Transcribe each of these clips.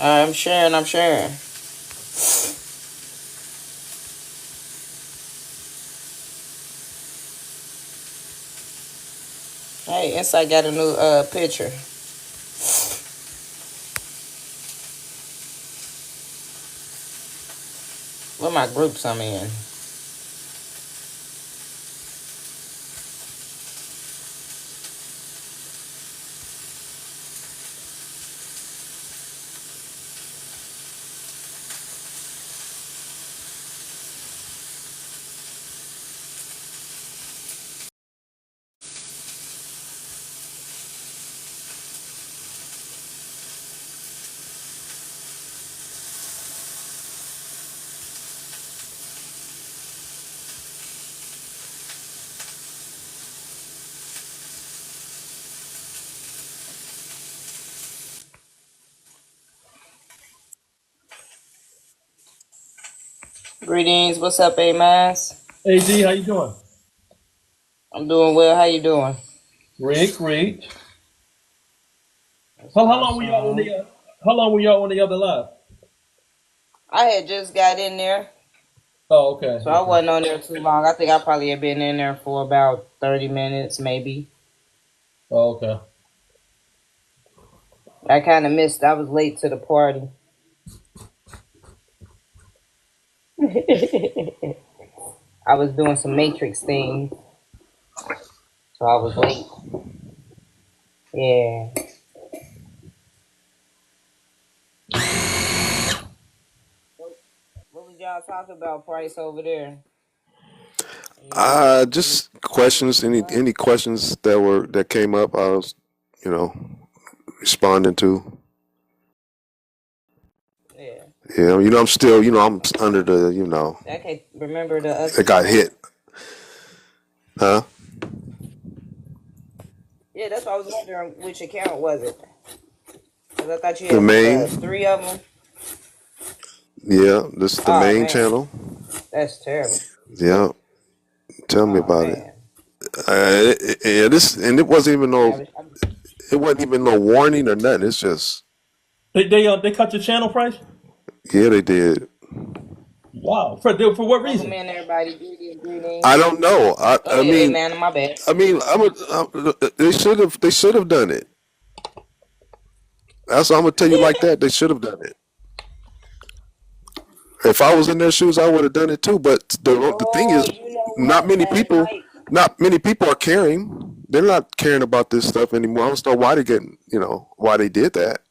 I'm sharing. I'm sharing. Hey, Inside got a new picture. What my groups I'm in? Greetings. What's up, A-Mass? Hey D, how you doing? I'm doing well. How you doing? Great, great. That's How long were y'all on awesome. the how long were y'all on the other live? I had just got in there, Oh, okay, so I okay. wasn't on there too long. I think I probably had been in there for about 30 minutes, maybe. Oh, okay. I kind of missed. I was late to the party. I was doing some Matrix things, so I was late. Yeah. What was y'all talking about, Price, over there? You Just questions. Any questions that came up, I was, you know, responding to. yeah. Yeah, I'm still, I'm under the, I can't remember the I other. got hit, huh? Yeah, that's why I was wondering which account was it. Cause I thought you The had main, three of them. yeah, this is the Oh main man, channel. that's terrible. Yeah, tell me Oh about it. man. This and it wasn't even Yeah. it wasn't even no warning or nothing. It's just, They cut your channel price? yeah, they did. Wow. For what Welcome reason? in, everybody. Greetings. I don't know. Go ahead, hey man. My bad. I mean, they should have done it. That's what I'm gonna tell you like that. They should have done it. If I was in their shoes, I would have done it too. But the thing Oh, is, you know not what? many Last people, night. not many people are caring. They're not caring about this stuff anymore. I don't know why they getting, why they did that.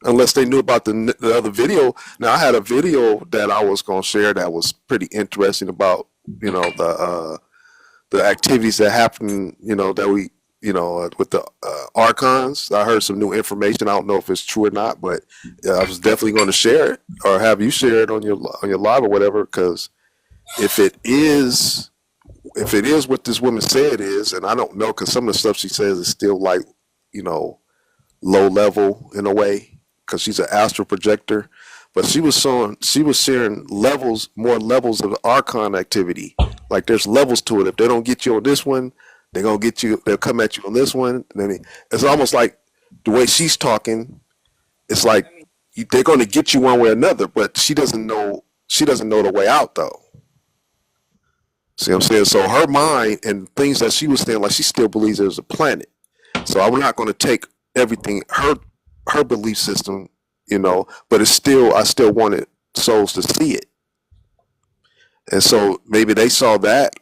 Unless they knew about the other video. Now I had a video that I was gonna share that was pretty interesting about, the activities that happen, that we, with the archons. I heard some new information. I don't know if it's true or not, but I was definitely going to share it or have you share it on your live or whatever. Because if it is if it is what this woman said it is, and I don't know, because some of the stuff she says is still like, you know, low level in a way, because she's an astral projector. But she was sharing more levels of archon activity. Like there's levels to it. If they don't get you on this one, they're gonna get you. They'll come at you on this one. And then it's almost like the way she's talking. It's like they're gonna get you one way or another. But she doesn't know. She doesn't know the way out though. See what I'm saying? So her mind and things that she was saying, like she still believes there's a planet. So I'm not going to take everything her belief system, but it's still I still wanted souls to see it, and so maybe they saw that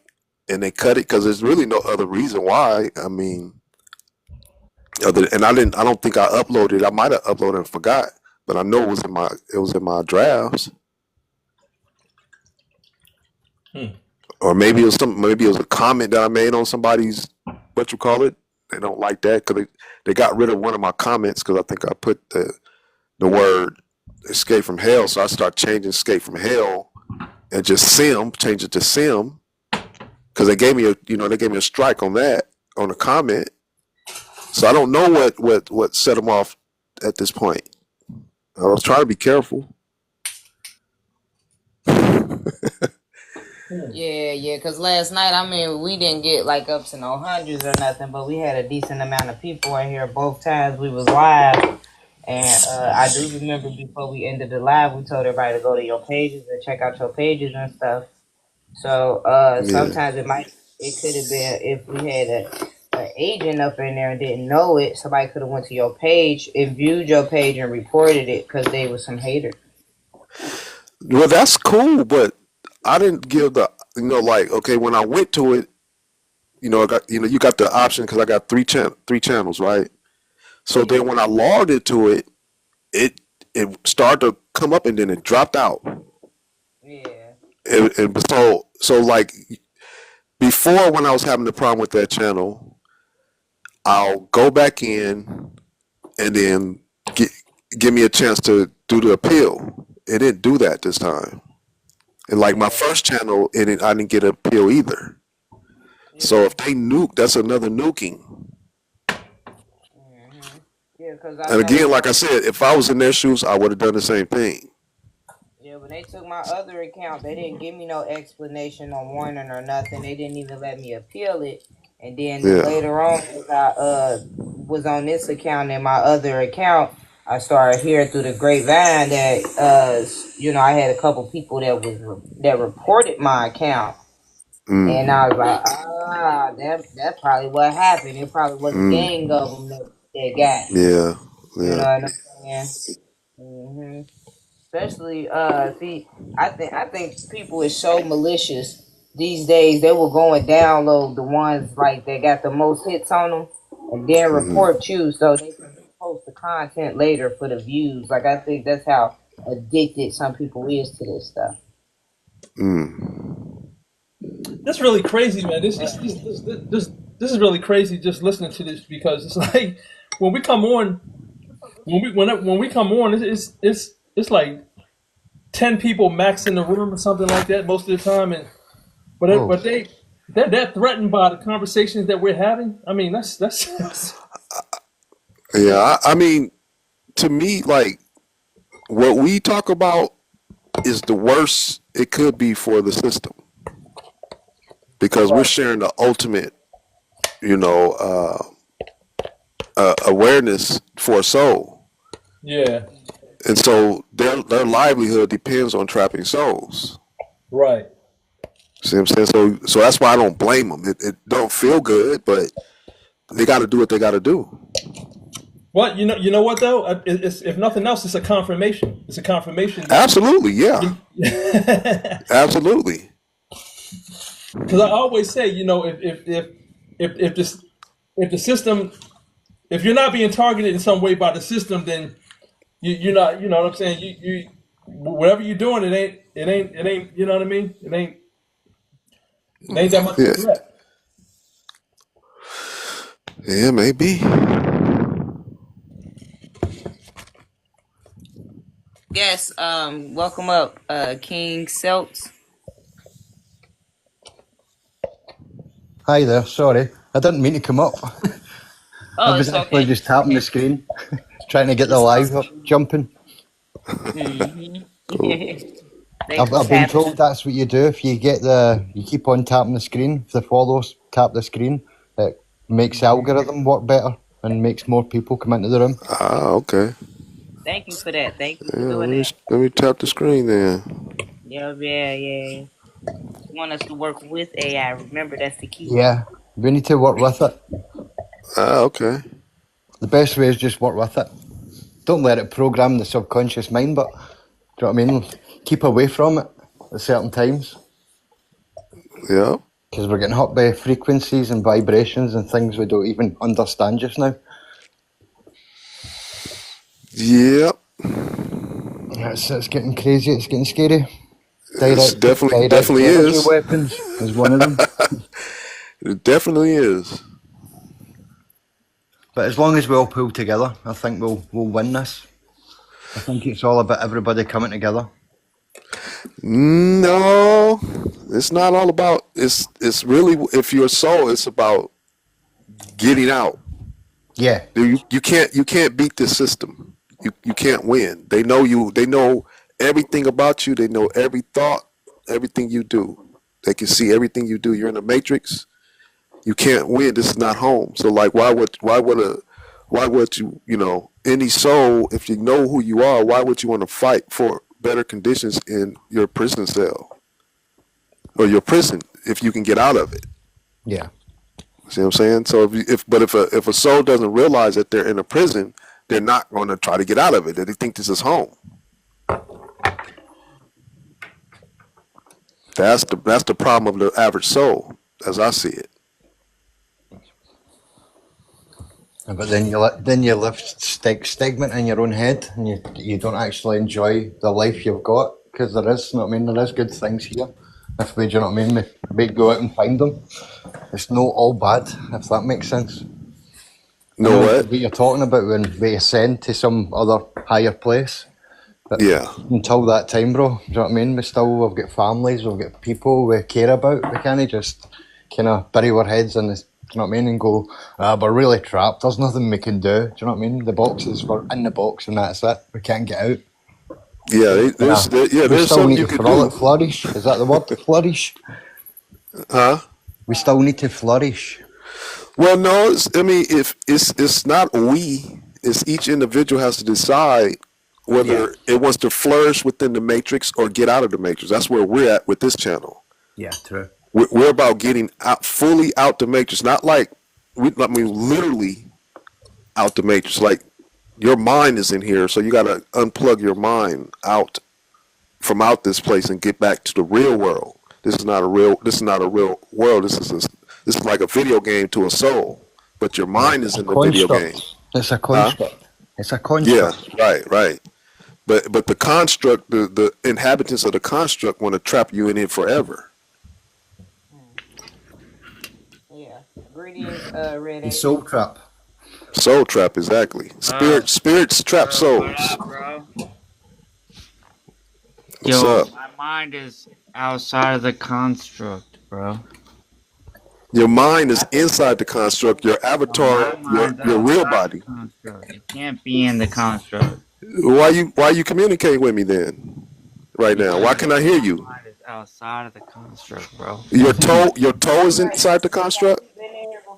and they cut it because there's really no other reason why. I mean, and I don't think I uploaded. I might have uploaded and forgot, but I know it was in my drafts, Hmm. or maybe it was a comment that I made on somebody's what you call it. They don't like that because they got rid of one of my comments because I think I put the word escape from hell. So I start changing escape from hell and just change it to sim because they gave me a strike on that on a comment. So I don't know what set them off at this point. I was trying to be careful. Hmm. Yeah, yeah. Cause last night, I mean, we didn't get like up to no hundreds or nothing, but we had a decent amount of people in here both times we was live. And I do remember before we ended the live, we told everybody to go to your pages and check out your pages and stuff. So Yeah. sometimes it could have been if we had a agent up in there and didn't know it, somebody could have went to your page and viewed your page and reported it because they was some hater. Well, that's cool, but I didn't give the, like, okay, when I went to it, I got, you got the option because I got three channels, right? So then when I logged into it, it it started to come up and then it dropped out. Yeah. So like before, when I was having the problem with that channel, I'll go back in and then give me a chance to do the appeal. It didn't do that this time. And like my first channel, I didn't get an appeal either. So if they nuke, that's another nuking. Yeah, because I And know again, like I said, if I was in their shoes, I would have done the same thing. yeah, when they took my other account, they didn't give me no explanation or warning or nothing. They didn't even let me appeal it. And then Yeah. later on, as I was on this account and my other account, I started hearing through the grapevine that I had a couple people that reported my account, and I was like, that's probably what happened. It probably was a gang of them that got me. Yeah. You know Yeah. what I'm saying? hmm Especially, see, I think people is so malicious these days. They will go and download the ones like that got the most hits on them, and then report you so they can post the content later for the views. Like I think that's how addicted some people is to this stuff. That's really crazy, man. This is really crazy just listening to this because it's like when we come on, when we come on, it's like 10 people max in the room or something like that most of the time, and but they're threatened by the conversations that we're having. I mean, that's Yeah. I mean, to me, like what we talk about is the worst it could be for the system because we're sharing the ultimate, you know, awareness for a soul, yeah, and so their livelihood depends on trapping souls. right. See what I'm saying? So that's why I don't blame them. It don't feel good, but they got to do what they got to do. What you know what though? It's, if nothing else, it's a confirmation. It's a confirmation that Absolutely, yeah, because absolutely. I always say, if this if the system, if you're not being targeted in some way by the system, then you're not. You know what I'm saying? You whatever you're doing, it ain't. You know what I mean? It ain't that much of a Yeah, threat. yeah, maybe. Yes, welcome up, King Seltz. Hi there, sorry. I didn't mean to come up. I Oh, was it's actually okay. just tapping the screen, trying to get the It's live up, jumping. Cool. Thanks for I've been tapping. told that's what you do. If you keep on tapping the screen, if the followers tap the screen, it makes the algorithm work better and makes more people come into the room. Ah, okay. Thank you for that. Thank you for Yeah, doing that. let me tap the screen then. Yeah. You want us to work with AI. Remember, that's the key. Yeah, we need to work with it. Ah, okay. The best way is just work with it. Don't let it program the subconscious mind, but do you know what I mean? Keep away from it at certain times. Yeah. Because we're getting hit by frequencies and vibrations and things we don't even understand just now. Yep. It's getting crazy, it's getting scary. It's Direct definitely energy is. weapons is one of them. It definitely is. But as long as we all pull together, I think we'll win this. I think it's all about everybody coming together. No, it's not all about. It's really if you're a soul, it's about getting out. Yeah, You can't beat this system. You can't win. They know you. They know everything about you. They know every thought, everything you do. They can see everything you do. You're in a matrix. You can't win. This is not home. So like, why would Why would you, any soul, if you know who you are, why would you want to fight for better conditions in your prison cell or your prison if you can get out of it? Yeah. See what I'm saying? So if a soul doesn't realize that they're in a prison, they're not going to try to get out of it. They think this is home. That's the problem of the average soul, as I see it. But then you live stagnant in your own head, and you don't actually enjoy the life you've got, because there is, you know what I mean, there is good things here. If we, do you know what I mean, we go out and find them. It's not all bad, if that makes sense. I Know know what? what you're talking about when we ascend to some other higher place. But Yeah. until that time, bro, do you know what I mean? We've got families, we've got people we care about. We can't just kind of bury our heads in this, do you know what I mean? And go, we're really trapped. There's nothing we can do. Do you know what I mean? The boxes, we're in the box and that's it. We can't get out. Yeah. We There's still something need you to could do. flourish. Is that the word? Flourish? Huh? We still need to flourish. Well, no. If it's not we, it's each individual has to decide whether it wants to flourish within the matrix or get out of the matrix. That's where we're at with this channel. Yeah, true. We're about getting out fully out the matrix. Not like literally out the matrix. Like your mind is in here, so you got to unplug your mind out from out this place and get back to the real world. This is not a real world. This is like a video game to a soul, but your mind is in the video game. It's a construct. Huh? It's a construct. Yeah, right. But the construct, the inhabitants of the construct want to trap you in it forever. Yeah. Greetings, Red. The soul trap. Soul trap, exactly. Spirits trap souls. What up, bro? What's up? My mind is outside of the construct, bro. Your mind is inside the construct. Your avatar, your real body. It can't be in the construct. Why you communicating with me then? Right now, why can I hear you? My mind is outside of the construct, bro. Your toe is inside the construct.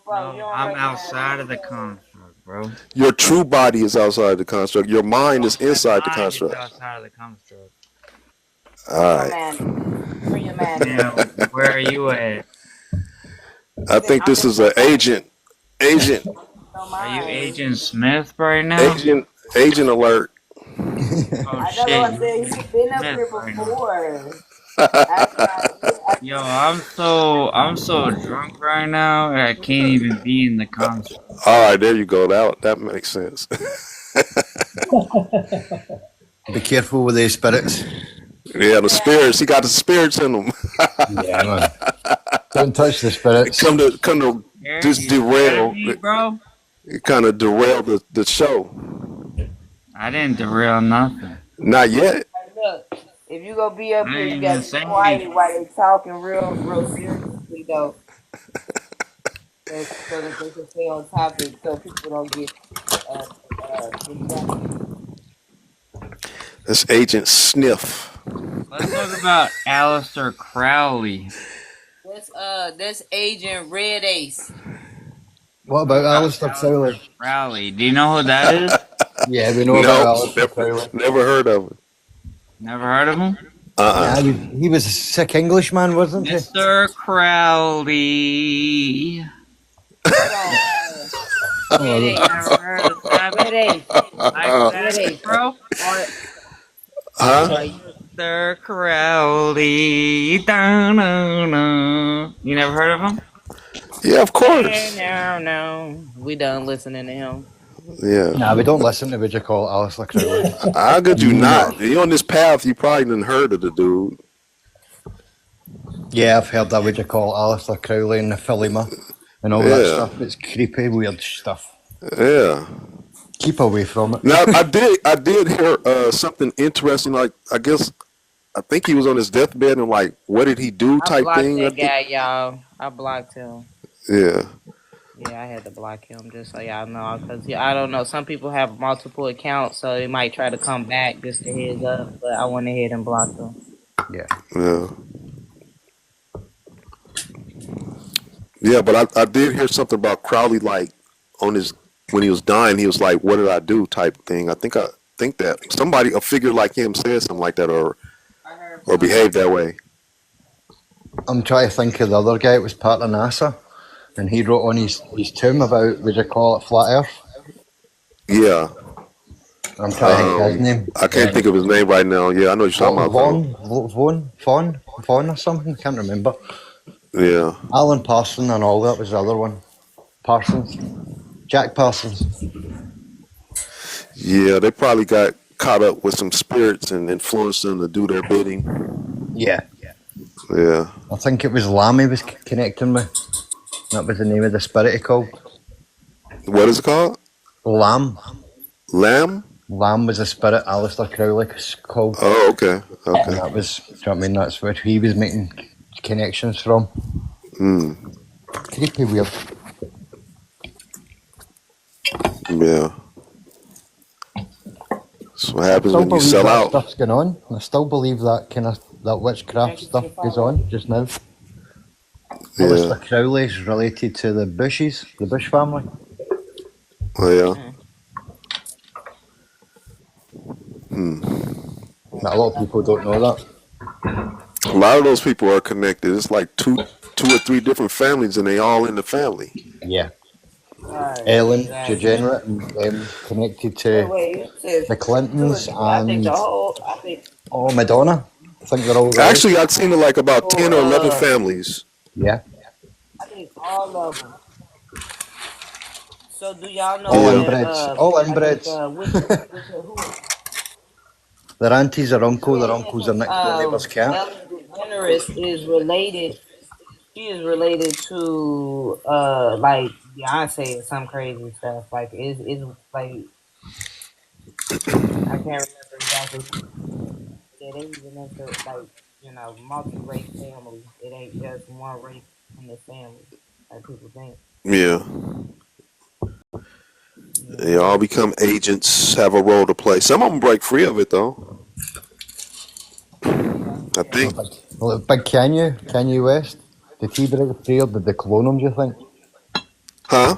No, I'm outside of the construct, bro. Your true body is outside the construct. Your mind is inside the construct. Outside of the construct. All right. Now, where are you at? I think this is an agent. Are you Agent Smith right now? Agent alert. Oh I shit! know I said he's been up here before. Yo, I'm so drunk right now. I can't even be in the construct. All right, there you go. That makes sense. Be careful with these spirits. Yeah, the spirits. He got the spirits in them. Yeah, man. Don't touch the spirits. Come to just derail. Me, bro? It kind of derailed the show. I didn't derail nothing. Not yet. Look, if you gonna be up here, you gotta be quiet while they talking real seriously though. So that they can stay on topic, so people don't get That's Agent Sniff. Let's talk about Aleister Crowley. That's Agent Red Ace. What about Aleister Crowley? Crowley. Do you know who that is? Yeah, we know about Aleister Crowley. Never heard of him. Never heard of him? Yeah, he was a sick Englishman, wasn't he? Mr. Crowley. Never heard of that, bro? Huh? Mr. Crowley. You never heard of him? Yeah, of course. No. We done listening to him. Yeah. Nah, we don't listen to what you call Aleister Crowley. How could you not? You on this path, you probably didn't heard of the dude. Yeah, I've heard that what you call Aleister Crowley and the Philima and all that stuff. It's creepy, weird stuff. Yeah. Keep away from it. Now I did hear something interesting. Like I think he was on his deathbed and like, what did he do? Type thing. I blocked that guy, y'all. I blocked him. Yeah. Yeah, I had to block him just so y'all know, because I don't know. Some people have multiple accounts, so they might try to come back. Just a heads up, but I went ahead and blocked them. Yeah, but I did hear something about Crowley, like on his when he was dying, he was like, "What did I do?" type thing. I think that somebody, a figure like him, said something like that, I heard or something like behaved that way. I'm trying to think of the other guy. It was part of NASA, and he wrote on his tomb about, would you call it, flat Earth? Yeah, I'm trying to think of his name. I can't think of his name right now. Yeah, I know what you're talking about though. Vaughn or something. Can't remember. Yeah, Alan Parsons and all that was the other one. Parsons, Jack Parsons. yeah, they probably got caught up with some spirits and influenced them to do their bidding. Yeah, Yeah, I think it was Lamb he was connecting with. That was the name of the spirit he called. what is it called? Lamb. Lamb. Lamb was the spirit Alistair Crowley called. Oh, okay, And okay. that was, do you know what I mean? That's where he was making connections from. Creepy weird. Yeah. That's what I happens still when you believe sell that out. stuff's going on. I still believe that kind of that witchcraft stuff goes on just now. Yeah. Alistair Crowley is related to the Bushes, the Bush family. Oh, yeah. Now, a lot of people don't know that. A lot of those people are connected. It's like two or three different families, and they all in the family. Yeah. right, Ellen exactly. DeGenerate and connected Wait, to wait, you said the two or Clintons three. I think and I think Madonna. I think they're all related. Actually, I'd seen like about oh 10 or 11 families. Yeah. I think all of them. So do y'all know All Yeah. that inbreds. All I think inbreds. who Their aunties are uncle, their yeah, uncles are next door neighbour's cat. Ellen DeGeneres is related. She is related to like Beyonce or some crazy stuff. Like is like I can't remember exactly. Yeah, they even into like multi-race family. It ain't just one race in this family like people think. Yeah. They Yeah. all become agents, have a role to play. Some of them break free of it, though. Okay. I Yeah. think. Well, big Kanye West. Did he break free or did they clone him, do you think? Huh?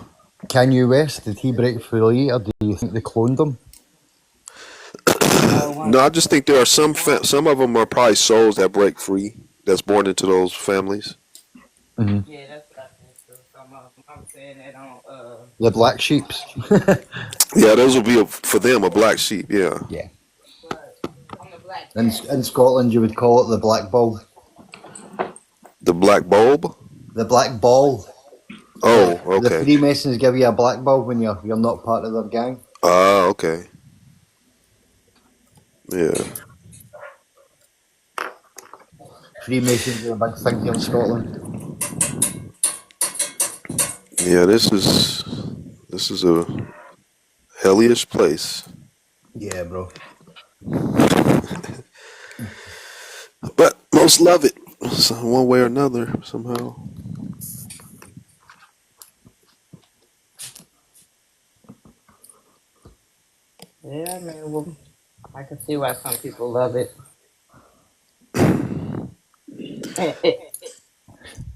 Kanye West, did he break free or do you think they cloned him? One. No, I just think there are some of them are probably souls that break free, that's born into those families. Yeah, that's what I think. So I'm saying that on The black sheeps. Yeah, those will be for them a black sheep. Yeah. Yeah. but on the black cat. In Scotland, you would call it the black bulb. The black bulb. The black ball. Oh, The okay. Freemasons give you a black bulb when you're not part of their gang. Okay. Yeah. Freemasons are a big thing here in Scotland. Yeah. This is a hellish place, Yeah, bro. but most love it, one way or another somehow. Yeah, man. Well, I can see why some people love it.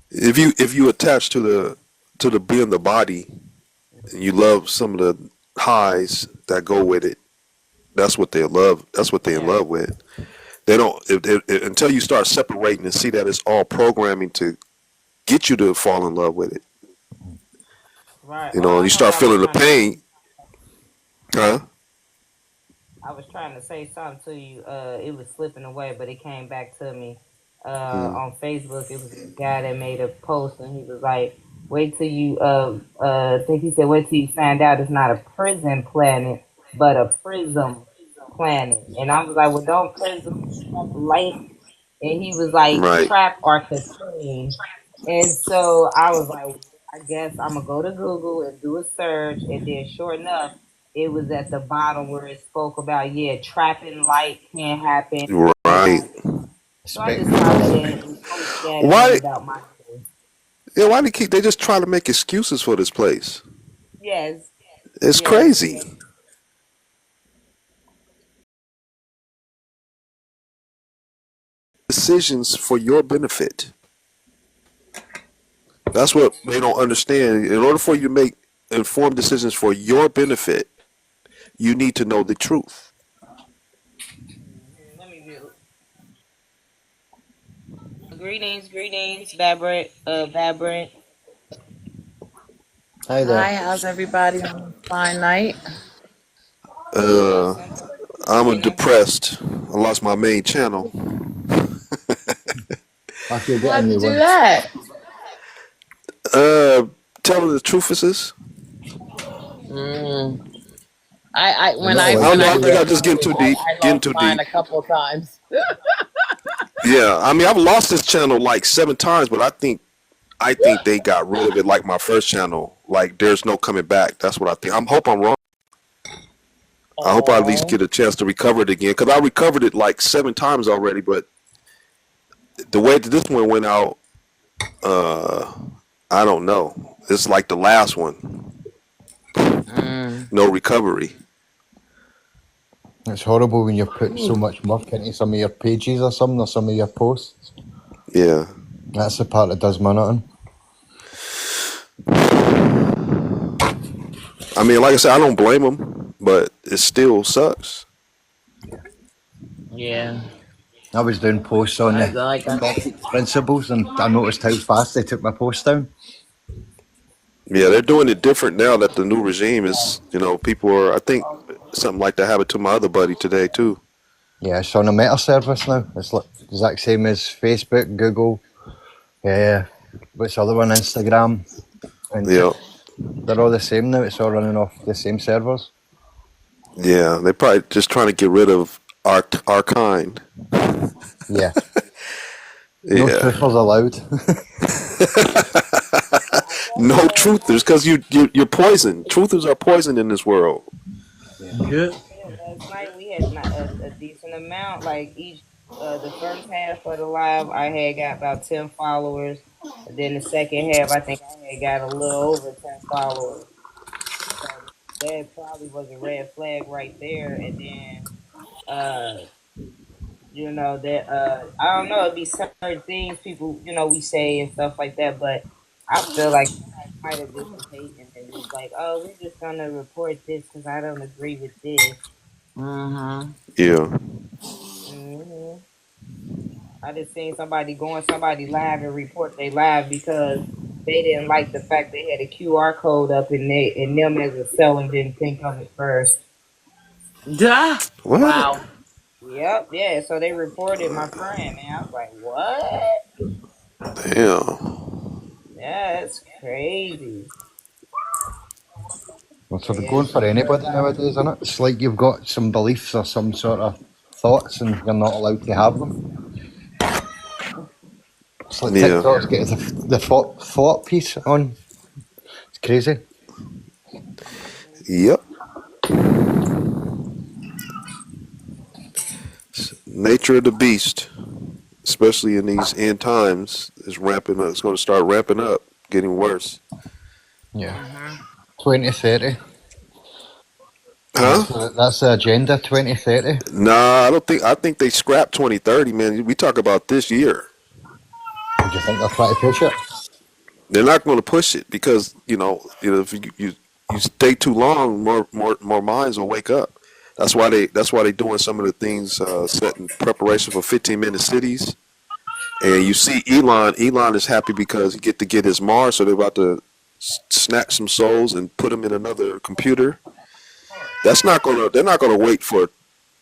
If you attach to the being the body, and you love some of the highs that go with it, that's what they love. That's what they in yeah. love with. They don't until you start separating and see that it's all programming to get you to fall in love with it. Right. And Oh, you I know. start feeling the pain. Huh? I was trying to say something to you. It was slipping away, but it came back to me. Hmm. On Facebook, it was a guy that made a post, and he was like, "Wait till you I think he said, wait till you find out it's not a prison planet, but a prism planet." And I was like, "Well, don't prism trap light?" And he was like, Right. "Trap or contain." And so I was like, I guess I'm gonna go to Google and do a search, and then sure enough, it was at the bottom where it spoke about trapping light can happen, can Right. happen. So I just followed Spectrum. it and posted that and went Why? about my day. Yeah. Why they just try to make excuses for this place? Yes, It's yes, crazy. Decisions for your benefit. That's what they don't understand. In order for you to make informed decisions for your benefit, you need to know the truth. Let me view. Greetings, Vibrant. Hi there. Hi, how's everybody on this fine night? Good. Uh, Something I'm a waiting. depressed. I lost my main channel. If you'll get a Why'd you new do one. that? Uh, Telling the truth is, Mm. I You're when not I I allowed don't when know. to I I do think first I'm that. just getting started, too deep. I Getting lost too mine deep. a couple of times. Yeah, I mean, I've lost this channel like 7 times, but I think they got rid of it like my first channel. Like there's no coming back. That's what I think. Hope I'm wrong. I hope I at least Oh, get a chance to recover it again because I recovered it like 7 times already. But the way that this one went out, uh, I don't know. It's like the last one, mm. no recovery. It's horrible when you've put so much work into some of your pages or something, or some of your posts. Yeah, That's the part that does me nothing. I mean, like I said, I don't blame them, but it still sucks. Yeah. I was doing posts on I the like I, topic principles, and I noticed how fast they took my post down. Yeah, they're doing it different now that the new regime is. People are. I think something like that happened to my other buddy today too. Yeah, it's on a meta service now. It's like the exact same as Facebook, Google, what's the other one, Instagram, and Yeah, they're all the same now. It's all running off the same servers. yeah, they're probably just trying to get rid of our kind. Yeah, no Yeah, truthers allowed. I guess no truthers, because you're poison. Truthers are poison in this world. Yeah. yeah. last night we had not a decent amount. Like the first half of the live, I had got about 10 followers. And then the second half, I think I had got a little over 10 followers. So that probably was a red flag right there. And then that I don't know, it'd be certain things people, we say and stuff like that, but I feel like somebody might have did some hating and was like, oh, we're just gonna report this because I don't agree with this. Mm-hmm. Yeah, hmm I just seen somebody live and report they live because they didn't like the fact they had a QR code up and them as a seller didn't think of it first. Duh. what? Wow. Yep, yeah. So they reported my friend, man. I was like, what? Damn. Yeah, that's crazy. Well, so But they're yeah, going for anybody nowadays, isn't it? It's like you've got some beliefs or some sort of thoughts, and you're not allowed to have them. It's like Yeah, TikTok's getting the thought piece on. It's crazy. yep. Nature of the beast, especially in these end times, is ramping up. It's going to start ramping up, getting worse. Yeah. Mm-hmm. 2030. Huh? That's the agenda. 2030. Nah, I don't think. I think they scrapped 2030, man. We talk about this year. Would you think they're trying to push it? They're not going to push it because if you stay too long, more minds will wake up. That's why they doing some of the things set in preparation for 15-minute cities. And you see Elon. Elon is happy because he get to get his Mars, so they're about to snatch some souls and put them in another computer. That's not gonna. They're not gonna wait for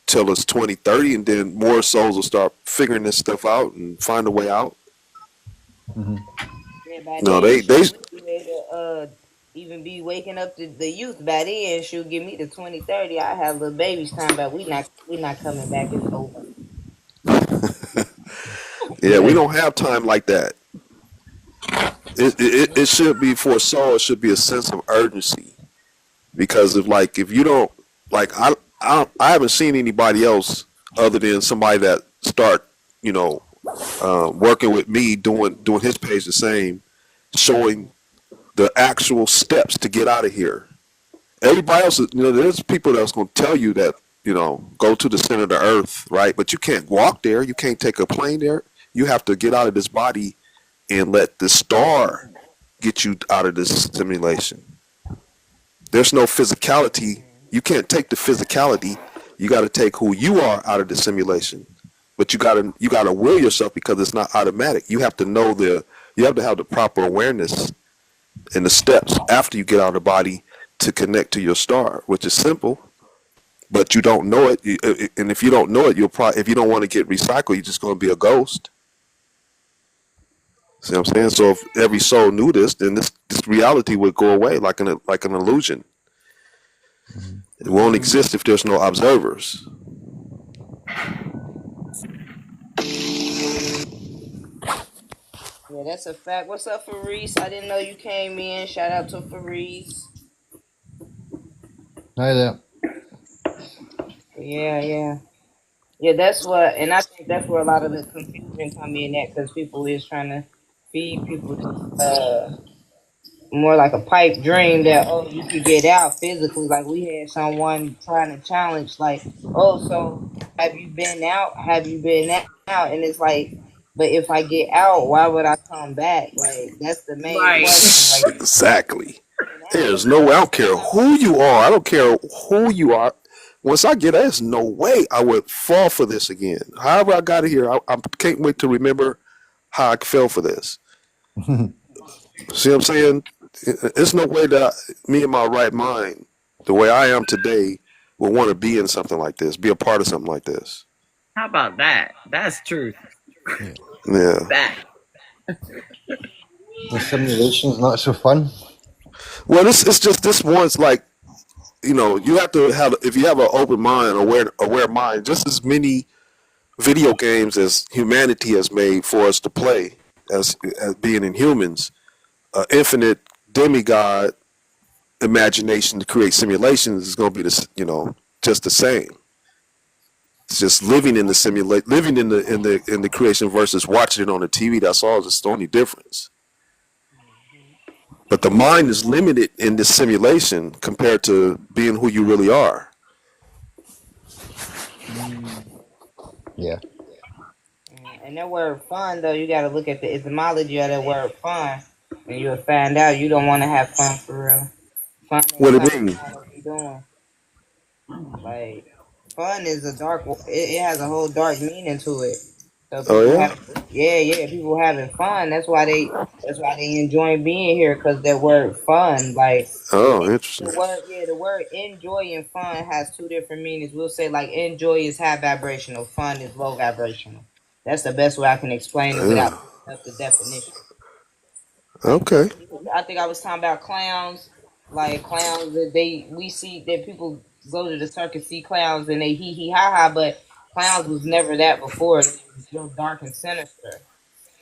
till it's 2030, and then more souls will start figuring this stuff out and find a way out. Mm-hmm. yeah, by No, then you they should be able to even be waking up the youth by then. Should give me the 2030. I have little babies time, but we not coming back. It's over. yeah, we don't have time like that. It should be for a soul. It should be a sense of urgency because if you don't like I haven't seen anybody else other than somebody that start you know working with me doing his page the same, showing the actual steps to get out of here. Everybody else, there's people that's going to tell you that, go to the center of the earth, right? But you can't walk there. You can't take a plane there. You have to get out of this body and let the star get you out of this simulation. There's no physicality. You can't take the physicality. You got to take who you are out of the simulation. But you gotta will yourself because it's not automatic. You have to know you have to have the proper awareness and the steps after you get out of the body to connect to your star, which is simple. But you don't know it, and if you don't know it, you'll probably if you don't want to get recycled, you're just going to be a ghost. See what I'm saying? So if every soul knew this, then this reality would go away like an illusion. It won't exist if there's no observers. Yeah, that's a fact. What's up, Faris? I didn't know you came in. Shout out to Faris. Hi there. Yeah. Yeah, that's what, and I think that's where a lot of the confusion come in at, because people is trying to feed people more like a pipe dream that, oh, you could get out physically. Like we had someone trying to challenge, like, oh, so have you been out? Have you been out? And it's like, but if I get out, why would I come back? Like that's the main Right. question. Like Exactly. been out, There's no way. I don't care who you are. I don't care who you are. Once I get out, there's no way I would fall for this again. However I got here, I can't wait to remember how I fell for this. See what I'm saying? It's no way that me in my right mind, the way I am today, would want to be in something like this, be a part of something like this. How about that? That's truth. Yeah. That. The simulation's not so fun. Well, it's just this one's like, you have to have, if you have an open mind, aware mind, just as many video games as humanity has made for us to play as being in humans, infinite demigod imagination to create simulations is going to be just the same. It's just living in the living in the creation versus watching it on the TV. That's all. It's the only difference. But the mind is limited in this simulation compared to being who you really are. Yeah. and that word fun though, you got to look at the etymology of that word fun, and you'll find out you don't want to have fun for real. Fun ain't What it something mean? you want to be doing. Like fun is a dark. It has a whole dark meaning to it. So Oh people yeah. have, yeah, people having fun. That's why they enjoy being here, because that word fun, like Oh, interesting. the word enjoy and fun has two different meanings. We'll say like enjoy is high vibrational, fun is low vibrational. That's the best way I can explain it without Yeah. looking up the definition. Like Okay. I think I was talking about clowns, like clowns that we see that people go to the circus see clowns and they hee hee ha ha, but clowns was never that before. It was real dark and sinister,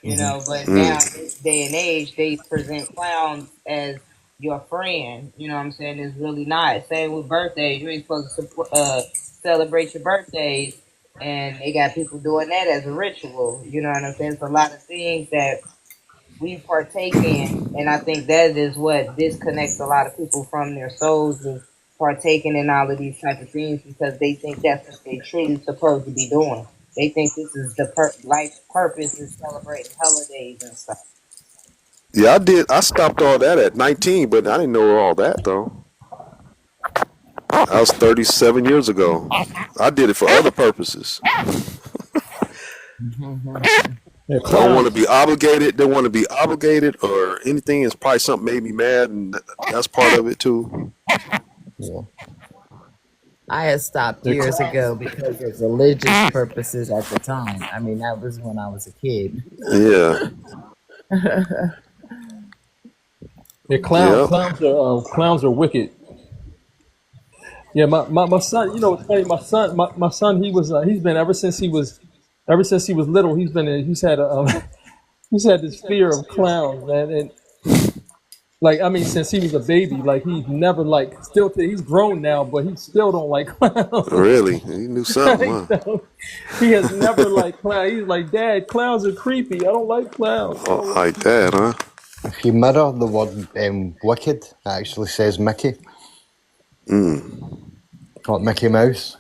you know. But now Mm. this day and age, they present clowns as your friend. You know what I'm saying? It's really not. Same with birthdays. You ain't supposed to celebrate your birthdays, and they got people doing that as a ritual. You know what I'm saying? It's a lot of things that we partake in, and I think that is what disconnects a lot of people from their souls, is partaking in all of these type of things, because they think that's what they truly supposed to be doing. They think this is the life's purpose, is celebrating holidays and stuff. Yeah, I did. I stopped all that at 19, but I didn't know all that though. I was 37 years ago. I did it for other purposes. Yeah, I don't want to clowns. be obligated. Don't want to be obligated or anything. It's probably something made me mad, and that's part of it too. Yeah. I had stopped Yeah, years ago because of religious purposes at the time. I mean, that was when I was a kid. Yeah, yeah, yeah, clowns are wicked. Yeah, my son. You know, it's funny. My son. He's been ever since he was little. He's had he's had this fear of clowns, man. And like, I mean, since he was a baby, like he's never like he's grown now, but he still don't like clowns. really. You knew something, huh? He has never liked clowns. He's like, Dad, clowns are creepy. I don't like clowns. I Oh, don't like like that, huh? If you mirror the word wicked, it actually says Mickey, Mm. not Mickey Mouse.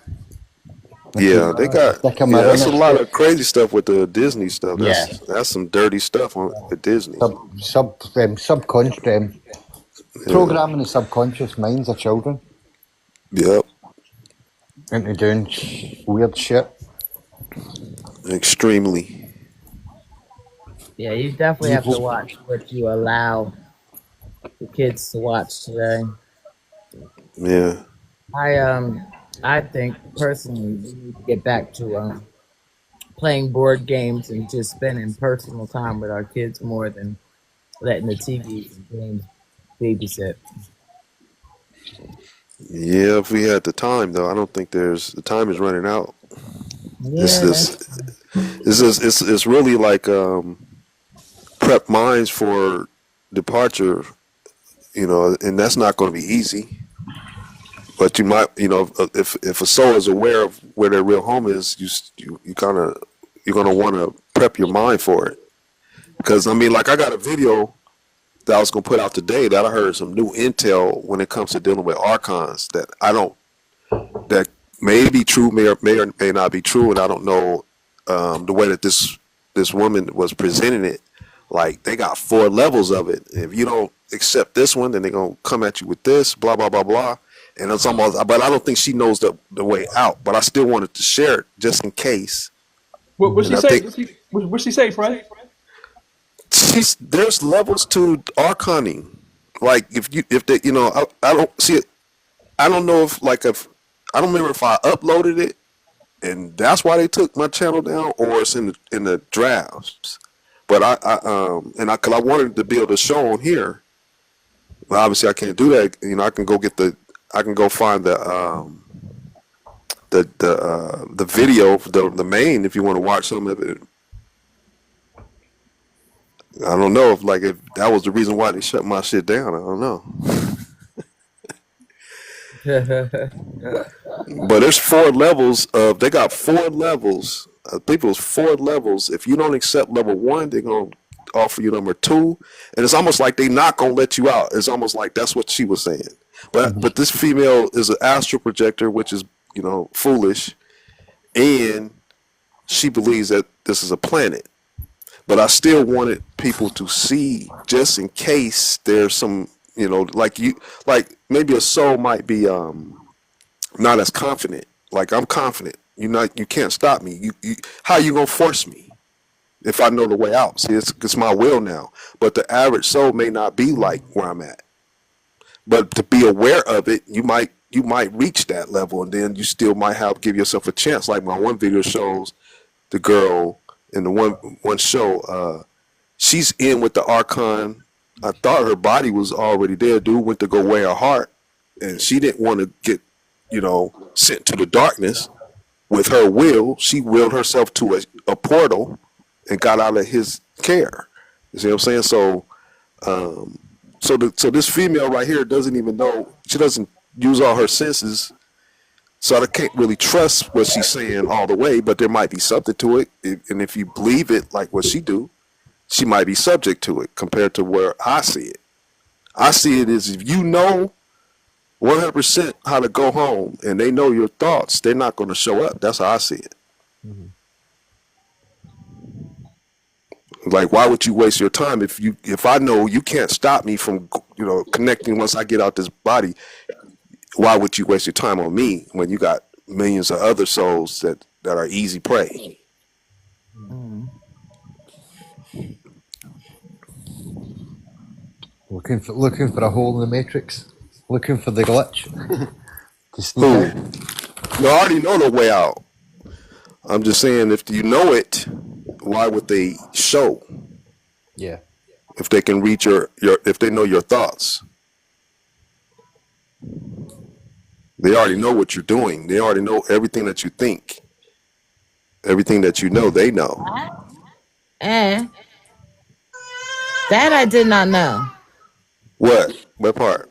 If Yeah, they got. stick a Yeah, mirror that's a next lot to of it, crazy stuff with the Disney stuff. yeah, That's some dirty stuff with Disney. subconscious. Programming the subconscious minds of children Yep. into doing weird shit. Extremely. Yeah, you definitely have to watch what you allow the kids to watch today. Yeah. I think personally we need to get back to playing board games and just spending personal time with our kids more than letting the TVs and games babysit. Yeah, if we had the time though, I don't think the time is running out. It's Yeah, this that's it's really like prep minds for departure, and that's not going to be easy. But you might, if a soul is aware of where their real home is, you kind of you're going to want to prep your mind for it. Because I mean, like I got a video that I was going to put out today that I heard some new intel when it comes to dealing with archons that may be true, may not be true, and I don't know the way that this woman was presenting it. Like they got 4 levels of it. If you don't accept this one, then they're gonna come at you with this, blah blah blah blah. And it's almost, but I don't think she knows the way out. But I still wanted to share it just in case. What she And I say? think What she say, Fred? there's levels to arconing. Like if they I don't see it. I don't know if I don't remember if I uploaded it and that's why they took my channel down, or it's in the drafts. But cause I wanted to be able to show on here. But obviously I can't do that. I can go find the video, the main, if you want to watch some of it. I don't know if that was the reason why they shut my shit down. I don't know. But there's 4 levels they got 4 levels. People's 4 levels. If you don't accept level 1, they're gonna offer you number 2, and it's almost like they not gonna let you out. It's almost like that's what she was saying. But this female is an astral projector, which is foolish, and she believes that this is a planet. But I still wanted people to see, just in case there's some, like maybe a soul might be not as confident. Like I'm confident. You can't stop me. How you gonna force me if I know the way out? See, it's my will now. But the average soul may not be like where I'm at. But to be aware of it, you might reach that level, and then you still might give yourself a chance. Like my one video shows the girl in the one show, she's in with the archon. I thought her body was already there. Dude went to go weigh her heart, and she didn't want to get sent to the darkness. With her will, she willed herself to a portal and got out of his care. You see what I'm saying? So, so this female right here doesn't even know. She doesn't use all her senses, so I can't really trust what she's saying all the way. But there might be something to it, and if you believe it like what she do, she might be subject to it compared to where I see it. I see it as if you know 100% how to go home, and they know your thoughts, they're not going to show up. That's how I see it. Like, why would you waste your time if I know you can't stop me from connecting once I get out this body? Why would you waste your time on me when you got millions of other souls that are easy prey? Looking for a hole in the matrix. Looking for the glitch. To sneak Who? out. You already know the way out. I'm just saying, if you know it, why would they show? Yeah. If they can reach if they know your thoughts, they already know what you're doing. They already know everything that you think, everything that you know. They know. And that I did not know. What? What part?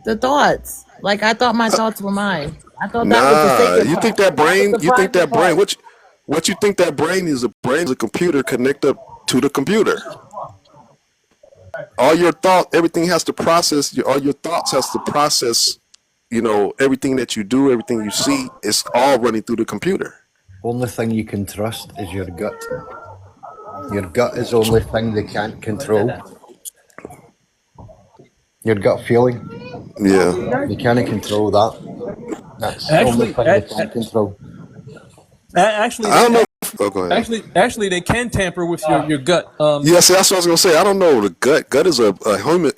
The thoughts. Like I thought my thoughts were mine. I thought that was the Nah, sacred you part. think that That was brain? the You think private that brain? part. What you think that brain is? A brain is a computer connected up to the computer. All your thought, everything has to process. All your thoughts has to process. Everything that you do, everything you see, it's all running through the computer. Only thing you can trust is your gut. Your gut is the only thing they can't control. Your gut feeling. Yeah. You can't control that. That's the only Actually, thing they can control. actually, I they don't know. Oh, go ahead. actually they can tamper with your gut. Yeah, see, that's what I was gonna say. I don't know. The gut is a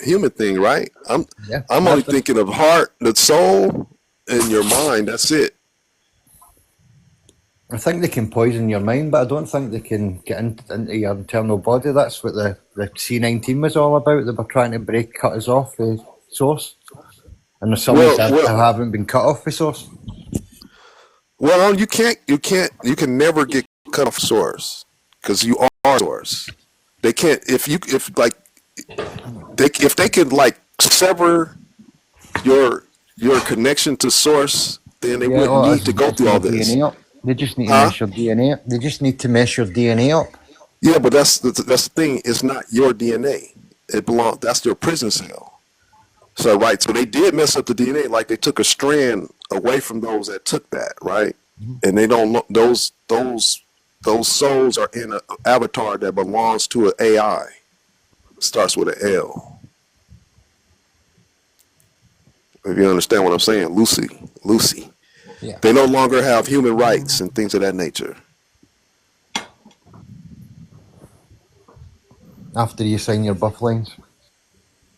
human thing, right? Yeah, I'm only that's what, thinking of heart, the soul, and your mind. That's it. I think they can poison your mind, but I don't think they can get into your internal body. That's what the C-19 was all about. They were trying to cut us off the source. And there's some Well, that well, haven't been cut off the source. well. You can never get cut off source because you are source. They can't if like if they could like sever your connection to source, then they Yeah, wouldn't well, need it's to go mess through your all this, DNA up. They just need to huh? mess your DNA up. They just need to mess your DNA up. Yeah, but that's the thing. It's not your DNA. That's their prison cell. So right, so they did mess up the DNA. Like they took a strand away from those that took that, right? And they don't look those souls are in an avatar that belongs to an AI. Starts with an L. If you understand what I'm saying, Lucy. Yeah. They no longer have human rights and things of that nature. After you sign your buff lines.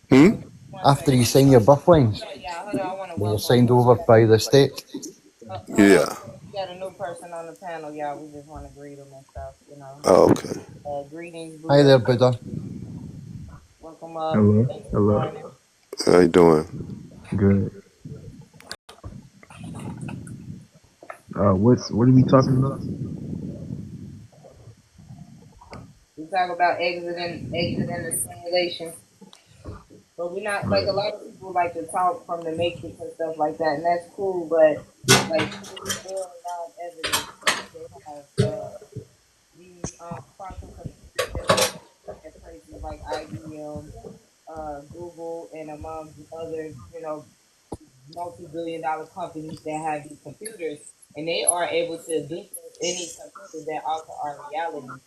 Hmm? One After you second. sign your buff lines. Yeah, hold on. I want to When you're welcome. signed over by the state. Hold on. Yeah. We got a new person on the panel, y'all. We just want to greet them and stuff, you know. Oh, okay. Greetings, Hi Buddha. there, Buddha. Welcome up. Hello, Thanks for hello. joining. How you doing? Good. What are we talking about? We talk about exiting the simulation. But we're not like a lot of people like to talk from the matrix and stuff like that, and that's cool. But like real live evidence, they have these quantum computers that are at places like IBM, Google, and among other multi-billion-dollar companies that have these computers, and they are able to do any computer that alter our reality.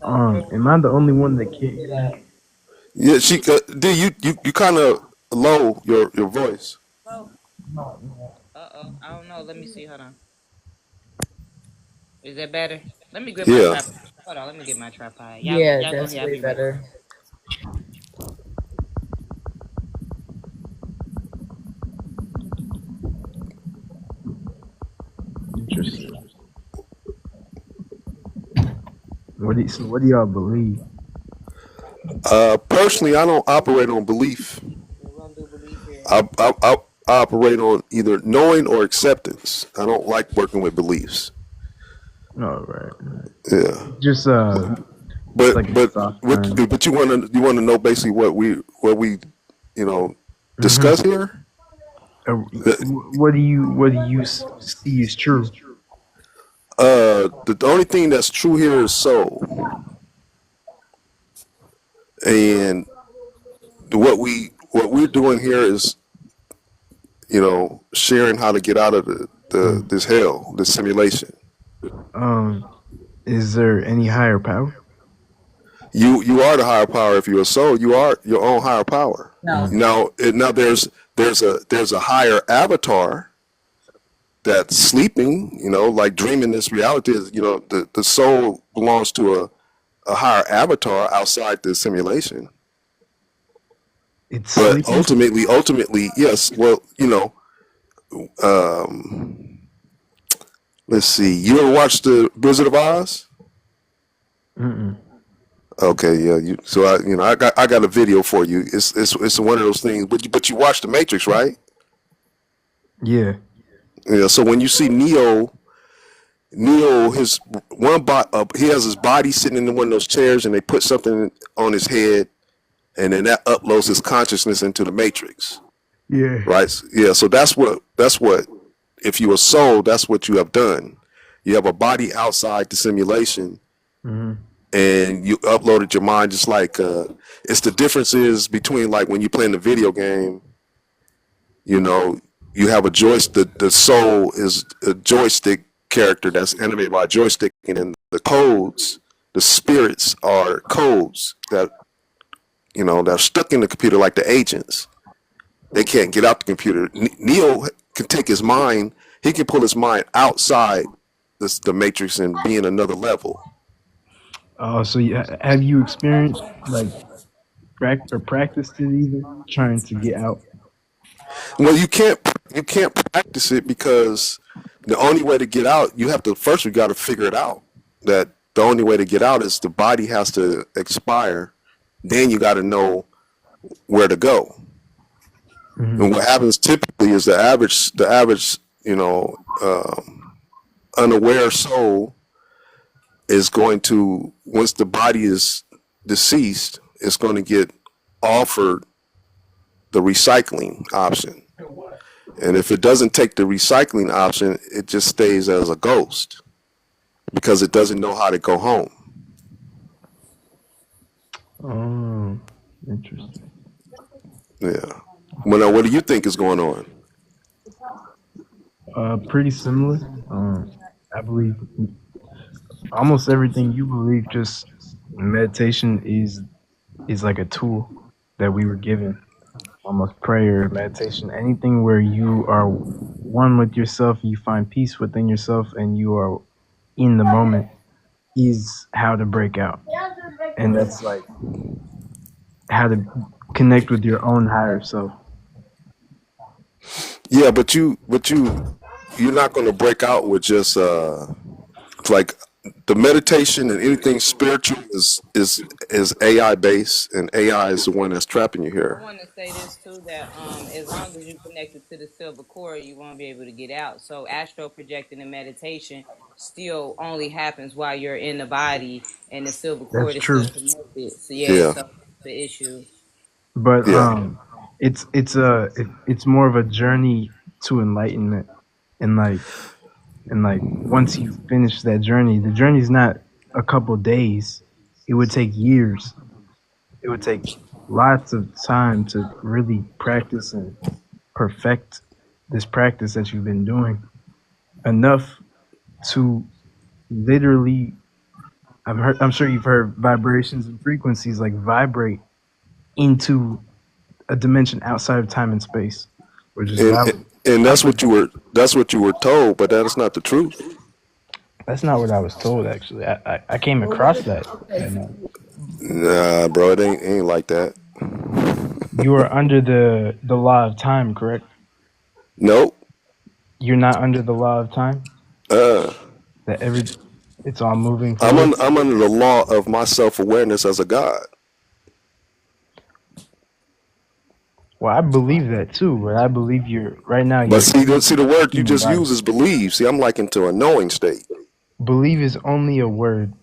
So there will Am I the only one that be can't to hear you? that. Yeah, she. D, you kind of low your voice. Oh, I don't know. Let me see. Hold on. Is that better? Let me get my Yeah. tripod. Hold on. Let me get my tripod. yeah, Y'all go that's ahead. I'll way be right better. back. Interesting. What do y'all believe? Personally, I don't operate on belief. We don't do belief here. I operate on either knowing or acceptance. I don't like working with beliefs. All right. Yeah. Just it's But like a but soft what term. but you want to know basically what we Mm-hmm. discuss here. What do you see is true? The only thing that's true here is soul, and what we're doing here is sharing how to get out of Mm. this hell, this simulation. Um, is there any higher power? You are the higher power. If you're a soul, you are your own higher power. No. Mm. Now there's a higher avatar that's sleeping, like dreaming this reality is, the soul belongs to a higher avatar outside the simulation. It's But sleeping. ultimately, yes. Well, um, let's see. You ever watched the Wizard of Oz? Mm-mm. Okay, yeah. I got a video for you. It's one of those things. But you watch the Matrix, right? Yeah. Yeah. So when you see Neo, his he has his body sitting in one of those chairs, and they put something on his head, and then that uploads his consciousness into the Matrix, Yeah. right? Yeah. So that's what if you are soul, that's what you have done. You have a body outside the simulation, Mm-hmm. and you uploaded your mind. Just like it's the differences between like when you play in the video game, you know, you have a joystick. The soul is a joystick character that's animated by a joystick, and then the codes, the spirits are codes that that are stuck in the computer like the agents. They can't get out the computer. Neo can take his mind. He can pull his mind outside the matrix and be in another level. Oh, so have you experienced like practiced it even trying to get out? Well, you can't practice it because the only way to get out, you have to first. We got to figure it out. That the only way to get out is the body has to expire. Then you got to know where to go. Mm-hmm. And what happens typically is the average, unaware soul is going to, once the body is deceased, it's going to get offered the recycling option. And if it doesn't take the recycling option, it just stays as a ghost because it doesn't know how to go home. Oh, interesting. Yeah. Well, what do you think is going on? Pretty similar. I believe almost everything you believe. Just meditation is like a tool that we were given. Almost prayer, meditation, anything where you are one with yourself, you find peace within yourself, and you are in the moment is how to break out. And that's like how to connect with your own higher self. Yeah, you're not going to break out with just like the meditation and anything spiritual is AI based, and AI is the one that's trapping you I here. want to say this too, that as long as you connected to the silver cord, you won't be able to get out. So astral projecting and meditation still only happens while you're in the body, and the silver That's cord is still true. connected. So yeah, Yeah, so that's the issue. But yeah, it's more of a journey to enlightenment, and like once you finish that journey, the journey's not a couple days. It would take years. It would take lots of time to really practice and perfect this practice that you've been doing enough to literally. I'm sure you've heard vibrations and frequencies like vibrate into a dimension outside of time and space, which is and valid. and I that's believe what you were told, but that is not the truth. that's not what I was told. Actually, I came across that. Nah, bro, it ain't like that. You are under the law of time, correct? Nope. You're not under the law of time. Uh, That it's all moving I'm forward. un, I'm under the law of my self awareness as a God. Well, I believe that too, but I believe you're right now. But You're see the word you human just body. use is believe. See, I'm like into a knowing state. Believe is only a word.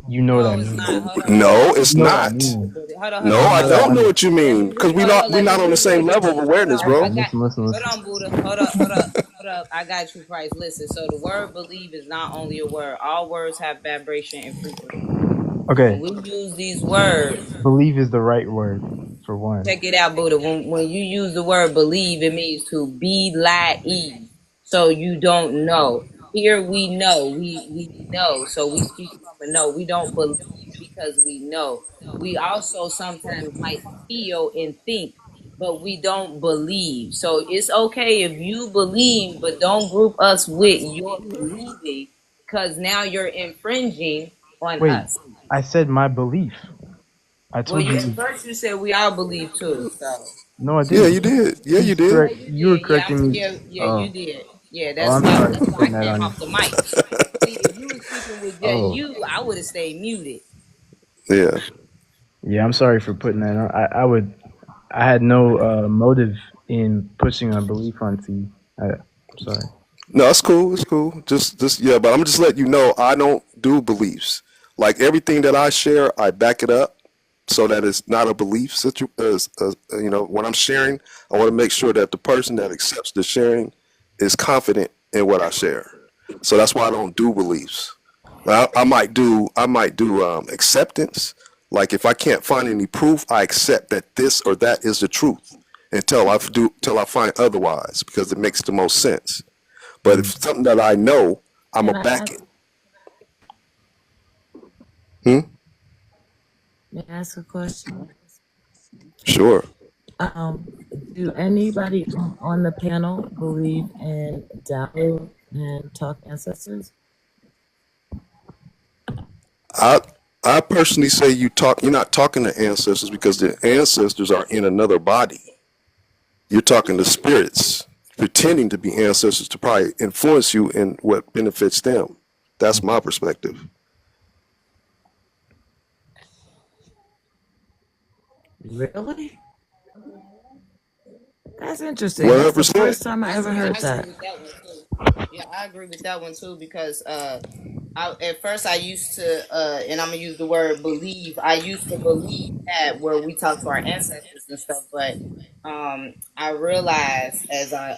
You know what I No, it's mean. not. Hold on, hold on. No, You it's know what I not. mean. Hold on, hold No, on, You I know hold what on. don't I know mean. what you Let mean me because hold on. we're Let me not on the read it same level of again. Hold awareness, on. bro. I got. Listen. Hold on, Buddha. Hold up. I got you, Price. Listen. So the word believe is not only a word. All words have vibration and frequency. When Okay, we use these words, believe is the right word for one. check it out, Buddha. When you use the word believe, it means to be lie. So you don't know. Here we know. We know. So we speak from a know. We don't believe because we know. We also sometimes might feel and think, but we don't believe. So it's okay if you believe, but don't group us with your believing because now you're infringing on Wait, us. I said my belief. I Well, told you you. at first you said we all believe too. So No, I Yeah, didn't. you did. Yeah, You you did. yeah, correct. you You were did. Yeah, correcting me. yeah, you did. Yeah, Oh, that's I'm why sorry that's for why I putting that came on you. off the mic. See, if you was speaking with just Oh, you, I would have stayed muted. Yeah. yeah. I'm sorry for putting that on. I would. I had no motive in pushing a belief onto you. I'm sorry. No, it's cool. It's cool. Just yeah. But I'm just letting you know I don't do beliefs. Like everything that I share, I back it up so that it's not a belief situation. When I'm sharing, I want to make sure that the person that accepts the sharing is confident in what I share. So that's why I don't do beliefs. I might do acceptance. Like if I can't find any proof, I accept that this or that is the truth until I find otherwise because it makes the most sense. But if Mm. it's something that I know, I'm a Can I back ask, it. Hmm? may I ask a question? Sure. Um, do anybody on the panel believe in download and talk ancestors? I I personally say you're not talking to ancestors because the ancestors are in another body. You're talking to spirits pretending to be ancestors to probably influence you in what benefits them. That's my perspective. Really? That's interesting. That's the 100%. first time I ever heard I agree that. with that one too. Yeah, I agree with that one too because at first I used to and I'm gonna use the word believe. I used to believe that where we talk to our ancestors and stuff, but I realized as I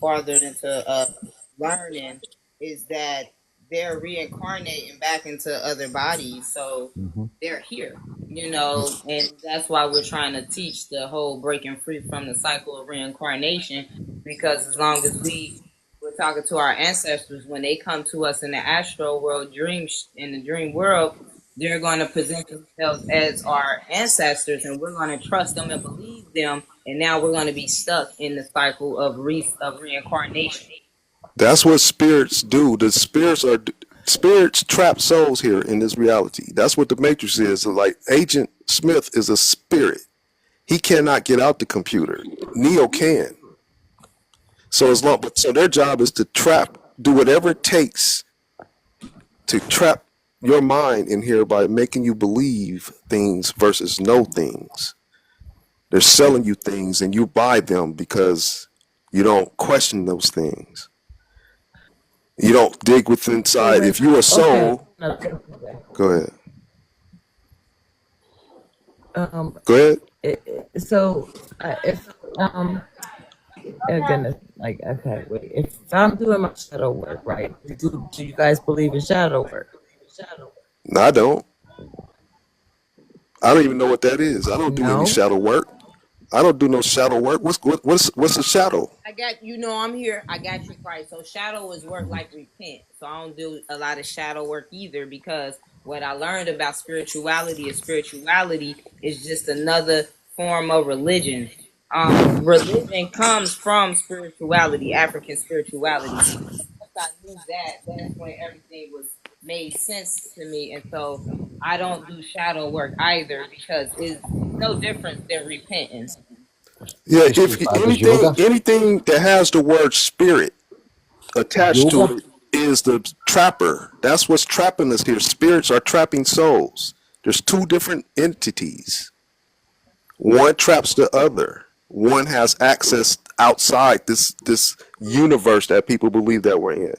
farthered into learning is that they're reincarnating back into other bodies, so Hmm. they're here. You know, and that's why we're trying to teach the whole breaking free from the cycle of reincarnation because as long as we're talking to our ancestors when they come to us in the astral world in the dream world, they're going to present themselves as our ancestors and we're going to trust them and believe them, and now we're going to be stuck in the cycle of reincarnation. That's what spirits do. The spirits trap souls here in this reality. That's what the Matrix is. Like Agent Smith is a spirit. He cannot get out the computer. Neo can. So their job is to trap, do whatever it takes to trap your mind in here by making you believe things versus know things. They're selling you things and you buy them because you don't question those things. You don't dig within So inside. when If you're a okay, soul, no, go ahead. um, Go ahead. so if oh goodness, like okay, wait, if I'm doing my shadow work, right? Do you guys believe in shadow work? No, I don't. I don't even know what that is. I don't do any No. shadow work. I don't do no shadow work. What's a shadow? I got you know I'm here. I got you, Christ. So shadow is work like repent. So I don't do a lot of shadow work either because what I learned about spirituality is just another form of religion. Religion comes from spirituality, African spirituality. So once I knew that, that's when everything was made sense to me. And so I don't do shadow work either because it's no different than repenting. Yeah, Just if as bad as anything yoga. anything that has the word spirit attached to Yoga. it is the trapper. That's what's trapping us here. Spirits are trapping souls. There's two different entities. One traps the other. One has access outside this universe that people believe that we're in.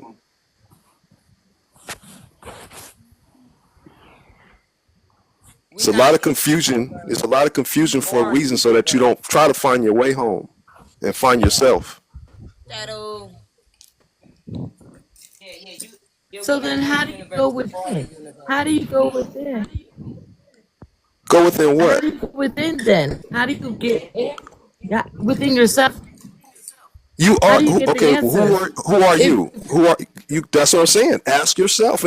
It's We're a not lot of in confusion. It's a lot of confusion for a more reason so that you don't try to find your way home and find yourself. shadow. You're So then, within one how do you universe go before the within? universe. How do you go within? Go within How what? do you go within then? How do you get yeah, within yourself? You How are do you get the okay. Well, answers? who are If you? Who are you? That's what I'm saying. Ask yourself,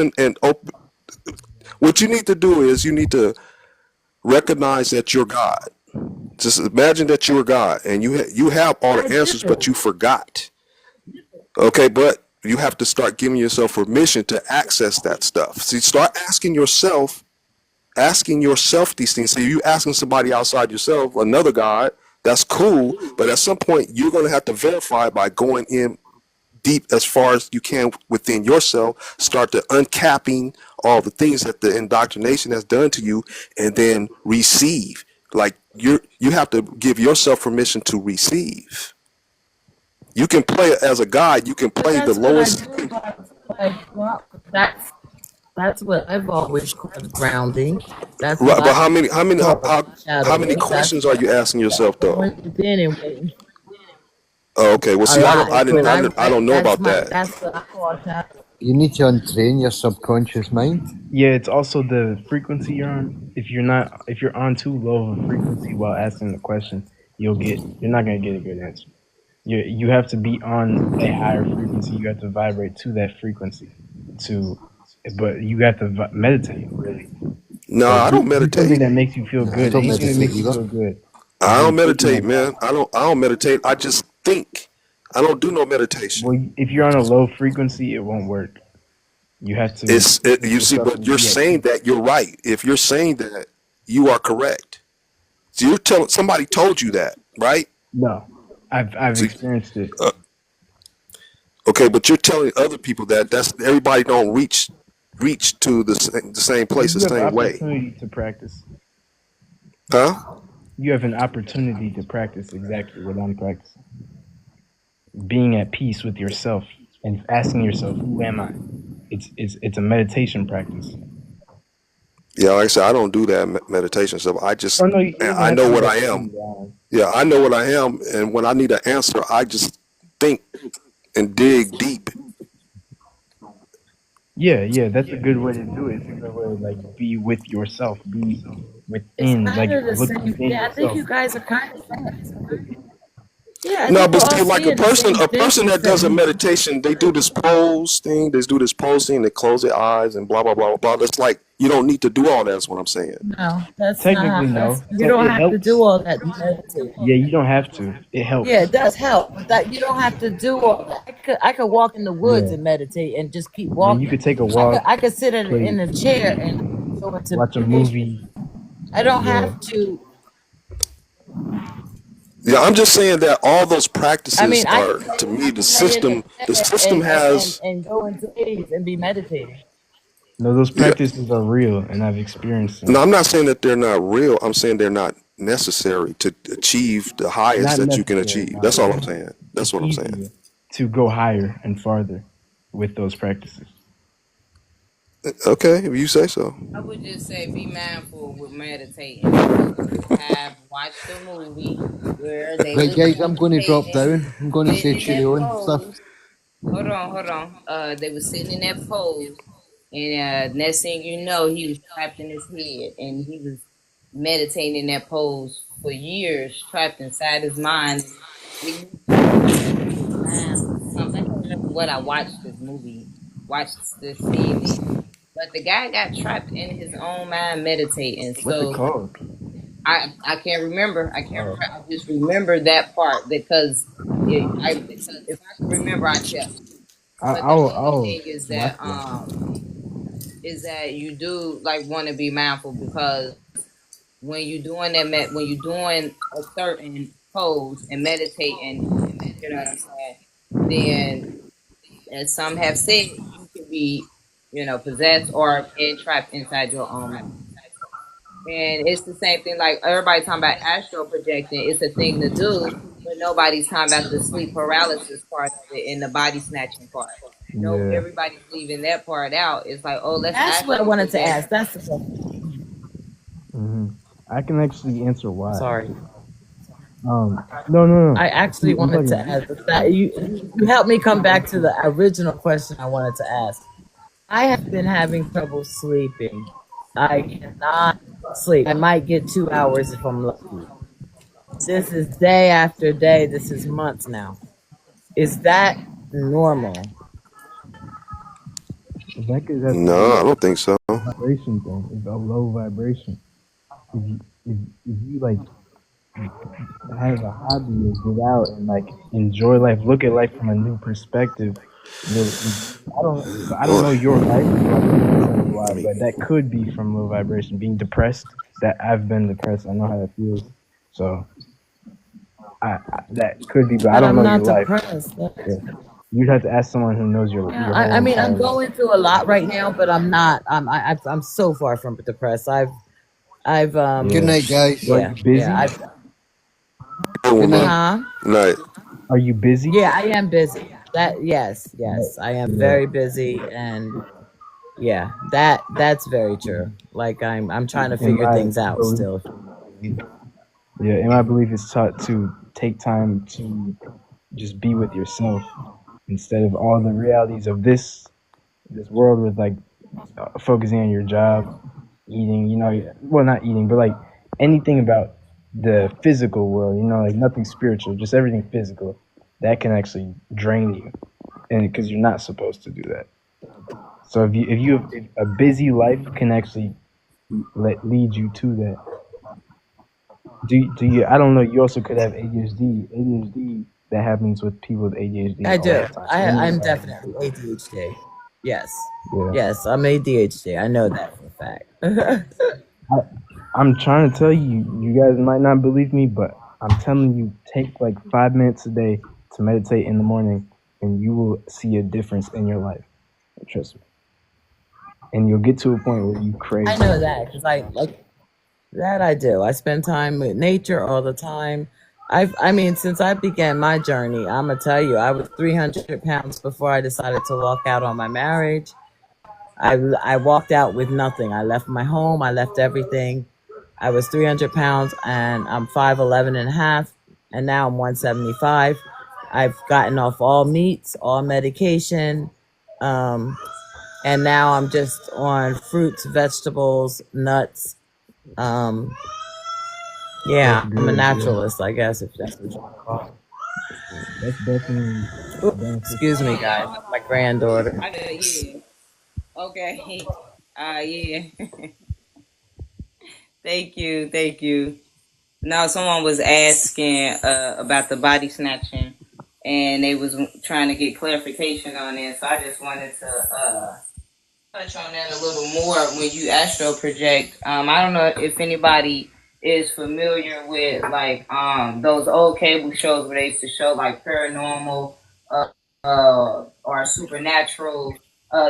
what you need to do is you need to recognize that you're God. Just imagine that you're God, and you have all I the answers, but do, you forgot. Okay, but you have to start giving yourself permission to access that stuff. See, start asking yourself these things. So you asking somebody outside yourself, another God, that's cool. But at some point, you're going to have to verify by going in deep as far as you can within yourself. Start to uncapping all the things that the indoctrination has done to you, and then receive. Like you have to give yourself permission to receive. You can play as a God. You can but play the that's what I lowest. do. Like, well, that's what I've always called grounding. That's what Right, but I how many call shadow how many work. That's questions are you asking yourself though? going within and waiting Oh, okay. Well, a see, lot. When I don't know about that. that's what I call shadow. You need to untrain your subconscious mind. Yeah, it's also the frequency you're on. If you're on too low of a frequency while asking the question, you're not gonna get a good answer. You have to be on a higher frequency. You have to vibrate to that frequency to, but you have to meditate really. No, Like I don't do something meditate. that makes you feel I good. don't Anything that meditate makes you either. feel good. I don't taking meditate, like man. I don't meditate. I just think. I don't do no meditation. well, if you're on a low frequency, it won't work. You have to put You see, yourself but and you're be at saying peace. that you're right. If you're saying that, you are correct. So you're telling somebody told you that, right? No, I've So, experienced it. uh, okay, but you're telling other people that that's everybody don't reach to the same Well, place the you have same way, opportunity to practice. huh? You have an opportunity to practice exactly what I'm practicing. Being at peace with yourself and asking yourself, "Who am I?" It's a meditation practice. Yeah, like I said, I don't do that meditation stuff. Oh no, it doesn't I have to know be what like I am. sitting down. Yeah, I know what I am, and when I need an answer, I just think and dig deep. Yeah, yeah, that's a good way to do it. It's a good way to like be with yourself, be It's within, like kind of the look same. within Yeah, I think yourself. you guys are kind of saying. Yeah, I No, think we're but all see, like seeing the same a thing. person that does a meditation, they do this pose thing. They do this pose thing. They close their eyes and blah blah blah blah blah. It's like you don't need to do all that. Is what I'm saying. No, that's not Technically, how. no. You don't It have to helps. do all that meditating. Yeah, you don't have to. It Yeah, helps. it does help, but that you don't have to do all that. I could walk in the woods Yeah, and meditate and just keep yeah. You walking. could take a I could walk, I could sit play, in a chair and go into watch a meditation. movie. I don't Yeah, have to. Yeah, I'm just saying that all those I practices mean, I are could to lay, me I the could lay in a system. The bed system has and go into days and be meditating. no, those yeah. practices are real, and I've experienced No, them. I'm not saying that they're not real. I'm saying they're not necessary to achieve the highest Not that you can necessary. achieve. No, That's all I'm saying. That's it's what I'm saying. easier to go higher and farther with those practices. Okay, if you say so. I would just say be mindful with meditating. You have watched the movie where they Right, was guys, I'm going to drop meditating, down. I'm going to sitting say in that cheerio and stuff. pose. Hold on. They was sitting in that pose, and next thing you know, he was trapped in his head, and he was meditating in that pose for years, trapped inside his mind. It his mind was something. I can't remember what I watched this movie, watched this scene in, but the guy got trapped in his own mind meditating. What's it So called? I can't remember. I can't Oh, remember. I just remember that part because if I could remember, I tell. But the only I'll thing watch that. is that you do like want to be mindful because when you're doing that when you're doing a certain pose and meditating, you know what I'm saying, then as some have said, you can be, possessed or entrapped inside your own mind. And it's the same thing, like everybody talking about astral projecting, it's a thing to do, but nobody's talking about the sleep paralysis part of it and the body snatching part. No, Yeah. everybody's leaving that part out. It's like, oh, let's That's what I astral wanted to project. ask. That's the question. I can actually answer why. Sorry, No. I actually I'm wanted talking to ask that you helped me come back to the original question I wanted to ask. I have been having trouble sleeping. I cannot sleep. I might get 2 hours if I'm lucky. This is day after day. This is months now. Is that normal? that could have to No, be I don't think so. a vibration thing. It's a low vibration. If you like have a hobby or get out and like enjoy life, look at life from a new perspective. I don't know your life, so I can't tell you why, but that could be from low vibration, being depressed. That I've been depressed. I know how that feels. So that could be, but I But don't I'm know your not life. depressed. Yeah. You'd have to ask someone who knows Yeah, your whole I mean, I'm entire life. going through a lot right now, but I'm not. I'm so far from depressed. I've Good Yeah. night, guys. Are yeah, you busy? yeah. Good Good one, man. night. Huh? Night. Are you busy? Yeah, I am busy. Yes, I am Yeah. very busy, and yeah, that's very true. Like I'm trying to In figure my things out belief, still. yeah, in my belief, it's taught to take time to just be with yourself instead of all the realities of this world with like focusing on your job, eating. Well, not eating, but like anything about the physical world. Like nothing spiritual, just everything physical. That can actually drain you, and because you're not supposed to do that. So if a busy life can actually lead you to that. Do you? I don't know. You also could have ADHD. ADHD that happens with people with ADHD I all do. the time. So I'm anybody definitely ADHD. Yes. yeah. Yes, I'm ADHD. I know that for a fact. I, I'm trying to tell you. You guys might not believe me, but I'm telling you, take like 5 minutes a day to meditate in the morning, and you will see a difference in your life. Trust me. And you'll get to a point where you crave I know meditation. that because I like that. I do. I spend time with nature all the time. I mean, since I began my journey, I'm gonna tell you, I was 300 pounds before I decided to walk out on my marriage. I walked out with nothing. I left my home. I left everything. I was 300 pounds and I'm 5'11 and a half, and now I'm 175. I've gotten off all meats, all medication, um, and now I'm just on fruits, vegetables, nuts. Um, That's yeah, I'm a good. Yeah. naturalist, I guess, if that's what you want to call That's definitely it. Oops, excuse beneficial. me, Yeah, guys. hold My on. granddaughter. I got yeah. Okay. Yeah. Thank you. Thank you. No, someone was asking about the body snatching, and they was trying to get clarification on it. So I just wanted to touch on that a little more when you astro project. I don't know if anybody is familiar with like those old cable shows where they used to show like paranormal or supernatural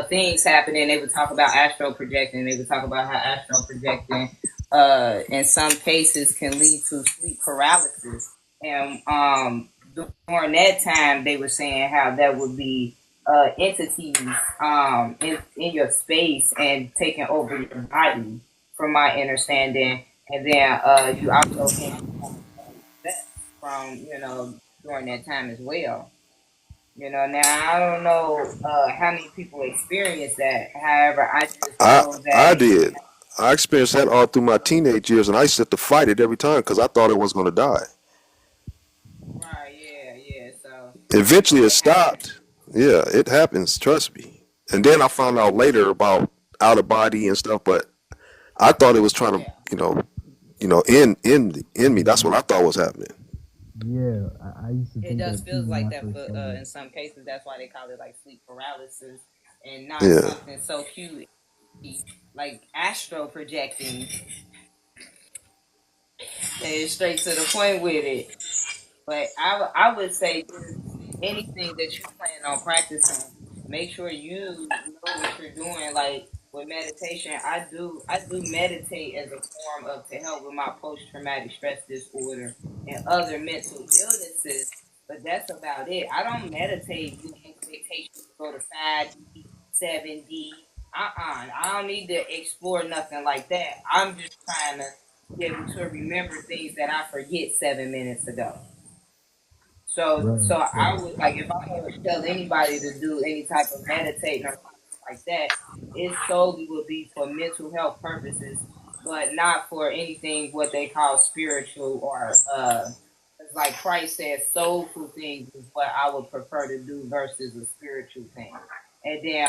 things happening. They would talk about astro projecting. They would talk about how astro projecting in some cases can lead to sleep paralysis. And during that time, they were saying how that would be entities in your space and taking over your body, from my understanding. And then you also can effects from during that time as well. Now I don't know how many people experience that. However, I just I know I that did. I experienced that all through my teenage years, and I used to have to fight it every time because I thought it was going to die. right, yeah, yeah. So Eventually, it it happens. stopped. Yeah, it happens. Trust me. And then I found out later about out of body and stuff, but I thought it was trying to, Yeah. in me. That's what I thought was happening. Yeah, I used to It think does that too feels when like I that first for started. in some cases. That's why they call it like sleep paralysis, and not Yeah. something so cute like astro projecting. And straight to the point with it. But I would say just anything that you plan on practicing, make sure you know what you're doing. Like with meditation, I do meditate as a form of to help with my post traumatic stress disorder and other mental illnesses. But that's about it. I don't meditate with expectations to go to 5D, 7D. I don't need to explore nothing like that. I'm just trying to be able to remember things that I forget 7 minutes ago. So Right, I right. would like if I were to tell anybody to do any type of meditating or something like that, it solely would be for mental health purposes, but not for anything what they call spiritual or it's like Christ says, soulful things is what I would prefer to do versus a spiritual thing. And then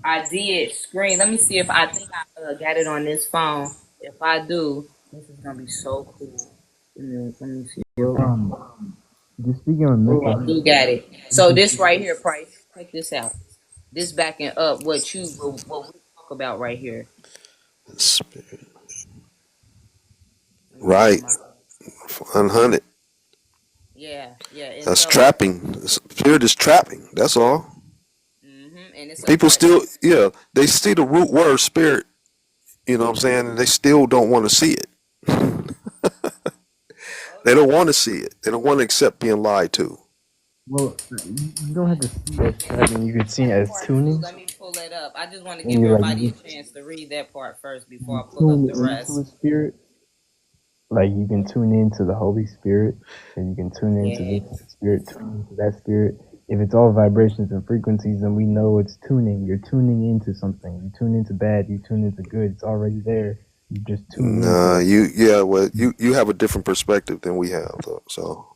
I did screen. Let me see if I think I got it on this phone. If I do, this is gonna be so cool. Let me see real Well, quick. just speaking on Oh, mental I health, do got it. you So can this see, right here, Price. Check this out. This backing up what we talk about right here. Let me get Right. my 100. yeah, yeah, and That's so trapping. The spirit is trapping. That's all. and it's a People part. still, yeah, they see the root word spirit, you know what I'm saying? And they still don't want to see it. Oh They yeah. don't want to see it. They don't want to accept being lied to. well, you don't have to see it as trapping. You could see it That as part too. tuning, Let me pull that up. I just want to and give you like everybody a chance to read that part first before you I pull up tune the into rest. a spirit. Like you can tune into the Holy Spirit, and you can tune into Yeah. this spirit, tune into that spirit. If it's all vibrations and frequencies, then we know it's tuning. You're tuning into something. You tune into bad. You tune into good. It's already there. You just tune into Nah, it. you have a different perspective than we have, though. So,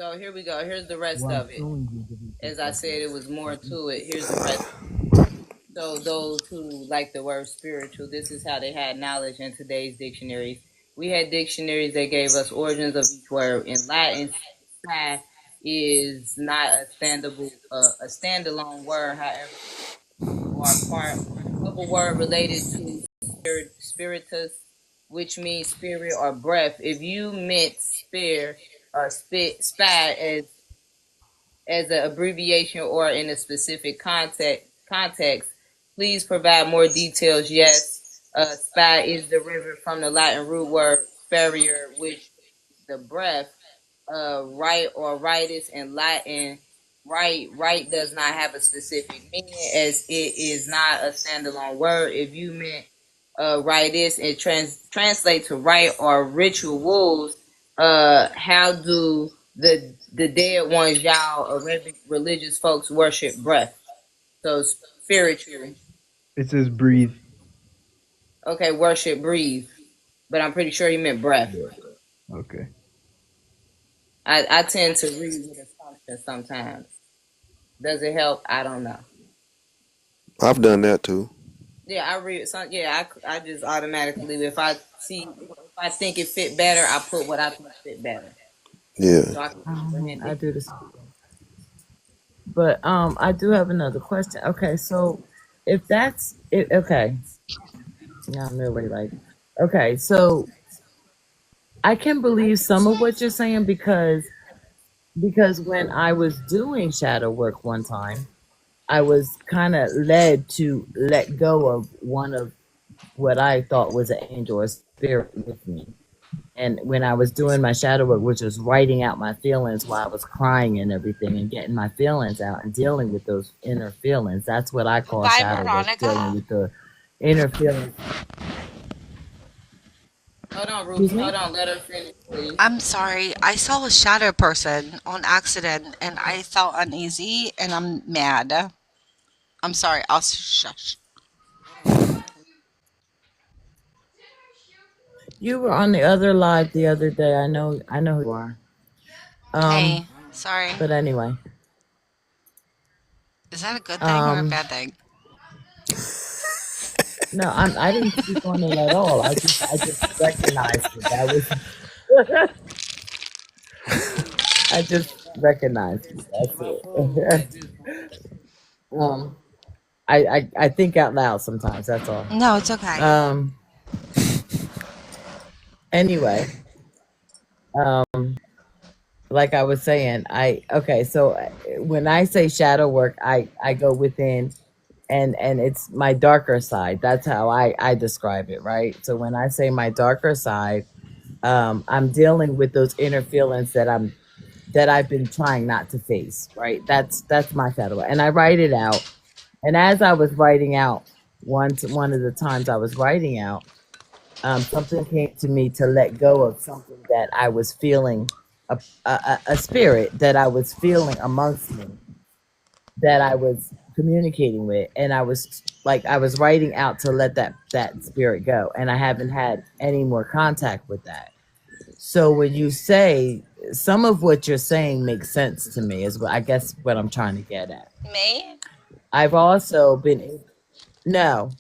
So here we go. Here's the rest Well, I'm of it. showing you a different As I perspective. said, it was more to it. Here's the rest. So those who like the word spiritual, this is how they had knowledge in today's dictionaries. We had dictionaries that gave us origins of each word. In Latin, spy is not a standalone word. However, are part of a word related to spiritus, which means spirit or breath. If you meant spear or spy as an abbreviation or in a specific context, please provide more details. Yes, spy is derived from the Latin root word sparier, which is the breath. Right or rightus in Latin, right does not have a specific meaning as it is not a standalone word. If you meant rightus, it translate to right or rituals. How do the dead ones, y'all Arabic religious folks, worship breath? So spiritual. It says breathe. Okay, worship breathe, but I'm pretty sure he meant breath. Yeah. Okay. I tend to read with assumption sometimes. Does it help? I don't know. I've done that too. Yeah, I read some. Yeah, I just automatically, if I think it fit better, I put what I think fit better, Yeah. so I can comprehend I it. do the same thing. But I do have another question. Okay, so if that's it, okay, now I'm really like, okay, so I can believe some of what you're saying because when I was doing shadow work one time, I was kind of led to let go of one of what I thought was an angel or spirit with me. And when I was doing my shadow work, which was writing out my feelings while I was crying and everything and getting my feelings out and dealing with those inner feelings, that's what I call Bye, shadow work, dealing Veronica. with the inner feelings. Hold on, Excuse Ruby. Hold me? on. Let her finish, please. I'm sorry. I saw a shadow person on accident and I felt uneasy and I'm mad. I'm sorry. I'll shush. You were on the other live the other day. I know who you are. Um, Hey, sorry. but anyway, Is that a good thing or a um, bad thing? no, I didn't speak on it at all. I just recognized it. That was I just recognized it. That's My food at it. this point. um, I think out loud sometimes. That's all. No, it's okay. Um, anyway, like I was saying, okay. So when I say shadow work, I go within, and it's my darker side. That's how I describe it, right? So when I say my darker side, I'm dealing with those inner feelings that I've been trying not to face, right? That's my shadow work, and I write it out. And as I was writing out, one of the times I was writing out, something came to me to let go of something that I was feeling, a spirit that I was feeling amongst me, that I was communicating with, and I was writing out to let that spirit go, and I haven't had any more contact with that. So when you say some of what you're saying makes sense to me, is what I guess what I'm trying to get at. Me? I've also been no.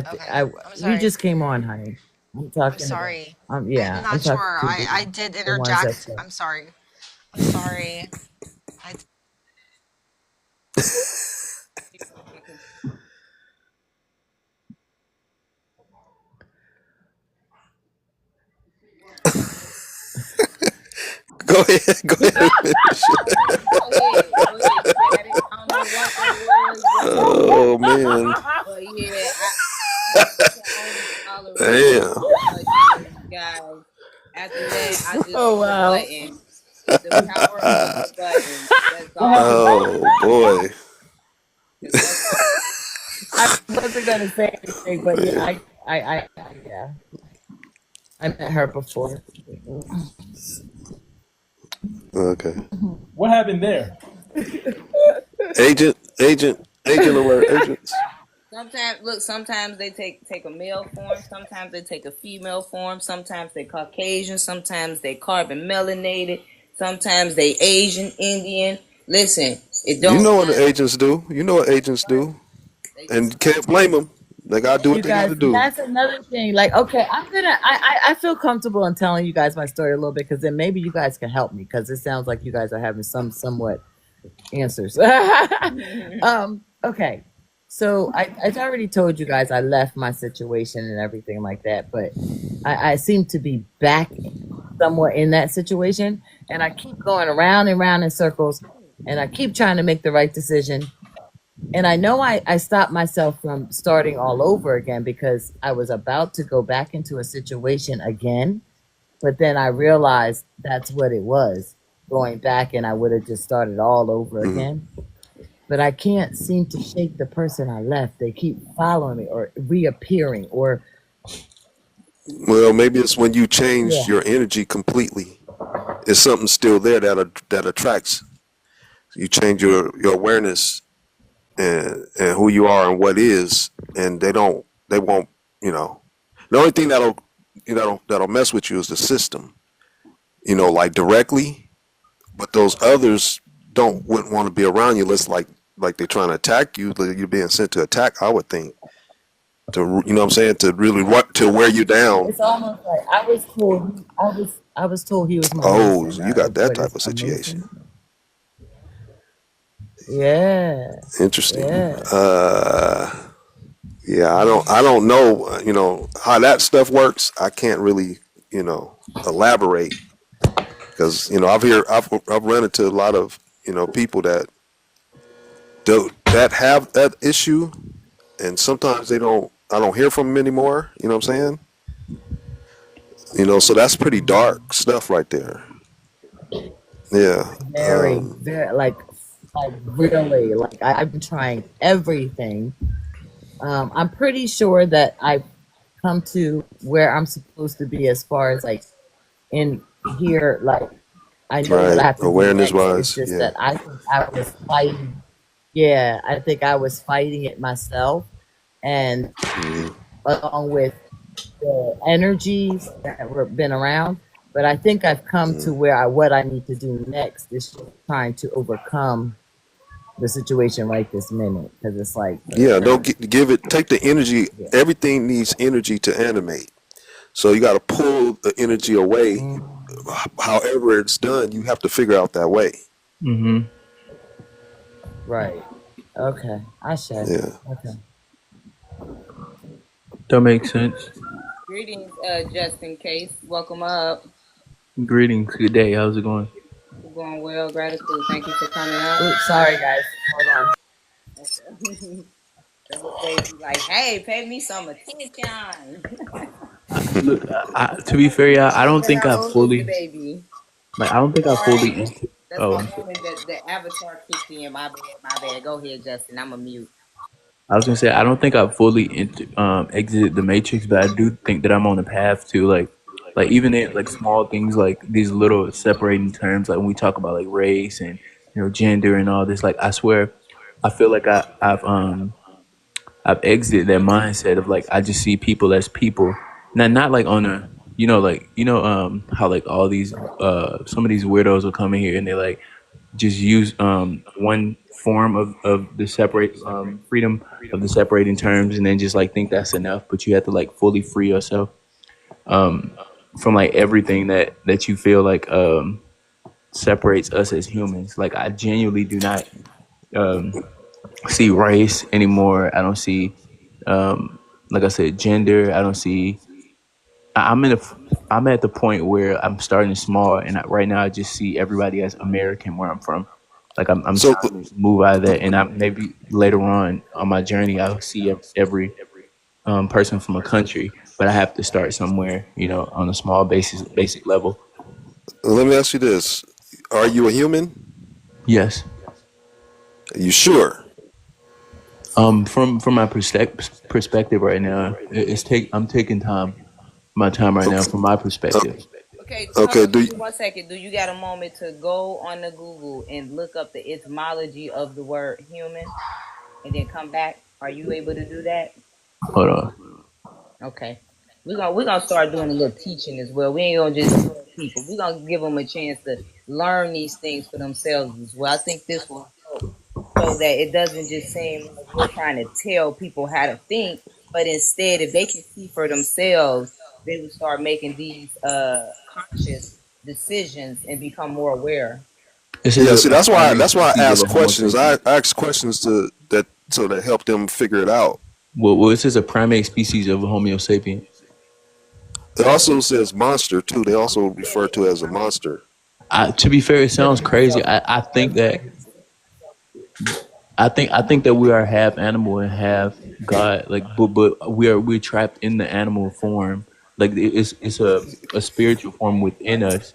Okay. I'm You sorry. just came on, honey. I'm I'm talking about sorry. I'm yeah, I'm not talking sure. to I did the ones that interject. I'm sorry. I'm sorry. I Go ahead. Go ahead and finish it. Go ahead. Go ahead. You got it. I don't know what that was, Oh man. but yeah, I can only tolerate Damn. so much here, you guys. After that, I just Oh hit a wow. button. The power of the button. That's What all. happened? Oh boy. Cause that's I wasn't gonna say anything, but yeah, yeah. I met her before. Okay. What happened there? Agent alert, agents. sometimes look. Sometimes they take a male form. Sometimes they take a female form. Sometimes they Caucasian. Sometimes they carbon melanated. Sometimes they Asian, Indian. Listen, it You don't know what the matter. agents do. You know what agents Right? do. They And just you come. can't blame them. They gotta do what You they gotta guys, do. that's another thing. Like, okay, I feel comfortable in telling you guys my story a little bit because then maybe you guys can help me because it sounds like you guys are having somewhat answers. Okay. So I already told you guys I left my situation and everything like that, but I seem to be back somewhere in that situation, and I keep going around and round in circles, and I keep trying to make the right decision. And I know I stopped myself from starting all over again because I was about to go back into a situation again, but then I realized that's what it was going back, and I would have just started all over Mm. again. But I can't seem to shake the person I left. They keep following me or reappearing, or Well, maybe it's when you change yeah. your energy completely. It's something still there that attracts. You change your awareness and who you are and what is, and they won't, you know. The only thing that'll mess with you is the system, like directly. But those others wouldn't want to be around you. Unless like they're trying to attack you. Like you're being sent to attack. I would think what I'm saying, to really what to wear you down. It's almost like I was told he was my Oh, Mason. so you got that What type is of a Mason? situation. Yeah, Interesting. yeah. Yeah, I don't know, how that stuff works. I can't really, elaborate because I've run into a lot of people that have that issue, and sometimes I don't hear from them anymore. You know what I'm saying? So that's pretty dark stuff right there. Yeah. Very, very like really like I've been trying everything. I'm pretty sure that I've come to where I'm supposed to be as far as like in here. Like I know what I Right. have to do Awareness next. It's wise. just Yeah. that I think I was fighting. Yeah, I think I was fighting it myself, and Hmm. along with the energies that were been around. But I think I've come to where what I need to do next is just trying to overcome the situation right this minute because it's like Yeah. Don't give it. Take the energy. yeah. Everything needs energy to animate. So you got to pull the energy away. Mhm. However it's done, you have to figure out that way. Mm-hmm. Right. Okay. I say. Yeah. Okay. That makes sense. Greetings, just in case. Welcome up. Greetings. Good day. How's it going? We're going well. Gratitude. Thank you for coming up. Oops, sorry guys. Hold on. Okay. The little baby like, hey, pay me some attention. Look, to be fair, yeah, I don't Then think I I won't lose the fully baby. like. I don't think I fully. Sorry. That's Oh, my I'm sorry. woman. The avatar kicked in. My bad. My bad. Go ahead, Justin. I'm a mute. I was gonna say I don't think I fully exited the matrix, but I do think that I'm on the path to like even in like small things like these little separating terms, like when we talk about like race and gender and all this. Like I swear, I feel like I've exited that mindset of like I just see people as people, not like on a like how like all these some of these weirdos will come in here and they like just use one form of the separate freedom of the separating terms and then just like think that's enough, but you have to like fully free yourself from like everything that you feel like separates us as humans. Like I genuinely do not um, see race anymore. I don't see like I said, gender. I don't see. I'm in a. I'm at the point where I'm starting small, and right now I just see everybody as American where I'm from. Like I'm So trying to move out of that, and I maybe later on my journey I'll see every person from a country, but I have to start somewhere, on a small basic level. let me ask you this: Are you a human? Yes. Are you sure? From my perspective right now, I'm taking my time right now Okay. from my Uh, perspective. Okay, hold okay. on. Do Give you, me 1 second. Do you got a moment to go on the Google and look up the etymology of the word human and then come back? Are you able to do that? Hold on. Okay. We're gonna start doing a little teaching as well. We ain't gonna just tell people. We're gonna give them a chance to learn these things for themselves as well. I think this will help so that it doesn't just seem like we're trying to tell people how to think. But instead, if they can see for themselves, they would start making these conscious decisions and become more aware. It says Yeah, a see, primary that's why I species of ask a Homo questions. I sapien. ask questions to that so to help them figure it out. Well, it says a primate species of a Homo sapien. It also says monster too. They also refer to it as a monster. To be fair, it sounds crazy. I think that we are half animal and half God. Like, but we're trapped in the animal form. Like it's a spiritual form within us,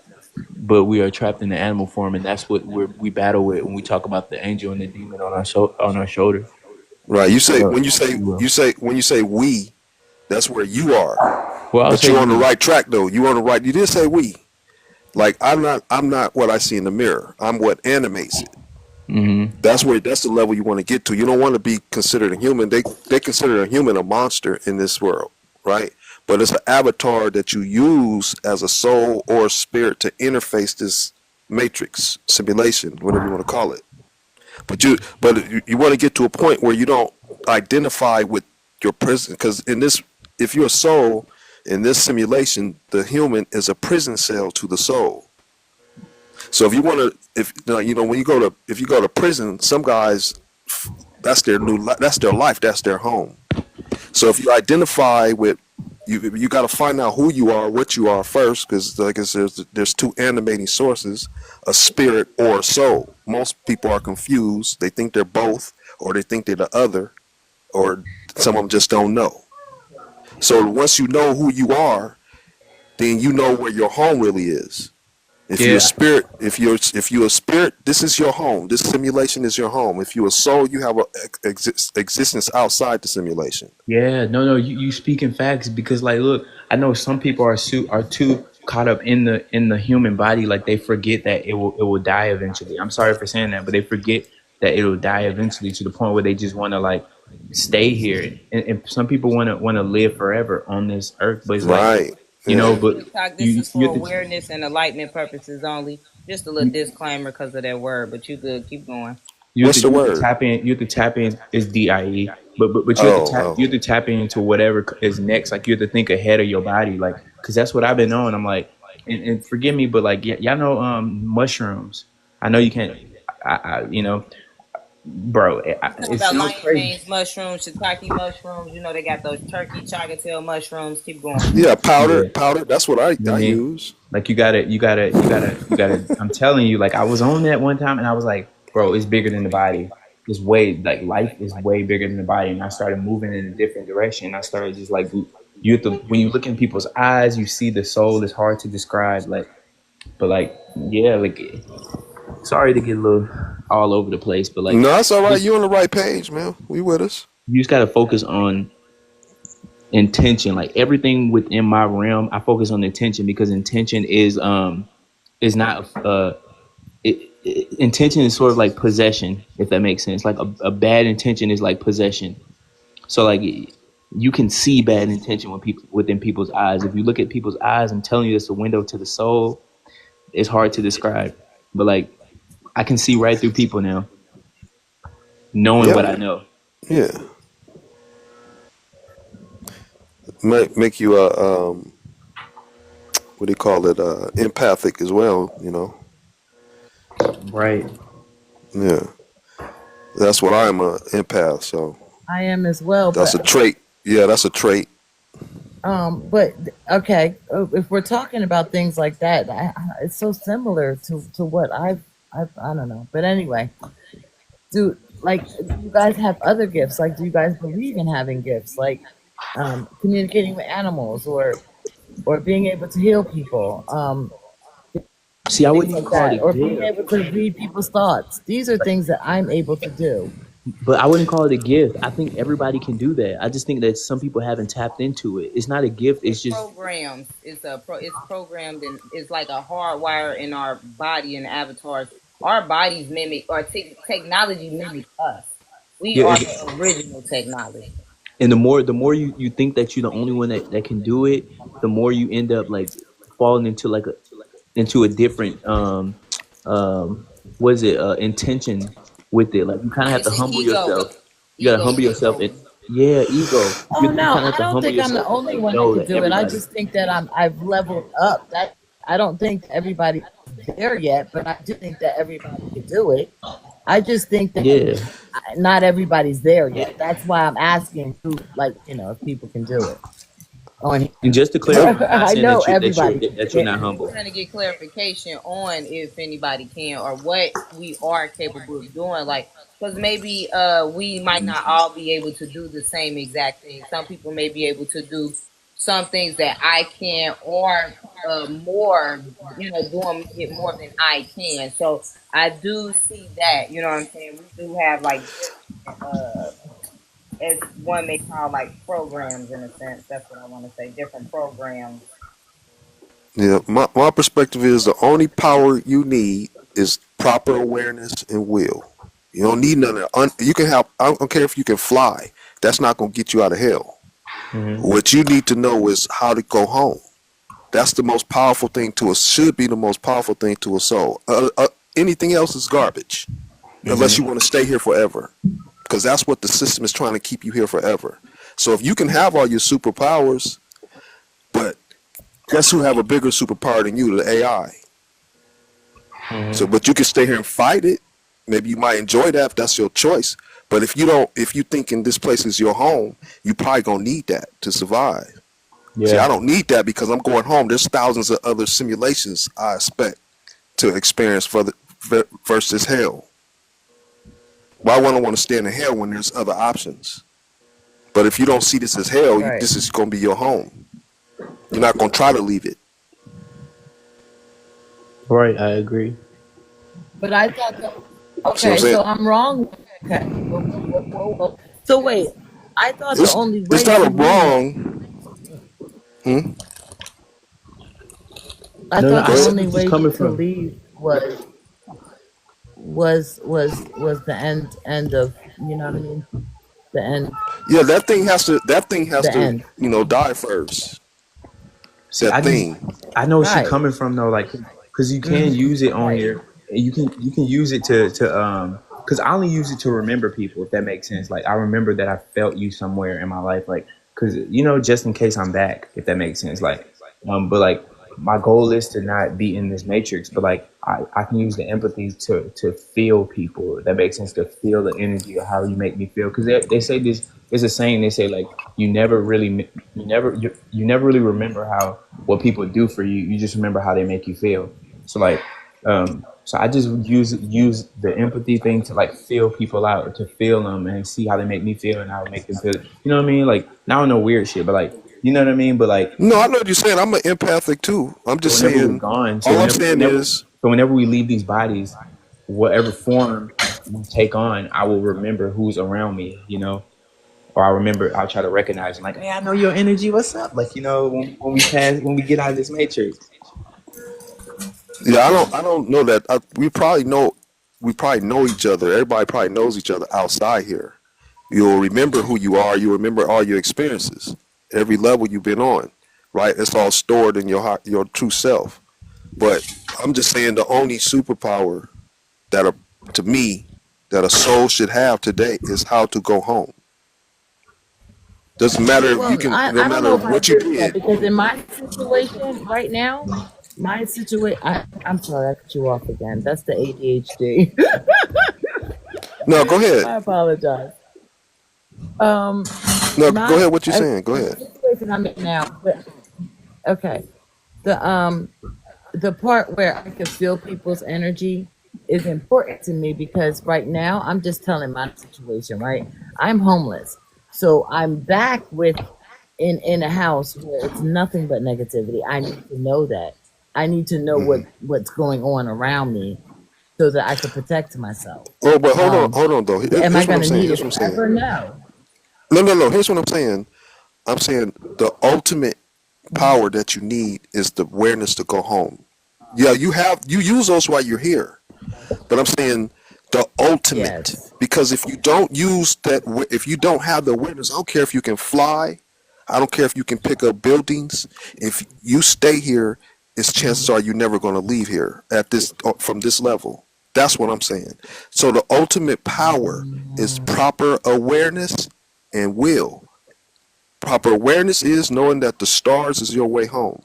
but we are trapped in the animal form, and that's what we battle with when we talk about the angel and the demon on on our shoulder. Right. You say Well, when well, you say we, that's where you are. I'll But say you're on the we. right track though. You on the right. You did say we. Like I'm not what I see in the mirror. I'm what animates it. Hmm. That's the level you want to get to. You don't want to be considered a human. They consider a human a monster in this world, right? But it's an avatar that you use as a soul or a spirit to interface this matrix simulation, whatever you want to call it. But you want to get to a point where you don't identify with your prison, because in this, if you're a soul in this simulation, the human is a prison cell to the soul. So if you want to, if you know, when you go to, if you go to prison, some guys, that's their that's their life, that's their home. So if you identify with, you got to find out who you are, what you are first, because like I said, there's two animating sources, a spirit or a soul. Most people are confused. They think they're both, or they think they're the other, or some of them just don't know. So once you know who you are, then you know where your home really is. If you're a Yeah, spirit, if you're a spirit, this is your home. This simulation is your home. If you're a soul, you have a existence outside the simulation. yeah. No. You speaking facts because, like, look, I know some people are too caught up in the human body, like they forget that it will die eventually. I'm sorry for saying that, but they forget that it'll die eventually to the point where they just want to like stay here. And some people want to live forever on this earth, but it's like, Right. you know, Yeah. but TikTok, this you is you for have to. awareness and enlightenment purposes only. Just a little You, disclaimer because of that word, but you good. Keep going. What's the you have to word? tap in. You have to tap in. Is DIE, but Oh, you have to tap into whatever is next. Like you have to think ahead of your body, like because that's what I've been on. I'm like, and forgive me, but like y'all know mushrooms. I know you can't. You know, bro. Talking It about sounds lion crazy. manes mushrooms, shiitake mushrooms. You know they got those turkey chocolate mushrooms. Keep going. yeah, Yeah. powder. That's what You know I what I mean? use. Like you gotta. I'm telling you, like I was on that one time, and I was like, bro, it's bigger than the body. It's way like life is way bigger than the body, and I started moving in a different direction. I started just like you have to when you look in people's eyes, you see the soul. It's hard to describe, like, but like yeah, like sorry to get a little all over the place, but like No, that's all right. just You on the right page, man. We with us. you just gotta focus on intention. Like everything within my realm, I focus on intention because intention is not intention is sort of like possession, if that makes sense. Like a bad intention is like possession. So like you can see bad intention when people within people's eyes. If you look at people's eyes, I'm telling you, it's a window to the soul. It's hard to describe, but like I can see right through people now, knowing Yeah, what I know. yeah. Might make you what do you call it? Empathic as well. You know. Right. Yeah, that's what I am, a empath. So I am as well, that's a trait. Yeah, that's a trait. but okay, if we're talking about things like that, it's so similar to what I don't know. But anyway, do you guys have other gifts? Like, do you guys believe in having gifts, like communicating with animals or being able to heal people, See, I things wouldn't even like call it that, a or being gift. able to read people's thoughts? These are things that I'm able to do. But I wouldn't call it a gift. I think everybody can do that. I just think that some people haven't tapped into it. It's not a gift. It's It's just programs. It's programmed and it's like a hardwire in our body and avatars. Our bodies mimic or technology mimics us. We yeah. are the original technology. And the more you think that you're the only one that can do it, the more you end up like falling into like a into a different what is it intention with it. Like you kind of have to It's an humble ego. yourself. You gotta humble yourself and Egotism. Yeah, ego. Oh You no, kind of I have to don't humble think I'm the yourself and only like one that know could that do it. I everybody. just think that I've leveled up. That I don't think everybody's there yet, but I do think that everybody could do it. I just think that Yeah, not everybody's there yet. That's why I'm asking who, like, if people can do it on here. and just to I, clarify, I'm not I saying know that you're everybody that you're can. not humble. Trying to get clarification on if anybody can or what we are capable of doing. Like, because maybe we might not all be able to do the same exact thing. Some people may be able to do some things that I can, or more, doing it more than I can. So I do see that. You know what I'm saying? We do have like different, as one may call like programs in a sense. That's what I want to say. Different programs. yeah, my perspective is the only power you need is proper awareness and will. You don't need none of that. You can have. I don't care if you can fly. That's not gonna get you out of hell. Hmm. What you need to know is how to go home. That's the most powerful thing to us. Should be the most powerful thing to a soul. Anything else is garbage, unless Hmm. you want to stay here forever, because that's what the system is trying to keep you here forever. So if you can have all your superpowers, but guess who have a bigger superpower than you? The AI. Hmm. So, but you can stay here and fight it. Maybe you might enjoy that if that's your choice. But if you don't, if you thinking this place is your home, you probably gonna need that to survive. See, I Yeah. don't need that because I'm going home. There's thousands of other simulations I expect to experience for the versus hell. Why would I want to stay in hell when there's other options? But if you don't see this as hell, Right. this is gonna be your home. You're not gonna try to leave it. Right. I agree. But I thought that, See what okay, I'm saying? so I'm wrong. Okay. Whoa, whoa, whoa, whoa, whoa. So wait, I thought the only It's way not to a leave, wrong. Hmm? I No, no, thought I Go the ahead. see only where she's way coming to from. leave was the end of, you know what I mean? The end, Yeah, that thing has to. That thing has the to. end. Die first. See, That thing. I know where she's Right. coming from though, like, because you can Hmm. use it on Right. here, and you can use it to because I only use it to remember people, if that makes sense. Like, I remember that I felt you somewhere in my life, like, because just in case I'm back, if that makes sense. Like, but like, my goal is to not be in this matrix, but like, I can use the empathy to feel people. If that makes sense, to feel the energy of how you make me feel. Because they say this. There's a saying, they say, like, you never really remember how what people do for you. You just remember how they make you feel. So like, so I just use the empathy thing to like feel people out, to feel them and see how they make me feel and how I make them feel. You know what I mean? Like, now I know weird shit, but like, you know what I mean? But like, No, I know what you're saying. I'm an empathic too. I'm so just whenever we're saying. gone, All I'm saying is, so whenever we leave these bodies, whatever form we take on, I will remember who's around me. Or I'll try to recognize, like, hey, I know your energy. What's up? Like, when we get out of this matrix. yeah, I don't know that. We probably know each other. Everybody probably knows each other outside here. You'll remember who you are. You remember all your experiences, every level you've been on, right? It's all stored in your your true self. But I'm just saying the only superpower that to me that a soul should have today is how to go home. Doesn't matter if you Well, can. No I don't matter know if I what you agree with that did. because in my situation right now, I'm sorry, I cut you off again. That's the ADHD. No, go ahead. I apologize. Um, No, go my ahead. What you saying? Go the ahead. situation I'm in now. Okay, the the part where I can feel people's energy is important to me because right now I'm just telling my situation. Right, I'm homeless, so I'm back with in a house where it's nothing but negativity. I need to know that. I need to know Hmm. what's going on around me so that I can protect myself. Oh, but Um, hold on though. am I Here's what going I'm to saying. need Here's it what I'm saying. forever? No. No, no, no. Here's what I'm saying. I'm saying the ultimate power that you need is the awareness to go home. Yeah, you use those while you're here, but I'm saying the ultimate, Yes. because if you don't use that, if you don't have the awareness, I don't care if you can fly, I don't care if you can pick up buildings. If you stay here, it's chances are you're never going to leave here at this from this level. That's what I'm saying. So the ultimate power is Mm, proper awareness and will. Proper awareness is knowing that the stars is your way home.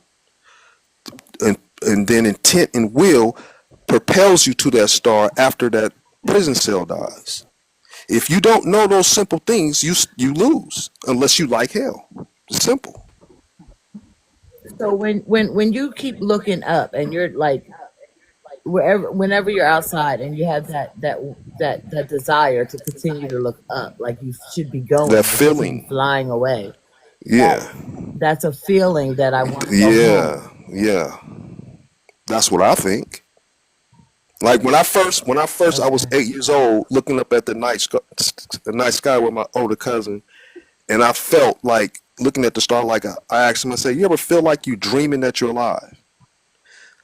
And then intent and will propels you to that star after that prison cell dies. If you don't know those simple things, you lose unless you like hell. It's simple. So when you keep looking up and you're like whenever you're outside and you have that desire to continue to look up, like you should be That going, like you should be feeling. flying away. Yeah. That's a feeling that I want to go Yeah. home. Yeah. That's what I think. Like when I first I was Okay. 8 years old looking up at the night sky with my older cousin, and I felt like looking at the star. Like I asked him, I said, "You ever feel like you dreaming that you're alive?"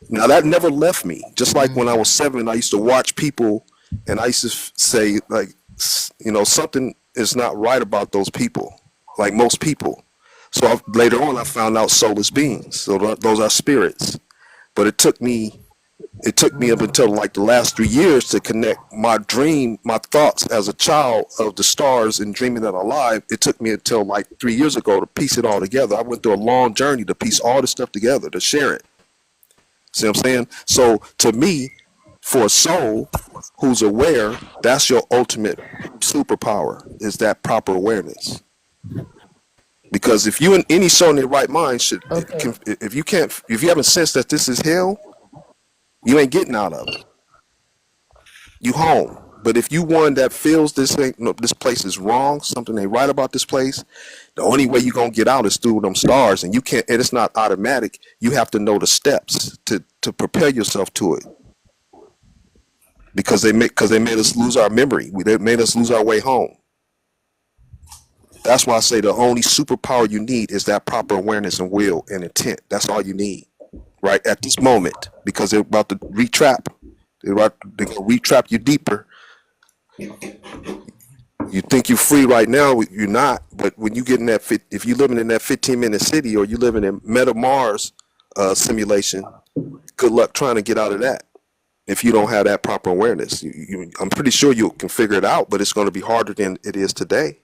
Now that never left me. Just like when I was 7, I used to watch people, and I used to say like, something is not right about those people, like most people. So later on, I found out soulless beings. So those are spirits. But it took me up until like the last 3 years to connect my thoughts as a child of the stars and dreaming that I'm alive. It took me until like 3 years ago to piece it all together. I went through a long journey to piece all this stuff together, to share it. See what I'm saying? So to me, for a soul who's aware, that's your ultimate superpower, is that proper awareness. Because if you in any soul in their right mind should, Okay. if you haven't sensed that this is hell, you ain't getting out of it. You home. But if you one that feels this place is wrong, something ain't right about this place, the only way you gonna get out is through them stars, and you can't. And it's not automatic. You have to know the steps to prepare yourself to it, because they made us lose our memory. They made us lose our way home. That's why I say the only superpower you need is that proper awareness and will and intent. That's all you need right at this moment, because they're about to retrap. They're gonna retrap you deeper. You think you're free right now, you're not. But when you get in if you're living in that 15-minute city, or you living in Meta Mars simulation, good luck trying to get out of that. If you don't have that proper awareness, I'm pretty sure you can figure it out, but it's going to be harder than it is today.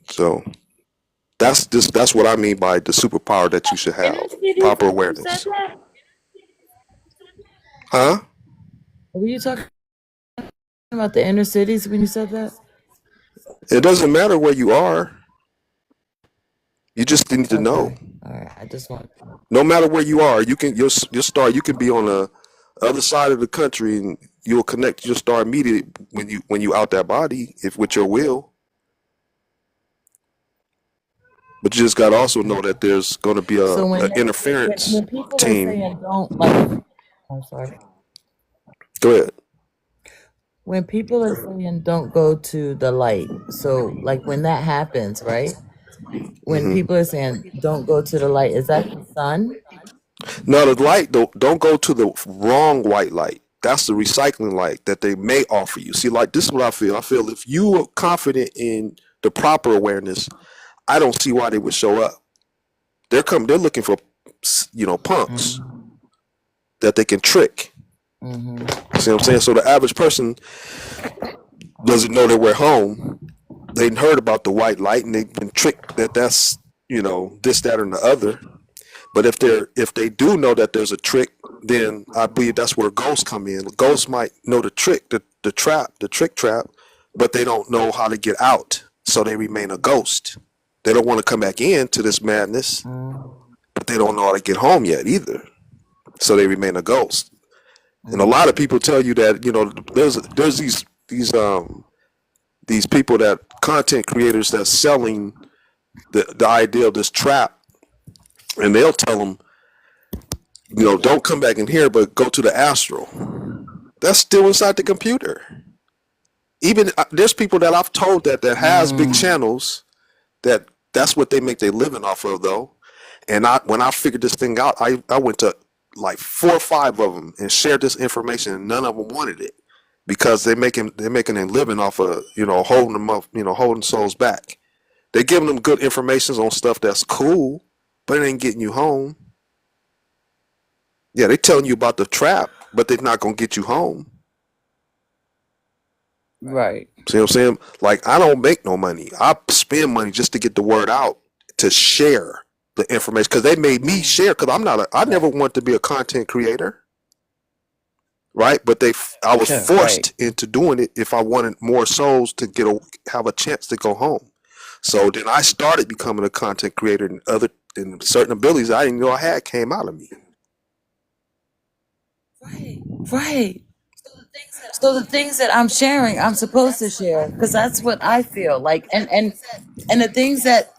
So that's what I mean by the superpower that you should have. Inner cities Proper when you said awareness. that? Huh? Were you talking about the inner cities when you said that? It doesn't matter where you are. You just need to know. Okay. All right. I just want. No matter where you are, you can your star. You can be on the other side of the country, and you'll connect your star immediately when you out that body, if with your will. But you just got to also know that there's going to be So a interference when people are team. saying don't like, I'm sorry. Go ahead. When people are saying don't go to the light, so like when that happens, right? When Hmm. people are saying don't go to the light, is that the sun? Now the light, don't go to the wrong white light. That's the recycling light that they may offer you. See, like this is what I feel. I feel if you are confident in the proper awareness, I don't see why they would show up. They're looking for punks Mm-hmm. that they can trick. Mm-hmm. See what I'm saying? So the average person doesn't know that we're home. They heard about the white light and they've been tricked that that's this, that, and the other. But if they do know that there's a trick, then I believe that's where ghosts come in. Ghosts might know the trick, the trap, the trick trap, but they don't know how to get out, so they remain a ghost. They don't want to come back into this madness, but they don't know how to get home yet either, so they remain a ghost. And a lot of people tell you that there's these people, that content creators, that's selling the idea of this trap, and they'll tell them, don't come back in here, but go to the astral. That's still inside the computer. Even there's people that I've told that has big channels, that's what they make their living off of, though. And when I figured this thing out, I went to like 4 or 5 of them and shared this information, and none of them wanted it, because they're making a living off of holding them up, holding souls back. They're giving them good information on stuff that's cool, but it ain't getting you home. Yeah, they telling you about the trap, but they're not gonna get you home. Right. See what I'm saying? Like, I don't make no money. I spend money just to get the word out, to share the information, because they made me share. Because I never wanted to be a content creator, right? But I was Sure. Right. forced into doing it if I wanted more souls to have a chance to go home. So then I started becoming a content creator, and certain abilities I didn't know I had came out of me. Right. So the things that I'm sharing, I'm supposed to share because that's what I feel like. And the things that,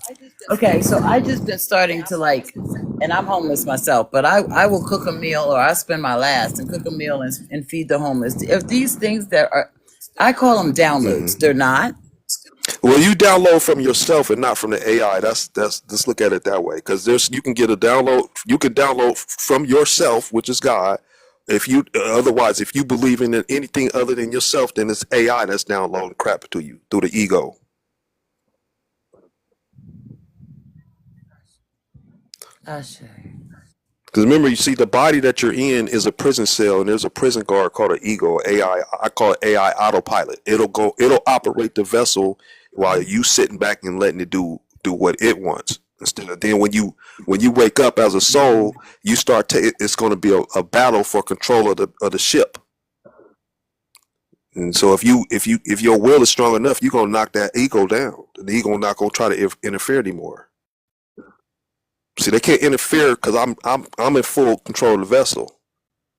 okay, so I just been starting to like, and I'm homeless myself, but I will cook a meal, or I spend my last and cook a meal and feed the homeless. If these things that are, I call them downloads, they're not. Well, you download from yourself and not from the AI. That's let's look at it that way. Because you can get a download. You can download from yourself, which is God. If you otherwise, if you believe in anything other than yourself, then it's AI that's downloading crap to you through the ego. I see. Because remember, you see, the body that you're in is a prison cell, and there's a prison guard called an ego, AI. I call it AI autopilot. It'll operate the vessel while you sitting back and letting it do what it wants. Instead of then, when you wake up as a soul, you start to. It's going to be a battle for control of the ship. And so if your will is strong enough, you're gonna knock that ego down. The ego not gonna try to interfere anymore. See, they can't interfere because I'm in full control of the vessel.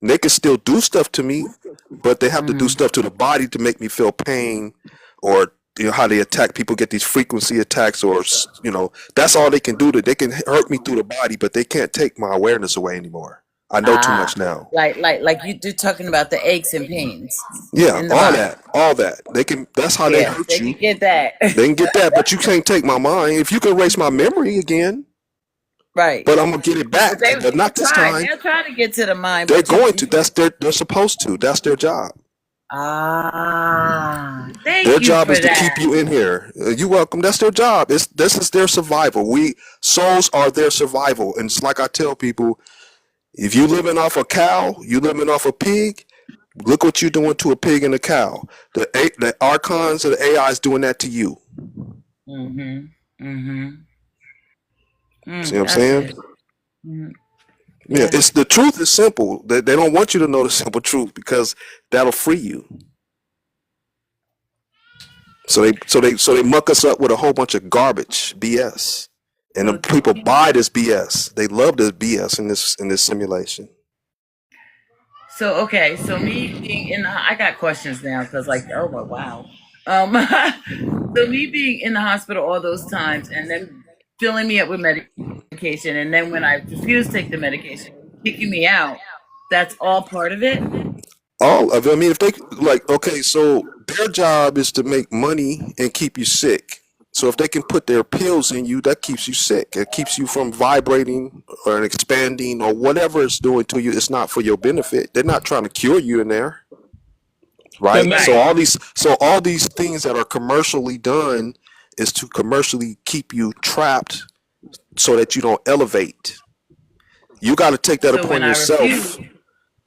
And they can still do stuff to me, but they have to do stuff to the body to make me feel pain, or how they attack people, get these frequency attacks, or that's all they can do. They can hurt me through the body, but they can't take my awareness away anymore. I know too much now. Like you're talking about the aches and pains Yeah, in the body. all that. They can. That's how they Yeah, hurt they you. can get that. They can get that, but you can't take my mind. If you can erase my memory again, Right. but I'm gonna get it back. But But not this time. they'll try to get to the mind. They're But going to. They're supposed to. That's their job. Thank Their you job for is to that. keep you in here. You're welcome. That's their job. This is their survival. Souls are their survival, and it's like I tell people: if you living off a cow, you living off a pig. Look what you're doing to a pig and a cow. The archons of the AI is doing that to you. See what I'm saying? Yeah, it's the truth is simple. They don't want you to know the simple truth because that'll free you. So they muck us up with a whole bunch of garbage, BS, and the people buy this BS. They love this BS in this simulation. So okay, so me being in I got questions now because like, oh my wow. So me being in the hospital all those times and then filling me up with medication, and then when I refuse to take the medication, kicking me out. That's all part of it. All of it. I mean, if they okay, so their job is to make money and keep you sick. So if they can put their pills in you, that keeps you sick. It keeps you from vibrating or expanding or whatever it's doing to you. It's not for your benefit. They're not trying to cure you in there, right? Right. So all these things that are commercially done is to commercially keep you trapped so that you don't elevate. You got to take that upon yourself.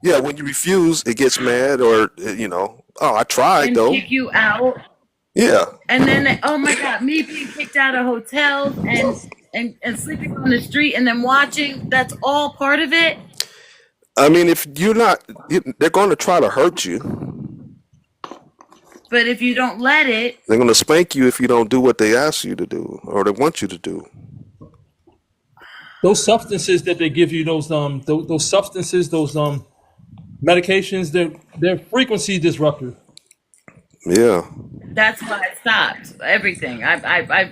Yeah, when you refuse, it gets mad, or oh, I tried and though. kick you out. Yeah. And then oh my god, me being kicked out of hotels and sleeping on the street and then watching, that's all part of it. I mean, if you're not, they're going to try to hurt you. But if you don't let it, they're going to spank you if you don't do what they ask you to do or they want you to do. Those substances that they give you, those substances, those medications, they're frequency disruptors. Yeah. That's why I stopped everything.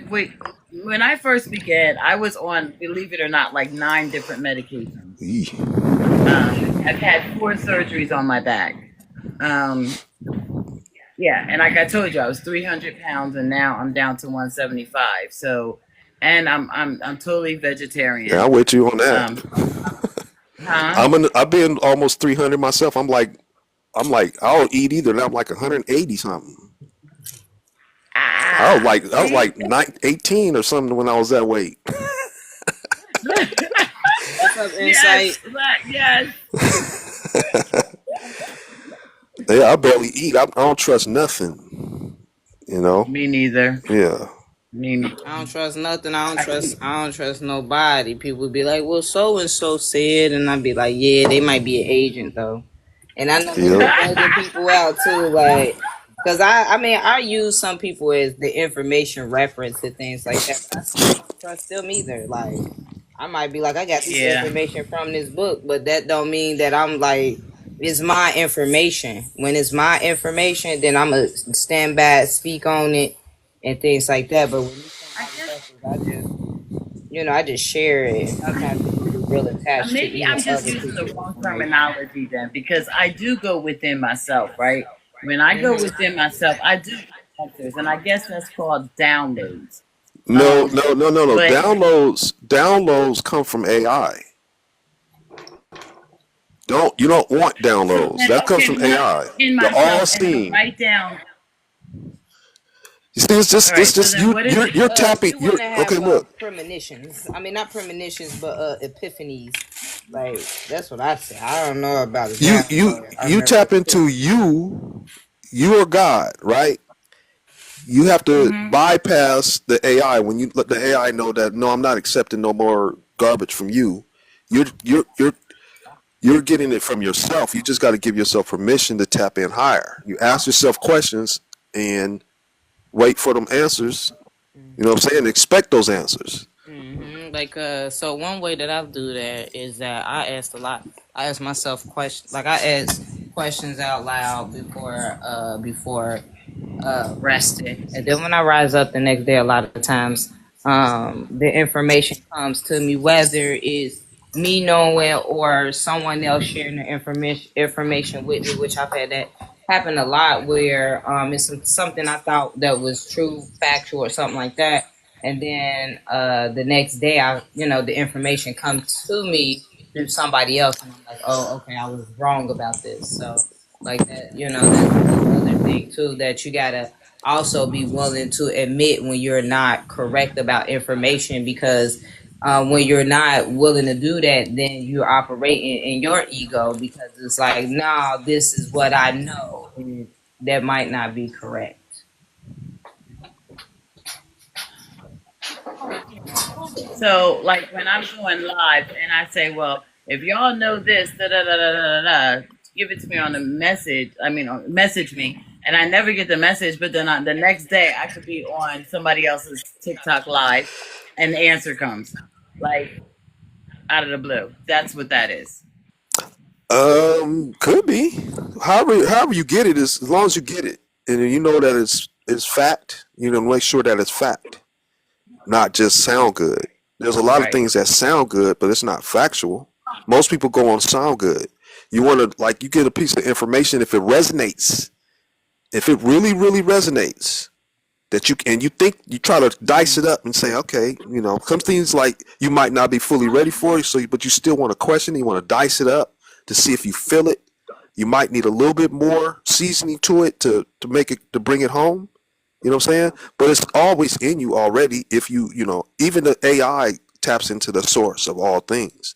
Wait. When I first began, I was on, believe it or not, like 9 different medications. I've had 4 surgeries on my back. Yeah, and like I told you, I was 300 pounds, and now I'm down to 175. So, and I'm totally vegetarian. Yeah, I'm with you on that. I've been almost 300 myself. I'm like I'll eat either, and I'm like 180 something. I was like 18 or something when I was that weight. That's some Yes, insight. yes. Yeah, I barely eat. I don't trust nothing. You know. Me neither. Yeah. Me neither. I don't trust nothing. I don't I trust. eat. I don't trust nobody. People be like, "Well, so and so said," and I'd be like, "Yeah, they might be an agent though." And I know they Yep. be bugging people out too, like, cause I mean, I use some people as the information reference to things like that, but I still don't trust them either. Like, I might be like, I got this Yeah. information from this book, but that don't mean that I'm like, it's my information. When it's my information, then I'm gonna stand back, speak on it, and things like that. But when it's I somebody guess else's, I just share it. And sometimes people get real attached to maybe even I'm just other using the people's wrong information. terminology then, because I do go within myself, right? When I go Hmm. within myself, I do get answers, and I guess that's called downloads. No, Um, no, no, no, no. but Downloads come from AI. You don't want so downloads. then, That comes okay, from when I AI. go in The all myself and I seeing. write down, You see, all it's right, so just then what is it? you're tapping. You want You're to okay. have Look, premonitions. I mean, not premonitions, but epiphanies. Like that's what I say. I don't know about a download. I've you never tap into experienced. you. You are God, right? You have to Mm-hmm. bypass the AI when you let the AI know that no, I'm not accepting no more garbage from you. You're you're you're you're getting it from yourself. You just got to give yourself permission to tap in higher. You ask yourself questions and wait for them answers. You know what I'm saying? Expect those answers. Like so one way that I do that is that I ask a lot. I ask myself questions. Like I ask questions out loud before rested. And then when I rise up the next day, a lot of times, the information comes to me, whether it's me knowing or someone else sharing the information with me, which I've had that happen a lot, where it's something I thought that was true, factual, or something like that, and then the next day, the information comes to me through somebody else, and I'm like, oh, okay, I was wrong about this. So like that, that's another thing too, that you gotta also be willing to admit when you're not correct about information, because when you're not willing to do that, then you're operating in your ego, because it's like, no, this is what I know, and that might not be correct. So, like when I'm going live and I say, well, if y'all know this, da da da da da da, give it to me on a message. I mean, message me, and I never get the message. But then the next day, I could be on somebody else's TikTok live, and the answer comes, like out of the blue. That's what that is. Could be. However you get it is as long as you get it and you know that it's fact. You know, make sure that it's fact, not just sound good. There's a lot of Right. things that sound good, but it's not factual. Most people go on sound good. You want to like you get a piece of information if it resonates, if it really really resonates. That you think you try to dice it up and say, okay, some things like you might not be fully ready for it, but you still want to question it, you want to dice it up to see if you feel it. You might need a little bit more seasoning to it to make it to bring it home. You know what I'm saying? But it's always in you already. If even the AI taps into the source of all things.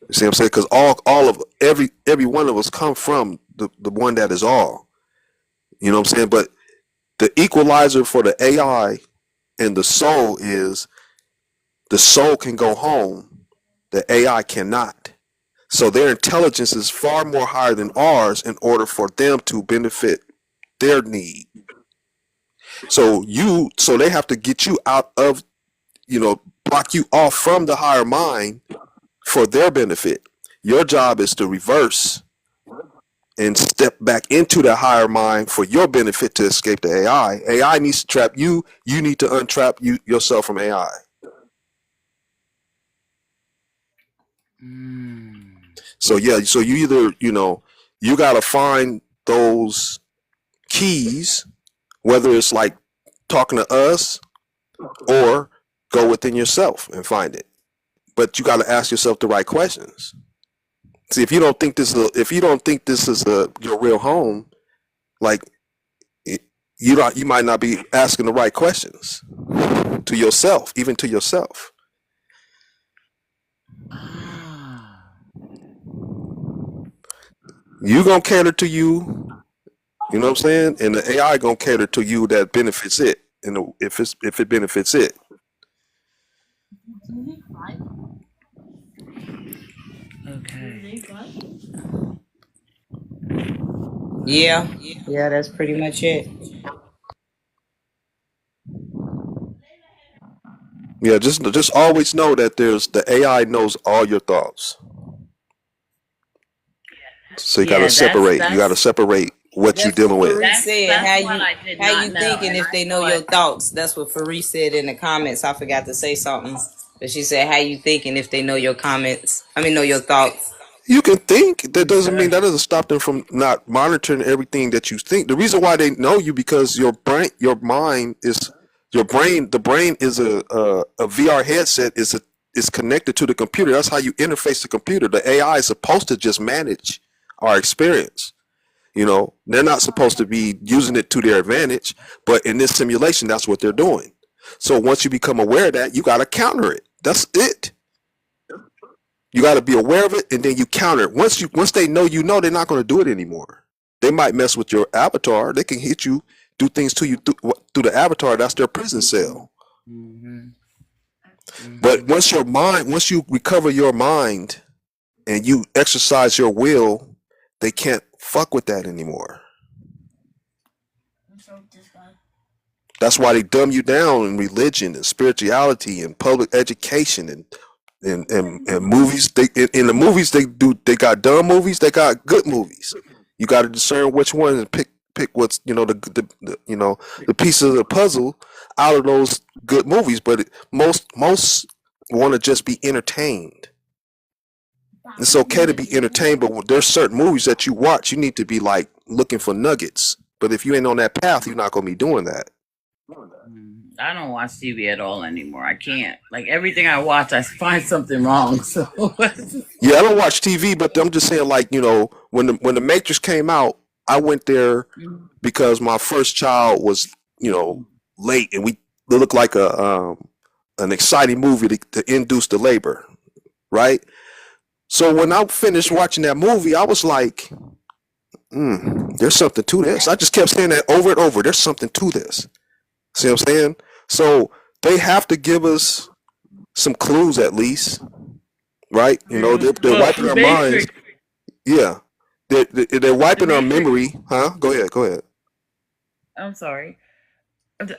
You see what I'm saying? Because all of every one of us come from the one that is all. You know what I'm saying? But the equalizer for the AI and the soul is the soul can go home, the AI cannot. So their intelligence is far more higher than ours in order for them to benefit their need. So they have to get you out of, block you off from the higher mind for their benefit. Your job is to reverse and step back into the higher mind for your benefit to escape the AI. AI needs to trap you. You need to untrap yourself from AI. Mm. So yeah, so you either, you got to find those keys, whether it's like talking to us or go within yourself and find it. But you got to ask yourself the right questions. See, if you don't think this is your real home, like you might not be asking the right questions to yourself, even to yourself. You gonna cater to you. You know what I'm saying? And the AI gonna cater to you that benefits it. And if it benefits it. Okay. Yeah, yeah, that's pretty much it. Yeah, just always know that the AI knows all your thoughts. So you gotta Yeah, that's separate. You gotta that's separate what you're That's what dealing with. Faris said. that's what I did How not you know, thinking and if I they know thought your thoughts? That's what Faris said in the comments. I forgot to say something, but she said, "How you thinking if they know your comments? I mean, know your thoughts." You can think. That doesn't mean Exactly. that doesn't stop them from not monitoring everything that you think. The reason why they know you because your brain, your mind is your brain. The brain is a VR headset is connected to the computer. That's how you interface the computer. The AI is supposed to just manage our experience. You know, they're not supposed to be using it to their advantage, but in this simulation, that's what they're doing. So once you become aware of that, you got to counter it. That's it. You got to be aware of it, and then you counter it. Once they know, you know, they're not going to do it anymore. They might mess with your avatar. They can hit you, do things to you through the avatar. That's their prison cell. hmm But hmm once you recover your mind and you exercise your will, they can't fuck with that anymore. That's why they dumb you down in religion and spirituality and public education and movies. They in the movies they got dumb movies, they got good movies. You got to discern which one and pick what's the the pieces of the puzzle out of those good movies. But most want to just be entertained. It's okay to be entertained, but there's certain movies that you watch. You need to be like looking for nuggets. But if you ain't on that path, you're not gonna be doing that. I don't watch TV at all anymore. I can't. Like everything I watch, I find something wrong. So Yeah, I don't watch TV, but I'm just saying, like, when the Matrix came out, I went there because my first child was, late, and it looked like a an exciting movie to induce the labor, right? So when I finished watching that movie, I was like, there's something to this. I just kept saying that over and over. There's something to this. See what I'm saying? So they have to give us some clues at least, right? They're well, wiping the our minds. Matrix, Yeah, they're the wiping our Matrix. memory, huh? Go ahead, go ahead. I'm sorry.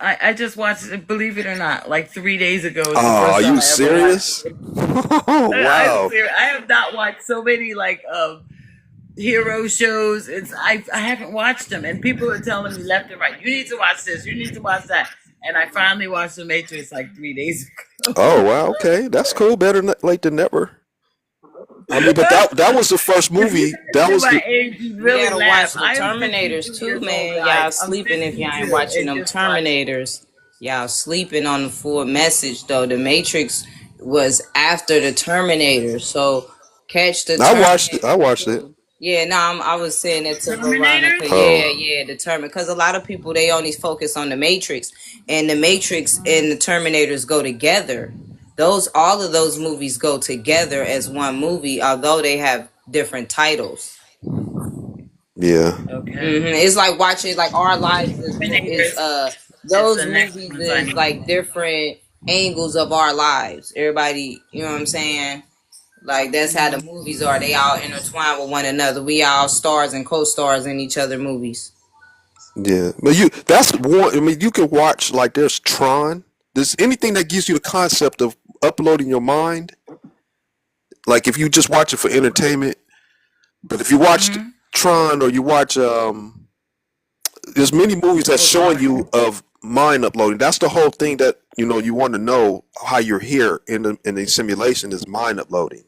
I just watched it, believe it or not, like 3 days ago is the Oh, first are time you I ever watched serious? it. Oh, I'm wow. serious. I have not watched so many like hero shows. I haven't watched them, and people are telling me left and right, you need to watch this, you need to watch that, and I finally watched The Matrix like 3 days Oh, ago. wow. Okay, that's cool. Better late than never. I mean, but that was the first If you movie. guys That knew was my the. age, you'd You really gotta laugh. watch the I am Terminators 52 too, years old, man. guys. Y'all I'm sleeping if y'all ain't 52, watching and them just like Terminators. Y'all sleeping on the full message though. The Matrix was after the Terminator, so catch the I watched it. Terminator. I watched it. Yeah, no, I was saying it to Terminator. Veronica. Yeah, Oh, yeah, the Terminator. Because a lot of people they only focus on the Matrix, and the Matrix and the Terminators go together. All of those movies go together as one movie, although they have different titles. yeah, Okay. It's like watching like Our Lives is Terminator is those the next movies ones I is need. like different angles of our lives. Everybody, you know what I'm saying? Like that's how the movies are. They all intertwine with one another. We all stars and co-stars in each other movies. yeah. But that's one. I mean, you can watch like there's Tron. There's anything that gives you the concept of uploading your mind. Like if you just watch it for entertainment, but if you watch Mm-hmm. Tron or you watch there's many movies that's Oh showing God. you of mind uploading. That's the whole thing that you want to know how you're here in the simulation is mind uploading.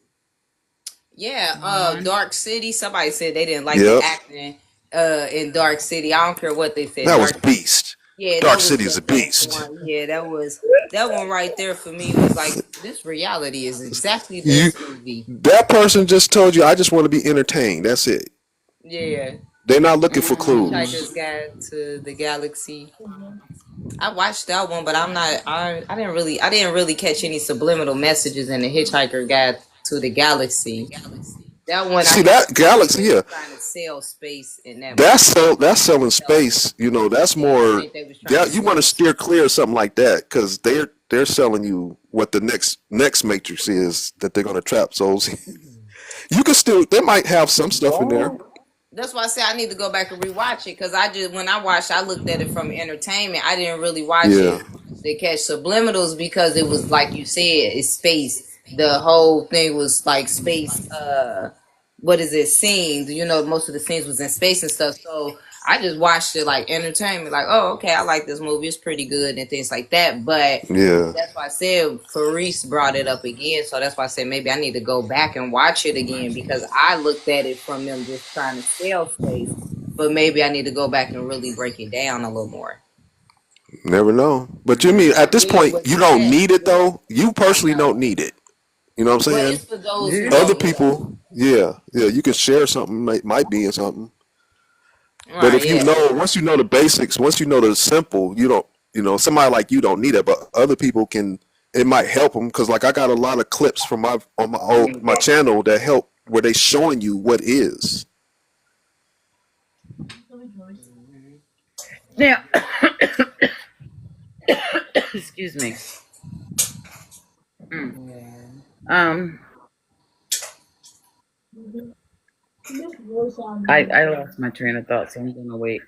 Yeah, Mm-hmm. Dark City. Somebody said they didn't like the Yep, acting in Dark City. I don't care what they said. that was Dark City. Beast. Yeah, Dark that was City is the a best beast. one. Yeah, that one right there for me was like this reality is exactly You this movie. that person just told you I just want to be entertained. That's it. Yeah. They're not looking for Mm-hmm. Hitchhiker's clues. Guide to the Galaxy. I watched that one, but I'm not. I didn't really catch any subliminal messages in the Hitchhiker Guide to the galaxy. That one I See had to that watch it. galaxy, They was yeah, trying to sell space in that movie. that's selling Sell space. You know, that's Yeah, I more. think they was trying Yeah, to you want to sell steer space. clear of something like that because they're selling you what the next Matrix is that they're gonna trap souls. You can still they might have some stuff in there. That's why I say I need to go back and rewatch it because I just when I watched, I looked at it from entertainment. I didn't really watch Yeah, it to catch subliminals because it was like you said, it's space. The whole thing was like space. What is it? Scenes. You know, most of the scenes was in space and stuff. So I just watched it like entertainment. Like, oh, okay, I like this movie. It's pretty good and things like that. But yeah, that's why I said Faris brought it up again. So that's why I said maybe I need to go back and watch it again because I looked at it from them just trying to sell space. But maybe I need to go back and really break it down a little more. never know. But you mean Because at I this really point you wasn't don't that. need it though. You I personally don't know. need it. You know what I'm But saying? it's for those who Yeah. Other don't know. people, yeah, yeah, you can share something might be in something. But Right, if you yeah. know, once you know the basics, once you know the simple, you don't, you know, somebody like you don't need it, but other people can. It might help them because, like, I got a lot of clips from my channel that help where they showing you what is. Now, excuse me. Mm. Yeah. Um, I lost my train of thought, so I'm gonna wait.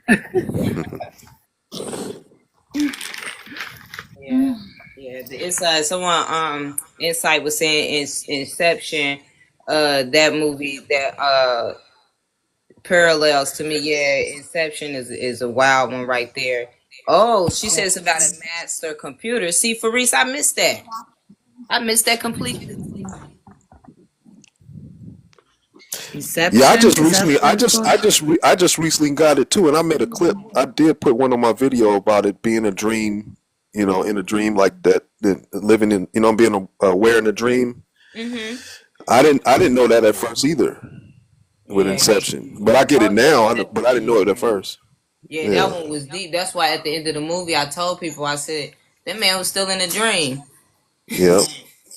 Yeah. Yeah. The inside someone Insight was saying in Inception, that movie that parallels to me. Yeah, Inception is a wild one right there. Oh, she says about a master computer. See, Faris, I missed that. I missed that completely. Yeah, I Inception, just is that recently, what it's called? I just recently got it too, and I made a clip. I did put one on my video about it being a dream, you know, in a dream like that, living in, you know, being aware in a dream. Mm-hmm. I didn't know that at first either with Yeah. Inception, but I get it Oh yeah. now. But I didn't know it at first. Yeah, that Yeah, one was deep. That's why at the end of the movie, I told people, I said that man was still in a dream. yeah.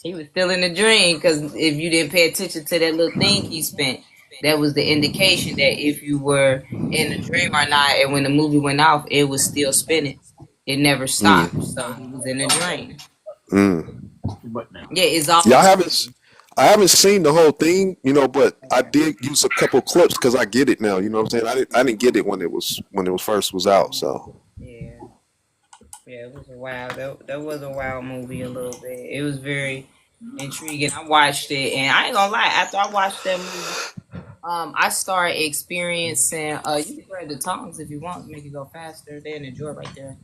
He was still in a dream because if you didn't pay attention to that little thing he spent, that was the indication that if you were in a dream or not. And when the movie went off, it was still spinning. It never stopped. Mm, So he was in a dream. mm. Yeah, it's Yeah, always spinning. I haven't seen the whole thing, you know, but I did use a couple clips because I get it now. You know what I'm saying? I didn't get it when it was first was out. So Yeah, yeah, it was a wild. That was a wild movie a little bit. It was very intriguing. I watched it, and I ain't gonna lie. After I watched that movie, I started experiencing. You can grab the tongues if you want to make it go faster. They're in the drawer right there.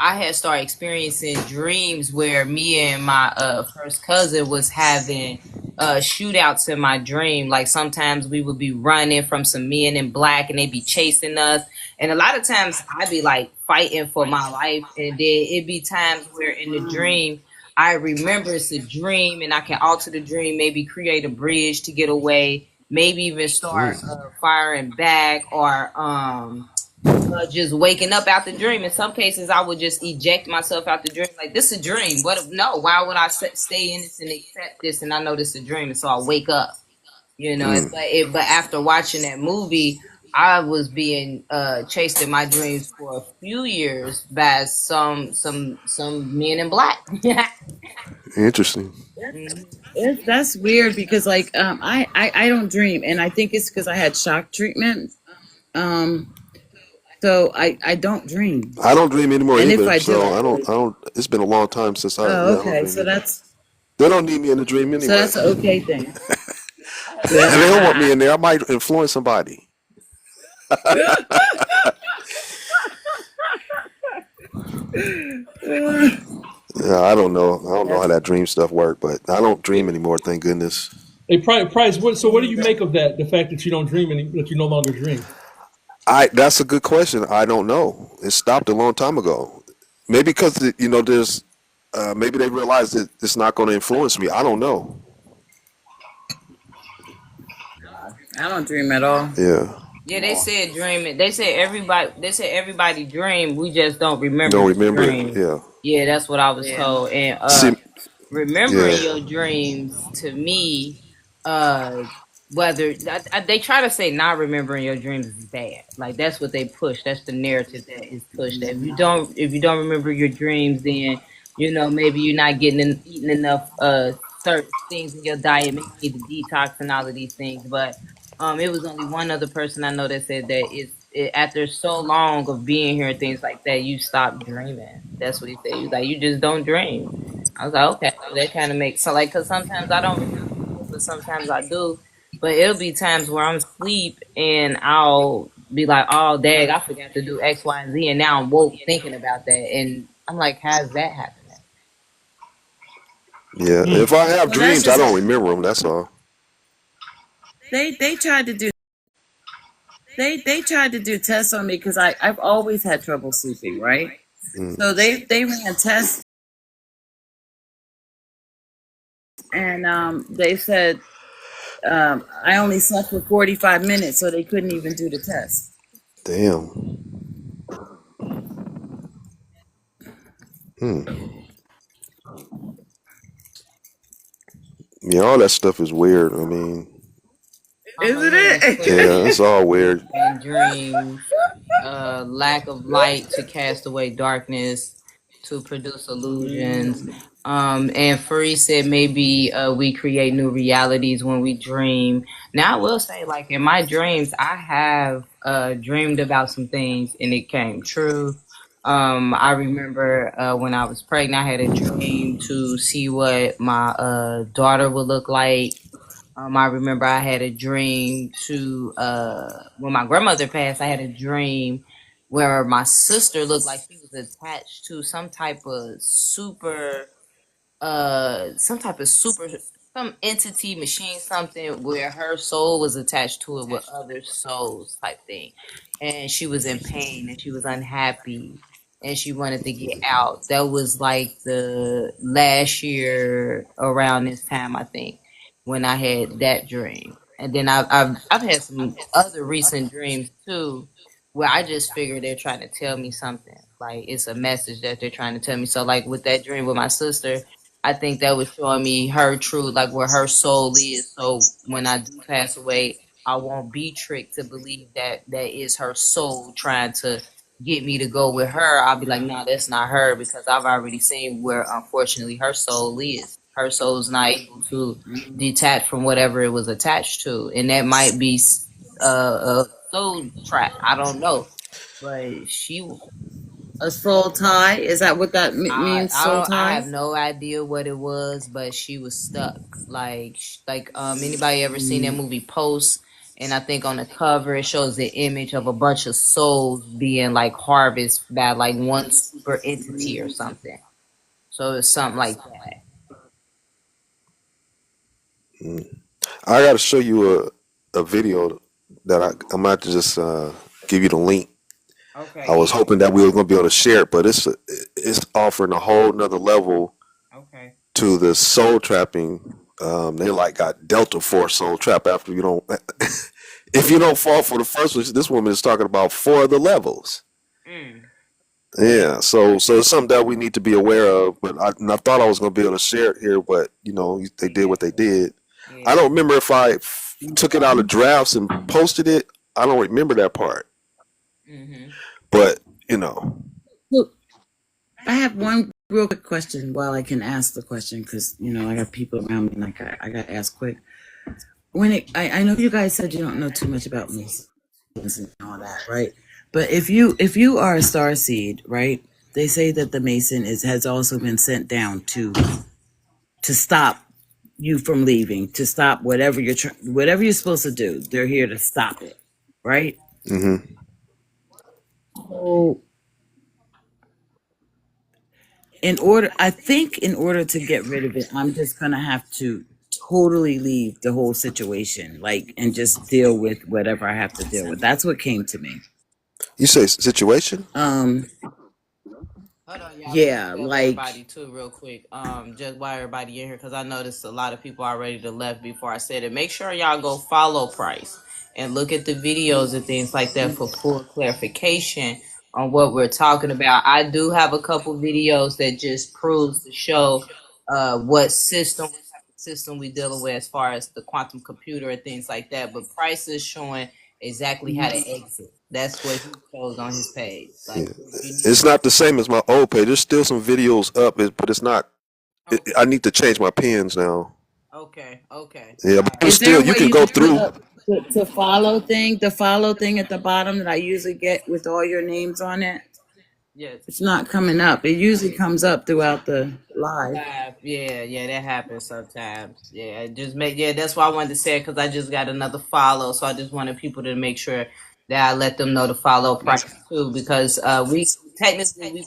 I had started experiencing dreams where me and my first cousin was having shootouts in my dream. Like sometimes we would be running from some men in black, and they'd be chasing us. And a lot of times I'd be like fighting for my life, and then it'd be times where in the dream I remember it's a dream, and I can alter the dream, maybe create a bridge to get away, maybe even start mm, firing back or just waking up out the dream. In some cases, I would just eject myself out the dream. Like, this is a dream. What? No, why would I stay in this and accept this? And I know this is a dream. And so I wake up, you know. mm. But after watching that movie, I was being chased in my dreams for a few years by some men in black. Interesting. Mhm. That's weird because like I don't dream, and I think it's because I had shock treatment. Um, so I don't dream, I don't dream anymore and if either. I do, So I feel like I don't. It's been a long time since oh yeah, I don't okay, dream so either. that's They don't need me in the dream so anyway. that's an okay thing. And they don't want me in there. I might influence somebody. Yeah, I don't know. I don't know how That's that dream stuff work, but I don't dream anymore. Thank goodness. Hey, Price. What do you make of that? The fact that you don't dream that you no longer dream. I That's a good question. I don't know. It stopped a long time ago. Maybe because you know there's maybe they realize that it's not going to influence me. I don't know. I don't dream at all. Yeah, Yeah, they said dreaming. They said everybody. They said everybody dream. We just don't remember don't the remember it. dream. Yeah. Yeah, that's what I was Yeah. told. And See, remembering yeah. your dreams to me uh whether they try to say not remembering your dreams is bad. Like that's what they push. That's the narrative that is pushed. That if you don't remember your dreams, then maybe you're not eating enough certain things in your diet. Maybe you need to detox and all of these things. But it was only one other person I know that said that after so long of being here and things like that, you stop dreaming. That's what he said. He was like, you just don't dream. I was like, okay, that kind of makes so like because sometimes I don't remember but sometimes I do. But it'll be times where I'm asleep and I'll be like, oh, dang, I forgot to do X, Y, and Z. And now I'm woke thinking about that. And I'm like, how's that happening? Yeah, if I have Well, that's dreams, I just don't remember them. That's all. they tried to do they tried to do tests on me because I've always had trouble sleeping, right? Mm. So they ran tests and they said I only slept for 45 minutes, so they couldn't even do the test. Damn. Hmm. Yeah, all that stuff is weird. I mean, Isn't yeah, it? it's all weird. And dreams, lack of light to cast away darkness, to produce illusions. And Free said maybe we create new realities when we dream. Now I will say, like in my dreams, I have dreamed about some things and it came true. I remember when I was pregnant, I had a dream to see what my daughter would look like. I remember I had a dream to when my grandmother passed, I had a dream where my sister looked like she was attached to some type of super some entity machine something where her soul was attached to it with other souls type thing, and she was in pain and she was unhappy and she wanted to get out. That was like the last year around this time, I think, when I had that dream. And then I've had some other recent dreams too where I just figure they're trying to tell me something, like it's a message that they're trying to tell me. So like with that dream with my sister, I think that was showing me her truth, like where her soul is. So when I do pass away, I won't be tricked to believe that that is her soul trying to get me to go with her. I'll be like, no, that's not her because I've already seen where unfortunately her soul is. Her soul's not able to detach from whatever it was attached to, and that might be a soul trap. I don't know, but she A soul tie? Is that what that means? I Soul don't I ties? have no idea what it was, but she was stuck. Like anybody ever seen that movie Post? And I think on the cover it shows the image of a bunch of souls being like harvested by like one super entity or something. So it's something like that. Mm. I got to show you a video that I'm about to just give you the link. I Okay, was yeah. hoping that we were going to be able to share it, but it's offering a whole nother level Okay. to the soul trapping. They like got Delta Force soul trap after you don't. If you don't fall for the first one, this woman is talking about 4 other levels. Mm. Yeah, so it's something that we need to be aware of. But I thought I was going to be able to share it here, but they did what they did. I Yeah. don't remember if I took it out of drafts and posted it. I don't remember that part, Mhm. but you know, Look, I have one real quick question while I can ask the question because I got people around me and I got to ask quick. I know you guys said you don't know too much about me and all that, right? But if you are a star seed, right? They say that the Mason has also been sent down to stop you from leaving, to stop whatever you're supposed to do. They're here to stop it, right? hmm So in order to get rid of it, I'm just gonna have to totally leave the whole situation, like, and just deal with whatever I have to deal with. That's what came to me. you say situation. Um, Hold on, y'all. Let me yeah, tell like everybody too, real quick. Just why everybody in here, because I noticed a lot of people already to left before I said it. Make sure y'all go follow Price and look at the videos and things like that for full clarification on what we're talking about. I do have a couple videos that just proves to show what system system we dealing with as far as the quantum computer and things like that. But Price is showing exactly how to exit. That's what he shows on his page. Like, It's not the same as my old page. There's still some videos up, but it's not. I need to change my pins now. Okay. Yeah, but Is there still, a you way can you go can put through. up the follow thing? The follow thing at the bottom that I usually get with all your names on it. Yes. It's not coming up. It usually comes up throughout the live. Yeah, that happens sometimes. Yeah, that's why I wanted to say it, because I just got another follow, so I just wanted people to make sure that I let them know to follow Price too, because we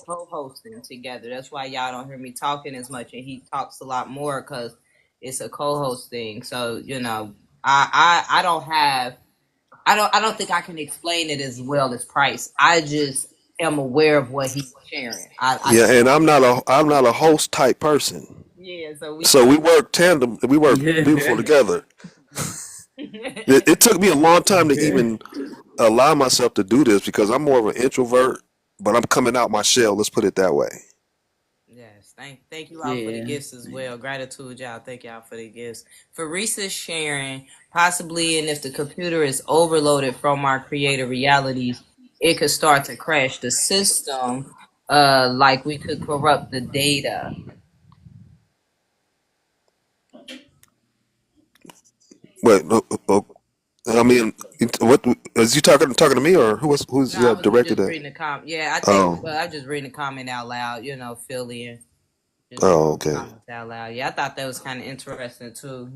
co-hosting together. That's why y'all don't hear me talking as much, and he talks a lot more because it's a co-host thing. So I don't think I can explain it as well as Price. I just am aware of what he's sharing. Yeah, and I'm not a host type person. Yeah, So we work tandem. We work beautiful together. It took me a long time to even allow myself to do this because I'm more of an introvert, but I'm coming out my shell. Let's put it that way. Yes, thank you all for the gifts as well. Gratitude, y'all. Thank y'all for the gifts. For Reese's sharing, possibly, and if the computer is overloaded from our creative realities, it could start to crash the system. Like we could corrupt the data. But I mean, what is you talking to me or who's No, I was directed just at? reading the comment. Yeah, I think. Oh, Well, I'm just reading the comment out loud. Fill in. Just reading oh, the okay. comments out loud. Yeah, I thought that was kind of interesting too.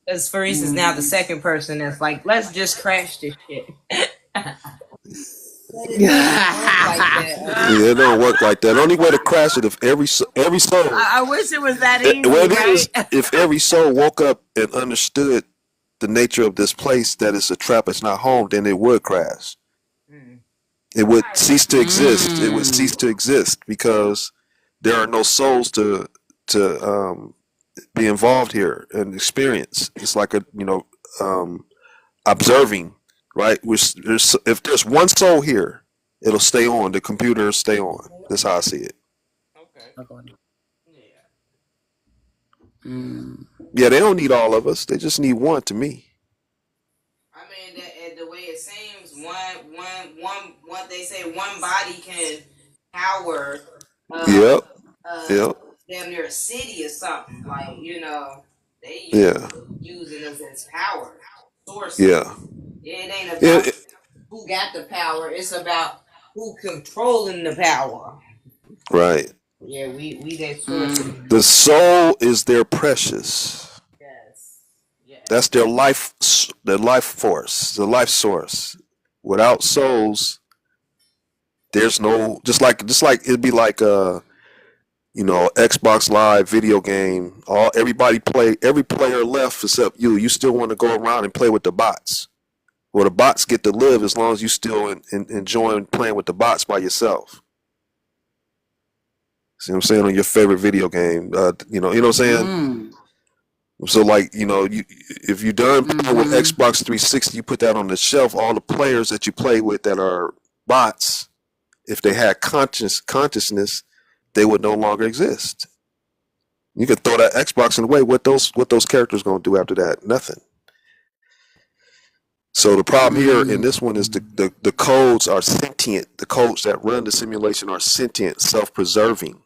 Because for instance, now the second person that's like, let's just crash this shit. Yeah, it don't work like that. The only way to crash it if every soul. I wish it was that easy, Well, it is right? if every soul woke up and understood the nature of this place that it's a trap, it's not home, then it would crash. It would cease to exist. It would cease to exist because there are no souls to be involved here and experience. It's like observing, right? If there's one soul here, it'll stay on. The computer will stay on. That's how I see it. Okay. Yeah, they don't need all of us. They just need one. To me. I mean, the way it seems, one. They say one body can power. Yep. Yep. Damn near a city or something. Like they Yeah. using us as power sources. Yeah. It ain't about who got the power. It's about who controlling the power. Right. Yeah, we that source. The soul is their precious. Yes. That's their life force, the life source. Without souls, there's no just like it'd be like Xbox Live video game. Every player left except you. You still want to go around and play with the bots. Well, the bots get to live as long as you still enjoying playing with the bots by yourself. See what I'm saying? On your favorite video game, you know what I'm saying? So like, if you're done playing with Xbox 360, you put that on the shelf. All the players that you play with that are bots, if they had consciousness, they would no longer exist. You could throw that Xbox away. What those characters gonna do after that? Nothing. So the problem here in this one is the codes are sentient. The codes that run the simulation are sentient, self-preserving.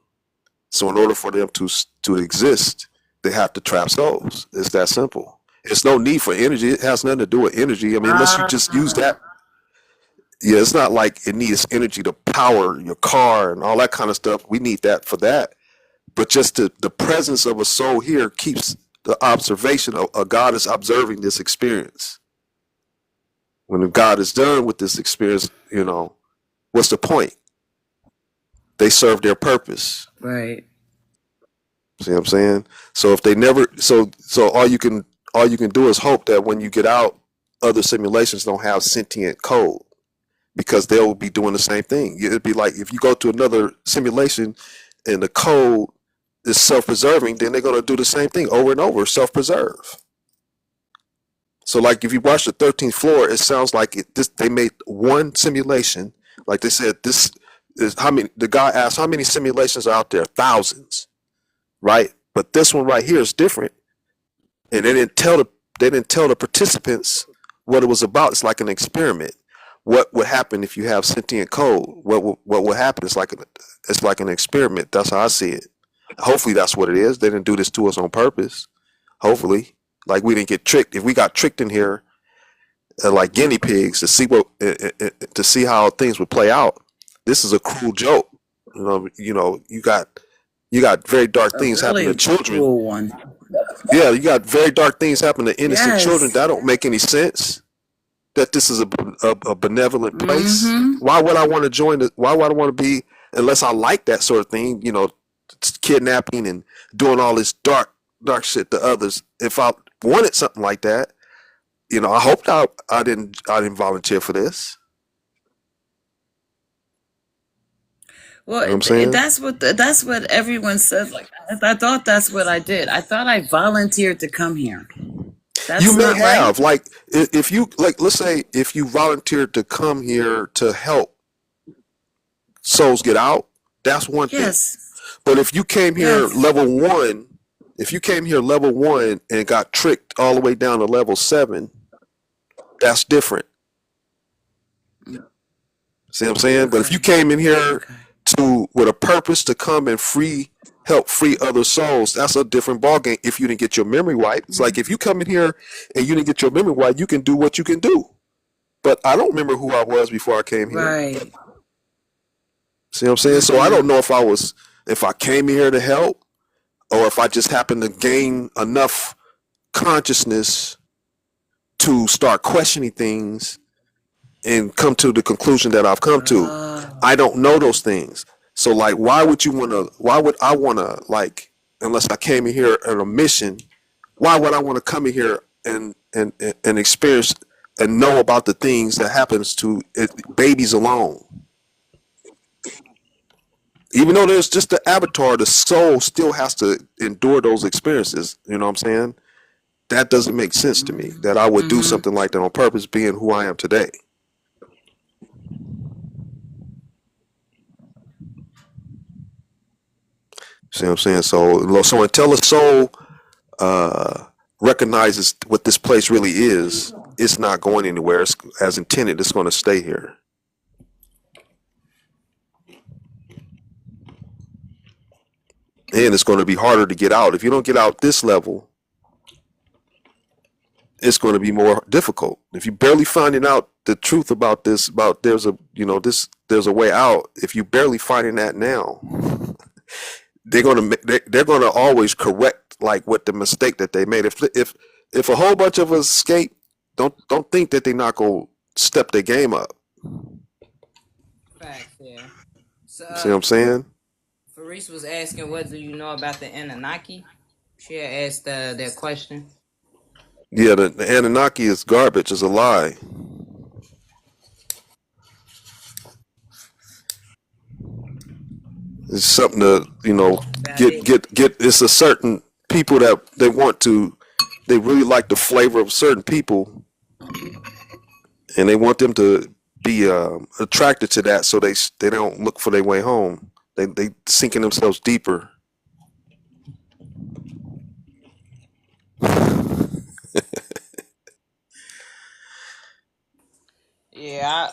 So in order for them to exist, they have to trap souls. It's that simple. It's no need for energy. It has nothing to do with energy. I mean, unless you just use that. Yeah, it's not like it needs energy to power your car and all that kind of stuff. We need that for that. But just the presence of a soul here keeps the observation of a God is observing this experience. When God is done with this experience, what's the point? They serve their purpose. Right. See what I'm saying? So if they never, so all you can do is hope that when you get out, other simulations don't have sentient code, because they'll be doing the same thing. It'd be like if you go to another simulation and the code is self-preserving, then they're going to do the same thing over and over, self-preserve. So like if you watch the 13th floor, it sounds like they made one simulation. Like they said, this is how many. The guy asked, how many simulations are out there? Thousands. Right? But this one right here is different and they didn't tell the participants what it was about. It's like an experiment. What would happen if you have sentient code? What would happen? It's like an experiment. That's how I see it. Hopefully, that's what it is. They didn't do this to us on purpose. Hopefully, like we didn't get tricked. If we got tricked in here, like guinea pigs, to see how things would play out, this is a cruel joke. You got very dark A things happening to really children. cool one. Yeah, you got very dark things happening to innocent children. Yes. That don't make any sense. That this is a benevolent place. Mm-hmm. Why would I want to join it? Why would I want to be, unless I like that sort of thing, kidnapping and doing all this dark shit to others. If I wanted something like that, I hoped I didn't volunteer for this. You know what Well, I'm saying? that's what everyone says. Like, I thought that's what I did. I thought I volunteered to come here. That's You may not right. have, like, if you, like, let's say if you volunteered to come here to help souls get out, that's one thing. Yes. But if you came here Yes. level one, and got tricked all the way down to level 7, that's different. See what I'm saying? But if you came in here Okay. with a purpose to come and help free other souls, that's a different ballgame. If you didn't get your memory wiped, it's like if you come in here and you didn't get your memory wiped, you can do what you can do. But I don't remember who I was before I came here. Right. See what I'm saying? So I don't know if I came here to help, or if I just happened to gain enough consciousness to start questioning things and come to the conclusion that I've come to. I don't know those things. So, like, why would I want to, like, unless I came in here on a mission, why would I want to come in here and experience and know about the things that happens to babies alone? Even though there's just the avatar, the soul still has to endure those experiences. You know what I'm saying? That doesn't make sense to me, that I would do something like that on purpose, being who I am today. See what I'm saying? So until a soul recognizes what this place really is, it's not going anywhere. It's, as intended, it's going to stay here. And it's going to be harder to get out. If you don't get out this level, it's going to be more difficult. If you're barely finding out the truth about this, there's a way out. If you barely finding that now, they're gonna always correct, like, what the mistake that they made. If a whole bunch of us escape, don't think that they're not gonna step their game up. Facts, yeah. So, See what I'm saying? Faris was asking, what do you know about the Anunnaki? She had asked that question. Yeah, the Anunnaki is garbage. It's a lie. It's something to get. It's a certain people that they really like the flavor of certain people, and they want them to be attracted to that, so they don't look for their way home. They sinking themselves deeper. Yeah,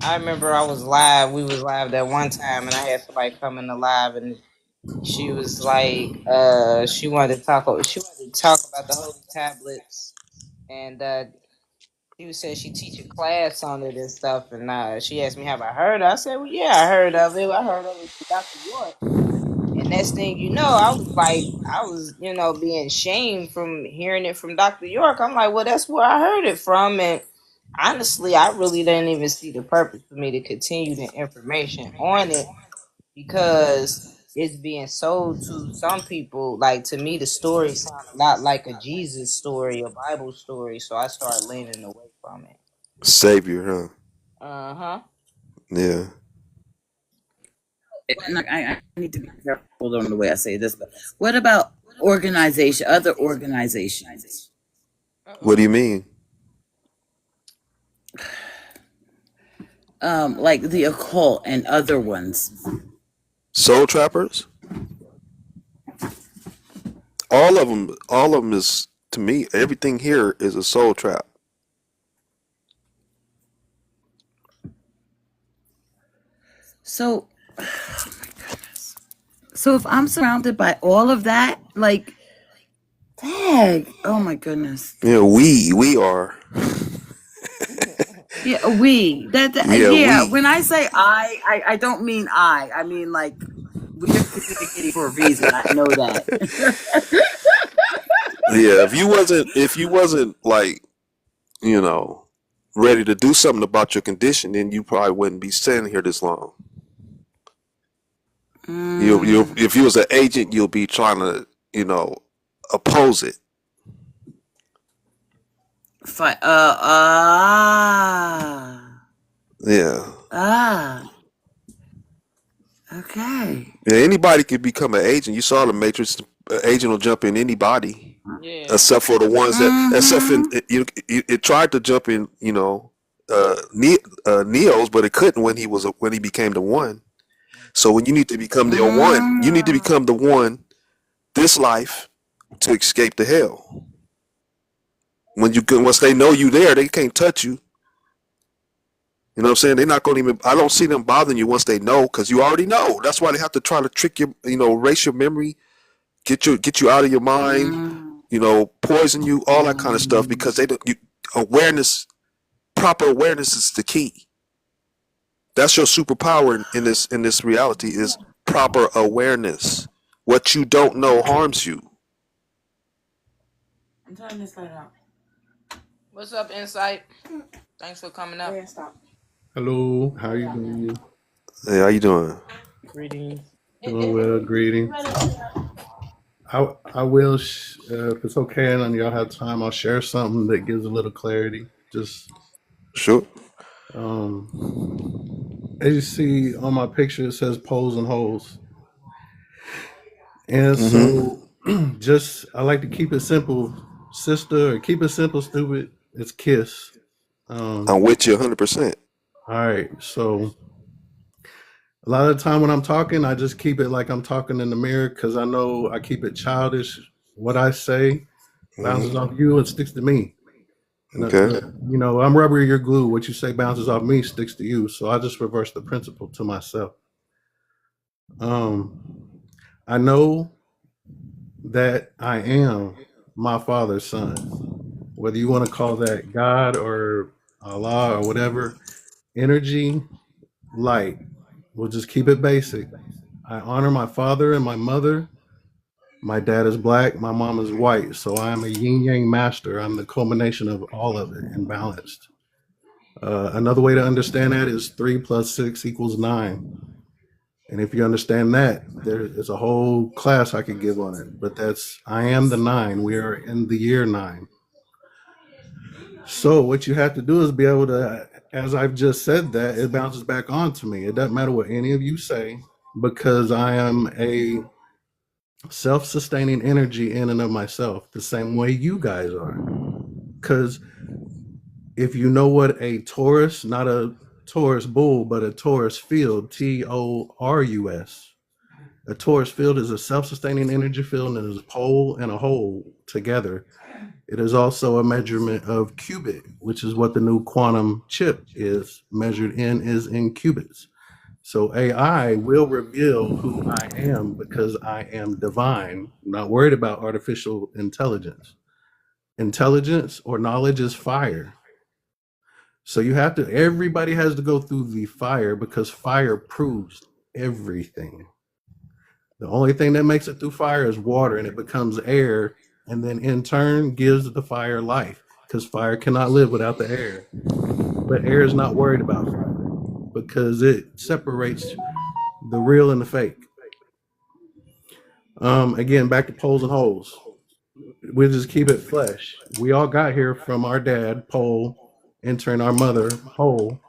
I remember I was live. We was live that one time, and I had somebody come in the live, and she was like, she wanted to talk about the holy tablets, and she said she teach a class on it and stuff, and she asked me, have I heard of it? I said, well, yeah, I heard of it. I heard of it from Dr. York. And next thing you know, I was being shamed from hearing it from Dr. York. I'm like, well, that's where I heard it from. And honestly, I really didn't even see the purpose for me to continue the information on it, because it's being sold to some people. Like, to me, the story sounds a lot like a Jesus story, a Bible story. So I started leaning away from it. Savior, huh? Uh-huh. Yeah. And I need to be careful on the way I say this, but what about other organizations? What do you mean? Like the occult and other ones. Soul trappers? all of them is, to me, everything here is a soul trap. So, so if I'm surrounded by all of that, like, dang, oh my goodness. Yeah, we are. Yeah, we. Yeah, Yeah. we. When I say I don't mean I mean like we're communicating for a reason. I know that. Yeah, if you wasn't like, you know, ready to do something about your condition, then you probably wouldn't be standing here this long. You Mm, if you was an agent, you'll be trying to, oppose it. Yeah. ah, okay. Yeah, anybody could become an agent. You saw the Matrix. Agent will jump in anybody, Yeah. except for the ones that, except for Mm-hmm. it tried to jump in, Neo's, but it couldn't when he became the one. So when you need to become the one, you need to Mm, become the one this life to escape the hell. Once they know you there, they can't touch you. You know what I'm saying? They're not going to even. I don't see them bothering you once they know, because you already know. That's why they have to try to trick you. Erase your memory, get you out of your mind. mm, Poison you, all that kind of stuff, because they don't. Awareness, proper awareness is the key. That's your superpower in this reality is proper awareness. What you don't know harms you. I'm turning this light out. What's up, Insight? Thanks for coming up. Stop. Hello, how you doing? Hey, how you doing? Greetings. Doing well, greetings. I will, if it's okay and y'all have time, I'll share something that gives a little clarity. Just, Sure. as you see on my picture, it says poles and holes. And Mm-hmm. so, I like to keep it simple, sister, or keep it simple, stupid. It's KISS. I'm with you 100%. All right, so a lot of the time when I'm talking, I just keep it like I'm talking in the mirror because I know I keep it childish. What I say bounces Mm-hmm. off you and sticks to me. And Okay. I'm rubber, you're glue. What you say bounces off me, sticks to you. So I just reverse the principle to myself. Um, I know that I am my father's son. Whether you want to call that God or Allah or whatever, energy, light. We'll just keep it basic. I honor my father and my mother. My dad is black, my mom is white. So I am a yin yang master. I'm the culmination of all of it and balanced. Another way to understand that is 3 + 6 = 9. And if you understand that, there is a whole class I could give on it. But I am the 9. We are in the year 9. So what you have to do is be able to, as I've just said that, it bounces back onto me. It doesn't matter what any of you say, because I am a self-sustaining energy in and of myself, the same way you guys are. Because if you know what a Taurus, not a Taurus bull, but a Taurus field, Torus, a Taurus field is a self-sustaining energy field, and it is a pole and a hole together. It is also a measurement of qubit, which is what the new quantum chip is measured in, is in qubits. So AI will reveal who I am because I am divine. I'm not worried about artificial intelligence. Intelligence or knowledge is fire. So everybody has to go through the fire because fire proves everything. The only thing that makes it through fire is water, and it becomes air, and then in turn gives the fire life, because fire cannot live without the air. But air is not worried about fire because it separates the real and the fake. Again, back to poles and holes. We'll just keep it flesh. We all got here from our dad, pole, entering our mother, hole,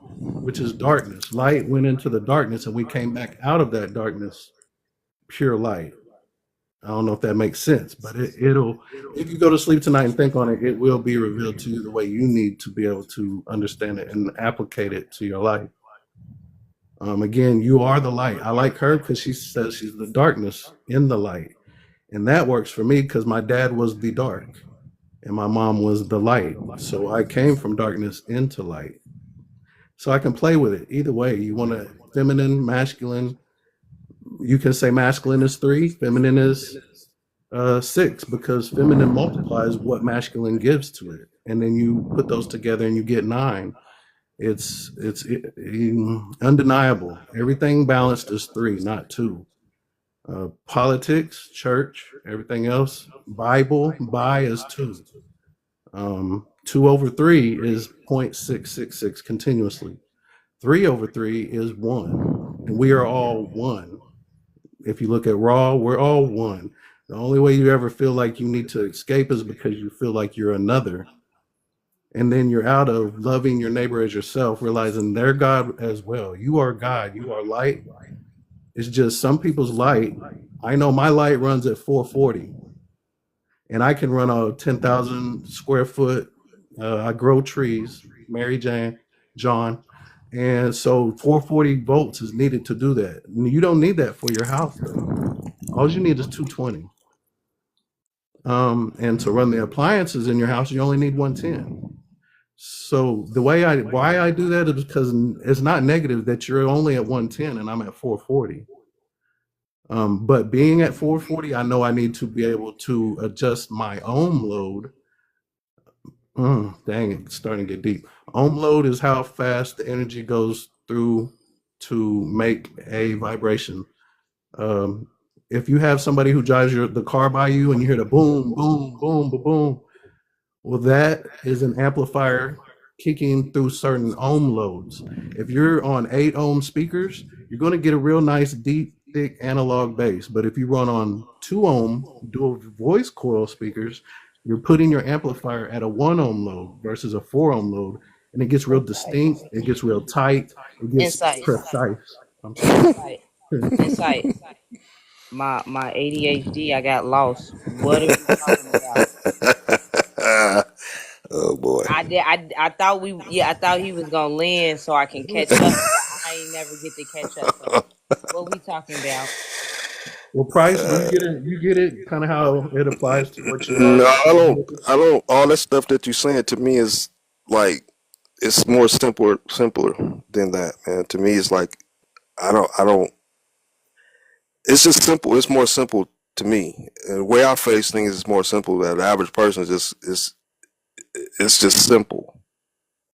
which is darkness. Light went into the darkness, and we came back out of that darkness, pure light. I don't know if that makes sense, but it'll, if you go to sleep tonight and think on it, it will be revealed to you the way you need to be able to understand it and applicate it to your life. Again, you are the light. I like her because she says she's the darkness in the light. And that works for me because my dad was the dark and my mom was the light. So I came from darkness into light. So I can play with it either way. You want to feminine, masculine. You can say masculine is 3, feminine is 6, because feminine multiplies what masculine gives to it, and then you put those together and you get 9. It's undeniable. Everything balanced is 3, not 2. Politics, church, everything else. Bible, bi is 2. 2 over 3 is 0.666 continuously. 3 over 3 is 1, and we are all one. If you look at raw, we're all one. The only way you ever feel like you need to escape is because you feel like you're another. And then you're out of loving your neighbor as yourself, realizing they're God as well. You are God, you are light. It's just some people's light. I know my light runs at 440, and I can run a 10,000 square foot. I grow trees, Mary Jane, John. And so 440 volts is needed to do that. You don't need that for your house, though. All you need is 220. And to run the appliances in your house, you only need 110. So the way why I do that is because it's not negative that you're only at 110 and I'm at 440. But being at 440, I know I need to be able to adjust my ohm load. Dang, it's starting to get deep. Ohm load is how fast the energy goes through to make a vibration. If you have somebody who drives the car by you and you hear the boom, boom, boom, boom, boom, well, that is an amplifier kicking through certain ohm loads. If you're on 8 ohm speakers, you're going to get a real nice, deep, thick analog bass. But if you run on 2 ohm dual voice coil speakers, you're putting your amplifier at a 1 ohm load versus a 4 ohm load. And it gets real distinct. It gets real tight. It gets Insight. precise. I'm sorry. Insight. My ADHD, I got lost. What are we talking about? Oh boy. I thought I thought he was gonna land so I can catch up, but I ain't never get to catch up. So what we talking about? Well, Price, do you get it? You get it kind of how it applies to what you No, are. I don't. I don't. All that stuff that you're saying to me is like it's more simpler than that, man. To me, it's like I don't. It's just simple. It's more simple to me. And the way I face things is more simple. That the average person is just it's just simple.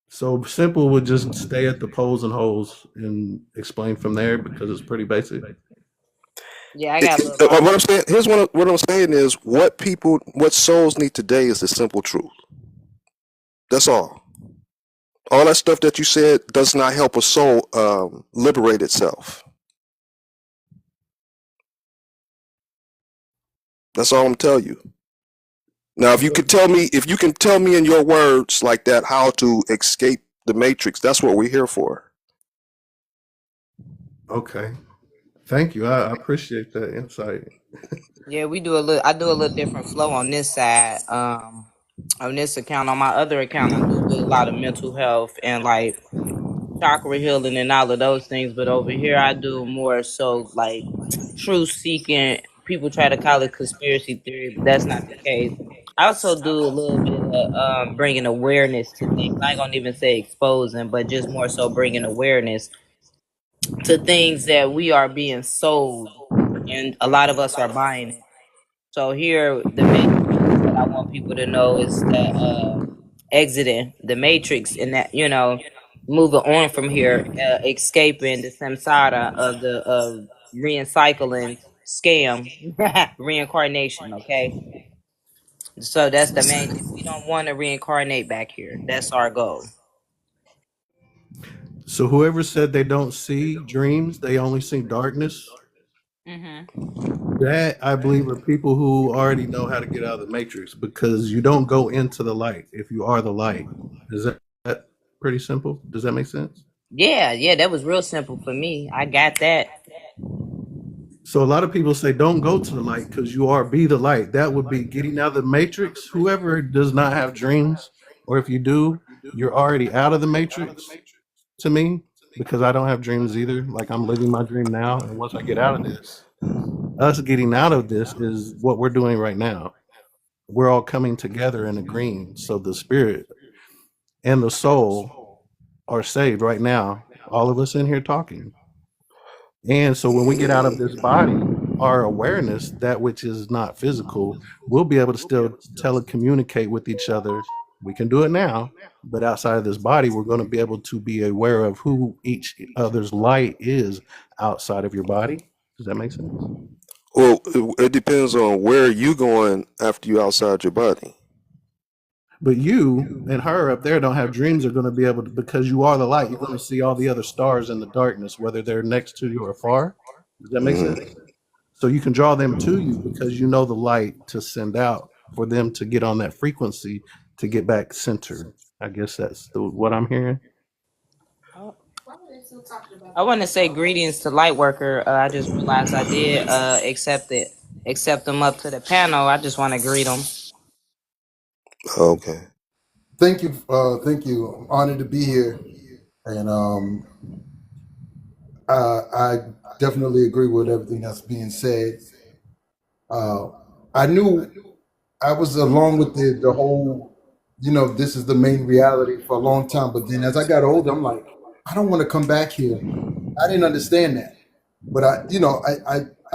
So simple would just stay at the poles and holes and explain from there because it's pretty basic. Yeah, I got a little What lost. I'm saying, here's what I'm saying is what souls need today is the simple truth. That's all. All that stuff that you said does not help a soul liberate itself. That's all I'm telling you. Now, if you can tell me in your words like that how to escape the matrix, that's what we're here for. Okay. Thank you. I appreciate that insight. Yeah, we do a little. I do a little different flow on this side. On this account, on my other account, I do a lot of mental health and like chakra healing and all of those things. But over here, I do more so like truth seeking. People try to call it conspiracy theory, but that's not the case. I also do a little bit of bringing awareness to things. I ain't gonna even say exposing, but just more so bringing awareness to things that we are being sold, and a lot of us are buying it. So here, the main thing that I want people to know is that exiting the matrix and that moving on from here, escaping the samsara of the recycling scam, reincarnation. Okay, so that's the main thing. We don't want to reincarnate back here. That's our goal. So whoever said they don't see dreams, they only see darkness, Hmm. that I believe are people who already know how to get out of the matrix because you don't go into the light if you are the light. Is that pretty simple? Does that make sense? Yeah, yeah, that was real simple for me. I got that. So a lot of people say don't go to the light because you are be the light. That would be getting out of the matrix. Whoever does not have dreams, or if you do, you're already out of the matrix to me because I don't have dreams either. Like I'm living my dream now, and once I get out of this, Us getting out of this is what we're doing right now. We're all coming together and agreeing. So the spirit and the soul are saved right now. All of us in here talking. And so when we get out of this body, our awareness, that which is not physical, we'll be able to still telecommunicate with each other. We can do it now, but outside of this body, we're going to be able to be aware of who each other's light is outside of your body. Does that make sense? Well, it depends on where you going after you outside your body. But you and her up there don't have dreams are going to be able to, because you are the light. You're going to see all the other stars in the darkness, whether they're next to you or far. Does that make sense? So you can draw them to you because you know the light to send out for them to get on that frequency to get back centered. I guess that's what I'm hearing. I want to say greetings to Lightworker. I just realized I did accept them up to the panel. I just want to greet them. Okay. Thank you. Thank you. I'm honored to be here. And I definitely agree with everything that's being said. I knew I was along with the whole, this is the main reality for a long time. But then as I got older, I'm like, I don't want to come back here. I didn't understand that. But I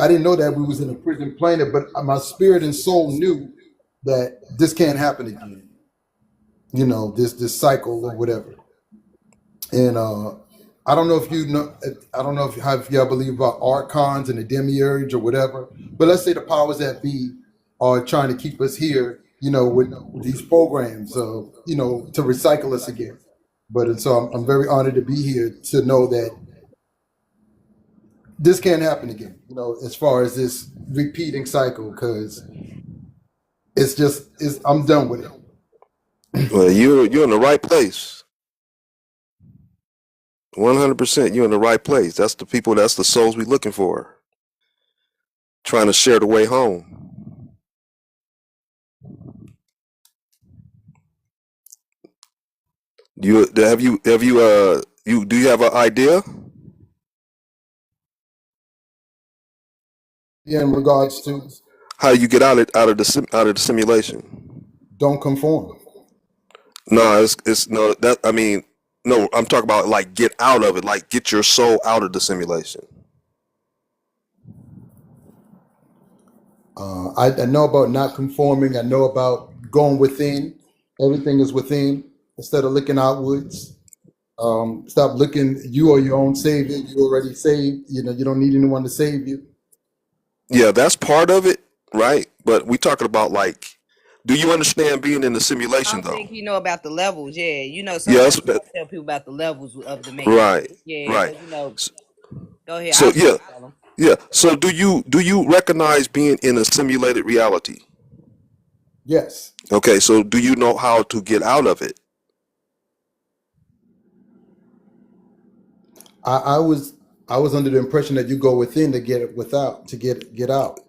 didn't know that we was in a prison planet, but my spirit and soul knew that this can't happen again. This cycle or whatever. And I don't know if you know. I don't know if y'all believe about archons and the demiurge or whatever. But let's say the powers that be are trying to keep us here. With these programs, to recycle us again. But so I'm very honored to be here to know that this can't happen again. As far as this repeating cycle, because I'm done with it. Well, you're in the right place. 100%. You're in the right place. That's the people. That's the souls we looking for. Trying to share the way home. Do you do you have an idea? Yeah, in regards to How you get out of the simulation? don't conform. No, it's no that I mean no. I'm talking about like get out of it, like get your soul out of the simulation. I know about not conforming. I know about going within. Everything is within. Instead of looking outwards, stop looking. You are your own savior. You already saved. You don't need anyone to save you. Yeah, that's part of it, right? But we talking about like, do you understand being in the I simulation don't think though? he know about the levels. Yeah, Yes, sometimes I tell people about the levels of the matrix. right, Yeah, right. because go ahead. So yeah, Tell them. yeah. So do you recognize being in a simulated reality? Yes, Okay, so do you know how to get out of it? I was I was under the impression that you go within to get it without to get out.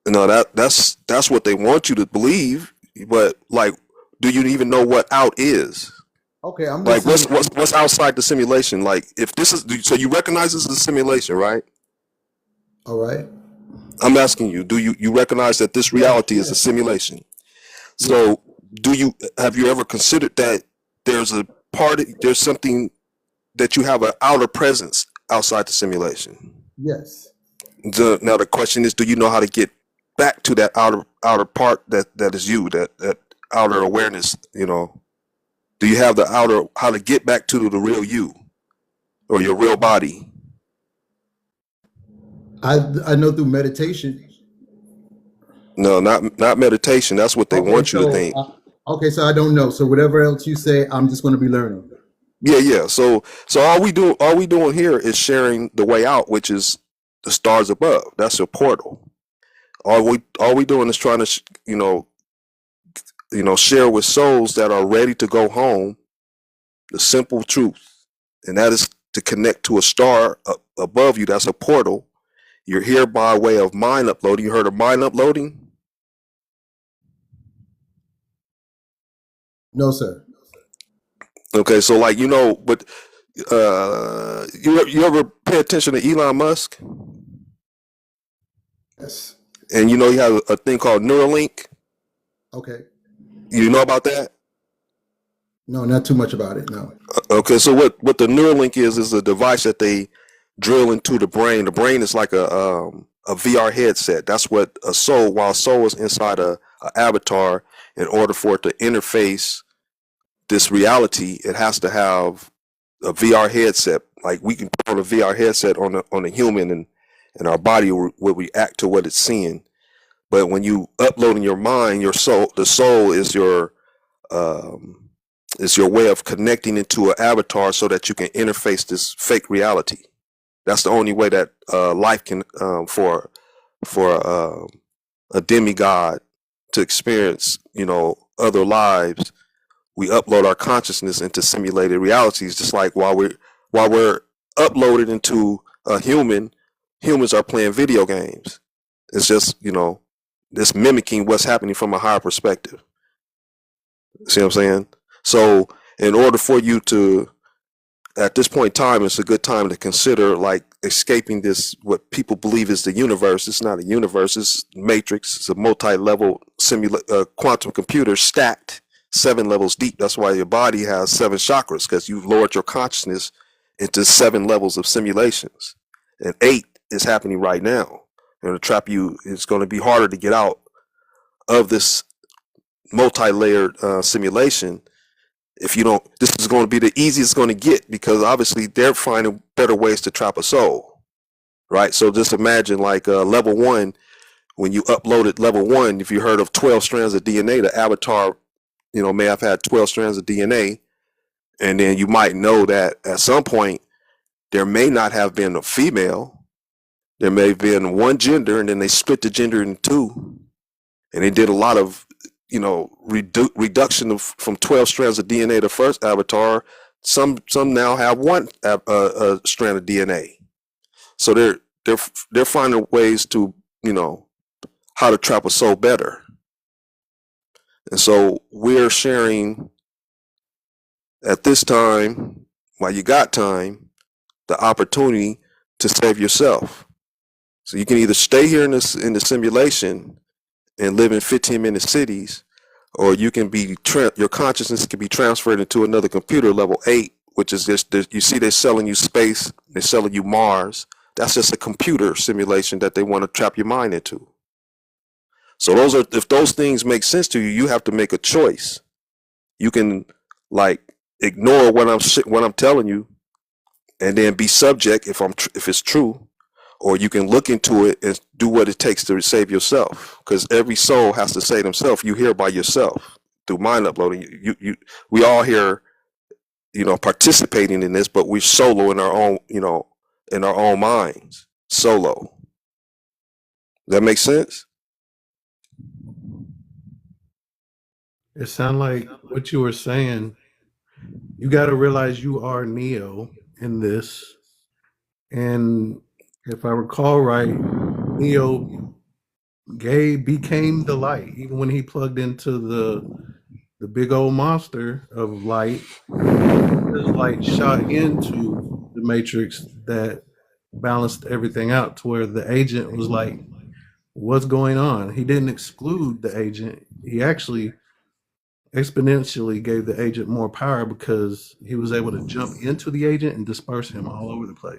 No, that's what they want you to believe, but like, do you even know what out is? Okay, I'm Like, listening. what's outside the simulation? Like, if this is so, you recognize this is a simulation, right? All right. I'm asking you, do you recognize that this Yes, reality is a yes, simulation? yes, So, have you ever considered that there's something that you have an outer presence outside the simulation? yes. Now the question is, do you know how to get back to that outer part that is you, that outer awareness? Do you have the outer how to get back to the real you or your real body? I know through meditation. No, not meditation. That's what they Okay, want you to so think. so I don't know. So whatever else you say, I'm just going to be learning. Yeah, yeah. So all we doing here is sharing the way out, which is the stars above. That's your portal. All we doing is trying to share with souls that are ready to go home the simple truth, and that is to connect to a star above you. That's a portal. You're here by way of mind uploading. You heard of mind uploading? No, sir. Okay, so like but you ever pay attention to Elon Musk? Yes. And you have a thing called Neuralink. Okay. You know about that? No, not too much about it. No. Okay, so what the Neuralink is a device that they drill into the brain. The brain is like a VR headset. That's what a soul. While a soul is inside a avatar, in order for it to interface this reality, it has to have a VR headset. Like we can put on a VR headset on a human, and our body will react to what it's seeing. But when you upload in your mind, your soul, the soul um, is your way of connecting into an avatar so that you can interface this fake reality. That's the only way that life can for a demigod to experience, other lives. We upload our consciousness into simulated realities, just like while we're uploaded into a human, humans are playing video games. It's just this mimicking what's happening from a higher perspective. See what I'm saying? So in order for you to, at this point in time, it's a good time to consider like escaping this, what people believe is the universe. It's not a universe, it's matrix. It's a multi-level quantum computer stacked 7 levels deep. That's why your body has 7 chakras, because you've lowered your consciousness into 7 levels of simulations. And 8 is happening right now. And to trap you, it's going to be harder to get out of this multi-layered simulation if you don't. This is going to be the easiest it's going to get, because obviously they're finding better ways to trap a soul, right? So just imagine like level 1, when you uploaded level 1, if you heard of 12 strands of DNA, the avatar may have had 12 strands of DNA, and then you might know that at some point there may not have been a female, there may have been one gender, and then they split the gender in 2, and they did a lot of reduction from 12 strands of DNA. The first avatar, some now have one strand of DNA. So they're finding ways to how to trap a soul better. And so we're sharing at this time, while you got time, the opportunity to save yourself. So you can either stay here in the simulation and live in 15-minute cities, or you can be your consciousness can be transferred into another computer, level 8, which is just, you see, they're selling you space, they're selling you Mars. That's just a computer simulation that they want to trap your mind into. So if those things make sense to you, you have to make a choice. You can like ignore what I'm telling you, and then be subject if it's true, or you can look into it and do what it takes to save yourself. Because every soul has to save themselves. You here by yourself through mind uploading. We all here, participating in this, but we're solo in our own, in our own minds. Solo. Does that make sense? It sounds like what you were saying. You got to realize you are Neo in this. And if I recall right, Neo became the light. Even when he plugged into the big old monster of light, his light shot into the matrix that balanced everything out, to where the agent was like, what's going on? He didn't exclude the agent. He actually exponentially gave the agent more power, because he was able to jump into the agent and disperse him all over the place.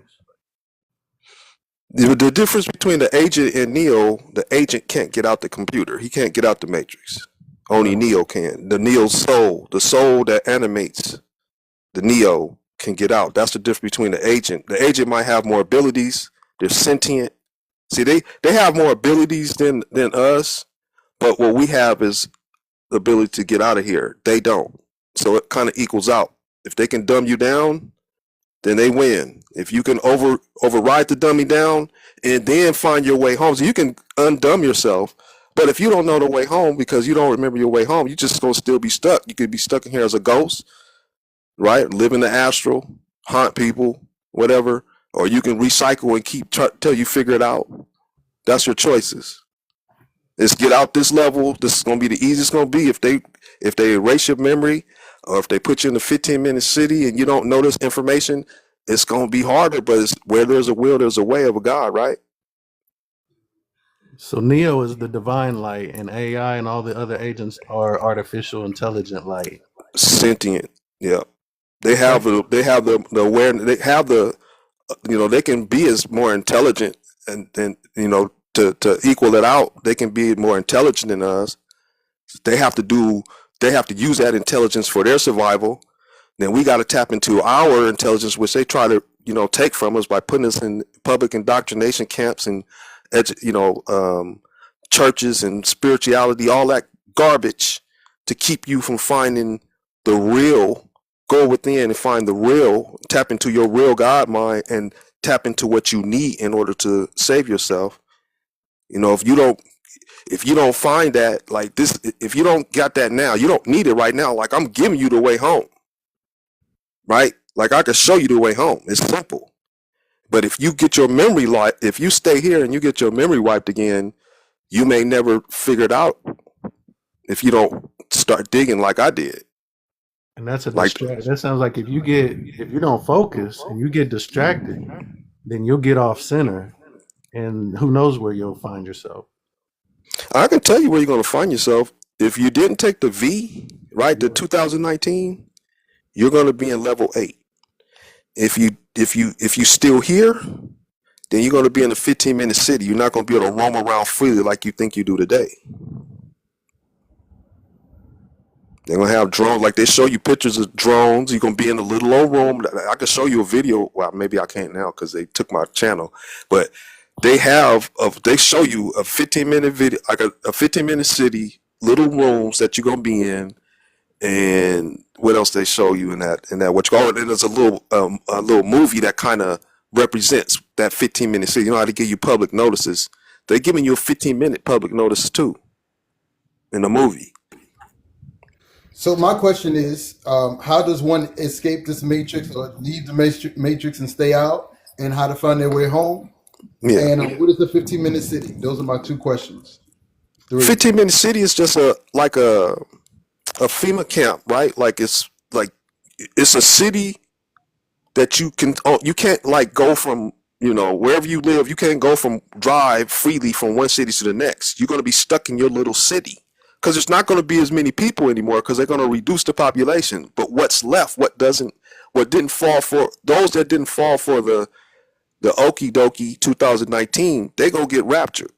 The difference between the agent and Neo, the agent can't get out the computer. He can't get out the matrix. Only Neo can. The Neo's soul, the soul that animates the Neo, can get out. That's the difference between the agent. The agent might have more abilities. They're sentient. See, they have more abilities than us, but what we have is the ability to get out of here. They don't. So it kind of equals out. If they can dumb you down, then they win. If you can override the dummy down and then find your way home, so you can undumb yourself. But if you don't know the way home because you don't remember your way home, you just gonna still be stuck. You could be stuck in here as a ghost, right? Live in the astral, haunt people, whatever. Or you can recycle and keep till you figure it out. That's your choices. Is get out this level. This is gonna be the easiest it's gonna be. If they erase your memory, or if they put you in a 15-minute city and you don't know this information, it's gonna be harder. But it's where there's a will, there's a way of a God, right? So Neo is the divine light, and AI and all the other agents are artificial intelligent light. Sentient. Yeah. They Okay. have the awareness. They have the they can be as more intelligent and to equal it out. They can be more intelligent than us. They have to do. They have to use that intelligence for their survival. Then we got to tap into our intelligence, which they try to take from us by putting us in public indoctrination camps and churches and spirituality, all that garbage to keep you from finding the real. Go within and find the real. Tap into your real God mind and tap into what you need in order to save yourself. If you don't find that, like this, if you don't got that now, you don't need it right now. Like I'm giving you the way home, right? Like I can show you the way home. It's simple. But if you get your memory if you stay here and you get your memory wiped again, you may never figure it out if you don't start digging like I did. And that's a Like, distract. That sounds like if you don't focus and you get distracted, then you'll get off center, and who knows where you'll find yourself. I can tell you where you're going to find yourself. If you didn't take the V, right, the 2019, you're going to be in level 8. If you still here, then you're going to be in a 15-minute city. You're not going to be able to roam around freely like you think you do today. They're going to have drones, like they show you pictures of drones. You're going to be in a little old room. I can show you a video. Well, maybe I can't now because they took my channel. But they show you a 15-minute video, like a 15-minute city, little rooms that you're going to be in. And what else they show you in that what you call it? And there's a little movie that kind of represents that 15-minute city. You know how to give you public notices? They're giving you a 15-minute public notice too in the movie. So my question is, how does one escape this matrix or leave the matrix and stay out, and how to find their way home? Yeah. And what is the 15-minute city? Those are my two questions. 15-minute city is just a FEMA camp, right? Like it's a city that you can't like go from wherever you live. You can't go from drive freely from one city to the next. You're going to be stuck in your little city because there's not going to be as many people anymore because they're going to reduce the population. But what's left, what didn't fall for those that didn't fall for the okie dokie 2019, they gonna get raptured.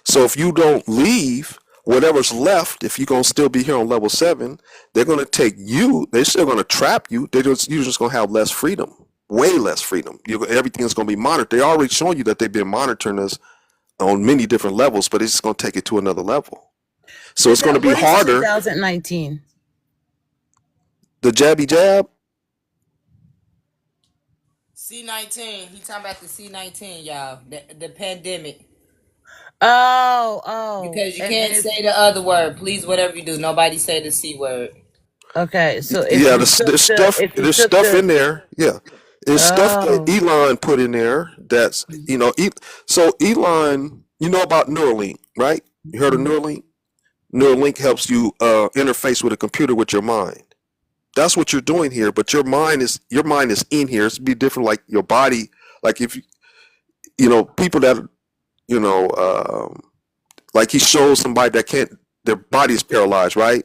So if you don't leave, whatever's left, if you're gonna still be here on level 7, they're gonna take you. They're still gonna trap you. You're just gonna have less freedom, way less freedom. Everything's gonna be monitored. They already shown you that they've been monitoring us on many different levels, but it's just gonna take it to another level. So it's gonna be harder. 2019. The jabby jab. C-19. He talking about the C-19, y'all. The pandemic. Oh. Because you can't say the other word. Please, whatever you do, nobody say the C word. Okay, so if Yeah, there's stuff in there. Yeah, there's stuff that Elon put in there. That's so Elon, you know about Neuralink, right? You heard of Neuralink? Neuralink helps you interface with a computer with your mind. That's what you're doing here, but your mind is in here. It's be different, like your body. Like if people that like he shows somebody that can't, their body is paralyzed, right?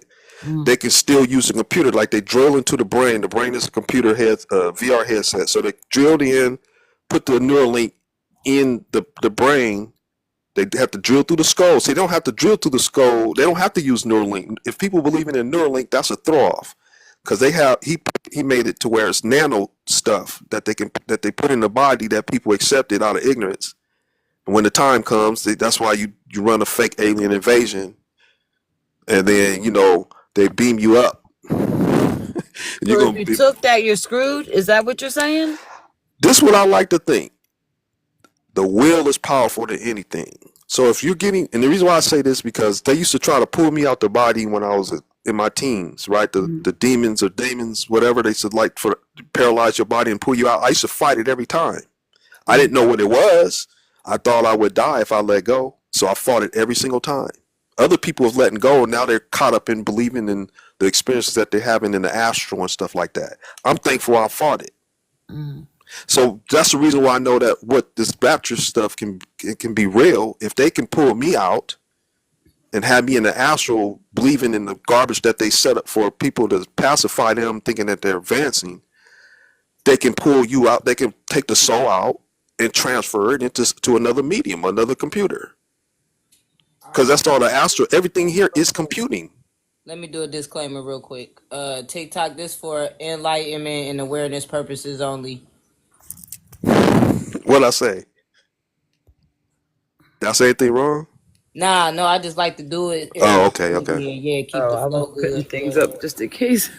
They can still use a computer. Like they drill into the brain. The brain is a computer VR headset. So they drilled in, put the Neuralink in the brain. They have to drill through the skull. So they don't have to drill through the skull. They don't have to use Neuralink. If people believe in a Neuralink, that's a throw off. Because he made it to where it's nano stuff that they put in the body that people accepted out of ignorance. And when the time comes, that's why you run a fake alien invasion, and then they beam you up. So if you took that, you're screwed. Is that what you're saying? This is what I like to think. The will is powerful than anything. So if you're getting, and the reason why I say this because they used to try to pull me out the body when I was in my teens, right? The demons or daemons, whatever they said, like for paralyze your body and pull you out. I used to fight it every time. I didn't know what it was. I thought I would die if I let go. So I fought it every single time. Other people have letting go, and now they're caught up in believing in the experiences that they're having in the astral and stuff like that. I'm thankful I fought it. So that's the reason why I know that what this Baptist stuff can be real. If they can pull me out and have me in the astral believing in the garbage that they set up for people to pacify them, thinking that they're advancing, they can pull you out. They can take the soul out and transfer it to another medium, another computer. Because that's all the astral. Everything here is computing. Let me do a disclaimer real quick. TikTok, this for enlightenment and awareness purposes only. What'd I say? Did I say anything wrong? Nah, no, I just like to do it. Oh, okay. Yeah, keep Oh, the I was flow putting good. things up just in case.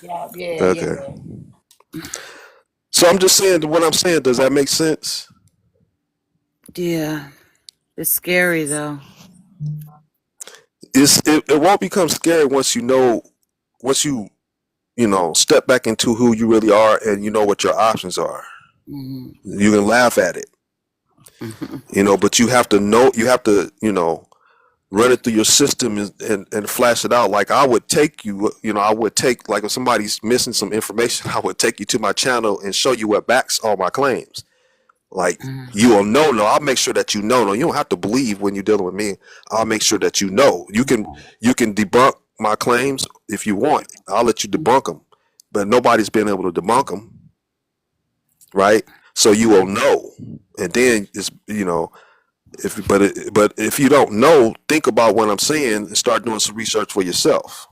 Yeah. Okay. So I'm just saying what I'm saying. Does that make sense? Yeah. It's scary though. It won't become scary once you step back into who you really are and you know what your options are. Mm-hmm. You can laugh at it, but you have to run it through your system and flash it out. Like I would take like if somebody's missing some information, I would take you to my channel and show you what backs all my claims. Like you will know. No, I'll make sure that you know. No, you don't have to believe when you're dealing with me. I'll make sure that you know. You can debunk my claims if you want. I'll let you debunk them, but nobody's been able to debunk them, right? So you will know, and then but if you don't know, think about what I'm saying and start doing some research for yourself.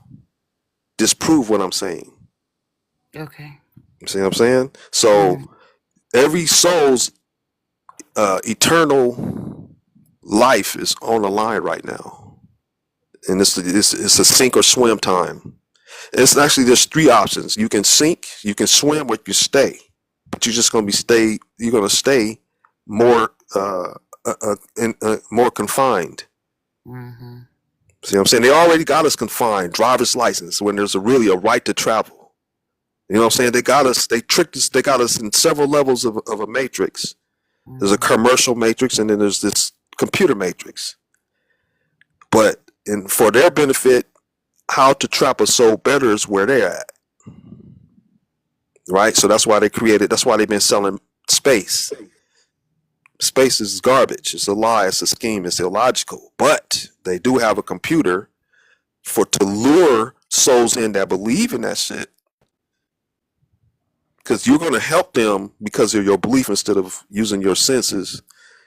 Disprove what I'm saying. Okay. You see what I'm saying? So every soul's eternal life is on the line right now, and it's a sink or swim time. It's actually there's three options. You can sink, you can swim, or you stay. But you're just going to stay. You're going to stay more more confined. Mm-hmm. See what I'm saying? They already got us confined. Driver's license when there's really a right to travel. You know what I'm saying? They got us. They tricked us. They got us in several levels of a matrix. There's a commercial matrix, and then there's this computer matrix. But for their benefit, how to trap a soul better is where they're at. Right? So that's why that's why they've been selling space. Space is garbage. It's a lie. It's a scheme. It's illogical. But they do have a computer to lure souls in that believe in that shit. Because you're going to help them because of your belief instead of using your senses.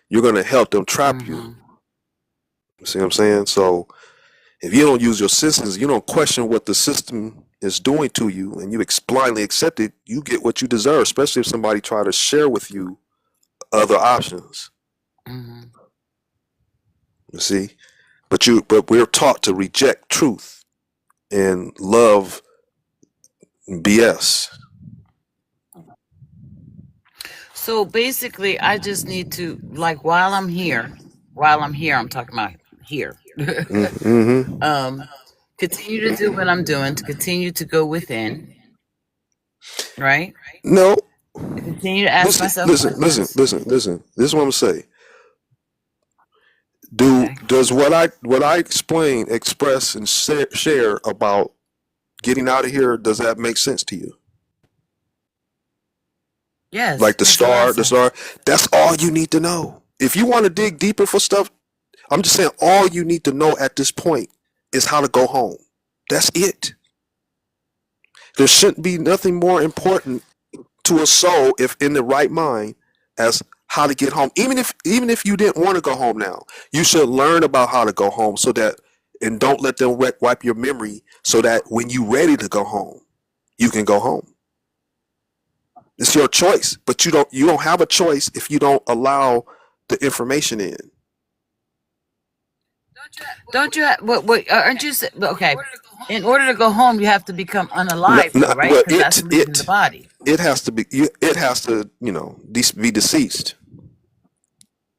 You're going to help them trap you. You see what I'm saying? So if you don't use your senses, you don't question what the system is doing to you, and you blindly accept it, you get what you deserve, especially if somebody try to share with you other options. You see? But we're taught to reject truth and love BS. So basically, I just need to, like, while I'm here, I'm talking about here. Continue to do what I'm doing, to continue to go within, right? No. Continue to ask myself Listen. This is what I'm gonna say. Does what I express and share about getting out of here, does that make sense to you? Yes. Like the star, that's all you need to know. If you want to dig deeper for stuff, I'm just saying all you need to know at this point is how to go home. That's it. There shouldn't be nothing more important to a soul, if in the right mind, as how to get home. Even if you didn't want to go home now, you should learn about how to go home and don't let them wipe your memory, so that when you're ready to go home, you can go home. It's your choice, but you don't have a choice if you don't allow the information in. Don't you? Aren't you? Okay. In order to go home, you have to become unalive, right? Because that's leaving the body. It has to be. It has to, be deceased.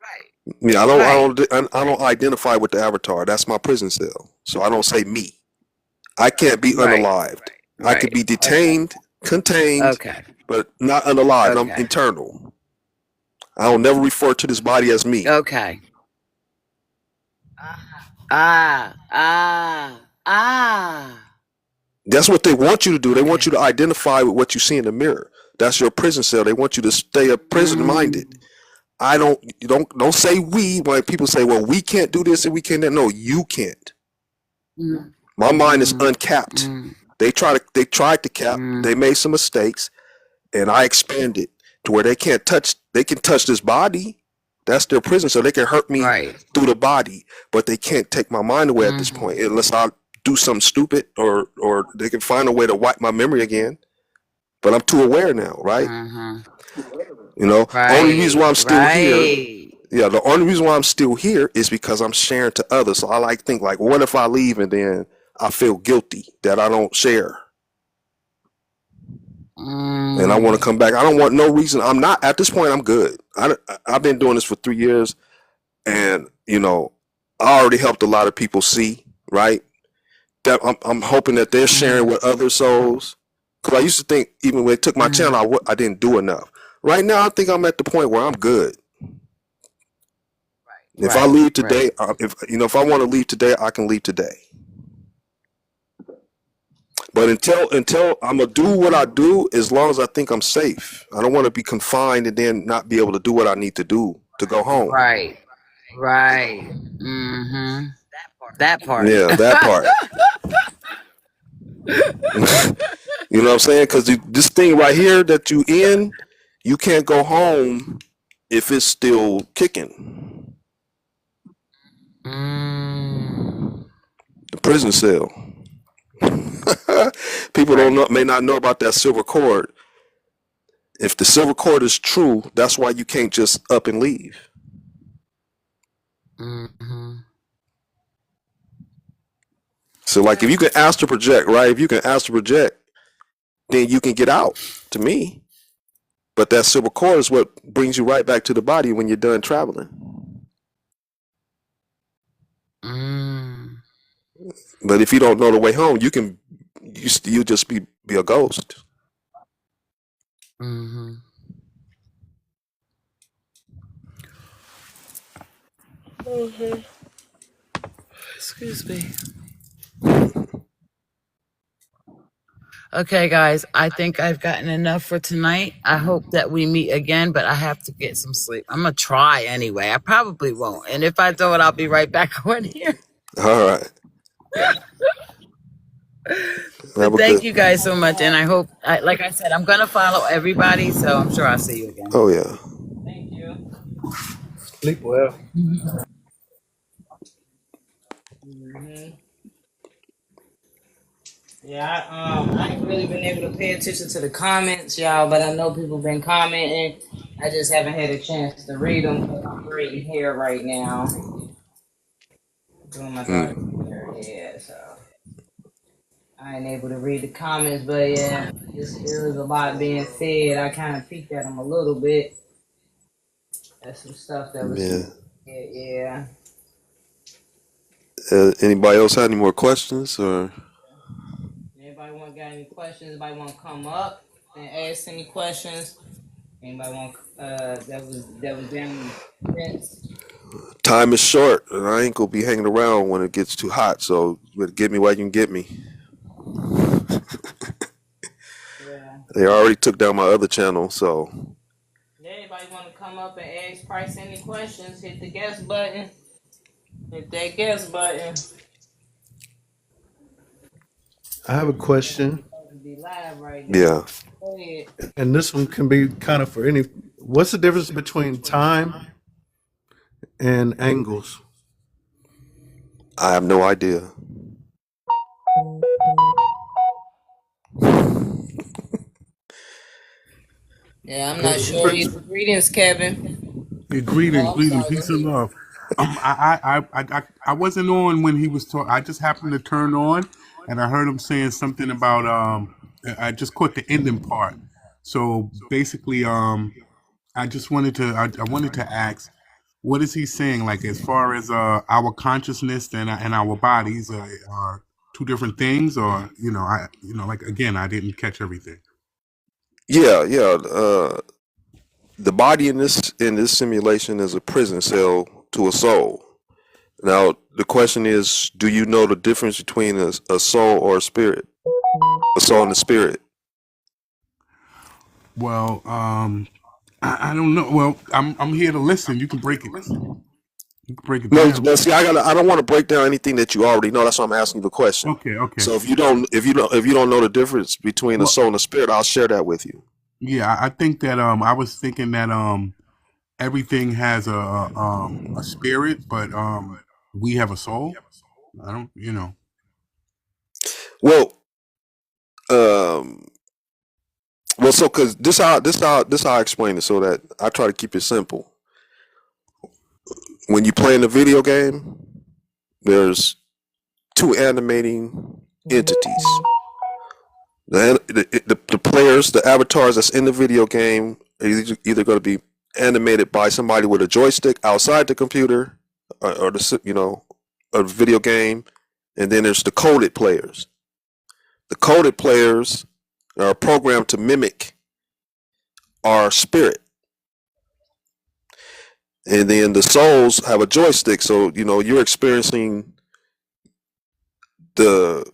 Right. Yeah, I don't identify with the avatar. That's my prison cell. So I don't say me. I can't be unalived. I could be detained, contained, but not unalived. I'm internal. I will never refer to this body as me. Okay. That's what they want you to do. They want you to identify with what you see in the mirror. That's your prison cell. They want you to stay a prison minded. I don't say we when people say, well, we can't do this and we can't. No, you can't. My mind is uncapped. They tried to cap. They made some mistakes, and I expanded to where they can touch this body. That's their prison, so they can hurt me through the body, but they can't take my mind away at this point unless I do something stupid or they can find a way to wipe my memory again. But I'm too aware now, right? Only reason why I'm still here. Yeah, the only reason why I'm still here is because I'm sharing to others. So I think what if I leave and then I feel guilty that I don't share? And I want to come back. I don't want no reason. I'm not at this point. I'm good. I've been doing this for 3 years, and I already helped a lot of people see. Right? That I'm hoping that they're sharing with other souls. Because I used to think even when they took my channel, I didn't do enough. Right now, I think I'm at the point where I'm good. If I leave today, if I want to leave today, I can leave today. But until I'm gonna do what I do, as long as I think I'm safe. I don't want to be confined and then not be able to do what I need to do to go home. Right. That part. Yeah, that part. You know what I'm saying? Because this thing right here that you in, you can't go home if it's still kicking. The prison cell. People may not know about that silver cord. If the silver cord is true, that's why you can't just up and leave. So like if you can astral project, right? If you can astral project, then you can get out to me. But that silver cord is what brings you right back to the body when you're done traveling. But if you don't know the way home, you just be a ghost. Excuse me. Okay, guys, I think I've gotten enough for tonight. I hope that we meet again, but I have to get some sleep. I'm going to try anyway. I probably won't. And if I don't, I'll be right back on here. All right. Thank you guys so much. And I hope, like I said, I'm going to follow everybody, so I'm sure I'll see you again. Oh, yeah. Thank you. Sleep well. Yeah, I ain't really been able to pay attention to the comments, y'all, but I know people been commenting. I just haven't had a chance to read them because I'm braiding hair right now. Doing my daughter's hair, yeah, so I ain't able to read the comments, but yeah, it was a lot being said. I kind of peeked at them a little bit. That's some stuff that was yeah. Anybody else have any more questions or? Anybody got any questions? Anybody want to come up and ask any questions? Anybody want that was down in the fence? Time is short, and I ain't gonna be hanging around when it gets too hot. So you better get me while you can get me. Yeah. They already took down my other channel, so. Yeah, anybody want to come up and ask Price any questions? Hit the guest button. Hit that guest button. I have a question. Be live right now. Yeah. Go ahead. And this one can be kind of for any. What's the difference between time and angles? I have no idea. Yeah, I'm not sure either. Greetings, Kevin. Yeah, greetings, peace and love. I wasn't on when he was talking. I just happened to turn on, and I heard him saying something about I just caught the ending part. So basically, I just wanted to I wanted to ask, what is he saying? Like as far as our consciousness and our bodies are two different things, or like again, I didn't catch everything. Yeah. The body in this simulation is a prison cell to a soul. Now the question is, do you know the difference between a soul or a spirit? A soul and a spirit. Well, I don't know. Well, I'm here to listen. You can break it. You can break it No, down. but see, I don't want to break down anything that you already know. That's why I'm asking you the question. Okay, okay. So if you don't know the difference between the Well, soul and the spirit, I'll share that with you. yeah, I think that I was thinking that everything has a spirit, but we have a soul. I don't, you know. Well, um, well, so because this how I explain it, so that I try to keep it simple. When you play in a video game, there's two animating entities. The players, the avatars that's in the video game, are either going to be animated by somebody with a joystick outside the computer, or the a video game, and then there's the coded players. The coded players are programmed to mimic our spirit, and then the souls have a joystick. So you're experiencing the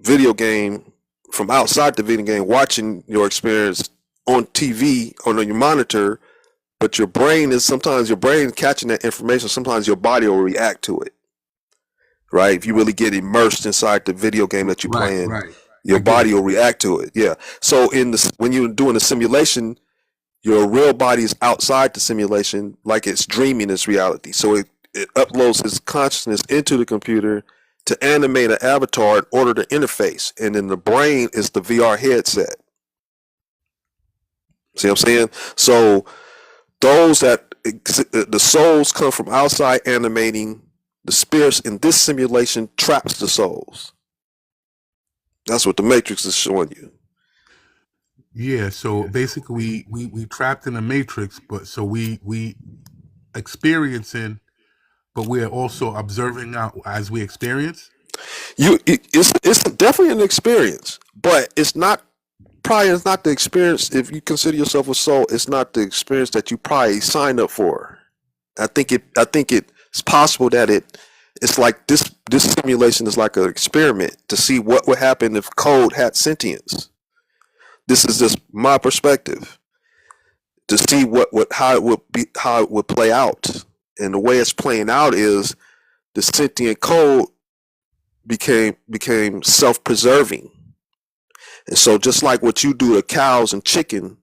video game from outside the video game, watching your experience on TV on your monitor, but sometimes your brain catching that information. Sometimes your body will react to it, right? If you really get immersed inside the video game that you're Right, playing, right. I your get body it. will react to it. Yeah. So when you're doing the simulation, your real body is outside the simulation, like it's dreaming its reality. So it uploads its consciousness into the computer to animate an avatar in order to interface. And then the brain is the VR headset. See what I'm saying? So those that the souls come from outside animating, the spirits in this simulation traps the souls. That's what the Matrix is showing you. Yeah. So basically, we trapped in a matrix, but so we experiencing, but we're also observing out as we experience. It's definitely an experience, but it's not the experience. If you consider yourself a soul, it's not the experience that you probably signed up for. I think it's possible that it's like this simulation is like an experiment to see what would happen if code had sentience. This is just my perspective to see how it would play out. And the way it's playing out is the sentient code became self-preserving. And so just like what you do to cows and chicken,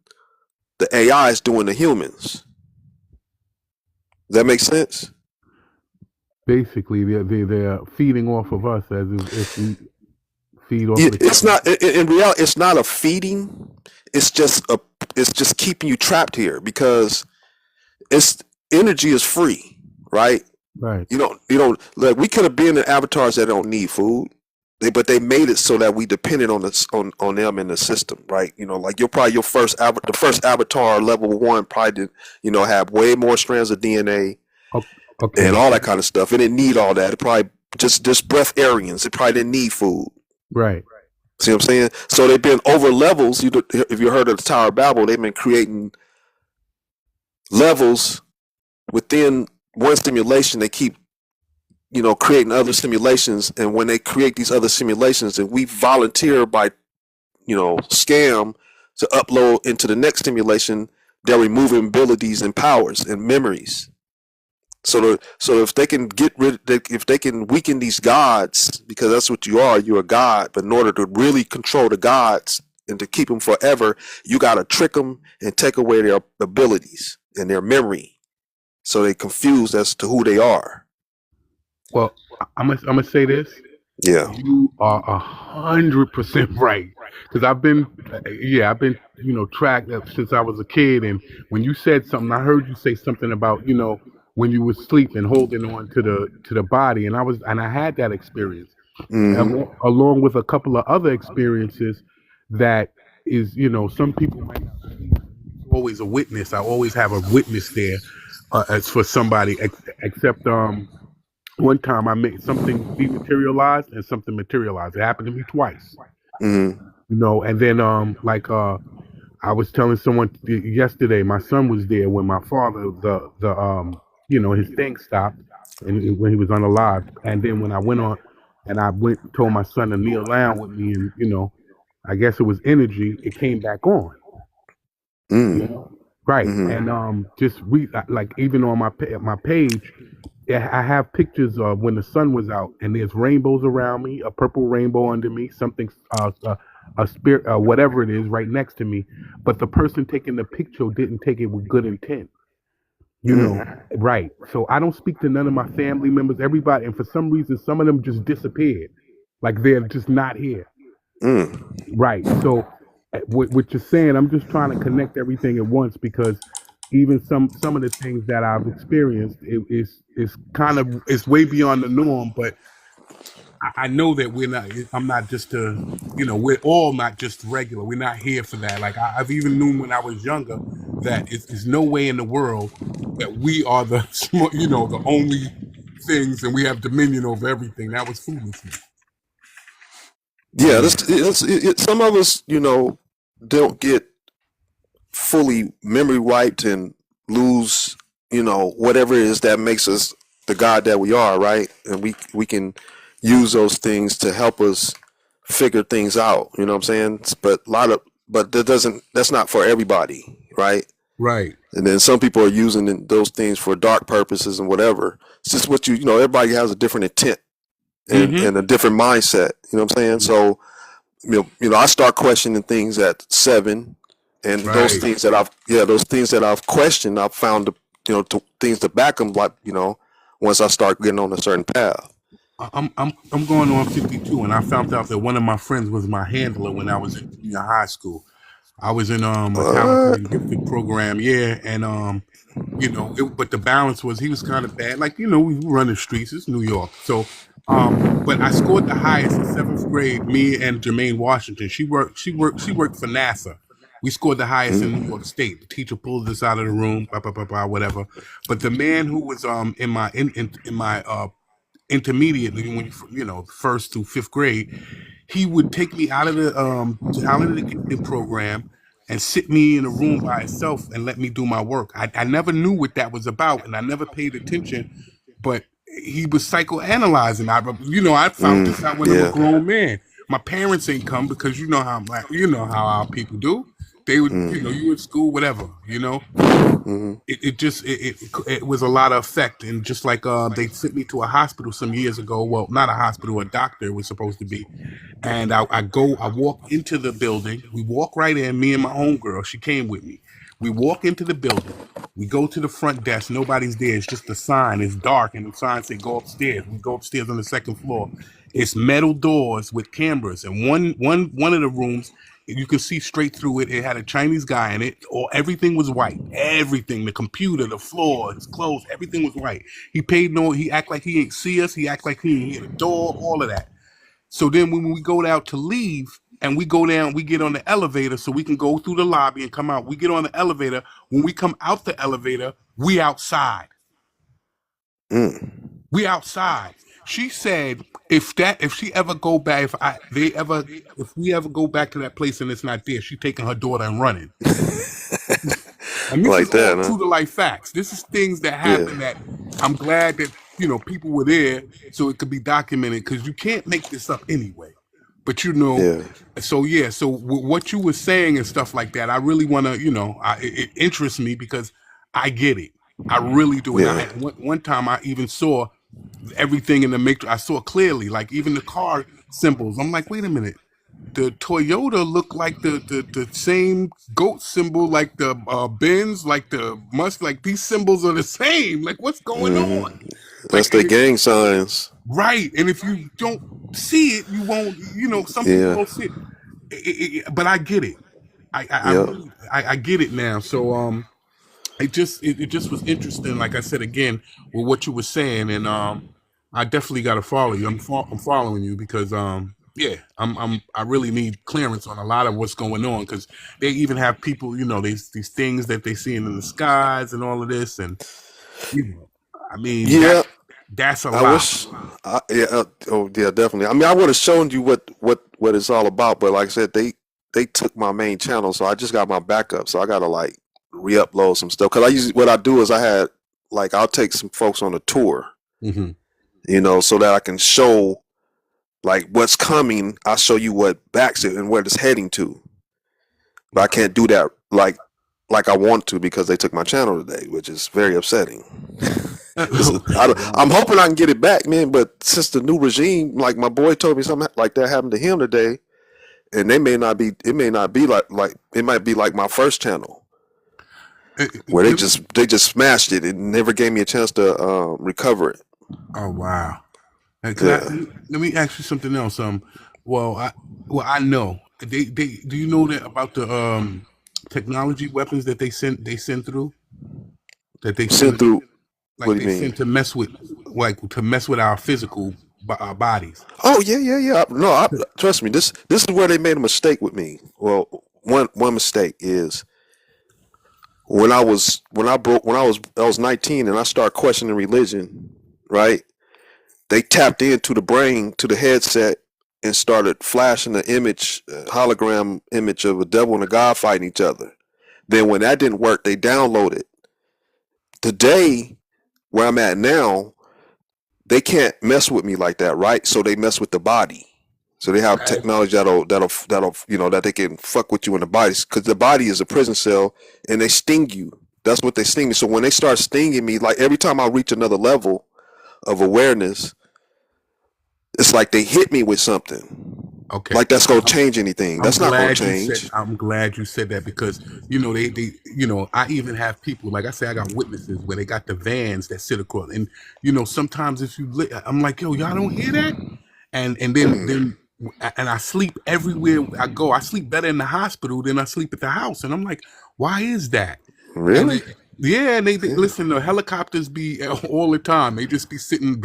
the AI is doing to humans. Does that make sense? Basically, they're feeding off of us as if we feed off Yeah, of the it's chicken. not in reality. It's not a feeding. It's just a. It's just keeping you trapped here because it's energy is free, right? Right. You don't like we could have been in avatars that don't need food. But they made it so that we depended on this on them in the system, right? Like your first the first avatar level one probably did, have way more strands of DNA and Okay. all that kind of stuff. It didn't need all that. It probably just breatharians. It probably didn't need food. Right. See what I'm saying? So they've been over levels. If you heard of the Tower of Babel, they've been creating levels within one simulation. They keep creating other simulations, and when they create these other simulations, and we volunteer by scam to upload into the next simulation, they're removing abilities and powers and memories. So if they can if they can weaken these gods, because that's what you are, you're a god. But in order to really control the gods and to keep them forever, you got to trick them and take away their abilities and their memory, so they confused as to who they are. Well, I'm gonna say this. Yeah. You are 100% right. Because I've been tracked since I was a kid. And when you said something, I heard you say something about when you were sleeping, holding on to the body, and I had that experience Mm-hmm. along with a couple of other experiences that is some people might not believe. Always a witness. I always have a witness there as for somebody, except one time I made something dematerialized and something materialized. It happened to me twice. Mm-hmm. And then I was telling someone yesterday, my son was there when my father his thing stopped and when he was unalive. And then when I went on and I went and told my son to kneel down with me, and I guess it was energy, it came back on. Mm. You know, right? Mm-hmm. And just like even on my page, I have pictures of when the sun was out, and there's rainbows around me, a purple rainbow under me, something a spirit, whatever it is, right next to me. But the person taking the picture didn't take it with good intent. You know, Mm. right? So I don't speak to none of my family members, everybody, and for some reason, some of them just disappeared, like they're just not here. Mm. Right. So, what you're saying, I'm just trying to connect everything at once because even some of the things that I've experienced is kind of it's way beyond the norm. But I know that we're not. I'm not just a. We're all not just regular. We're not here for that. Like I've even known when I was younger that it's no way in the world that we are the the only things and we have dominion over everything. That was foolishness. Yeah, some of us, don't get fully memory wiped and lose, whatever it is that makes us the God that we are, right? And we can use those things to help us figure things out. You know what I'm saying? But that's not for everybody, right? Right. And then some people are using those things for dark purposes and whatever. It's just everybody has a different intent Mm-hmm. and a different mindset. You know what I'm saying? So I start questioning things at 7, and Right. those things that I've questioned, I've found things to back them. Like once I start getting on a certain path. I'm going on 52, and I found out that one of my friends was my handler when I was in junior high school. I was in a talented What? and gifted program, yeah, and but the balance was he was kind of bad. Like we run the streets, it's New York, so but I scored the highest in 7th grade. Me and Jermaine Washington, she worked for NASA. We scored the highest in New York State. The teacher pulled us out of the room, blah blah blah blah, whatever. But the man who was in my intermediate, when first through 5th grade, he would take me out of the talented gifted program and sit me in a room by himself and let me do my work. I never knew what that was about, and I never paid attention. But he was psychoanalyzing. I found this out when I'm a Yeah. grown man. My parents ain't come because you know how our people do. They would, you in school, whatever. It was a lot of effect, and just like they sent me to a hospital some years ago. Well, not a hospital, a doctor it was supposed to be. And I walk into the building. We walk right in, me and my homegirl, she came with me. We walk into the building. We go to the front desk. Nobody's there. It's just a sign. It's dark, and the sign say go upstairs. We go upstairs on the second floor. It's metal doors with cameras, and one of the rooms you can see straight through it. It had a Chinese guy in it. Or everything was white. Everything, the computer, the floor, his clothes, everything was white. He act like he ain't see us. He act like he ain't hear the door. All of that. So then when we go out to leave and we go down, we get on the elevator so we can go through the lobby and come out. We get on the elevator. When we come out the elevator, we outside. Mm. We outside. She said if she ever go back, if we ever go back to that place and it's not there, she taking her daughter and running. And this is Like all that, huh? true to life facts. This is things that Yeah. happen that I'm glad that people were there so it could be documented, because you can't make this up anyway. But Yeah. so yeah. So what you were saying and stuff like that, I really want to, it interests me because I get it. I really do. And Yeah. one time I even saw everything in the matrix. I saw clearly, like even the car symbols. I'm like, wait a minute. The Toyota looked like the same goat symbol, like the Benz, like the like these symbols are the same. Like what's going on? That's Like their gang signs. right. And if you don't see it, you won't. Some people Yeah. don't see but I get it. I Yeah. really I get it now. So it just was interesting. Like I said again, with what you were saying, and I definitely got to follow you. I'm following you because yeah, I really need clearance on a lot of what's going on, because they even have people, these things that they seeing in the skies and all of this, and I mean Yeah. that's a I lot. wish. Yeah. Oh, yeah. Definitely. I mean, I would have shown you what it's all about, but like I said, they took my main channel, so I just got my backup. So I gotta like re-upload some stuff because what I do is I'll take some folks on a tour, Mm-hmm. so that I can show like what's coming. I'll show you what backs it and where it's heading to. But I can't do that like I want to because they took my channel today, which is very upsetting. Wow. I'm hoping I can get it back, man. But since the new regime, like my boy told me something like that happened to him today, and they may not be. It may not be like it might be like my first channel where Let me. they just smashed it and never gave me a chance to recover it. Oh wow. Can I Yeah, let me ask you something else? Well, I know they do you know that about the technology weapons that they send through that they sent send through. What like do you they mean? send to mess with our physical our bodies. Oh yeah, yeah, yeah. No, trust me. This is where they made a mistake with me. Well, one mistake is when I was 19 and I started questioning religion. Right, they tapped into the brain to the headset and started flashing the image, hologram image of a devil and a god fighting each other. Then when that didn't work, they downloaded. Today, where I'm at now, they can't mess with me like that, right? So they mess with the body. So they have Okay. technology that'll that they can fuck with you in the body because the body is a prison cell and they sting you. That's what they sting me. So when they start stinging me, like every time I reach another level of awareness, it's like they hit me with something. Okay. Like that's gonna change anything. I'm That's not gonna glad you said change. I'm glad you said that because they I even have people like I say I got witnesses where they got the vans that sit across and sometimes if you I'm like yo y'all don't hear that and then and I sleep everywhere I go. I sleep better in the hospital than I sleep at the house, and I'm like, why is that? And Really? yeah, and they Yeah. listen. The helicopters be all the time. They just be sitting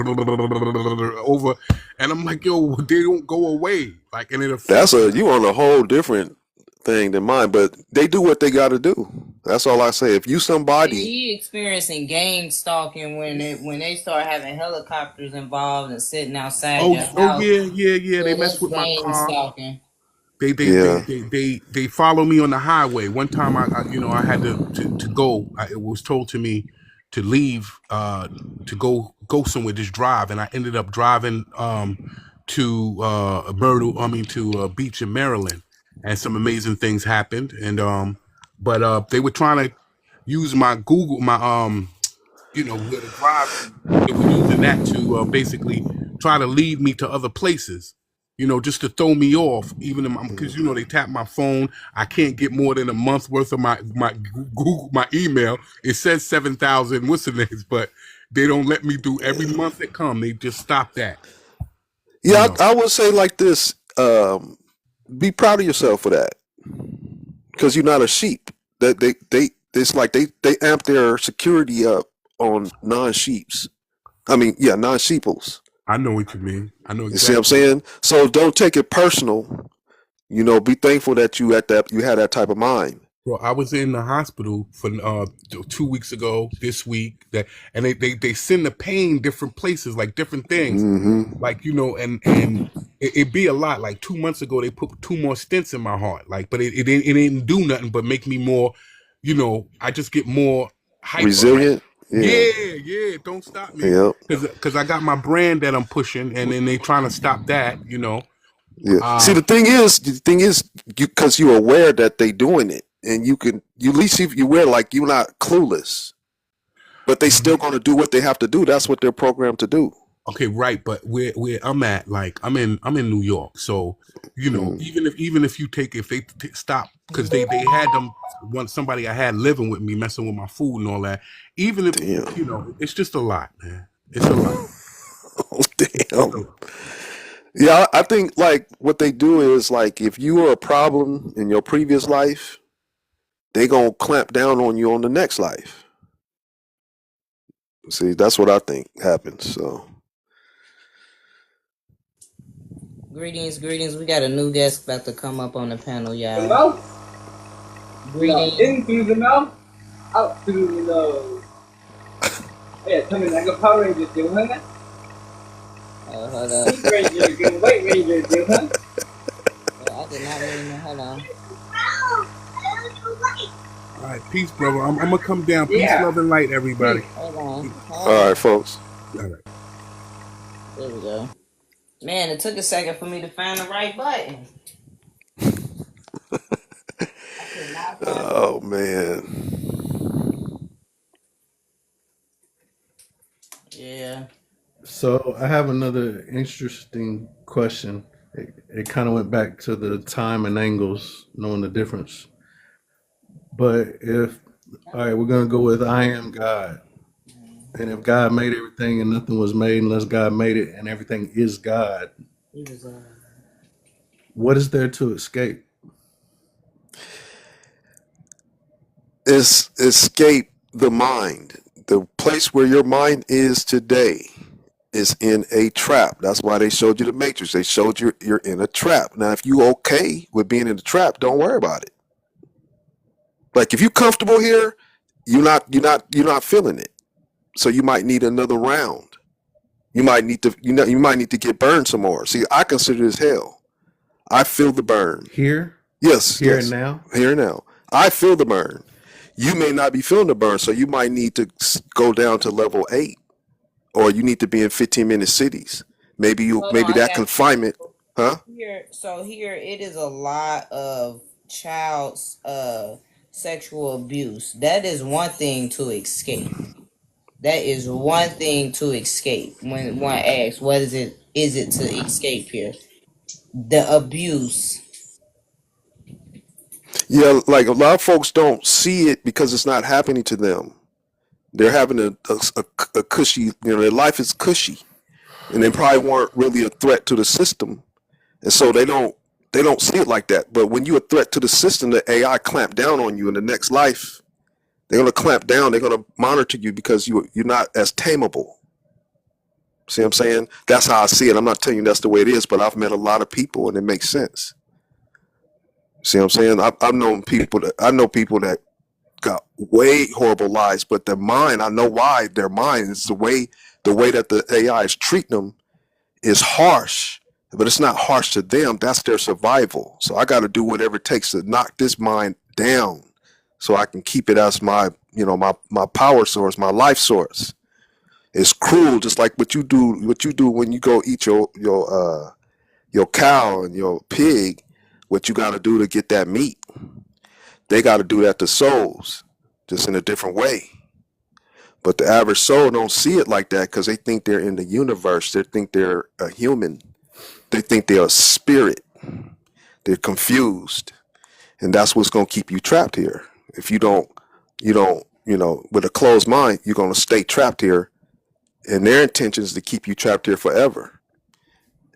over, and I'm like, yo, they don't go away. Like, and it That's affects me. you on a whole different thing than mine, but they do what they got to do. That's all I say. If you somebody, He experiencing gang stalking when they start having helicopters involved and sitting outside your Oh house. yeah, yeah, yeah. They Yeah, mess that's with my gang car. stalking. yeah, They follow me on the highway. One time I had to go. It was told to me to leave to go somewhere, just drive, and I ended up driving to Myrtle. I mean to beach in Maryland, and some amazing things happened. And but they were trying to use my Google where to drive to. They were using that to basically try to lead me to other places, just to throw me off. Even because they tap my phone, I can't get more than a month worth of my Google my email. It says 7,000 what's the names, but they don't let me do every month that come. They just stop that. You yeah. know. I would say like this: be proud of yourself for that, because you're not a sheep. That they it's like they amp their security up on non-sheeps. I mean, yeah, non-sheeples. I know what you mean. I know You see what I'm exactly. saying? So don't take it personal. Be thankful that you had that type of mind. Well, I was in the hospital for 2 weeks ago, this week, and they send the pain different places, like different things, Hmm. like and it be a lot. Like 2 months ago, they put two more stents in my heart, like, but it didn't do nothing but make me more, I just get more hyper, like, Resilient. Yeah. yeah, yeah, don't stop me, Yep. because I got my brand that I'm pushing, and then they trying to stop that. Yeah. See, Uh, the thing is, because you're aware that they doing it, and you at least if you aware, like you're not clueless, but they still going to do what they have to do. That's what they're programmed to do. Okay, right, but where I'm at, like I'm in New York, so Mm, even if you take if they stop because they had them once somebody I had living with me messing with my food and all that. Even if damn. it's just a lot, man. It's a lot. Oh, It's just a damn. lot. Yeah, I think like what they do is like if you were a problem in your previous life, they gonna clamp down on you on the next life. See, that's what I think happens. So Greetings, greetings. We got a new guest about to come up on the panel, The y'all. mouth? No, Greetings. in through the mouth, out through the nose. Yeah, coming like a Power Ranger do, huh? Hold up. Pink Ranger do, White Ranger do, huh? I did not mean to. Hold on. All right, peace, brother. I'm gonna come down. Peace, Yeah. love, and light, everybody. Peace. Hold on. Hold all on. right, folks. All right. There we go. Man, it took a second for me to find the right button. I cannot Oh man. Yeah. So I have another interesting question. It kind of went back to the time and angles, knowing the difference. But if, all right, we're going to go with I am God. And if God made everything and nothing was made unless God made it and everything is God, what is there to escape? Is escape the mind. The place where your mind is today is in a trap. That's why they showed you the matrix. They showed you you're in a trap. Now, if you okay with being in the trap, don't worry about it. Like if you're comfortable here, you're not feeling it. So you might need another round. You might need to get burned some more. See, I consider this hell. I feel the burn. Here, Yes, here and yes. now. Here and now. I feel the burn. You may not be feeling the burn, so you might need to go down to level 8, or you need to be in 15-minute cities. Hold on, Maybe I that got confinement, huh? here. So here it is a lot of child's sexual abuse. That is one thing to escape. That is one thing to escape. When one asks, what is it to escape here? The abuse. Yeah, like a lot of folks don't see it because it's not happening to them. They're having a cushy, their life is cushy, and they probably weren't really a threat to the system, and so they don't see it like that. But when you're a threat to the system, the AI clamp down on you in the next life. They're gonna clamp down. They're gonna monitor you because you're not as tameable. See what I'm saying? That's how I see it. I'm not telling you that's the way it is, but I've met a lot of people and it makes sense. See what I'm saying? I know people that got way horrible lives, but their mind, I know why their mind is the way that the AI is treating them is harsh, but it's not harsh to them. That's their survival. So I got to do whatever it takes to knock this mind down, so I can keep it as my power source, my life source. It's cruel, just like what you do. What you do when you go eat your cow and your pig. What you got to do to get that meat? They got to do that to souls, just in a different way. But the average soul don't see it like that because they think they're in the universe. They think they're a human. They think they're a spirit. They're confused, and that's what's gonna keep you trapped here. If you don't, with a closed mind, you're gonna stay trapped here, and their intention is to keep you trapped here forever.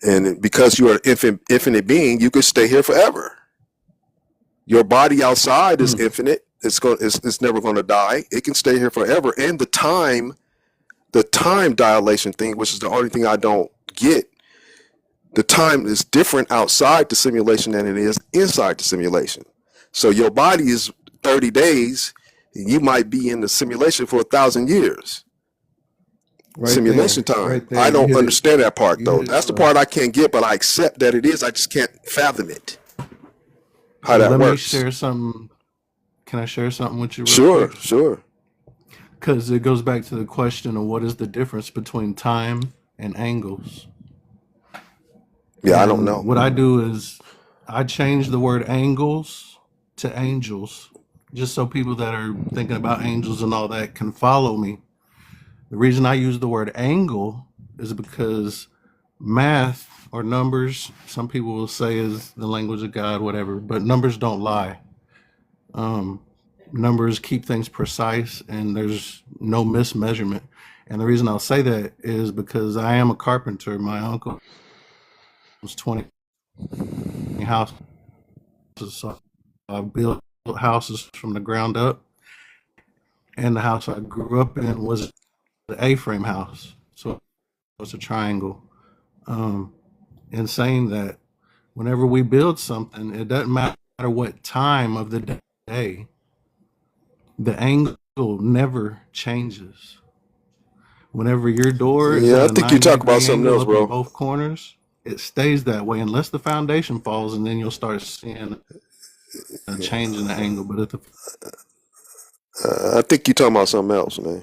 And because you are an infinite being, you could stay here forever. Your body outside is Hmm. infinite. It's never going to die. It can stay here forever. And the time dilation thing, which is the only thing I don't get. The time is different outside the simulation than it is inside the simulation. So your body is 30 days. You might be in the simulation for 1,000 years. Simulation time. Right there. I You don't hit it. understand that part You though. hit it. That's the part I can't get, but I accept that it is. I just can't fathom it. How Well, that let me works. share something. Can I share something with you real Sure, quick? sure. Because it goes back to the question of what is the difference between time and angles. Yeah, I don't And know. what I do is I change the word angles to angels, just so people that are thinking about angels and all that can follow me. The reason I use the word angle is because math or numbers, some people will say is the language of God, whatever, but numbers don't lie. Um, Numbers keep things precise and there's no mismeasurement. And the reason I'll say that is because I am a carpenter. My uncle was 20 houses, so I built houses from the ground up. And the house I grew up in was the A-frame house, so it's a triangle. Um, in saying that, whenever we build something, it doesn't matter what time of the day, the angle never changes. Whenever your door is Yeah, at I a think you 90 talk about degree something angle else, up in bro. both corners, it stays that way unless the foundation falls, and then you'll start seeing a change in the angle. But if the I think you talking about something else, man.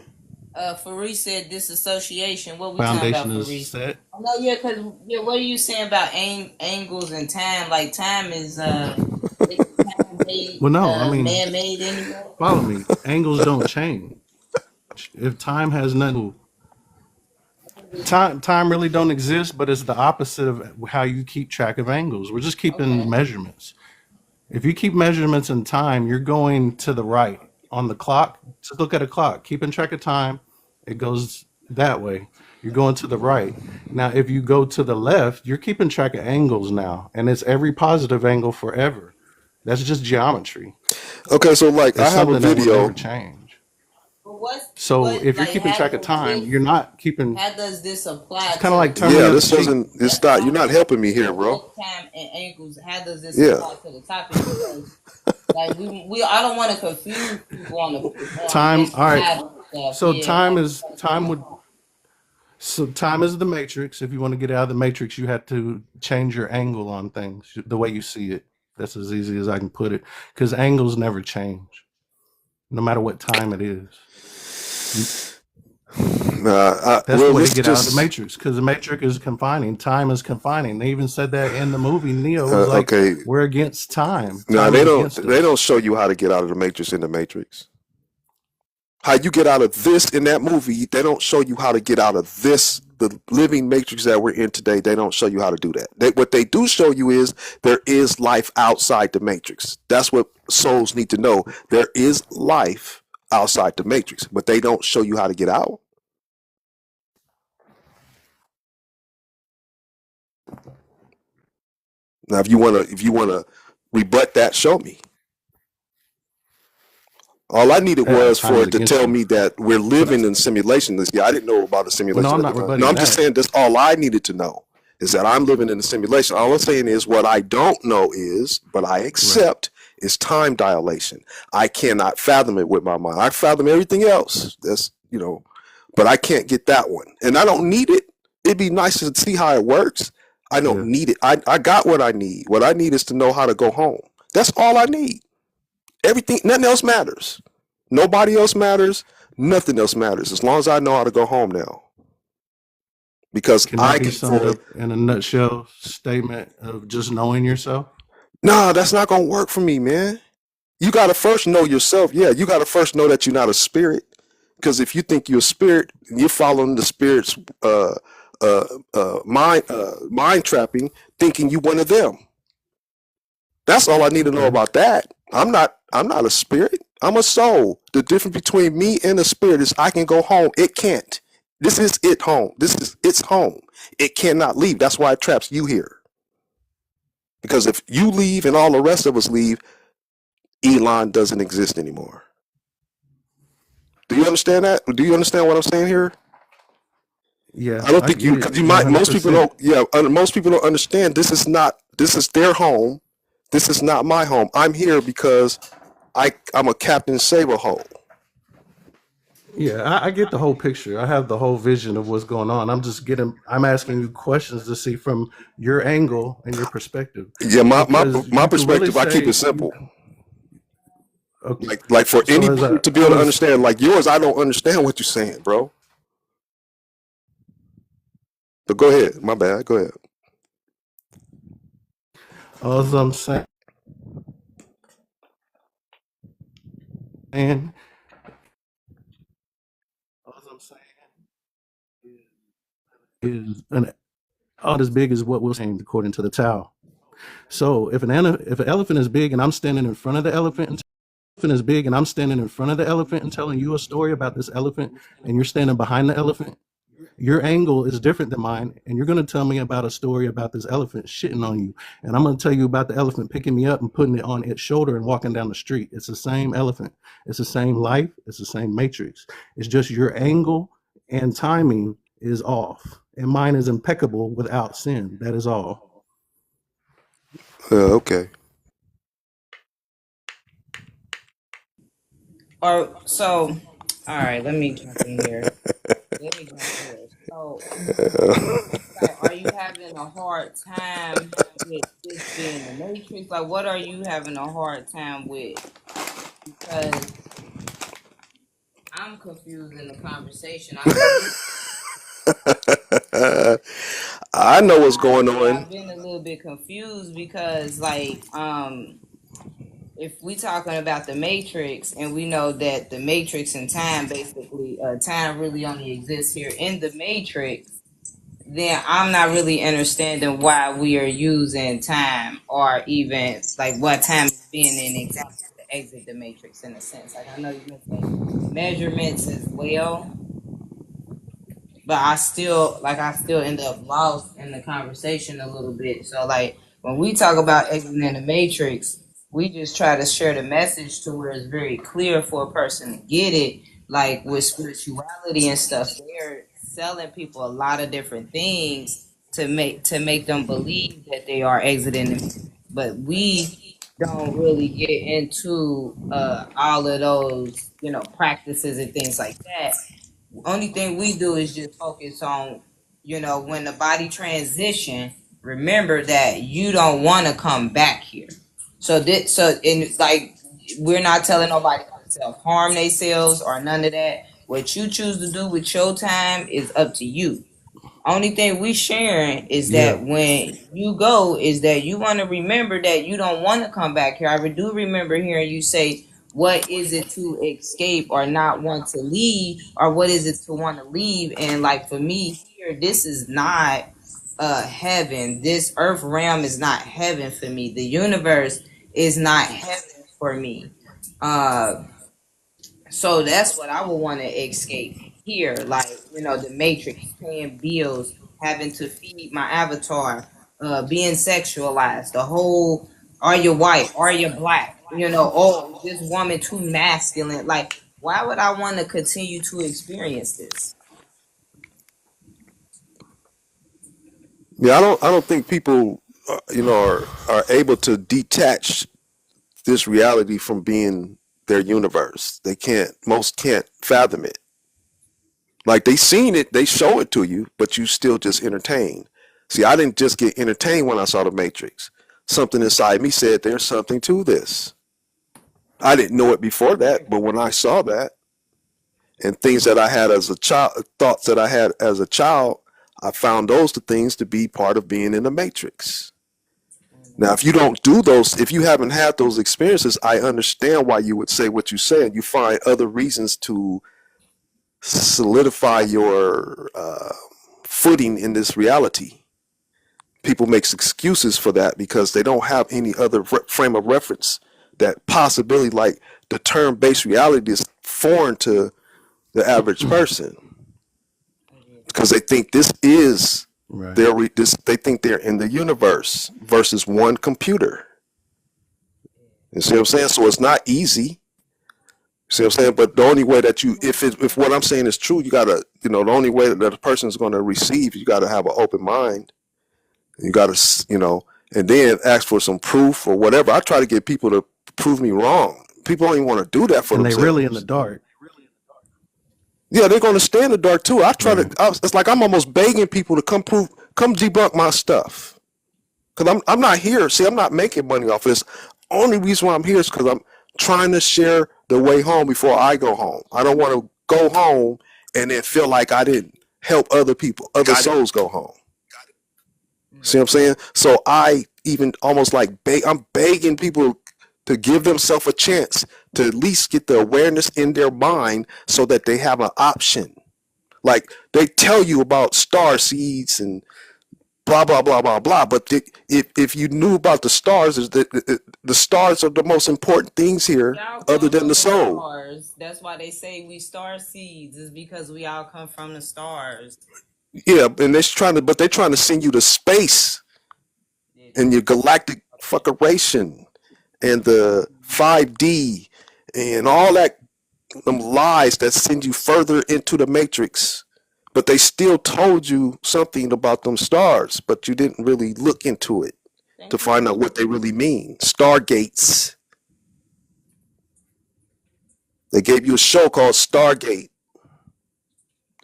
Faris said disassociation. What we talking foundation about, is Faris? set, Oh, no, yeah, cause yeah, what are you saying about angles and time? Like time is time Well, no, I mean, man-made anymore? follow me. Angles don't change. If time has nothing, time really don't exist, but it's the opposite of how you keep track of angles. We're just keeping Okay. measurements. If you keep measurements in time, you're going to the right on the clock. Just look at a clock, keeping track of time. It goes that way. You're going to the right. Now, if you go to the left, you're keeping track of angles now, and it's every positive angle forever. That's just geometry. Okay, so like I It's have a something that will never video. change. But what's So what if you're like keeping track of time, you're not keeping. how does this It's apply kind of to like the turning Yeah, the other this cheek. doesn't. It's that's not. what You're I'm not saying. helping me here, The bro. lifetime and ankles, how does this Yeah. apply to the topic? Because like we I don't want to confuse people on Time. this All right. app and stuff. So Yeah, like time is time would. So time is the matrix. If you want to get out of the matrix, you have to change your angle on things, the way you see it. That's as easy as I can put it. Because angles never change, no matter what time it is. That's the Well, way to let's get out of the just. matrix. Because the matrix is confining. Time is confining. They even said that in the movie. Neo was like, Okay. "We're against time. Now Time they is don't. against They don't us." show you how to get out of the matrix in the matrix. How you get out of this in that movie? They don't show you how to get out of this. The living matrix that we're in today, they don't show you how to do that. What they do show you is there is life outside the matrix. That's what souls need to know. There is life outside the matrix, but they don't show you how to get out. Now, if you wanna rebut that, show me. All I needed Yeah, was time for is it to against tell you. me that we're But living in simulation. Yeah, I didn't know about the well, no, simulation I'm at the not time. No, rebutting I'm just that. saying that's all I needed to know is that I'm living in a simulation. All I'm saying is what I don't know is, but I Right. accept is time dilation. I cannot fathom it with my mind. I fathom everything else. But I can't get that one. And I don't need it. It'd be nice to see how it works. I don't Yeah. need it. I got what I need. What I need is to know how to go home. That's all I need. Everything, nothing else matters. Nobody else matters. Nothing else matters as long as I know how to go home now. Because Can that I be can summed say, up in a nutshell statement of just knowing yourself? nah, that's not gonna work for me, man. You gotta first know yourself. Yeah, you gotta first know that you're not a spirit. Because if you think you're a spirit, and you're following the spirit's mind trapping, thinking you one of them. That's all I need to know Okay. about that. I'm not a spirit. I'm a soul. The difference between me and a spirit is I can go home. It can't. This is it home. This is its home. It cannot leave. That's why it traps you here. Because if you leave and all the rest of us leave, Elon doesn't exist anymore. Do you understand that? Do you understand what I'm saying here? Yeah, I don't I think you get it because you might. Most people 100%. don't. Yeah, most people don't understand. This is not. This is their home. This is not my home. I'm here because I'm a Captain Sable hole. Yeah, I get the whole picture. I have the whole vision of what's going on. I'm asking you questions to see from your angle and your perspective. Yeah, Because my you could really perspective, I keep it say, simple. okay, Like for so as anybody to be I able to was, understand, like yours, I don't understand what you're saying, bro. But go ahead. My bad. Go ahead. all I'm saying all I'm saying is all as big as what we're saying according to the Tao. So if an elephant is big and I'm standing in front of the elephant is big and I'm standing in front of the elephant and telling you a story about this elephant and you're standing behind the elephant, your angle is different than mine and you're going to tell me about a story about this elephant shitting on you and I'm going to tell you about the elephant picking me up and putting it on its shoulder and walking down the street. It's the same elephant. It's the same life. It's the same matrix. It's just your angle and timing is off and mine is impeccable without sin. That is all. Okay. Or so. All right, let me jump in here. So, like, are you having a hard time with this being the Matrix? Like, what are you having a hard time with? Because I'm confused in the conversation. I know what's going on. I've been a little bit confused because, like, if we talking about the matrix, and we know that the matrix and time, basically, time really only exists here in the matrix, then I'm not really understanding why we are using time, or even like what time is being an example to exit the matrix, in a sense. Like, I know you mentioned measurements as well, but I still end up lost in the conversation a little bit. So like, when we talk about exiting the matrix, we just try to share the message to where it's very clear for a person to get it. Like with spirituality and stuff, they're selling people a lot of different things to make them believe that they are exiting the matrix. But we don't really get into all of those, practices and things like that. Only thing we do is just focus on, when the body transition, remember that you don't want to come back here. And like, we're not telling nobody how to self harm themselves or none of that. What you choose to do with your time is up to you. Only thing we sharing is Yeah. that when you go, is that you want to remember that you don't want to come back here. I do remember hearing you say, what is it to escape or not want to leave, or what is it to want to leave? And like, for me here, this is not heaven. This earth realm is not heaven for me. The universe is not heaven for me. So that's what I would want to escape here. Like, the matrix, paying bills, having to feed my avatar, being sexualized, the whole, are you white? Are you black? Oh, this woman too masculine. Like, why would I want to continue to experience this? Yeah, I don't think people, are able to detach this reality from being their universe. They can't. Most can't fathom it. Like, they seen it, they show it to you, but you still just entertain. See, I didn't just get entertained when I saw the Matrix. Something inside me said there's something to this. I didn't know it before that, but when I saw that, and things that I had as a child, thoughts that I had as a child, I found those the things to be part of being in the Matrix. Now, if you don't do those, if you haven't had those experiences, I understand why you would say what you say, and you find other reasons to solidify your footing in this reality. People make excuses for that because they don't have any other frame of reference. That possibility, like the term "base reality," is foreign to the average person because they think this is Right. their they think they're in the universe versus one computer. You see what I'm saying? So it's not easy. See what I'm saying? But the only way that if what I'm saying is true, you gotta, the only way that a person is going to receive, you got to have an open mind. You got to, and then ask for some proof or whatever. I try to get people to prove me wrong. People don't even want to do that for And they really in the themselves. dark. Yeah, they're going to stay in the dark too. Right. It's like I'm almost begging people to come debunk my stuff. Because I'm not here. See, I'm not making money off of this. Only reason why I'm here is because I'm trying to share the way home before I go home. I don't want to go home and then feel like I didn't help other people, other souls go home. See what I'm saying? So I even almost like I'm begging people to give themselves a chance to at least get the awareness in their mind so that they have an option. Like, they tell you about star seeds and blah blah blah blah blah. But if you knew about the stars, is the stars are the most important things We here, all other come than from the the soul. stars. That's why they say we star seeds, is because we all come from the stars. Yeah, and they're trying to send you to space and your galactic fuckeration and the 5D and all that, them lies that send you further into the matrix. But they still told you something about them stars, but you didn't really look into it to Thank you. find out what they really mean. Stargates. They gave you a show called Stargate.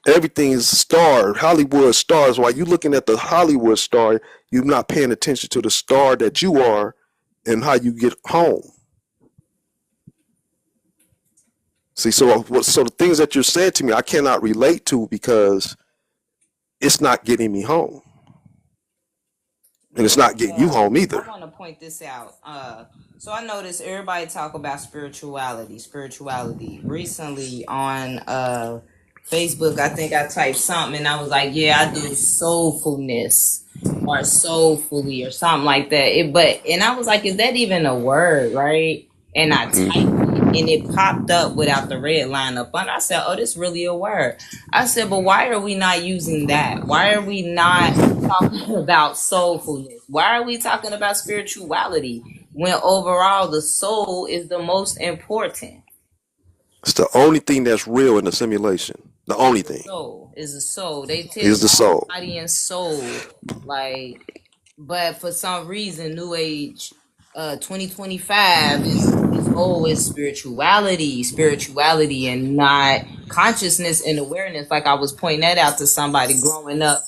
Everything is star, Hollywood stars. While you looking at the Hollywood star, you're not paying attention to the star that you are and how you get home. See, so the things that you're saying to me, I cannot relate to because it's not getting me home. and it's not getting you home either. I want to point this out. So I noticed everybody talk about spirituality. Recently on Facebook, I think I typed something and I was like, yeah, I do soulfulness or soulfully or something like that. And I was like, is that even a word, right? And I typed it and it popped up without the red line up on. I said, oh, this really a word. I said, but why are we not using that? Why are we not talking about soulfulness? Why are we talking about spirituality when overall the soul is the most important? It's the only thing that's real in the simulation. The only thing Soul is a soul. They tell is you the soul. body and soul, like, but for some reason, New Age, 2025 is always spirituality, and not consciousness and awareness. Like I was pointing that out to somebody growing up.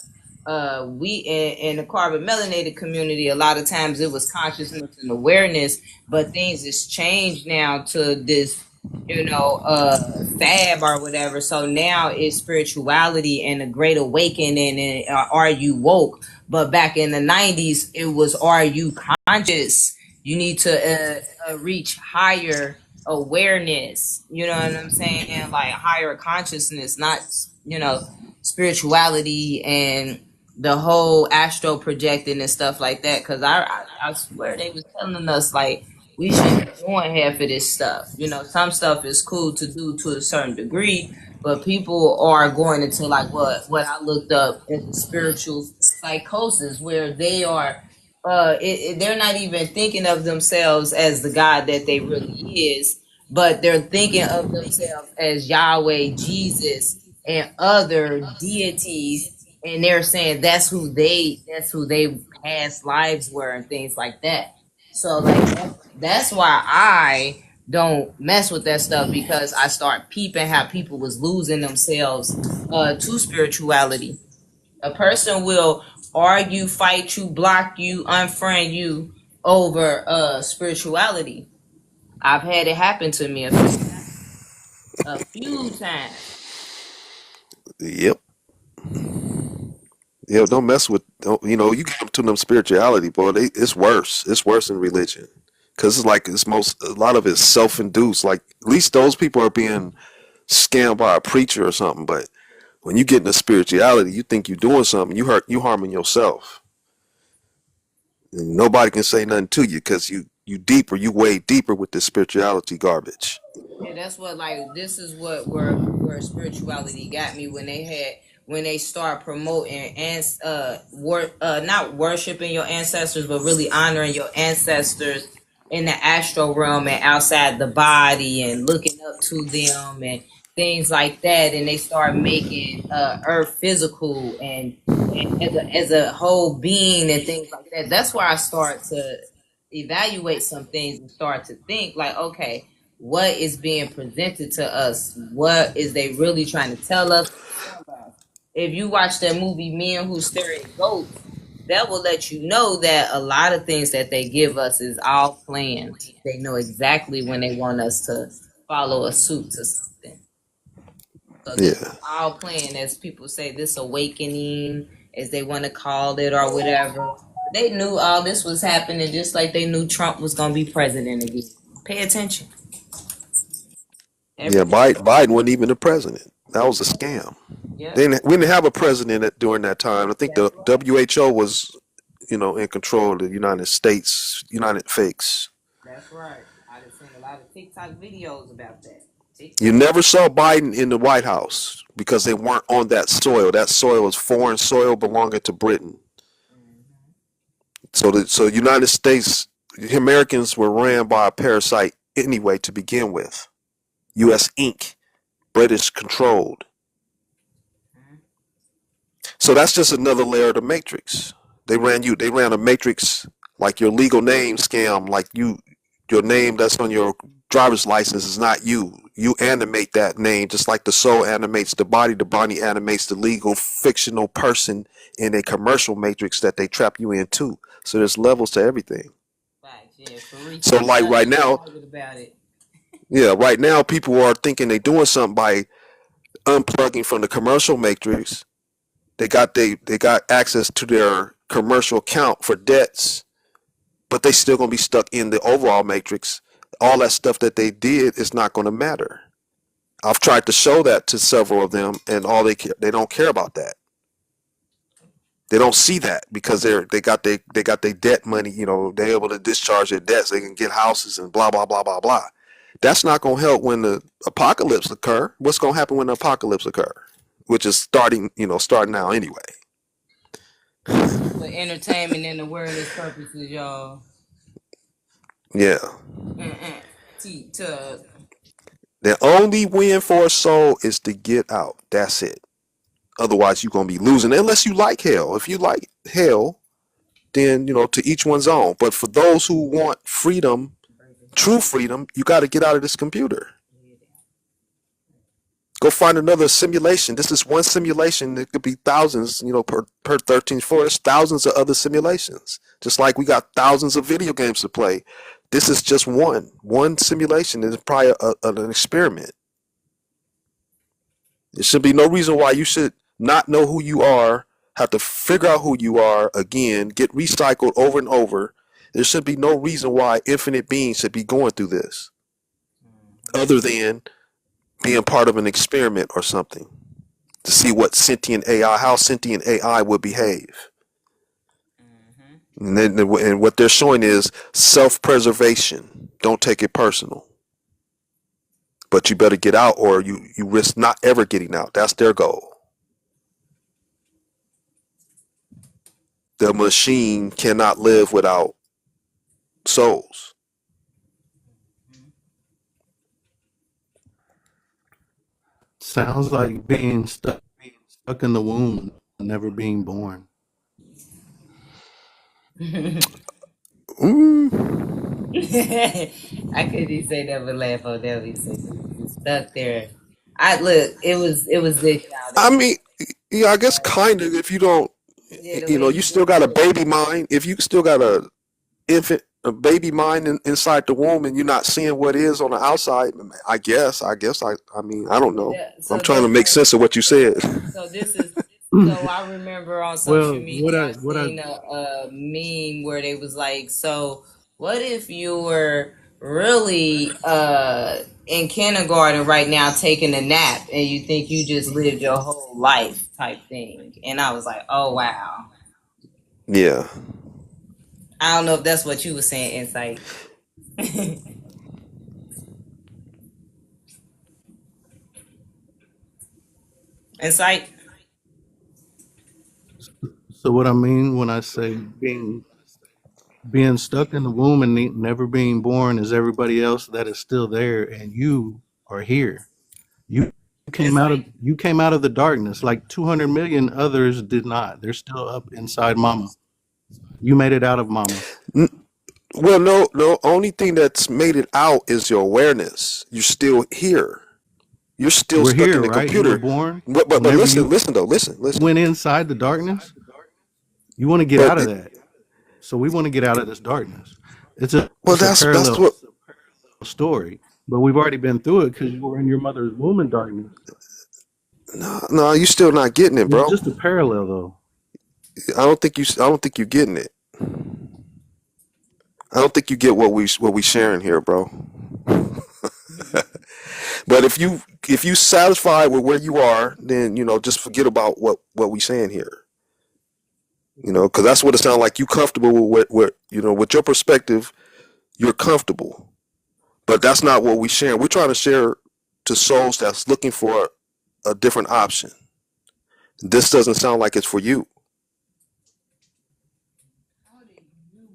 We in the carbon melanated community, a lot of times it was consciousness and awareness, but things has changed now to this, fab or whatever. So now it's spirituality and a great awakening and are you woke? But back in the 90s, it was are you conscious? You need to reach higher awareness. You know what I'm saying? And like higher consciousness, not spirituality and the whole astro projecting and stuff like that. Because I swear they was telling us like we shouldn't be doing half of this stuff. Some stuff is cool to do to a certain degree, but people are going into like what I looked up as a spiritual psychosis, where they are they're not even thinking of themselves as the God that they really is, but they're thinking of themselves as Yahweh, Jesus, and other deities, and they're saying that's who they past lives were and things like that. So like that's why I don't mess with that stuff, because I start peeping how people was losing themselves to spirituality. A person will argue, fight you, block you, unfriend you over spirituality. I've had it happen to me a few times. Yep. Don't mess with. You get up to them spirituality, boy. It's worse. It's worse than religion, because it's like a lot of it's self-induced. Like at least those people are being scammed by a preacher or something. But when you get into spirituality, you think you're doing something. You harming yourself. And nobody can say nothing to you because you way deeper with this spirituality garbage. Yeah, that's what like this is what where spirituality got me when they start promoting and not worshiping your ancestors, but really honoring your ancestors in the astral realm and outside the body and looking up to them and things like that, and they start making earth physical and as a whole being and things like that. That's where I start to evaluate some things and start to think like, okay, what is being presented to us? What is they really trying to tell us? If you watch that movie Men Who Stare at Goats, that will let you know that a lot of things that they give us is all planned. They know exactly when they want us to follow a suit to something. So this is Yeah. all planned, as people say, this awakening, as they want to call it or whatever. They knew all this was happening just like they knew Trump was going to be president again. Pay attention. Yeah. Everything. Biden wasn't even the president. That was a scam. Yeah, We didn't have a president during that time. I think that's the right. WHO was, in control of the United States, United Fakes. That's right. I have seen a lot of TikTok videos about that. You TikTok. never saw Biden in the White House because they weren't on that soil. That soil is foreign soil belonging to Britain. Mhm. So United States Americans were ran by a parasite anyway to begin with. U.S. Inc. British controlled. Mhm. So that's just another layer of the matrix. They ran a matrix like your legal name scam, like your name that's on your driver's license is not you. You animate that name just like the soul animates the body animates the legal fictional person in a commercial matrix that they trap you into. So there's levels to everything. Facts, yeah. Farisa So was like right now, private about it. yeah, right now people are thinking they're doing something by unplugging from the commercial matrix they got access to their commercial account for debts, but they still gonna be stuck in the overall matrix. All that stuff that they did is not gonna matter. I've tried to show that to several of them, and they don't care about that. They don't see that because they got their debt money. You know, they're able to discharge their debts. They can get houses and blah blah blah blah blah. That's not going to help when the apocalypse occur. What's going to happen when the apocalypse occur? Which is starting now anyway. For entertainment and awareness purposes, y'all. Yeah. T-Tug. The only win for a soul is to get out. That's it. Otherwise, you're going to be losing unless you like hell. If you like hell, then, to each one's own. But for those who want freedom, true freedom, you got to get out of this computer. Go find another simulation. This is one simulation. There could be thousands, per 13th floor. There's thousands of other simulations. Just like we got thousands of video games to play. This is just one simulation. It's probably an experiment. There should be no reason why you should not know who you are, have to figure out who you are again, get recycled over and over. There should be no reason why infinite beings should be going through this other than being part of an experiment or something to see how sentient AI would behave. And what they're showing is self-preservation. Don't take it personal. But you better get out or you risk not ever getting out. That's their goal. The machine cannot live without souls. Sounds like being stuck in the womb, never being born. I couldn't even say that, but laugh on that. He said stuck there. It was this. I mean, yeah, I guess kind of. If you don't, you still got a baby mind. If you still got a baby mind inside the womb, and you're not seeing what is on the outside, I guess. I mean, I don't know. Yeah, so I'm trying to make sense of what you said. So this is. So I remember on social media what I seen a meme where they was like, so what if you were really in kindergarten right now taking a nap and you think you just lived your whole life type thing? And I was like, oh wow. Yeah. I don't know if that's what you were saying, Insight. Insight. So what I mean when I say being stuck in the womb and never being born is everybody else that is still there, and you are here. You came out of the darkness like 200 million others did not. They're still up inside mama. You made it out of mama. Well, no. Only thing that's made it out is your awareness. You're still here. You're still We're stuck here, in the right? computer. You were born. But Whenever listen though. went inside the darkness, you want to get out of that. So we want to get out of this darkness. It's a parallel what. story, but we've already been through it because you were in your mother's womb in darkness. No, you still not getting it, bro. It's just a parallel, though. I don't think you're getting it. I don't think you get what we sharing here, bro. But if you satisfied with where you are, then just forget about what we saying here. Because that's what it sounds like. You comfortable with with your perspective. You're comfortable, but that's not what we share. We're trying to share to souls that's looking for a different option. This doesn't sound like it's for you.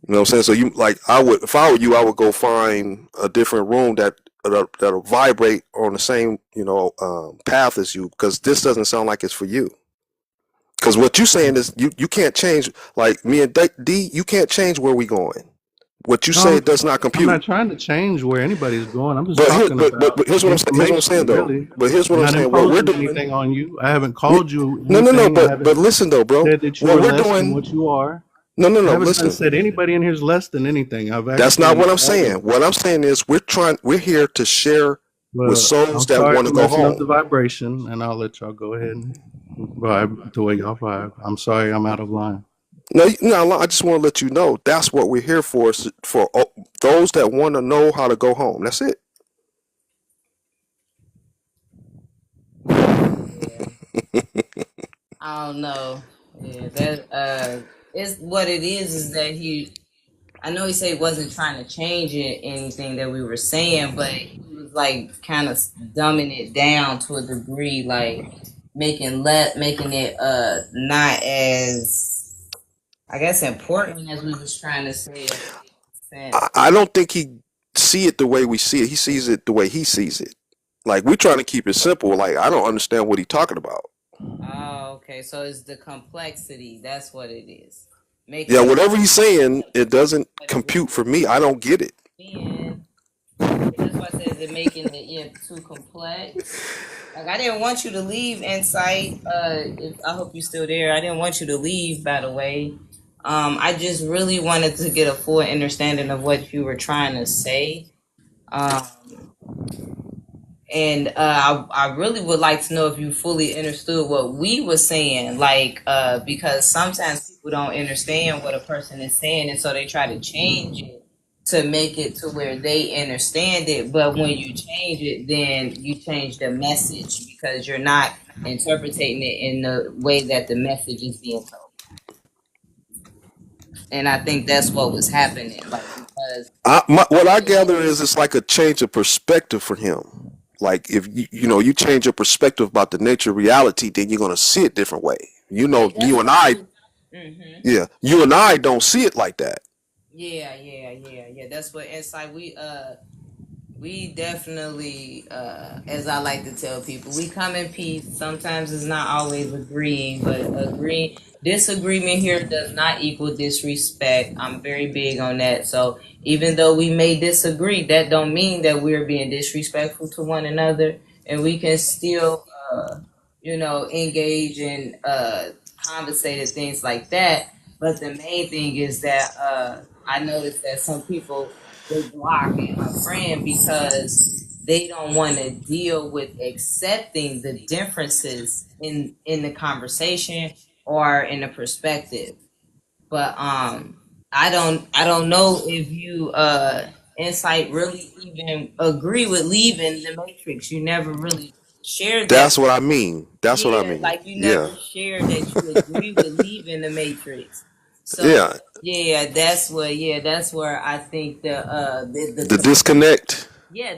You know what I'm saying? So if I were you, I would go find a different room that'll vibrate on the same, path as you, because this doesn't sound like it's for you. Because what you're saying is you can't change, like me and D, you can't change where we going. What you say does not compute. I'm not trying to change where anybody's going. I'm just But talking about. But here's what I'm saying though. Really. But here's what I'm not saying. What we're imposing doing. anything on you. I haven't called you. No. anything. I But listen though, bro. said that you What were we're less than doing. what you are. No. I haven't Listen. said anybody in here is less than anything. That's not what I'm saying. What I'm saying is we're here to share with souls that want to go messing up home. the vibration, and I'll let y'all go ahead and vibe the way y'all vibe. I'm sorry, I'm out of line. No, no, I just want to let you know that's what we're here for. For those that want to know how to go home. That's it. Yeah. I don't know. Yeah, that is what it is that he I know he said he wasn't trying to change it, anything that we were saying, but he was like kind of dumbing it down to a degree, like making it not as, I guess, important as we was trying to say in a sense. I don't think he see it the way we see it. He sees it the way he sees it. Like we're trying to keep it simple. Like I don't understand what he's talking about. Oh, okay. So it's the complexity. That's what it is. Yeah, Making whatever he's saying, it doesn't what it compute really for me. I don't get it. is. That's why I said it making it too complex. Like I didn't want you to leave, Insight. I hope you're still there. I didn't want you to leave, by the way. I just really wanted to get a full understanding of what you were trying to say. Um, and I really would like to know if you fully understood what we were saying, like because sometimes people don't understand what a person is saying, and so they try to change it to make it to where they understand it. But when you change it, then you change the message because you're not interpreting it in the way that the message is being told. And I think that's what was happening, like because What I gather is it's like a change of perspective for him. Like if you change your perspective about the nature of reality, then you're gonna see it different way. yeah, that's You and what I, he. Mhm. yeah, you and I don't see it like that. Yeah. That's what Insight we definitely as I like to tell people, we come in peace. Sometimes it's not always agreeing, but disagreement here does not equal disrespect. I'm very big on that. So even though we may disagree, that don't mean that we're being disrespectful to one another, and we can still engage in conversated things like that. But the main thing is that I noticed that some people they block and unfriend because they don't want to deal with accepting the differences in the conversation or in the perspective. But I don't know if you Insight really even agree with leaving the matrix. You never really shared that. That's what I mean. That's what I Yeah, mean. like you Yeah, never shared that you agree with leaving the matrix. So yeah. that's where I think The disconnect.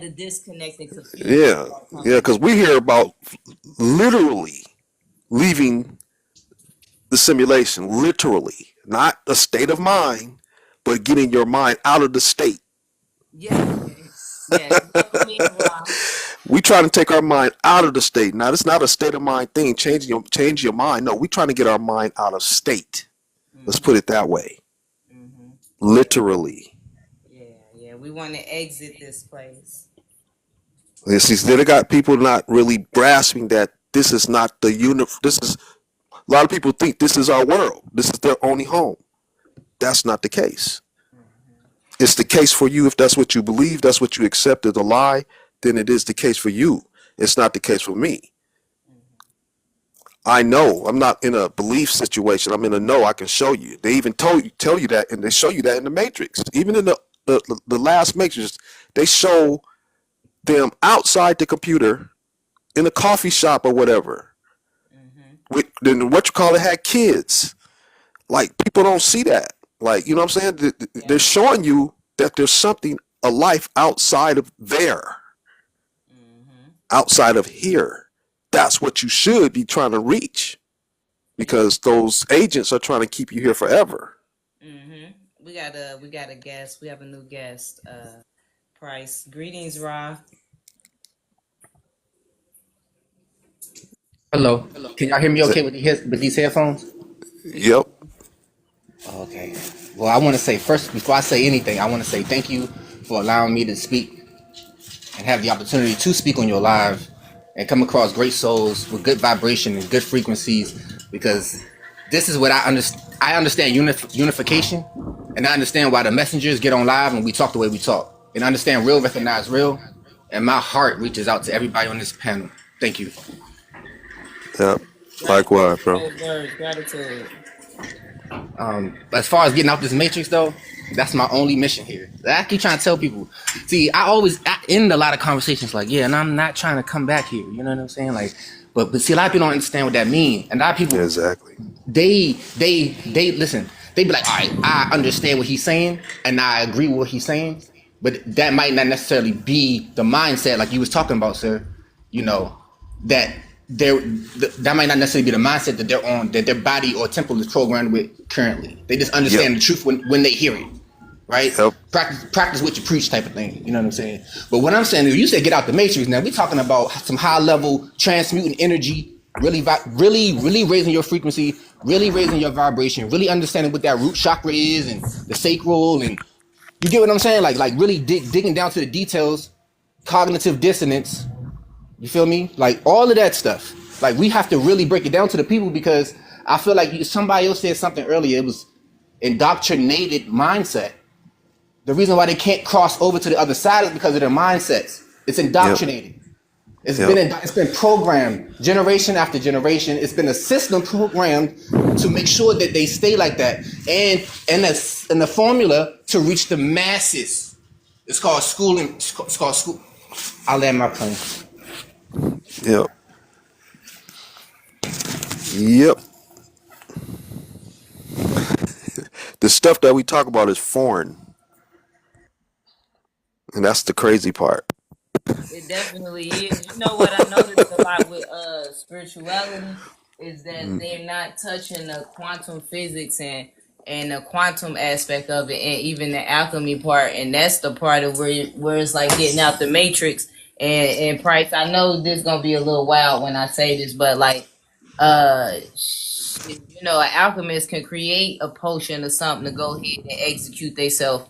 the disconnect and confusion Yeah, start yeah. coming. Because we hear about literally leaving the simulation, literally, not a state of mind, but getting your mind out of the state. Yeah, yeah. Dopamine raw. We trying to take our mind out of the state. Now, it's not a state of mind thing. Change your mind. No, we trying to get our mind out of state. Let's Mm-hmm, put it that way. mm-hmm. Yeah, Literally. yeah. We want to exit this place. You see, they got people not really grasping that this is not the universe. This is a lot of people think this is our world. This is their only home. That's not the case. Mm-hmm, It's the case for you if that's what you believe, that's what you accept as a lie, then it is the case for you. It's not the case for me. mm-hmm. I know I'm not in a belief situation. I'm in a know. I can show you. They even tell you that, and they show you that in the Matrix. Even in the last Matrix, they show them outside the computer in a coffee shop or whatever. Mm-hmm. Then what you call it had kids. Like people don't see that. Like you know what I'm saying? They're Yeah. showing you that there's something a life outside of there, Mm-hmm. outside of here. That's what you should be trying to reach Yeah. because those agents are trying to keep you here forever. Mm-hmm. We got a guest. We have a new guest. Price. Greetings, Ra. Hello. Can y'all hear me Is okay with these headphones? We can. Yep. Okay. Well, I want to say first, before I say anything, I want to say thank you for allowing me to speak and have the opportunity to speak on your live and come across great souls with good vibration and good frequencies because this is what I understand. I understand unification and I understand why the messengers get on live and we talk the way we talk and I understand real recognize real and my heart reaches out to everybody on this panel. Thank you. Yep. Gratitude, Likewise, bro. birds, gratitude. As far as getting out this matrix, though, that's my only mission here. I keep trying to tell people. See, I end a lot of conversations like, yeah, and I'm not trying to come back here. You know what I'm saying? Like, but see, a lot of people don't understand what that means, and a lot of people Exactly. they listen. They be like, all right, I understand what he's saying, and I agree with what he's saying, but that might not necessarily be the mindset like you was talking about, sir. You know, that that might not necessarily be the mindset that they're on, that their body or temple is programmed with currently. They just understand Yep. the truth when they hear it, right? Yep. Practice what you preach type of thing. You know what I'm saying? But what I'm saying is, you said get out the matrix. Now we're talking about some high level transmuting energy, really raising your frequency, really raising your vibration, really understanding what that root chakra is and the sacral, and you get what I'm saying? Like really digging down to the details, cognitive dissonance. You feel me? Like all of that stuff. Like we have to really break it down to the people, because I feel like somebody else said something earlier. It was indoctrinated mindset. The reason why they can't cross over to the other side is because of their mindsets. It's Yep. indoctrinated. Yep. It's been programmed generation after generation. It's been a system programmed to make sure that they stay like that. And the formula to reach the masses. It's called schooling. It's called school. I'll land my plane. Yep. Yep. The stuff that we talk about is foreign, and that's the crazy part. It definitely is. You know what I noticed a lot with spirituality is that they're not touching the quantum physics and the quantum aspect of it, and even the alchemy part, and that's the part of where it's like getting out the matrix. And Price, I know this gonna be a little wild when I say this, but like you know, an alchemist can create a potion or something to go ahead and execute themselves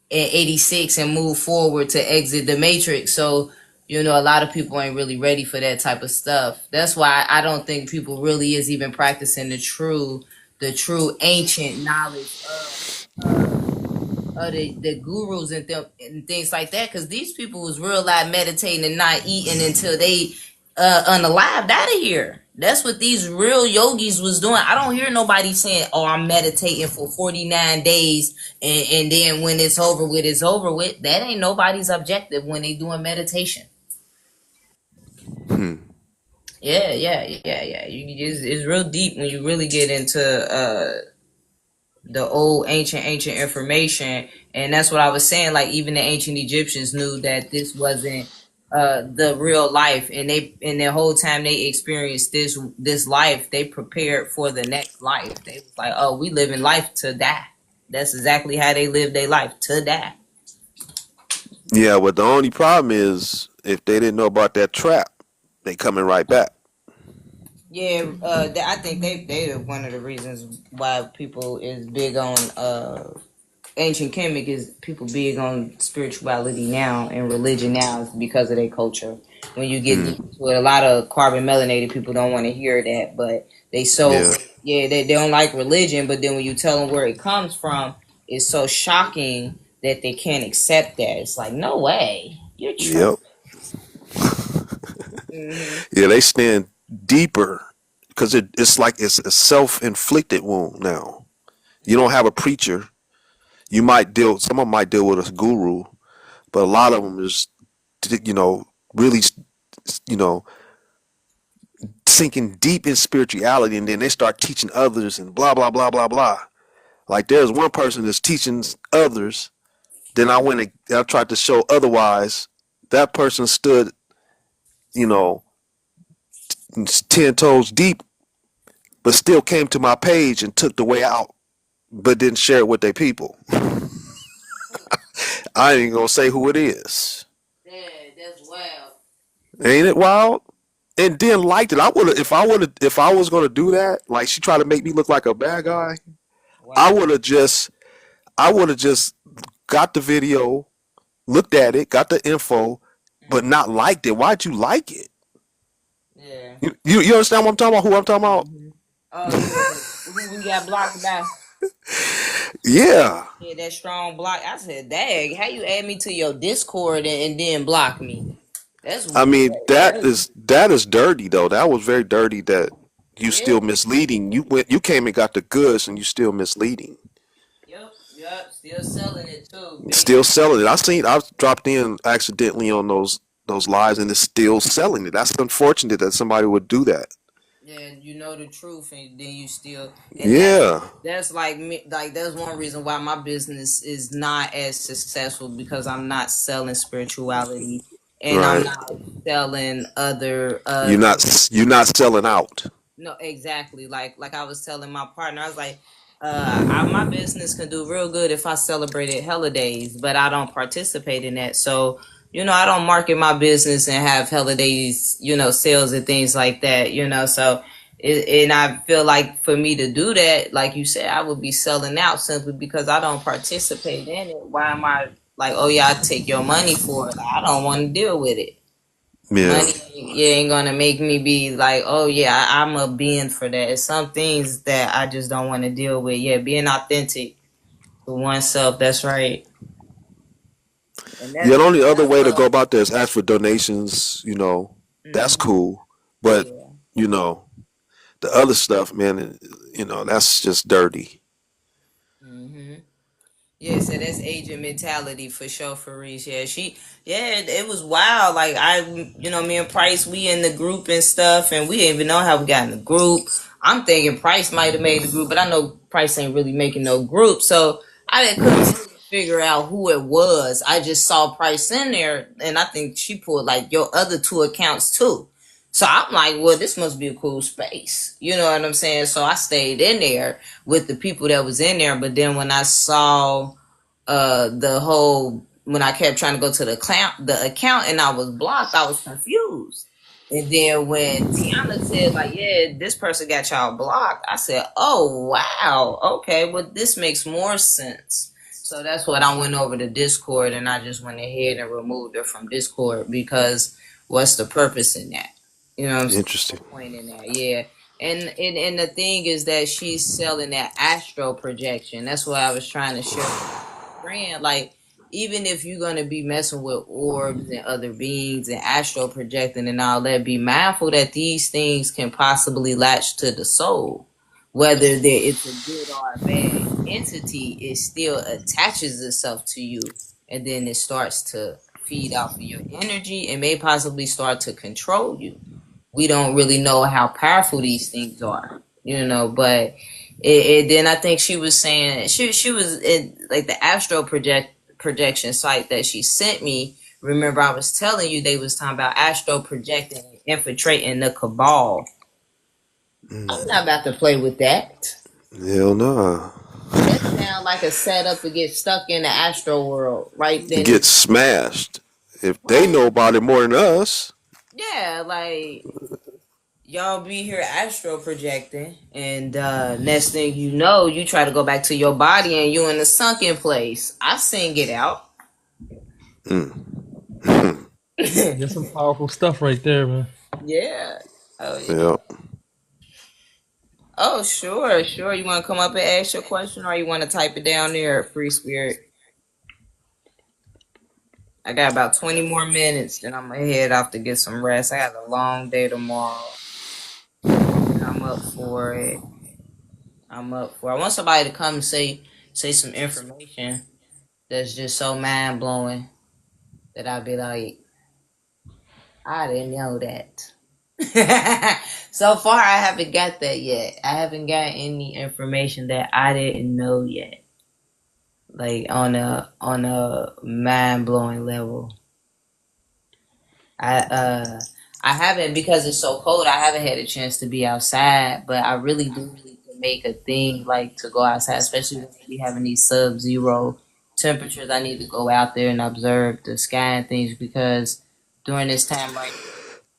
in 86 and move forward to exit the matrix. So, you know, a lot of people ain't really ready for that type of stuff. That's why I don't think people really is even practicing the true ancient knowledge of the gurus and things like that, because these people was real life meditating and not eating until they unalived out of here. That's what these real yogis was doing. I don't hear nobody saying, "Oh, I'm meditating for 49 days, and then when it's over with, it's over with." That ain't nobody's objective when they doing meditation. Yeah. It's real deep when you really get into the old ancient information, and that's what I was saying. Like even the ancient Egyptians knew that this wasn't the real life, and they in their whole time they experienced this life, they prepared for the next life. They was like, oh, we live in life to die. That's exactly how they lived their life, to die. Yeah, but the only problem is if they didn't know about that trap, they coming right back. Yeah, I think they are one of the reasons why people is big on ancient Kemet, is people big on spirituality now and religion now is because of their culture. When you get deep into it, a lot of carbon melanated people don't want to hear that, but Yeah. they don't like religion. But then when you tell them where it comes from, it's so shocking that they can't accept that. It's like, no way, you're true. Yep. Yeah, they stand deeper because it's like it's a self-inflicted wound now. You don't have a preacher. Someone might deal with a guru, but a lot of them is, you know, really, you know, sinking deep in spirituality, and then they start teaching others and blah, blah, blah, blah, blah. Like there's one person that's teaching others. Then I tried to show otherwise. That person stood, you know, 10 toes deep, but still came to my page and took the way out, but didn't share it with their people. I ain't gonna say who it is. Yeah, that's wild. Ain't it wild? And then liked it. If I was gonna do that, like she tried to make me look like a bad guy, I Wow. would have just, got the video, looked at it, got the info, but not liked it. Why'd you like it? Yeah. You understand what I'm talking about? Who I'm talking about? Oh yeah. Who we got blocked by? Yeah. Yeah, that strong block. I said, "Dang, how you add me to your Discord and then block me?" That's I mean, that's that is dirty though. That was very dirty. That You Yeah. still misleading. You came and got the goods, and you still misleading. Yep. Still selling it too. Still selling it. I dropped in accidentally on those lives, and it's still selling it. That's unfortunate that somebody would do that. Yeah, you know the truth, and then you still, and Yeah. that's like me. Like that's one reason why my business is not as successful because I'm not selling spirituality, and I'm Right. not selling other You're not selling out. no, exactly. Like I was telling my partner, I was like, my business can do real good if I celebrated holidays, but I don't participate in that. So, I don't market my business and have holidays, sales and things like that, So, and I feel like for me to do that, like you said, I would be selling out simply because I don't participate in it. Why am I like, oh yeah, I take your money for it? Like, I don't want to deal with it. Yeah. Money ain't gonna make me be like, oh yeah, I'm a being for that. It's some things that I just don't want to deal with. Yeah, being authentic to oneself. That's right, and Yeah, the only other that's way to go what. about that is ask for donations. That's Mm-hmm. cool. But Yeah. you know, the other stuff, man, that's just dirty. Mm-hmm. Yeah, so that's agent mentality for sure, for Reese. Yeah, it was wild. Like me and Price, we in the group and stuff, and we didn't even know how we got in the group. I'm thinking Price might have made the group, but I know Price ain't really making no group, so I didn't couldn't really figure out who it was. I just saw Price in there, and I think she pulled like your other two accounts too. So I'm like, well, this must be a cool space. You know what I'm saying? So I stayed in there with the people that was in there, but then when I saw the whole when I kept trying to go to the account and I was blocked, I was confused. And then when Tiana said like, yeah, this person got y'all blocked, I said, oh wow, okay, well this makes more sense. So that's what I went over to Discord and I just went ahead and removed her from Discord because what's the purpose in that? You know what I'm saying? Interesting. No point in that, yeah. And the thing is that she's selling that astro projection. That's what I was trying to share with my friend. Like, even if you're gonna be messing with orbs and other beings and astro projecting and all that, be mindful that these things can possibly latch to the soul. Whether it's a good or a bad entity, it still attaches itself to you, and then it starts to feed off of your energy and may possibly start to control you. We don't really know how powerful these things are, but then I think she was saying she was in like the astro projection site that she sent me. Remember, I was telling you they was talking about astro projecting and infiltrating the cabal. I'm not about to play with that. Hell nah. That sounds like a setup to get stuck in the astro world, right? Then Get smashed. If they right, know about it more than us, yeah, like y'all be here astro projecting, and next thing you know, you try to go back to your body and you in the sunken place. I sing it out. mm. That's some powerful stuff right there, man. Yeah. Oh yeah. Yeah. Oh sure. You want to come up and ask your question, or you want to type it down there, Free Spirit? I got about 20 more minutes, then I'm gonna head off to get some rest. I got a long day tomorrow, and I'm up for it. I want somebody to come and say some information that's just so mind blowing that I'd be like, I didn't know that. So far, I haven't got that yet. I haven't got any information that I didn't know yet, like on a mind blowing level. I uh I haven't because it's so cold. I haven't had a chance to be outside, but I really do need to make a thing like to go outside, especially when we having these sub-zero temperatures. I need to go out there and observe the sky and things because during this time right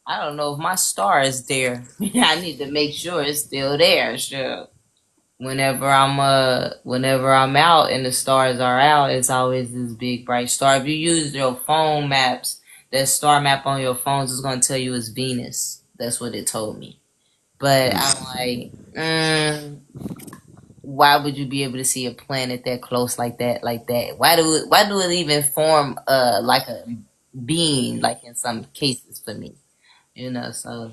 I don't know if my star is there. I need to make sure it's still there. Sure. Whenever I'm out and the stars are out, it's always this big bright star. If you use your phone maps, that star map on your phones is gonna tell you it's Venus. That's what it told me. But I'm like, why would you be able to see a planet that close like that? Like that? Why do it even form like a being like in some cases for me? So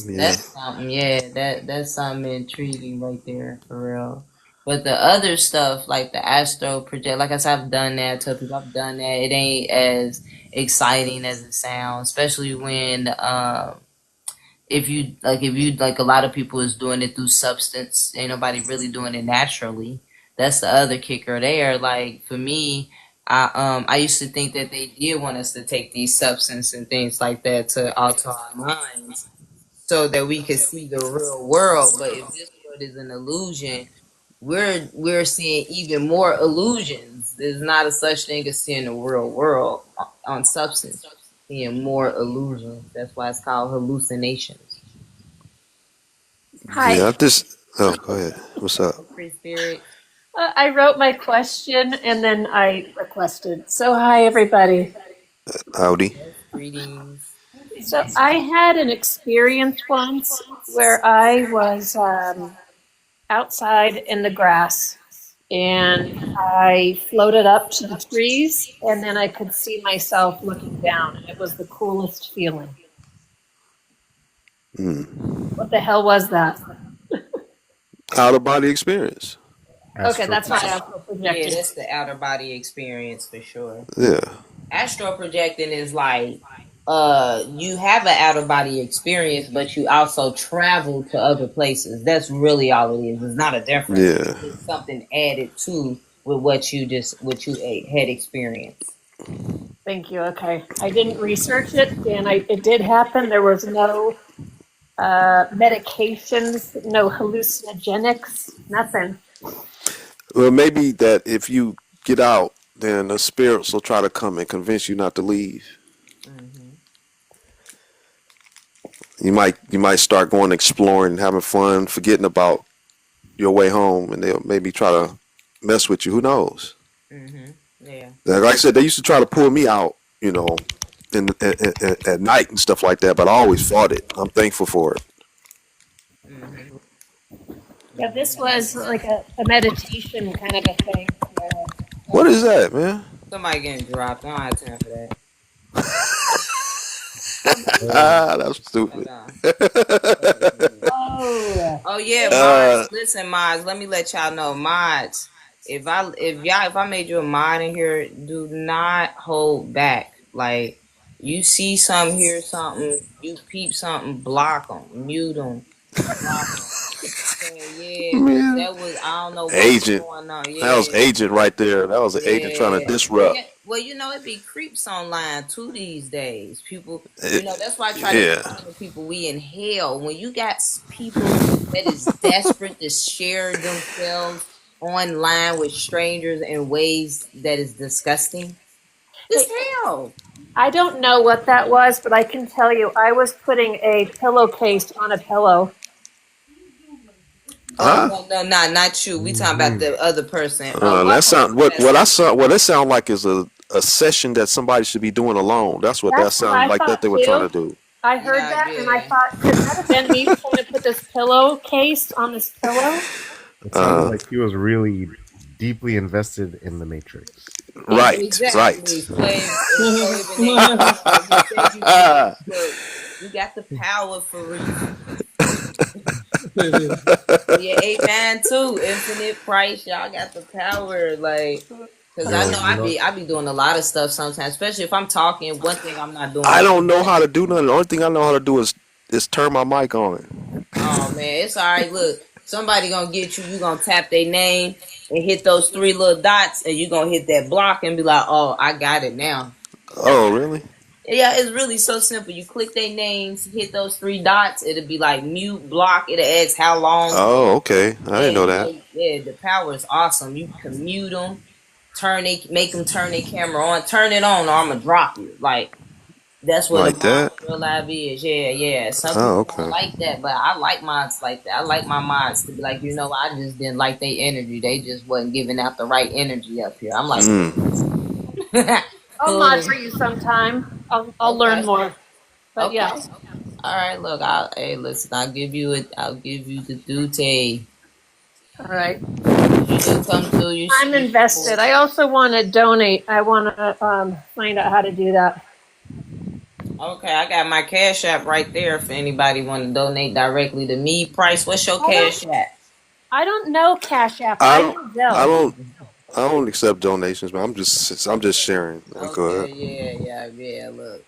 Yeah. That's something. Yeah, that's something intriguing right there for real. But the other stuff, like the astro project, like I said, I've done that. Tell people I've done that. It ain't as exciting as it sounds, especially when if you like a lot of people is doing it through substance. Ain't nobody really doing it naturally. That's the other kicker there. Like for me, I used to think that they did want us to take these substance and things like that to alter our minds so that we could see the real world. But if this world is an illusion, we're seeing even more illusions. There's not a such thing as seeing the real world on substance. Seeing more illusions. That's why it's called hallucinations. Yeah. Hi. I just. Oh, go ahead. What's up? Free spirit. I wrote my question and then I requested. So, hi, everybody. Howdy. Yes, greetings. So, I had an experience once where I was outside in the grass and I floated up to the trees and then I could see myself looking down. And it was the coolest feeling. What the hell was that? Out of body experience. Okay, that's not Like, astral yeah, projecting. that's the outer body experience for sure. Yeah. Astral projecting is like you have an outer body experience, but you also travel to other places. That's really all it is. It's not a difference. Yeah. It's something added to with what you had experienced. Thank you. Okay. I didn't research it and it did happen. There was no medications, no hallucinogenics, nothing. Well, maybe that if you get out, then the spirits will try to come and convince you not to leave. Mm-hmm. You might start going exploring, having fun, forgetting about your way home, and they'll maybe try to mess with you. Who knows? Mm-hmm. Yeah. Like I said, they used to try to pull me out, at night and stuff like that, but I always fought it. I'm thankful for it. Mm-hmm. Yeah, Yeah. this was like a meditation kind of a thing. Where, What is that, man? Somebody getting dropped. I don't have time for that. Ah, that's stupid. Hold on. oh, Oh yeah, mods. uh, Listen, mods. Let me let y'all know, mods. If I made you a mod in here, do not hold back. Like you see something, hear something, you peep something, block them, mute them, block them. Okay, yeah, cause man, that was I don't know what was agent. going on. That was Yeah, agent right there. That was an agent trying to yeah. disrupt. Yeah. Well, it be creeps online too these days. People, It, that's why I try to yeah. explain to people we in hell. When you got people that is desperate to share themselves online with strangers in ways that is disgusting, it's hey, hell. I don't know what that was, but I can tell you, I was putting a pillowcase on a pillow. Oh Huh? no, not you. We talking about the other person. What That person sound what that's what I saw what that sound like is a session that somebody should be doing alone. That's what that That's what sounded I like that thought they were trying to too. do. I heard yeah, that and I yeah. thought, could that have been me trying to put this pillowcase on this pillow? It sounded Uh, like he was really deeply invested in the Matrix. right, Exactly. right. Slave in their mind. Like he said, look, you got the power for reasons. Yeah, amen too. Infinite price, y'all got the power. Like, cause I know Yo, you know, I be doing a lot of stuff sometimes, especially if I'm talking. One thing I'm not doing I is don't know how to projecting. do nothing. The only thing I know how to do is turn my mic on. Oh man, it's all right. Look, somebody gonna get you. You gonna tap their name and hit those three little dots, and you gonna hit that block and be like, "Oh, I got it now." Oh, really? Yeah, it's really so simple. You click their names, hit those three dots. It'll be like mute, block. It'll ask how long. Oh, okay. I Yeah, didn't know that. yeah. The power is awesome. You can mute them, make them turn their camera on, turn it on, or I'm gonna drop you. Like that's what a Like mod that? in real life is. Yeah, yeah. Some Oh, people don't okay. like that, but I like mods like that. I like my mods to be like, I just didn't like their energy. They just wasn't giving out the right energy up here. I'm like, Mm. I'll mod cool. for you sometime. I'll learn Okay, more. But okay. yeah, All right. Look, hey, listen. I'll give you the duty. all right. You should come through. You I'm should invested. I also want to donate. I want to find out how to do that. Okay, I got my Cash App right there if anybody want to donate directly to me. Price, what's your Cash App? I don't know Cash App. I I don't, know I Zelle. don't, I don't accept donations, man. I'm just sharing. Go Okay, ahead. yeah. Look,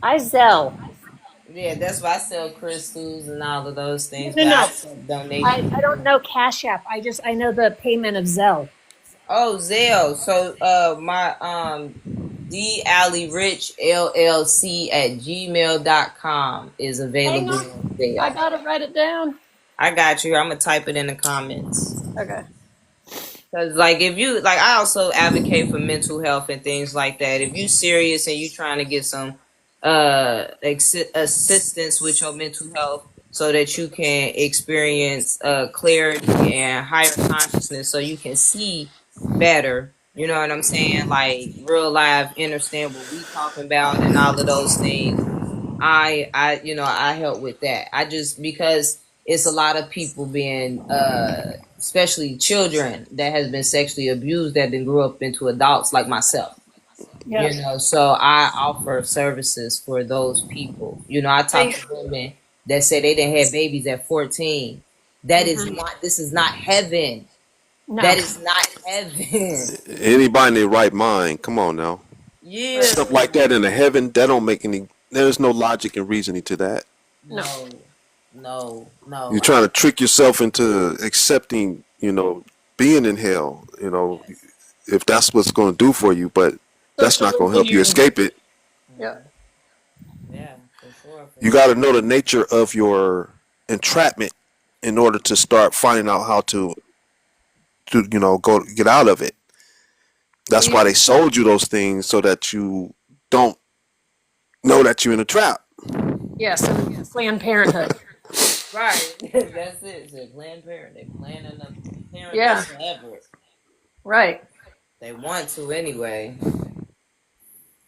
I Zelle. yeah, that's why I sell crystals and all of those No, things. no, But I no. accept I donations don't too. know Cash App. I know the payment of Zelle. Oh, Zelle. So, my Di'Ali Rich LLC at gmail.com is Hang available on. on I Zelle. gotta write it down. I got you. I'm gonna type it in the comments. Okay. Cause like if you like, I also advocate for mental health and things like that. If you serious and you trying to get some assistance with your mental health, so that you can experience clarity and higher consciousness, so you can see better. You know what I'm saying? Like real life, understand what we talking about and all of those things. I help with that. I just because it's a lot of people being especially children that has been sexually abused that then grew up into adults like myself. Yeah. So I offer services for those people. I talk I, to women that say they didn't have babies at 14. That is mhm. not this is not heaven. No. That is not heaven. Anybody in their right mind? Come on now. Yeah. Right. Stuff like that in the heaven, that don't make any. There's no logic and reasoning to that. No. No. You're trying to trick yourself into accepting, being in hell. If that's what's going to do for you, but that's not Especially going to when help you you're. escape it. Yeah. Yeah, for sure, for You got to know the nature of your entrapment in order to start finding out how to go get out of it. Well, That's why they sold you those things so that you don't know that you're in a trap. yes, and Planned Parenthood. Right. That's it. It's Planned Parent. They planning to parent Yeah. us forever. Right. They want to anyway.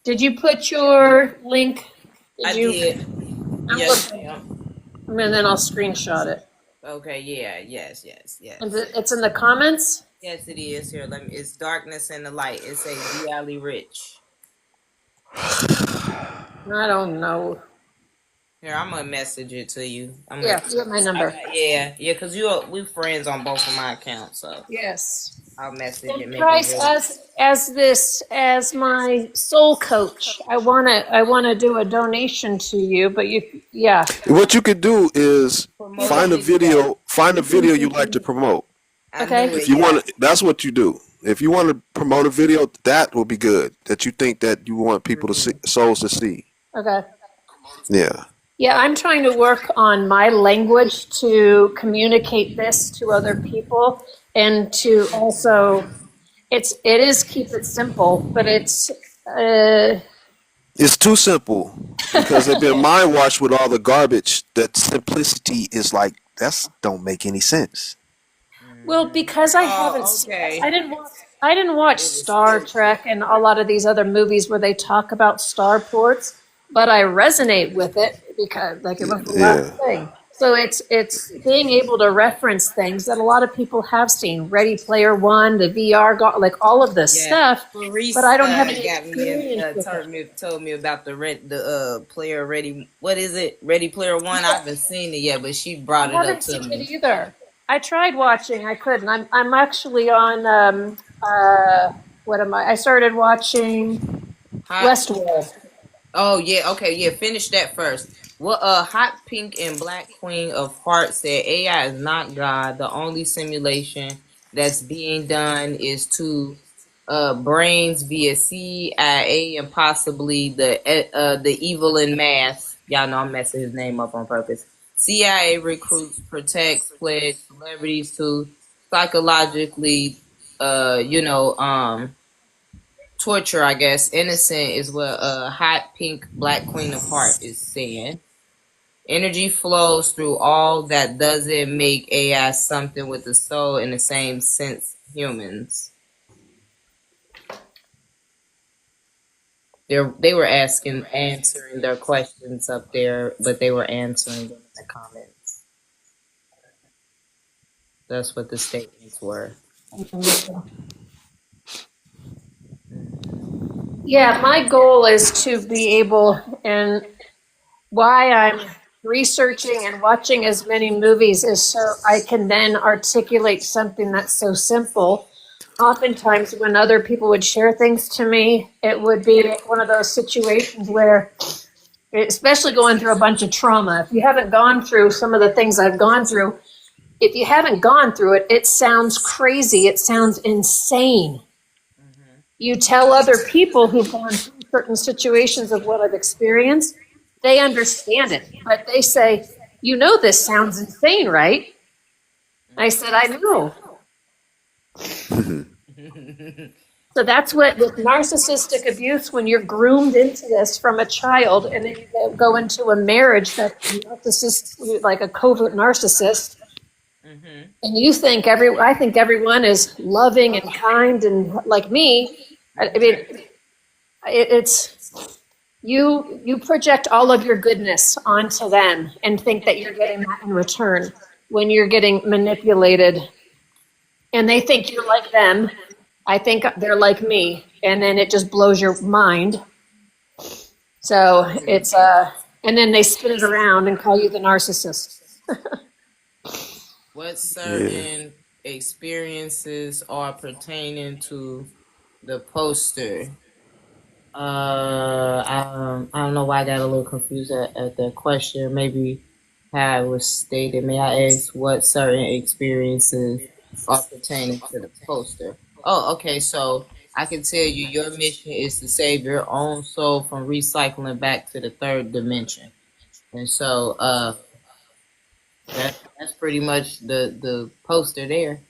Did you put your link? Did I you? did. I'm Yes, looking, ma'am. and then I'll screenshot it. Okay, yeah, And yes. it's in the comments. Yes, it is. Here, let me. It's darkness and the light. It says Di'Ali Rich. I don't know. Here, I'm gonna message it to you. Yeah, you have my number. Cause we friends on both of my accounts, so Yes. I'll message And it, make it Price, real. as my soul coach, I wanna do a donation to you, but yeah. What you could do is Promote the find a video. video, you like to promote. I knew Okay. If it. you Yeah. want to, that's what you do. If you want to promote a video, that will be good. That you think that you want people to see, souls to see. Okay. Yeah. Yeah, I'm trying to work on my language to communicate this to other people and to also it is keep it simple, but it's It's too simple because they've been mind washed with all the garbage. That simplicity is like that's don't make any sense. well, because I haven't Oh, okay. I didn't watch It was Star filtered. Trek and a lot of these other movies where they talk about starports, but I resonate with it because like it was the last Yeah. thing. So it's being able to reference things that a lot of people have seen, Ready Player One, the VR, like all of this Yeah. stuff, but Maurice I don't have any got me experience with it. told me about the player ready. What is it? Ready Player One. I haven't seen it yet, but she I brought it up haven't to seen it me. either. I tried watching, I couldn't. I'm actually on what am I? I started watching Hot. Westworld. Oh yeah, okay, yeah. Finish that first. What Hot Pink and Black Queen of Hearts said AI is not God. The only simulation that's being done is to brains via CIA and possibly the evil in mass. Y'all know I'm messing his name up on purpose. CIA recruits, protects, pledge celebrities to psychologically torture, I guess. Innocent is what Hot Pink Black Queen of Heart is saying. Energy flows through all that doesn't make AI something with a soul in the same sense humans. They were answering their questions up there, but they were answering them in the comments. That's what the statements were. I'm looking. Yeah, my goal is to be able, and why I'm researching and watching as many movies is so I can then articulate something that's so simple. Oftentimes, when other people would share things to me, it would be one of those situations where, especially going through a bunch of trauma, if you haven't gone through some of the things I've gone through, if you haven't gone through it, it sounds crazy. It sounds insane. You tell other people who've gone through certain situations of what I've experienced, they understand it, but they say, you know, this sounds insane, right? I said, I know. So that's what with narcissistic abuse, when you're groomed into this from a child and then you go into a marriage that's a narcissist, like a covert narcissist, and you think I think everyone is loving and kind and like me. I mean, it's you project all of your goodness onto them and think that you're getting that in return when you're getting manipulated, and they think you're like them. I think they're like me, and then it just blows your mind. So it's and then they spin it around and call you the narcissist. What Yeah. certain experiences are pertaining to the poster? I don't know why I got a little confused at that question. Maybe how it was stated. May I ask what certain experiences are pertaining to the poster? Oh, okay. So I can tell you, your mission is to save your own soul from recycling back to the third dimension, and so that's pretty much the poster there.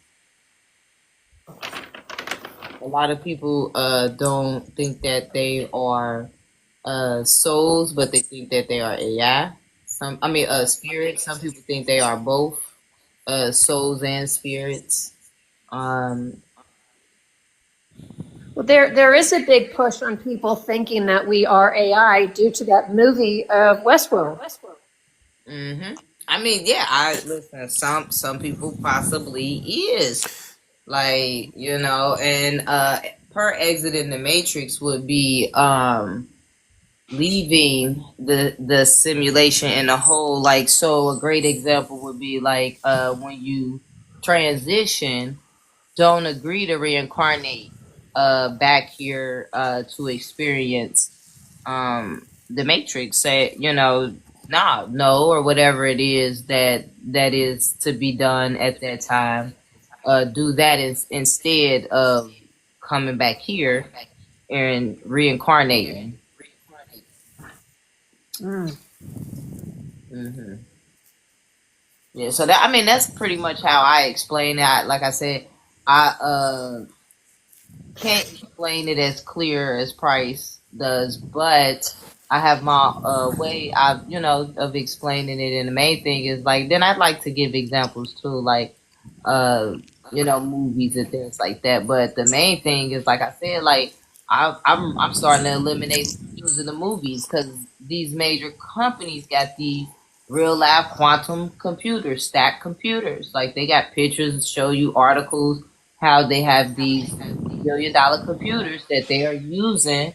A lot of people don't think that they are souls, but they think that they are AI. Spirits. Some people think they are both souls and spirits. Um, Well, there is a big push on people thinking that we are AI due to that movie of Westworld. hmm I mean, yeah. I listen. Some people possibly is like and per exit in the Matrix would be leaving the simulation in a whole, like, so a great example would be like when you transition, don't agree to reincarnate back here to experience the Matrix. Say, nah, no, or whatever it is that is to be done at that time. Do that instead of coming back here and reincarnating. Mm. hmm Yeah, so that's pretty much how I explain that. Like I said, I can't explain it as clear as Price does, but I have my way of explaining it. And the main thing is, like, then I'd like to give examples too, like uh movies and things like that. But the main thing is, like I said, like I'm starting to eliminate using the movies because these major companies got these real life quantum computers, stack computers. Like, they got pictures, show you articles how they have these $1 billion computers that they are using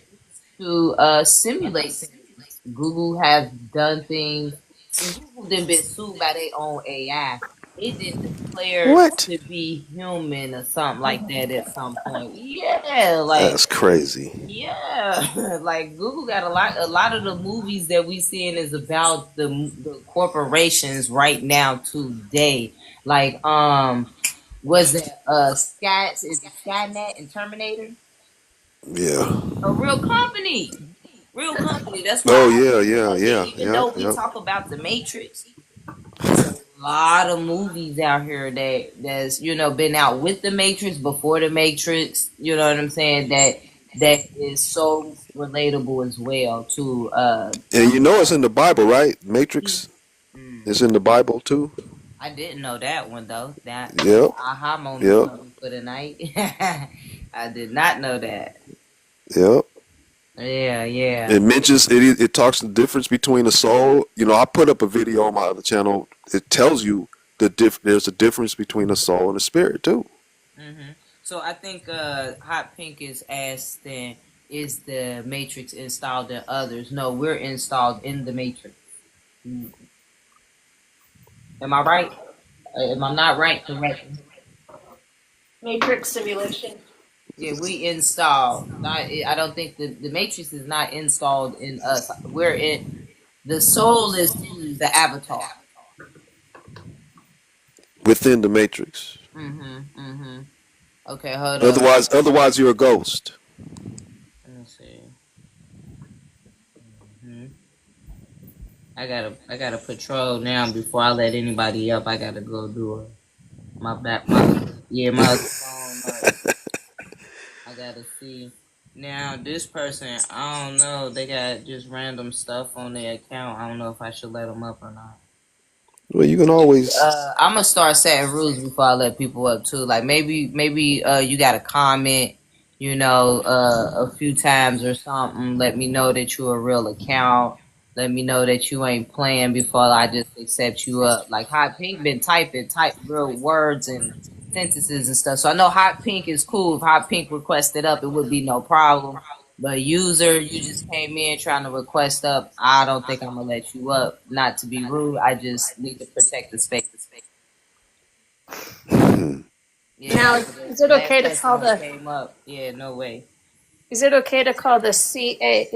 to simulate things. Google has done things. See, Google done been sued by their own AI. They didn't declare What? to be human or something like that at some point. Yeah, like, That's crazy. yeah, like Google got a lot of the movies that we seeing is about the corporations right now today. Like, was it Skynet and Terminator? Yeah. A real company. Real company. That's why Oh I yeah, say, yeah, and yeah, even yeah, though we yeah. talk about the Matrix, it's a lot of movies out here that's been out with the Matrix, before the Matrix. You know what I'm saying? That is so relatable as well to And you know it's in the Bible, right? Matrix is in Mhm. the Bible too. I didn't know that one though. That's Yep. an aha moment Yep. for me for the night. I did not know that. Yep. Yeah, yeah. It mentions it talks the difference between the soul. You know, I put up a video on my other channel. It tells you there's a difference between the soul and the spirit too. So I think Hot Pink is asking, is the matrix installed in others? No, we're installed in the matrix. Am I right? If I'm not right, correct me. Matrix simulation. Yeah, we installed. Not. I don't think the matrix is not installed in us. We're in. The soul is in the avatar. Within the matrix. Mm-hmm. Mm-hmm. Okay, hold up. Otherwise, you're a ghost. Let me see. Hmm. I gotta patrol now before I let anybody up. I gotta go do my back. My other phone. I gotta see. Now this person, I don't know. They got just random stuff on their account. I don't know if I should let them up or not. Well, you can always. I'm gonna start setting rules before I let people up too. Like maybe you got to comment, a few times or something. Let me know that you're a real account. Let me know that you ain't playing before I just accept you up. Like Hot Pink been type real words and sentences and stuff. So I know Hot Pink is cool. If Hot Pink requested up, it would be no problem. But user, you just came in trying to request up. I don't think I'm gonna let you up. Not to be rude, I just need to protect the space. Now, Yeah, is the it last okay to person call that the? came up. Yeah, no way. Is it okay to call the CIA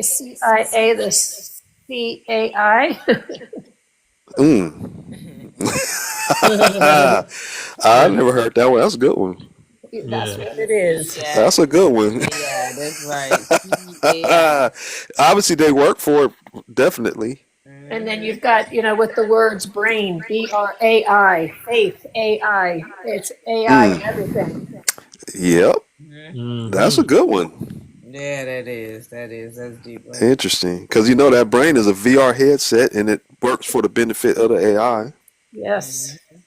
the CAI? Mm. I Yeah, never heard that one. That's a good one. That's yeah. what it is. That's a good one. Yeah, that's right. CAI. Obviously, they work for it. Definitely. And then Mm-hmm. you've got, with the words brain, BRAI, faith, AI. It's AI and Mm. everything. Yep. Mm-hmm. That's a Mm-hmm. good one. Yeah, that is. That's deep right there. Interesting, because you know that brain is a VR headset and it works for the benefit of the AI. Yes. Mm-hmm.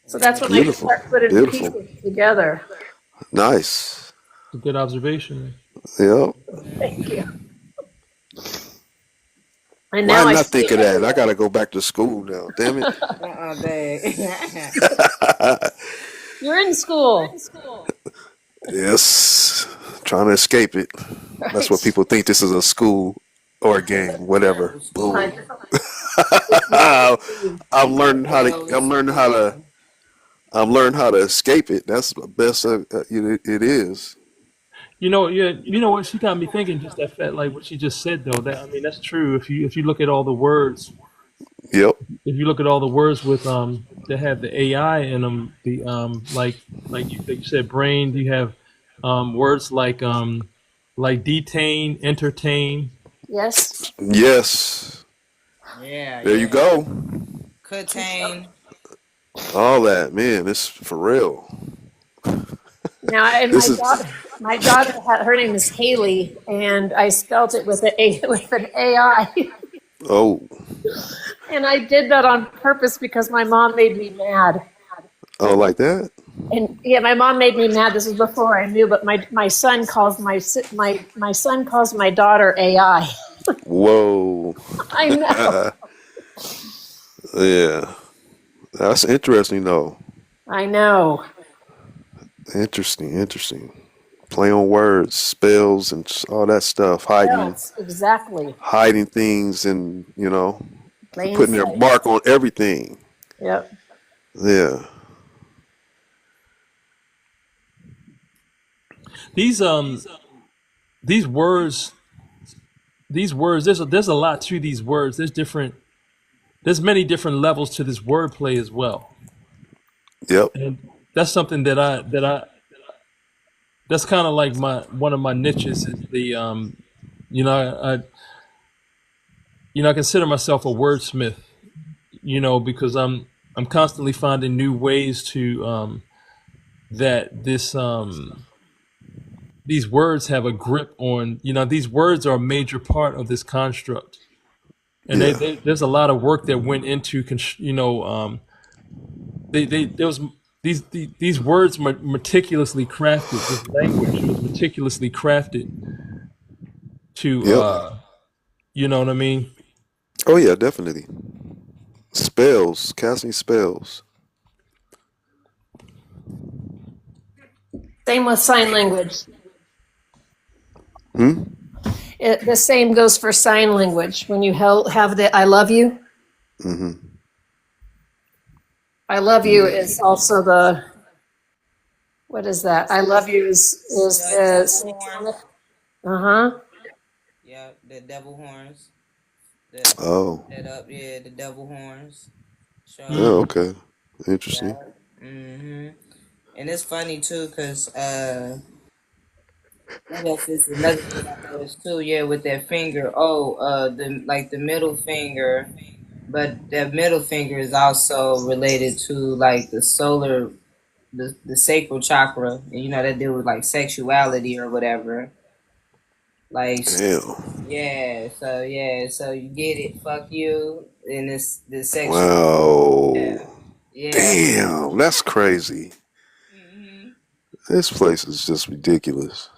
So that's when I can Beautiful, start putting the beautiful, pieces together. nice. A good observation. Yep. Thank Mm-hmm. you. And Why now I didn't I see think it of that? I everywhere. gotta go back to school now. Damn it. Dang. You're in school, Yes. Trying to escape it. That's what right? people think this is a school or a game, whatever. Well, I Boom. school. know. It's well received. I'm learning how to. Well I'm learning how received. to. I'm learning how to escape it. That's the best it is. Yeah, you know what? She got me thinking. Just that fact, like what she just said, though. That I mean, that's true. If you look at all the words, Yep. if you look at all the words with that have the AI in them, the like you said, brain. You have words like detain, entertain. Yes. Yes. Yeah, There you yeah. go. Contain. All that, man. It's for real. Now, and This my is. daughter, her name is Haley, and I spelt it with with an AI, Oh. and I did that on purpose because my mom made me mad. Oh, like that. And yeah, my mom made me mad. This was before I knew, but my son calls my son calls my daughter AI. Whoa. I know. Yeah. That's interesting, though. I know. Interesting. Interesting. Play on words, spells, and all that stuff. Yes, exactly. Hiding things, and Plain putting their sight. mark on everything. Yep. Yeah. These these words these words. There's a lot to these words. There's many different levels to this wordplay as well, Yep. and that's something that I that's kind of like my one of my niches is the you know I consider myself a wordsmith, because I'm constantly finding new ways to that this these words have a grip on, these words are a major part of this construct, and Yeah. there's a lot of work that went into they there was these words meticulously crafted. This language was meticulously crafted to Yep. you know what I mean. Oh yeah, definitely. Spells, casting spells. Same with sign language. Hmm? The same goes for sign language. When you have the I love you, Mm-hmm. I love you Yeah. is also the, what is that? I love you is The the devil satanic. horns. Uh-huh. Yeah, the devil horns. The Oh. that up, yeah, the devil horns. Show. Oh, okay. Interesting. Yeah. And it's funny too, cause what else is another thing I noticed too? Yeah, with that finger. Oh, the like the middle finger, but that middle finger is also related to like the solar, the sacral chakra. And you know that deal with like sexuality or whatever. Like, Damn. so you get it. Fuck you, and it's the sexual. Wow. Yeah, yeah. Damn. That's crazy. hmm This place is just ridiculous.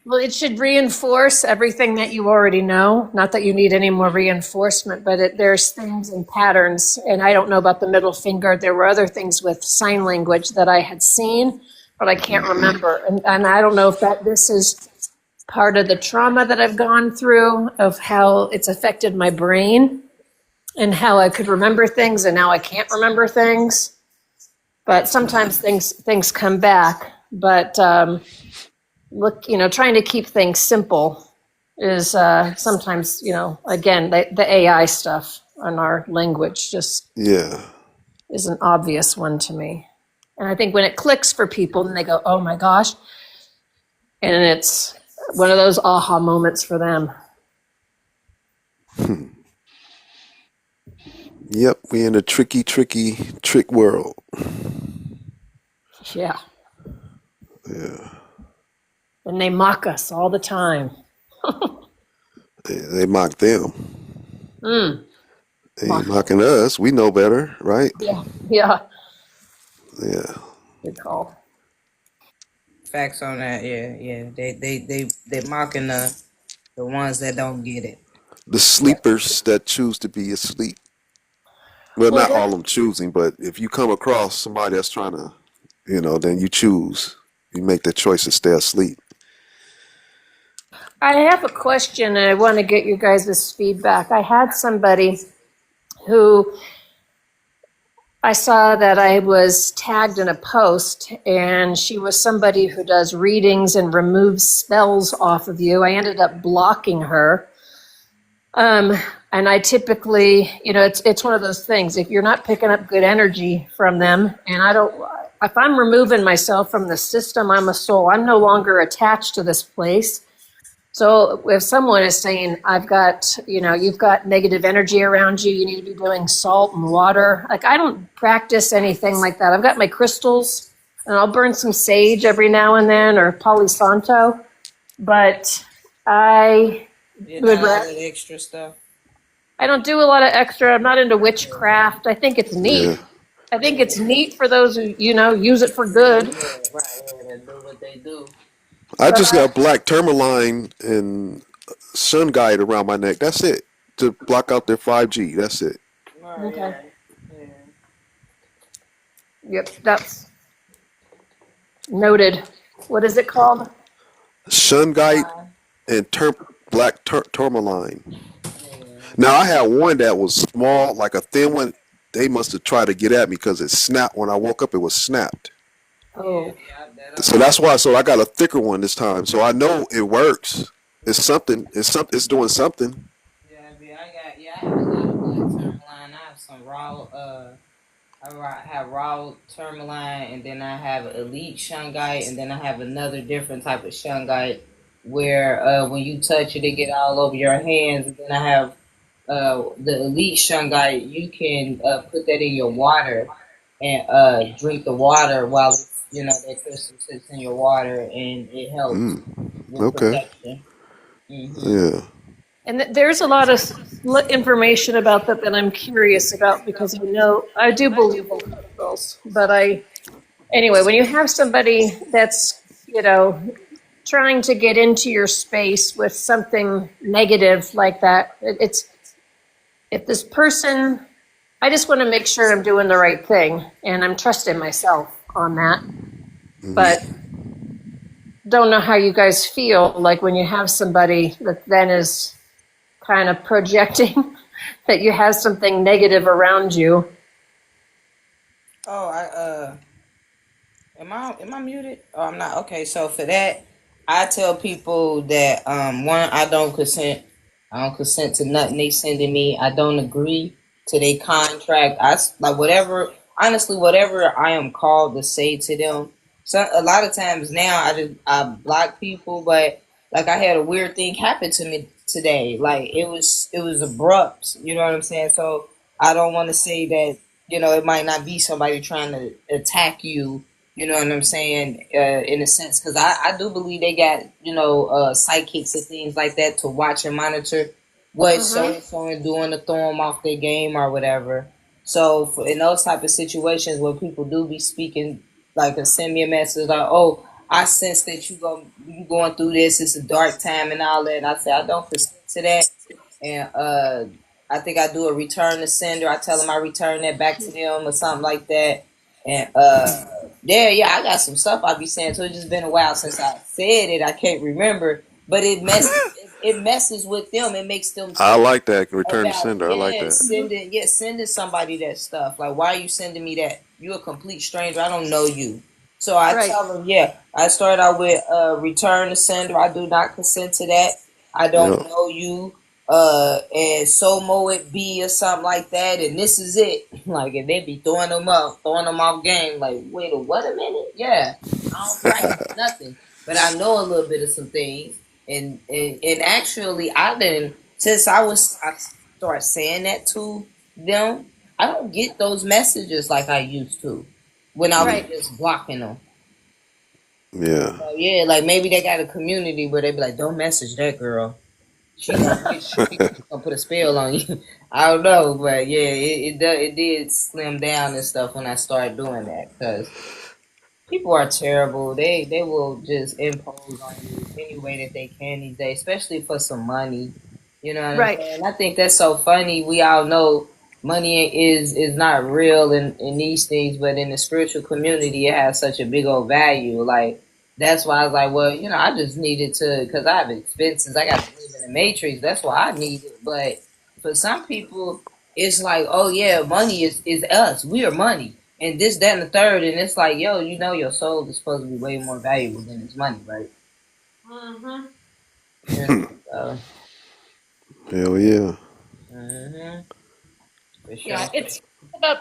Well, it should reinforce everything that you already know. Not that you need any more reinforcement, but there's things and patterns. And I don't know about the middle finger. There were other things with sign language that I had seen, but I can't remember. And I don't know if this is part of the trauma that I've gone through, of how it's affected my brain and how I could remember things and now I can't remember things. But sometimes things come back. But look, trying to keep things simple is sometimes, again, the AI stuff on our language just Yeah. is an obvious one to me. And I think when it clicks for people, then they go, oh my gosh. And it's one of those aha moments for them. Yep. We in a tricky, trick world. Yeah. Yeah. And they mock us all the time. They mock them. Mm, They ain't mock. mocking us. We know better, right? Yeah. Yeah. Yeah. Good call. Facts on that. Yeah, yeah. They mocking the ones that don't get it. The Yeah. sleepers that choose to be asleep. Well, Well, not all of them choosing, but if you come across somebody that's trying to, then you choose. You make the choice to stay asleep. I have a question and I want to get you guys' feedback. I had somebody who I saw that I was tagged in a post, and she was somebody who does readings and removes spells off of you. I ended up blocking her. And I typically, it's one of those things. If you're not picking up good energy from them, and if I'm removing myself from the system, I'm a soul. I'm no longer attached to this place. So if someone is saying, you've got negative energy around you, you need to be doing salt and water. Like, I don't practice anything like that. I've got my crystals and I'll burn some sage every now and then or Palo Santo. But I Yeah, would not all rather, that extra stuff. I don't do a lot of extra. I'm not into witchcraft. I think it's Yeah. neat. I think it's neat for those who, use it for good. Yeah, right. Yeah, they do what they do. I But just got black tourmaline and sun guide around my neck. That's it. To block out their 5G. That's it. Right. okay. Yeah. Yeah. Yep, that's noted. What is it called? Sun guide Fine. and black tourmaline. Yeah. Now, I had one that was small, like a thin one. They must have tried to get at me because it snapped. When I woke up, it was snapped. Yeah. Oh, Yeah. That So also. that's why. So I got a thicker one this time. So I know it works. It's something. It's something. It's doing something. Yeah. I have a lot of black tourmaline. I have some raw. Have raw tourmaline, and then I have elite shungite, and then I have another different type of shungite where when you touch it, it get all over your hands. And then I have the elite shungite. You can put that in your water and drink the water while that crystal sits in your water, and it helps with Okay. protection. hmm Yeah. and there's a lot of information about that I'm curious about because I do believe in crystals. But anyway, when you have somebody that's, trying to get into your space with something negative like that, if this person, I just want to make sure I'm doing the right thing and I'm trusting myself on that. But don't know how you guys feel like when you have somebody that then is kind of projecting that you have something negative around you. Oh, am I muted? Oh, I'm not. Okay, so for that, I tell people that one, I don't consent to nothing they sending me. I don't agree to their contract. Like whatever. Honestly, whatever I am called to say to them. So a lot of times now, I block people, but like I had a weird thing happen to me today. Like it was abrupt. You know what I'm saying? So I don't want to say that it might not be somebody trying to attack you, you know what I'm saying? In a sense, because I do believe they got psychics and things like that to watch and monitor what so Mm-hmm. and so and doing to throw them off their game or whatever. So in those type of situations where people do be speaking, like send me a message like, "Oh, I sense that you going through this. It's a dark time and all that." And I say I don't consent to that, and I think I do a return to sender. I tell them I return that back to them or something like that, and yeah, I got some stuff I be saying. So it's just been a while since I said it. I can't remember, but it messes with them. It makes them I think like that. Return to about sender. I like that. sending somebody that stuff. Like, why are you sending me that? You're a complete stranger. I don't know you. So I Right. tell them, yeah. I start out with return to sender. I do not consent to that. I don't Yep. know you. And so mo it be or something like that. And this is it. Like, and they be throwing them off game. Like, wait what a minute? Yeah, I don't practice nothing, but I know a little bit of some things. And actually, I didn't since I start saying that to them. I don't get those messages like I used to when I was Right. just blocking them. Yeah. So yeah, like maybe they got a community where they be like, "Don't message that girl. She gonna put a spell on you." I don't know, but yeah, it did slim down and stuff when I started doing that because people are terrible. They will just impose on you any way that they can these days, especially for some money. You know what I'm Right. saying? I think that's so funny. We all know money is not real in these things, but in the spiritual community, it has such a big old value. Like that's why I was like, well, I just needed to because I have expenses. I got to live in the matrix. That's why I need it. But for some people, it's like, oh yeah, money is us. We are money and this, that, and the third, and it's like, yo, your soul is supposed to be way more valuable than its money, right? Mm-hmm. Yeah. So, Hell yeah. hmm for Yeah, sure.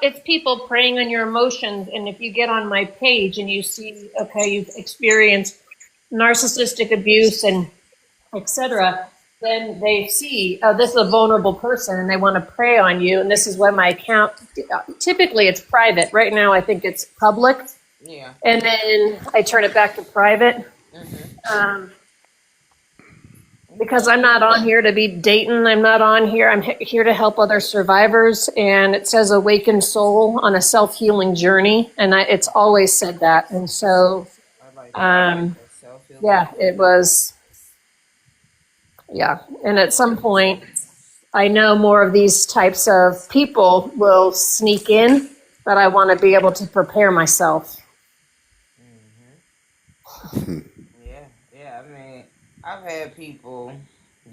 it's people preying on your emotions. And if you get on my page and you see, okay, you've experienced narcissistic abuse and etc., then they see, oh, this is a vulnerable person, and they want to prey on you. And this is why my account, typically it's private. Right now, I think it's public, Yeah. and then I turn it back to private. hmm Um, because I'm not on here to be dating. I'm not on here. I'm here to help other survivors. And it says awakened soul on a self healing journey. And it's always said that. And so, I like that. um, That self-healing. yeah, it was, yeah. And at some point, I know more of these types of people will sneak in, but I want to be able to prepare myself. hmm Yeah, yeah. I mean, I've had people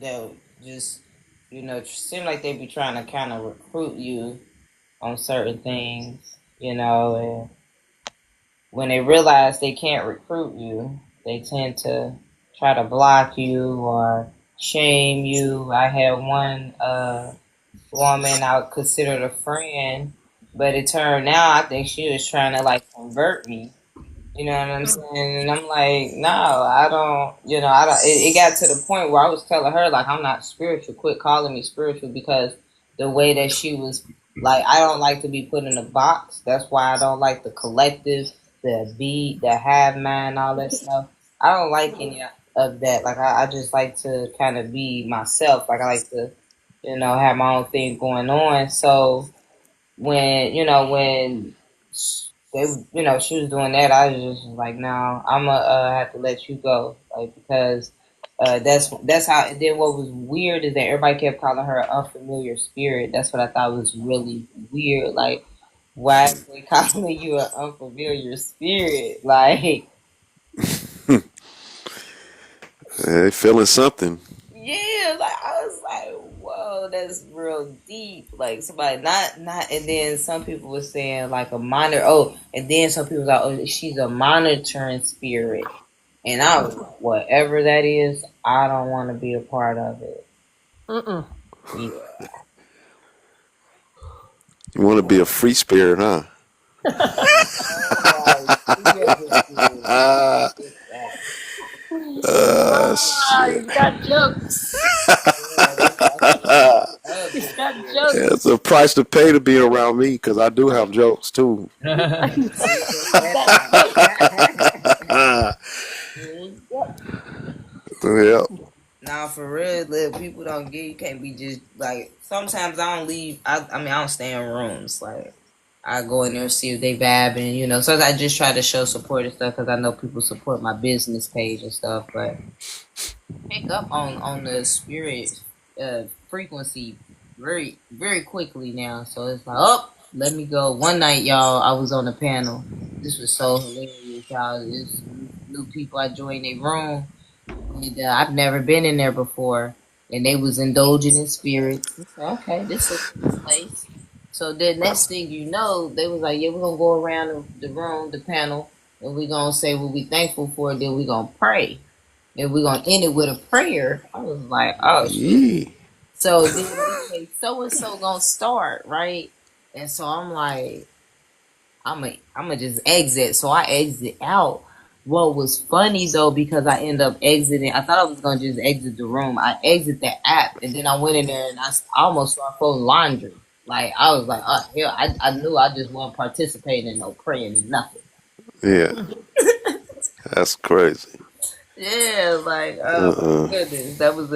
that just, seem like they be trying to kind of recruit you on certain things, and when they realize they can't recruit you, they tend to try to block you or shame you. I had one woman I considered a friend, but it turned out I think she was trying to like convert me. You know what I'm saying? And I'm like, no, I don't. I don't. It got to the point where I was telling her like, I'm not spiritual. Quit calling me spiritual because the way that she was like, I don't like to be put in a box. That's why I don't like the collective, the have mind, all that stuff. I don't like any of that. Like, I just like to kind of be myself. Like, I like to, have my own thing going on. So when they, she was doing that, I was just like, no, I'm gonna have to let you go, like because that's how. And then what was weird is that everybody kept calling her an unfamiliar spirit. That's what I thought was really weird. Like, why is they calling you an unfamiliar spirit? Like, Hey, feeling something. Yeah, like I was like, whoa, that's real deep. Like somebody not and then some people were saying like a monitor and then some people were like, oh, she's a monitoring spirit. And I was like, whatever that is, I don't want to be a part of it. Mm-mm. Yeah. You want to be a free spirit, huh? Oh, like, yeah, it's that. Ah, Shit. he's got jokes. Yeah, that's He's the got spirit. It's jokes. a price to pay to be around me because I do have jokes too. He's got jokes. Yep. Yeah. Nah, for real, look, people don't get. You can't be just like. Sometimes I don't leave. I mean, I don't stay in rooms. Like, I go in there and see if they vibing. So I just try to show support and stuff because I know people support my business page and stuff. But pick up on the spirit frequency very quickly now. So it's like, oh, let me go. One night, y'all, I was on a panel. This was so hilarious, y'all. This new people. I joined a room. And I've never been in there before, and they was indulging in spirits. I said, okay, this is a nice place. So then next thing you know, they was like, yeah, we're gonna go around the room, the panel, and we're gonna say what we thankful for. Then we're gonna pray, and we're gonna end it with a prayer. I was like, oh shit. Yeah. So then they say so and so gonna start, right? And so I'm like, I'm just exit. So I exit out. What was funny though, because I end up exiting, I thought I was gonna just exit the room. I exit the app, and then I went in there and I almost started folding laundry. Like I was like, oh hell, I knew I just wasn't participating in no praying and nothing. Yeah. That's crazy. Yeah, like oh my Uh-uh. goodness, that was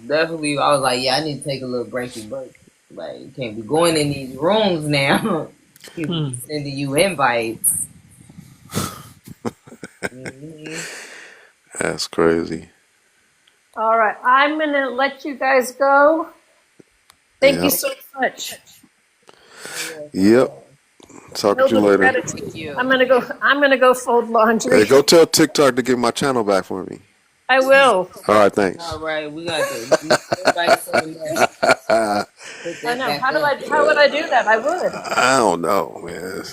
definitely. I was like, yeah, I need to take a little breaky break. Like you can't be going in these rooms now. People be sending you invites. Hmm. That's crazy. All right, I'm gonna let you guys go. Thank you Yep. so much. Yep. Talk to you Noble later. Thank gratitude. you. I'm gonna go fold Hey, laundry. go tell TikTok to get my channel back for me. I will. All right, All thanks. right, we got to everybody send a message. Put I that know. back How do up. I? How would I do that? I would. I don't know, man.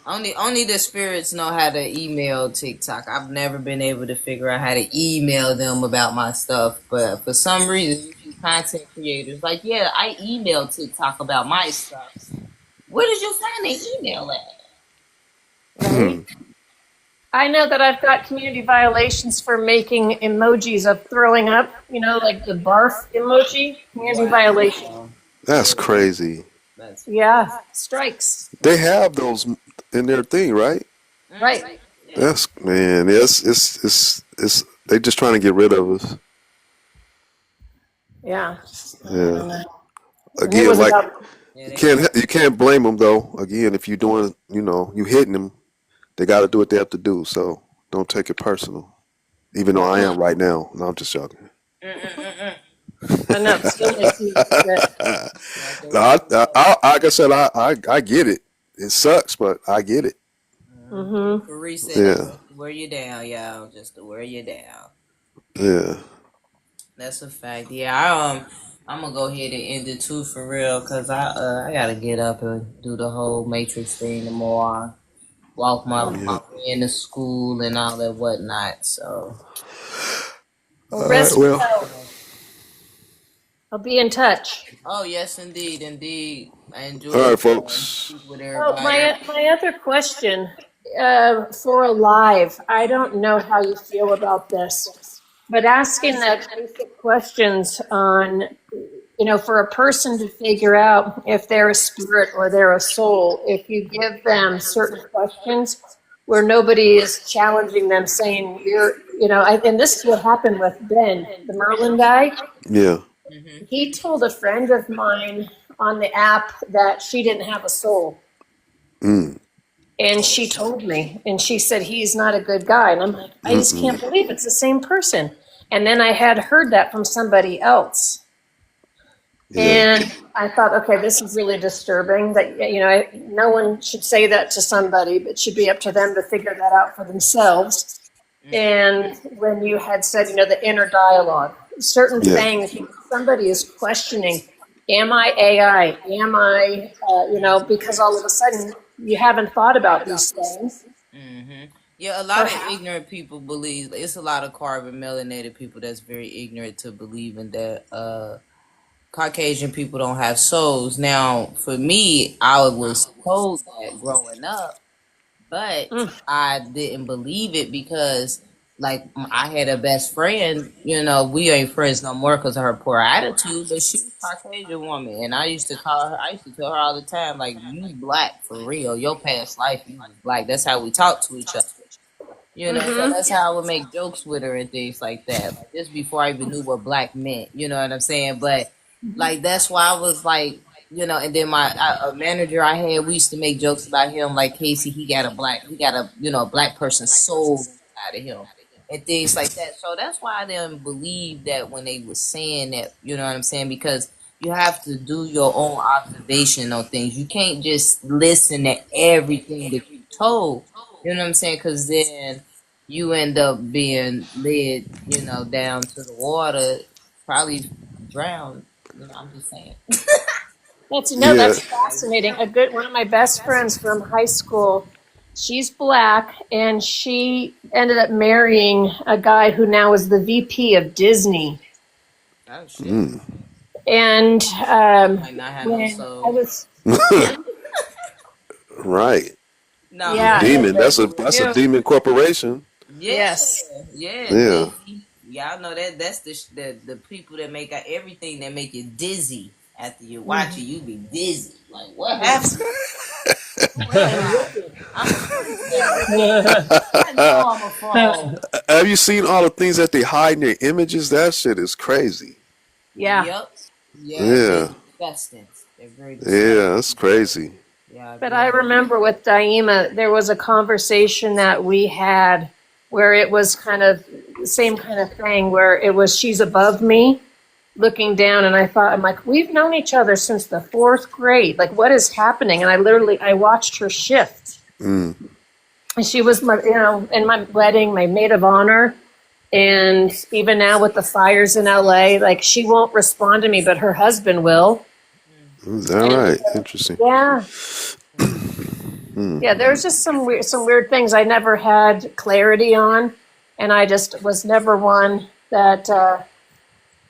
Only the spirits know how to email TikTok. I've never been able to figure out how to email them about my stuff, but for some reason, you content creators like, yeah, I email TikTok about my stuff. Where did you find the email at? Right. I know that I've got community violations for making emojis of throwing up. Like the barf emoji. Community violation. Wow, That's yeah, crazy. that's Yeah. Strikes. They have those in their thing, right? Right. yeah. That's man. It's they just trying to get rid of us. Yeah. Yeah. And it Again, was like about. Yeah, they you can't blame them though. Again, if you're doing, you hitting them, they got to do what they have to do. So don't take it personal. Even though I am right now. No, I'm just joking. mm-mm-mm-mm. I know. It still makes me upset. Like they No, say, like I said, I get it. It sucks, but I get it. Mm-hmm. Marie said it's Yeah, just to wear you down, y'all. Just to wear you down. yeah. That's a fact. Yeah, I'm gonna go ahead and end it too for real, cause I gotta get up and do the whole Matrix thing tomorrow. Walk my Yep. friend to school and all that whatnot. So Well, All right. rest Well. well. I'll be in touch. oh yes, indeed, indeed. I All enjoyed right, folks. speaking with Oh, everybody. my other question for a live. I don't know how you feel about this, but asking that basic questions on, for a person to figure out if they're a spirit or they're a soul, if you give them certain questions where nobody is challenging them saying and this is what happened with Ben, the Merlin guy. Yeah. Hmm. He told a friend of mine on the app that she didn't have a soul. Mm. And she told me, and she said, he's not a good guy. And I'm like, I just can't Mm-mm. believe it's the same person. And then I had heard that from somebody else. Yeah. And I thought, okay, this is really disturbing that, no one should say that to somebody, but it should be up to them to figure that out for themselves. And when you had said, the inner dialogue, certain Yeah. things, somebody is questioning, am I AI? Am I, because all of a sudden you haven't thought about these things. Yeah, a lot of Perhaps. ignorant people believe it's a lot of carbon melanated people that's very ignorant to believing that Caucasian people don't have souls. Now, for me, I was told that growing up, but I didn't believe it because, like, I had a best friend. We ain't friends no more because of her poor attitude. But she was a Caucasian woman, and I used to call her. I used to tell her all the time, like, "You black for real. Your past life, you was black." That's how we talk to each other. So that's how I would make jokes with her and things like that. Like this before I even knew what black meant. You know what I'm saying? But like that's why I was like, and then a manager I had, we used to make jokes about him. Like Casey, he got a black person's soul inside of him and things like that. So that's why I didn't believe that when they were saying that. You know what I'm saying? Because you have to do your own observation on things. You can't just listen to everything that you're told. You know what I'm saying? Because then you end up being led, down to the water, probably drowned. I'm just saying. Yeah. That's fascinating. One of my best friends from high school, she's black, and she ended up marrying a guy who now is the VP of Disney. Oh shit! And Might not have no when I soul. was, Right. No, I'm yeah, messing Demon. with That's a you. demon corporation. Yeah, yes. yeah, Yeah. dizzy. Y'all know that that's the people that make everything that make you dizzy. After you watch it, you be dizzy. Like what happened? Yes. Where am And I? wicked. I'm a freak now. I know I'm a phone. Have you seen all the things that they hide in their images? That shit is crazy. Yeah. Yep. Yeah, they're Yeah. disgusting. They're very disgusting. Yeah. That's crazy. Yeah, But I yeah. remember with Daima, there was a conversation that we had where it was kind of the same kind of thing, where it was she's above me looking down, and I'm like, we've known each other since the fourth grade. Like, what is happening? And I watched her shift. Mm. And she was in my wedding, my maid of honor. And even now with the fires in LA, like she won't respond to me, but her husband will. Is that And right? Interesting. yeah, Hmm. yeah, there's just some weird things I never had clarity on, and I just was never one that.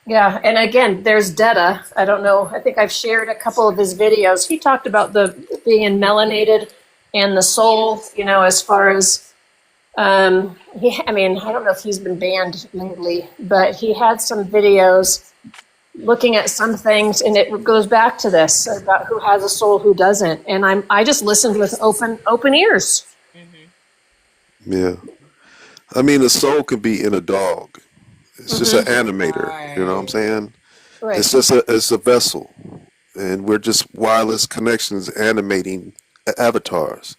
Yeah, and again, there's Detta. I don't know. I think I've shared a couple of his videos. He talked about the being melanated and the soul. As far as I mean, I don't know if he's been banned lately, but he had some videos looking at some things, and it goes back to this about who has a soul, who doesn't. And I just listened with open ears. Yeah. I mean, the soul can be in a dog. It's just an Mm-hmm. animator. You know what I'm Right. saying? Right. It's a vessel, and we're just wireless connections animating avatars.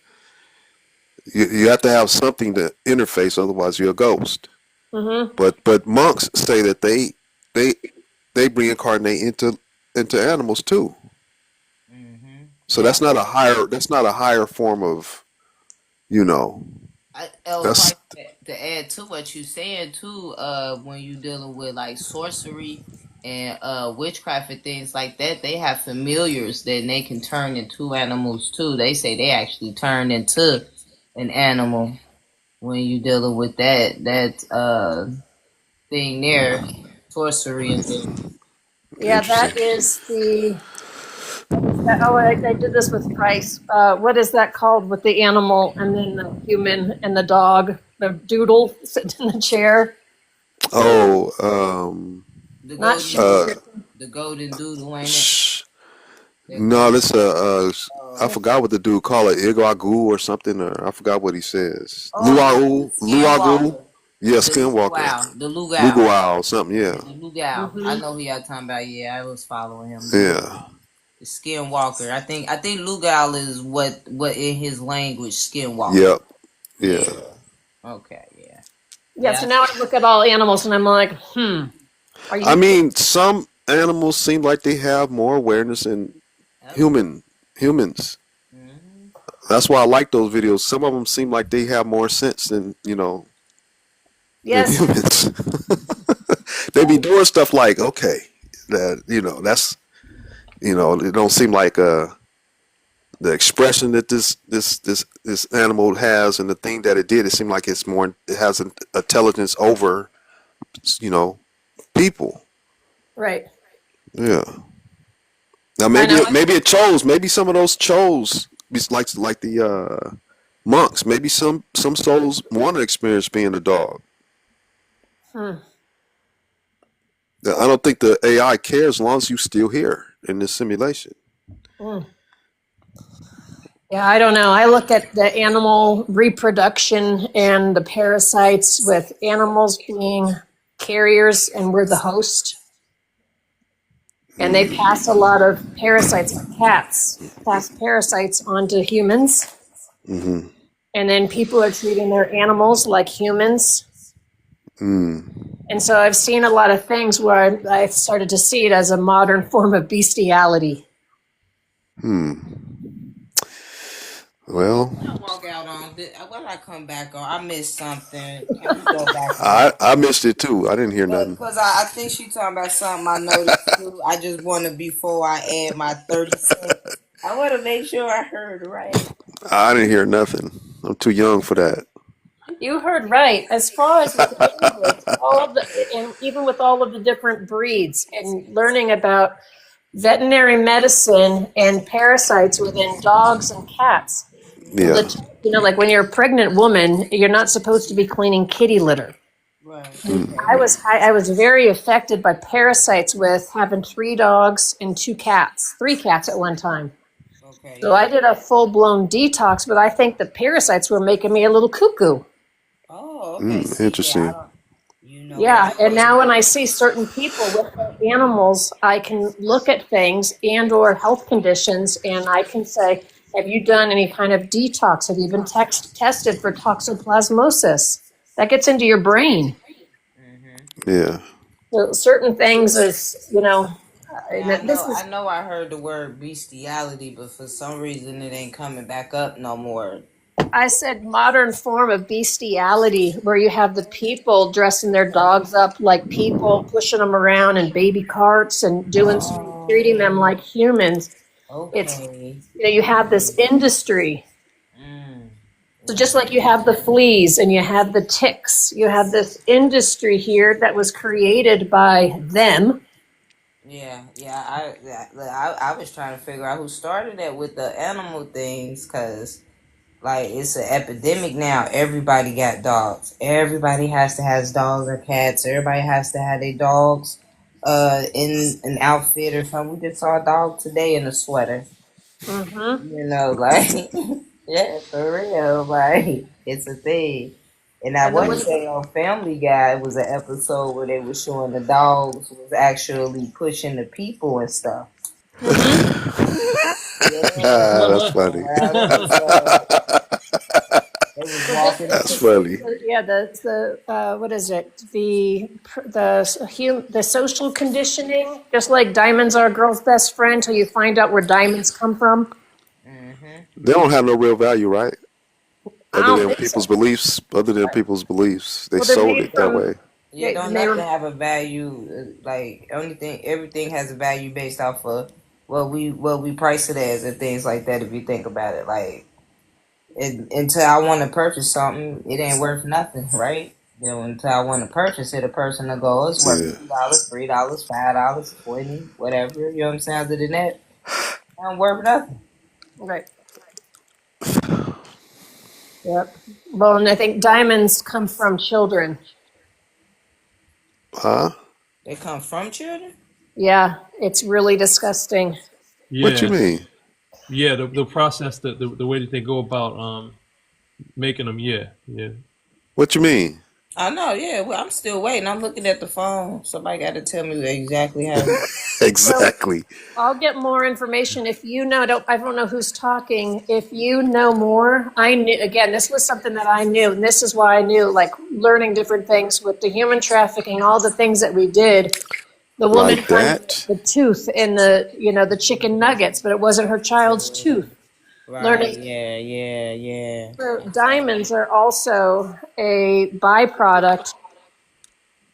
You have to have something to interface, otherwise you're a ghost. Mm-hmm. But monks say that they they reincarnate into animals too. So Yeah. that's not a higher form of you know Oh, that's quite to add to what you saying too, when you dealing with like sorcery and witchcraft and things like that, they have familiars that they can turn into animals too. They say they actually turn into an animal when you dealing with that thing there, sorcery and things. Yeah, interesting. that is the. What is that? Oh, I did this with Price. What is that called with the animal and then the human and the dog, the doodle sitting in the chair? Oh, The Not golden shit. uh, the golden doodle, ain't it? sh- That no, golden. this I Uh, forgot what the dude called it, Igagu or something, or I forgot what he says. the Luau, skinwalker. yeah, The Skinwalker, luau. The luau. Luau, something, yeah, The luau. I Mm-hmm. know who y'all talking about. Yeah, I was following him. yeah, The skinwalker. I think luau is what in his language skinwalker. yep, yeah. Yeah. Okay. Yeah. Yeah, so Yeah. now I look at all animals and I'm like, are I you mean, some animals seem like they have more awareness than humans. Mm-hmm. That's why I like those videos. Some of them seem like they have more sense than. than Yes. humans. They be doing stuff like, okay, that that's it don't seem like the expression that this animal has and the thing that it did. It seemed like it has an intelligence over you know people. Right. Yeah. Now I know. maybe it chose. Maybe some of those chose. It's like the monks. Maybe some souls want to experience being a dog. Hmm. I don't think the AI cares as long as you still here in this simulation. Mm. Yeah, I don't know. I look at the animal reproduction and the parasites with animals being carriers and we're the host. And they pass a lot of parasites, like cats, pass parasites onto humans. Mm-hmm. And then people are treating their animals like humans. Mm. And so I've seen a lot of things where I started to see it as a modern form of bestiality. Hmm. Well, I walk out on. When I come back on, I missed something. Can we go back on? I missed it too. I didn't hear nothing. Because I think she talking about something I noticed too. I just want to, before I add my 30 cents, I want to make sure I heard right. I didn't hear nothing. I'm too young for that. You heard right. As far as with animals, all of the, and even with all of the different breeds, and learning about veterinary medicine and parasites within dogs and cats. Yeah. Like when you're a pregnant woman, you're not supposed to be cleaning kitty litter. Right. I was very affected by parasites with having 3 dogs and 2 cats, 3 cats at one time. Okay. So I did a full blown detox, but I think the parasites were making me a little cuckoo. Oh, okay. See, Interesting. Yeah, and now when I see certain people with their animals, I can look at things and or health conditions, and I can say, have you done any kind of detox? Have you been tested for toxoplasmosis? That gets into your brain. Yeah. So certain things is, I know I heard the word bestiality, but for some reason it ain't coming back up no more. I said modern form of bestiality, where you have the people dressing their dogs up like people, pushing them around in baby carts and treating them like humans. Okay. You have this industry. So just like you have the fleas and you have the ticks, you have this industry here that was created by them. Yeah. I was trying to figure out who started that with the animal things, because like it's an epidemic now. Everybody got dogs. Everybody has to have dogs or cats. Everybody has to have their dogs in an outfit or something. We just saw a dog today in a sweater. Mm-hmm. Like yeah, for real. Like it's a thing. And I want to say on Family Guy, it was an episode where they were showing the dogs was actually pushing the people and stuff. Yeah, That's funny. they was walking. That's funny. Yeah, the what is it? The social conditioning, just like diamonds are a girl's best friend till you find out where diamonds come from. They don't have no real value, right? I don't think so. Other than people's beliefs, they sold it that way. Yeah, don't nothing have a value. Like everything has a value based off of what we price it as and things like that. If you think about it, like until I want to purchase something, it ain't worth nothing, right? Until I want to purchase it, a person will go, it's worth $2, $3, $5, 20, whatever. You know what I'm saying? Other than that, it ain't worth nothing. Right. Yep. Well, and I think diamonds come from children. Huh? They come from children? Yeah, it's really disgusting. Yeah. What you mean? Yeah, the process, the way that they go about making them. Yeah. What you mean? I know. Yeah. Well, I'm still waiting. I'm looking at the phone. Somebody got to tell me exactly how. Exactly. So I'll get more information if you know. I don't know who's talking. If you know more, I knew. Again, this was something that I knew, and this is why I knew. Like learning different things with the human trafficking, all the things that we did. The woman Like found that? the tooth in the chicken nuggets, but it wasn't her child's tooth. Right. Learning. Yeah. So diamonds are also a byproduct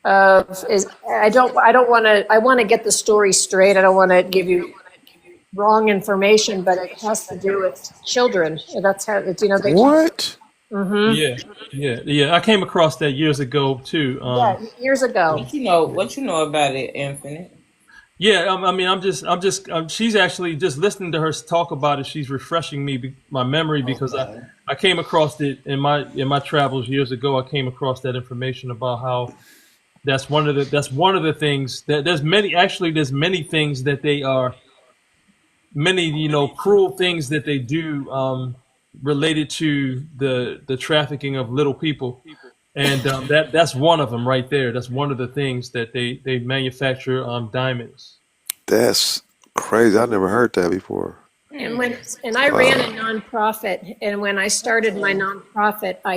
of is I don't want to. I want to get the story straight. I don't want to give you wrong information, but it has to do with children. That's how it's, you know, they. What? Mm-hmm. Yeah, yeah. I came across that years ago too. Yeah, years ago. What you know about it, Infinite? Yeah, I mean, she's actually just listening to her talk about it. She's refreshing my memory because Okay. I came across it in my travels years ago. I came across that information about how that's one of the things that there's many things that they are many cruel things that they do related to the trafficking of little people, and that's one of them right there. That's one of the things that they manufacture diamonds. That's crazy. I never heard that before. And I ran a Wow. nonprofit, and when I started my nonprofit, I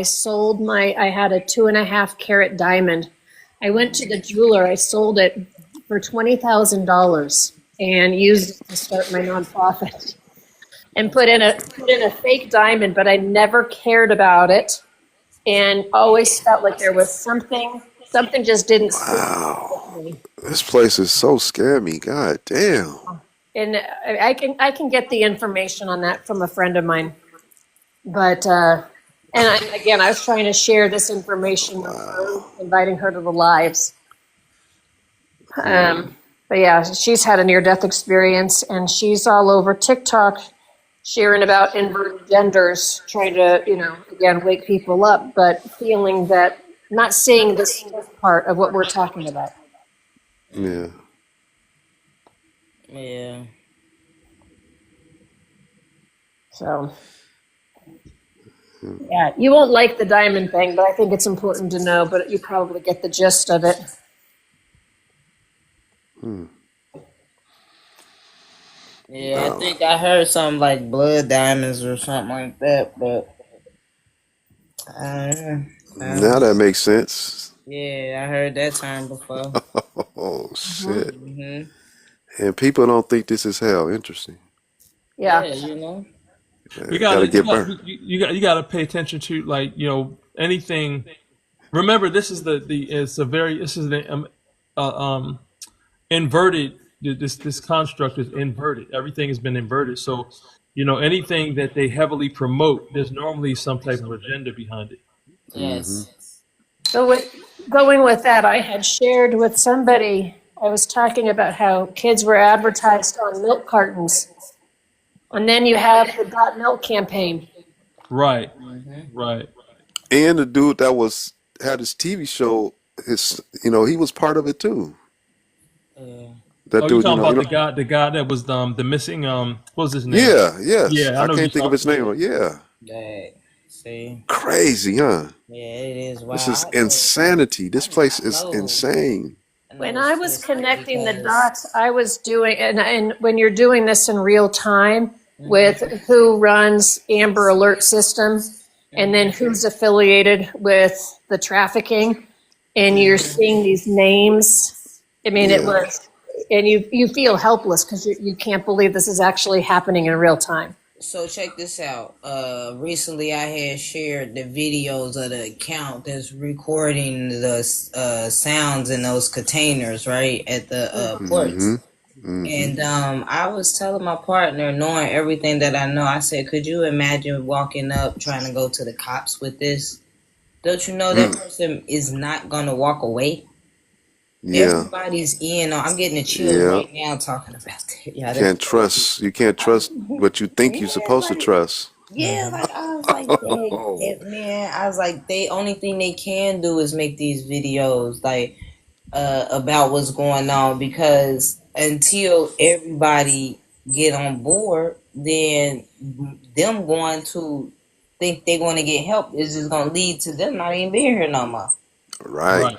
had a 2.5 carat diamond. I went to the jeweler, I sold it for $20,000 and used it to start my nonprofit. And put in a fake diamond, but I never cared about it, and always felt like there was something just didn't sit with Wow. me. This place is so scammy. God damn. And I can get the information on that from a friend of mine. But again, I was trying to share this information with her, inviting her to the lives. But yeah, she's had a near-death experience, and she's all over TikTok sharing about inverted genders, trying to, again, wake people up, but feeling that not seeing this part of what we're talking about. Yeah. Yeah. So, yeah, you won't like the diamond thing, but I think it's important to know, but you probably get the gist of it. Yeah, I think I heard something like blood diamonds or something like that, but I don't know. Now that makes sense. Yeah, I heard that term before. Oh shit. Hmm. And people don't think this is hell. Interesting. Yeah. Yeah, you know. You Gotta gotta get burned. you gotta pay attention to, like, anything. Remember, this is this is the inverted. This construct is inverted. Everything has been inverted. So, anything that they heavily promote, there's normally some type of agenda behind it. Mm-hmm. Yes. So going with that, I had shared with somebody, I was talking about how kids were advertised on milk cartons. And then you have the Got Milk campaign. Right, Hmm. right. And the dude that had his TV show, he was part of it too. Yeah. That Oh, you dude, talking about the guy that was the missing what was his name? yeah, yes. Yeah, I I know you can't think of his talking name. about. Yeah. That. See. Crazy, huh? Yeah, it is This is wild. insanity. This place I is know. insane. I When know I it's was twisted connecting the because. dots, I was doing, and when you're doing this in real time Hmm. with who runs Amber Alert system, and then Hmm. who's affiliated with the trafficking, and you're seeing these names. I mean, it Yeah. was, and you feel helpless because you can't believe this is actually happening in real time. So check this out. Recently I had shared the videos of the account that's recording the sounds in those containers, right, at the Mm-hmm. ports. Mm-hmm. And I was telling my partner, knowing everything that I know, I said, "Could you imagine walking up trying to go to the cops with this? Don't you know that Mm. person is not gonna walk away? Yeah. Everybody's in. I'm getting the chills Yeah. right now talking about that. Yeah, that's Can't crazy. trust. You can't trust what you think you're Yeah, supposed to like trust. yeah, like I was like, man, I was like, they only thing they can do is make these videos like about what's going on, because until everybody get on board, then them going to think they're going to get help is just going to lead to them not even being here no more. Right.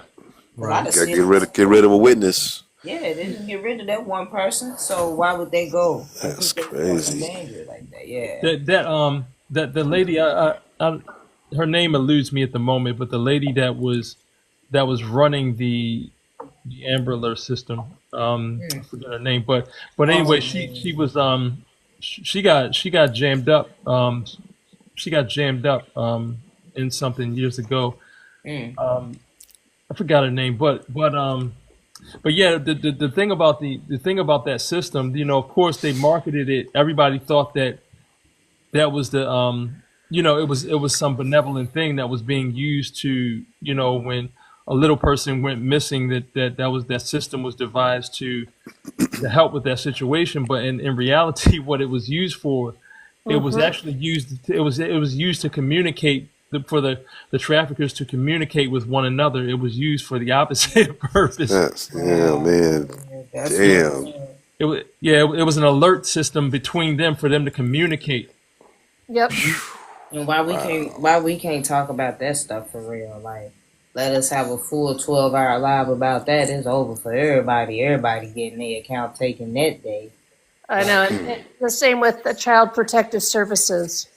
Right, Cause I right. just Got to seen them. get rid of a witness. Yeah, they just get rid of that one person. So why would they go and That's put themselves in crazy. danger like that? Yeah. That the lady, her name eludes me at the moment, but the lady that was running the Amber Alert system, I forget her name, but Oh anyway, she was she got jammed up, she got jammed up in something years ago. man. Um, I forgot her name, but yeah, the thing about the thing about that system, of course they marketed it. Everybody thought that was the it was some benevolent thing that was being used to, when a little person went missing, that system was devised to help with that situation. But in reality, what it was used for, it was Mm-hmm. actually used. It was used to communicate, for the traffickers to communicate with one another. It was used for the opposite purpose. That's yeah, Wow. man. Yeah, that's messed Damn. up. It was yeah. It was an alert system between them for them to communicate. Yep. And Wow. why we can't talk about that stuff for real? Like, let us have a full 12-hour live about that. It's over for everybody. Everybody getting their account taken that day. I know. Like, And the same with the Child Protective Services.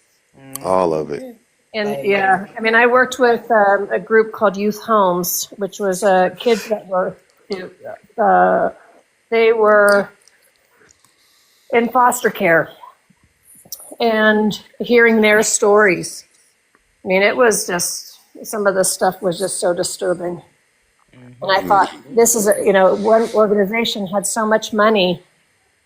All of it. yeah. And Like, yeah, I mean, I worked with a group called Youth Homes, which was kids that were, uh, they were in foster care, and hearing their stories. I mean, it was just, some of the stuff was just so disturbing. And I thought, this is one organization had so much money,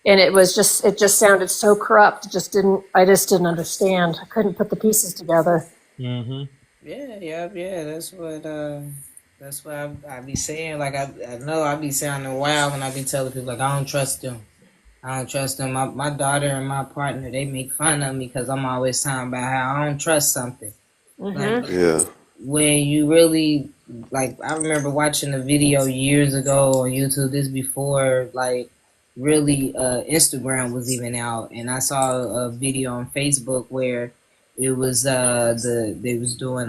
and it just sounded so corrupt. I just didn't understand. I couldn't put the pieces together. Hmm. yeah. That's what I be saying. Like, I know I be sounding wild when I be telling people, like, I don't trust them. I don't trust them. My daughter and my partner, they make fun of me because I'm always talking about how I don't trust something. Like, Mm-hmm. Yeah. when you really, like, I remember watching a video years ago on YouTube, this before, like, really Instagram was even out, and I saw a video on Facebook where it was they was doing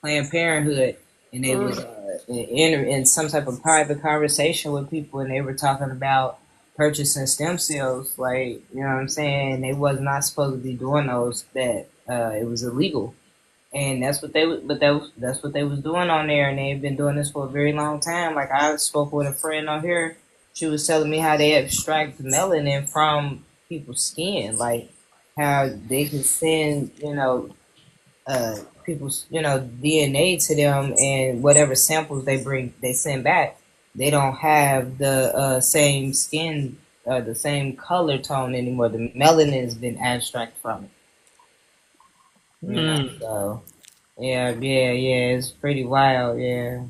Planned Parenthood, and they was in some type of private conversation with people, and they were talking about purchasing stem cells, like, you know what I'm saying, they was not supposed to be doing those, that it was illegal. And that's what that's what they was doing on there, and they've been doing this for a very long time. Like, I spoke with a friend on here, she was telling me how they extract melanin from people's skin, like how they can send, people's, DNA to them, and whatever samples they send back, they don't have the same skin, the same color tone anymore. The melanin has been abstract from it, Mm. so. Yeah, it's pretty wild, yeah.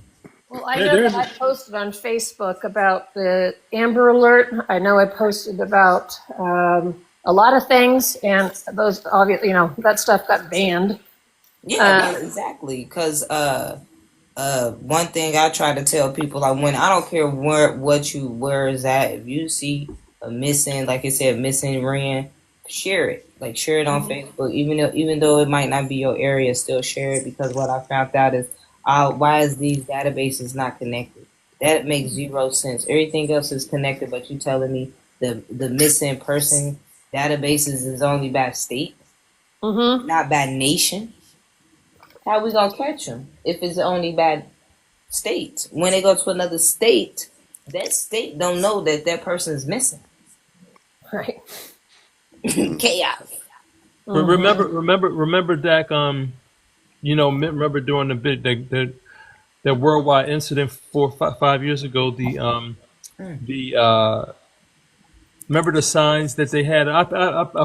Well, I There, know that there's I posted on Facebook about the Amber Alert. I know I posted about a lot of things, and those obviously, that stuff got banned. Yeah, exactly. Because one thing I try to tell people, like, when I don't care where is at, if you see a missing, like I said, missing ring, share it. Like, share it on Facebook, even though it might not be your area, still share it, because what I found out is, why is these databases not connected? That makes zero sense. Everything else is connected, but you telling me the missing person databases is only by state, Mm-hmm. not by nation. How we gonna catch them if it's only by state? When they go to another state, that state don't know that person is missing. Right. Chaos. remember Dak. Remember during the worldwide incident 5 years ago. Remember the signs that they had. I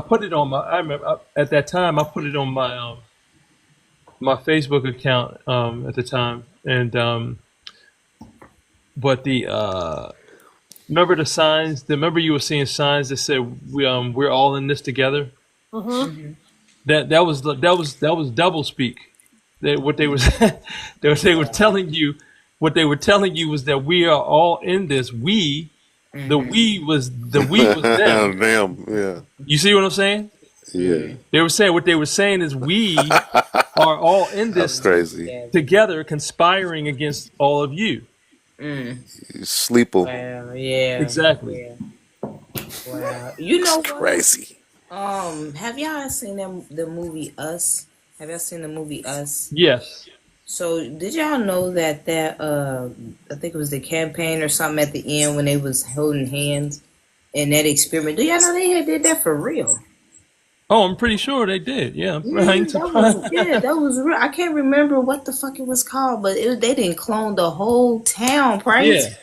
put it on my. I remember at that time I put it on my Facebook account at the time, and but the remember the signs. Remember you were seeing signs that said we're all in this together. Mm-hmm. That was double speak. What they was they were telling you, what they were telling you was that we are all in this. The we was them. Damn. Yeah. You see what I'm saying? Yeah. What they were saying is we are all in That's this crazy. together, conspiring against all of you. Mm. Sleeple. Wow. Yeah. Exactly. Yeah. Wow. You know what? Crazy. Have y'all seen the movie Us? Have y'all seen the movie Us? Yes. So, did y'all know that I think it was the campaign or something at the end when they was holding hands in that experiment? Do y'all know they had did that for real? Oh, I'm pretty sure they did. Yeah, I Yeah, ain't surprised. that was real. I can't remember what the fuck it was called, but they didn't clone the whole town, Yeah, Price.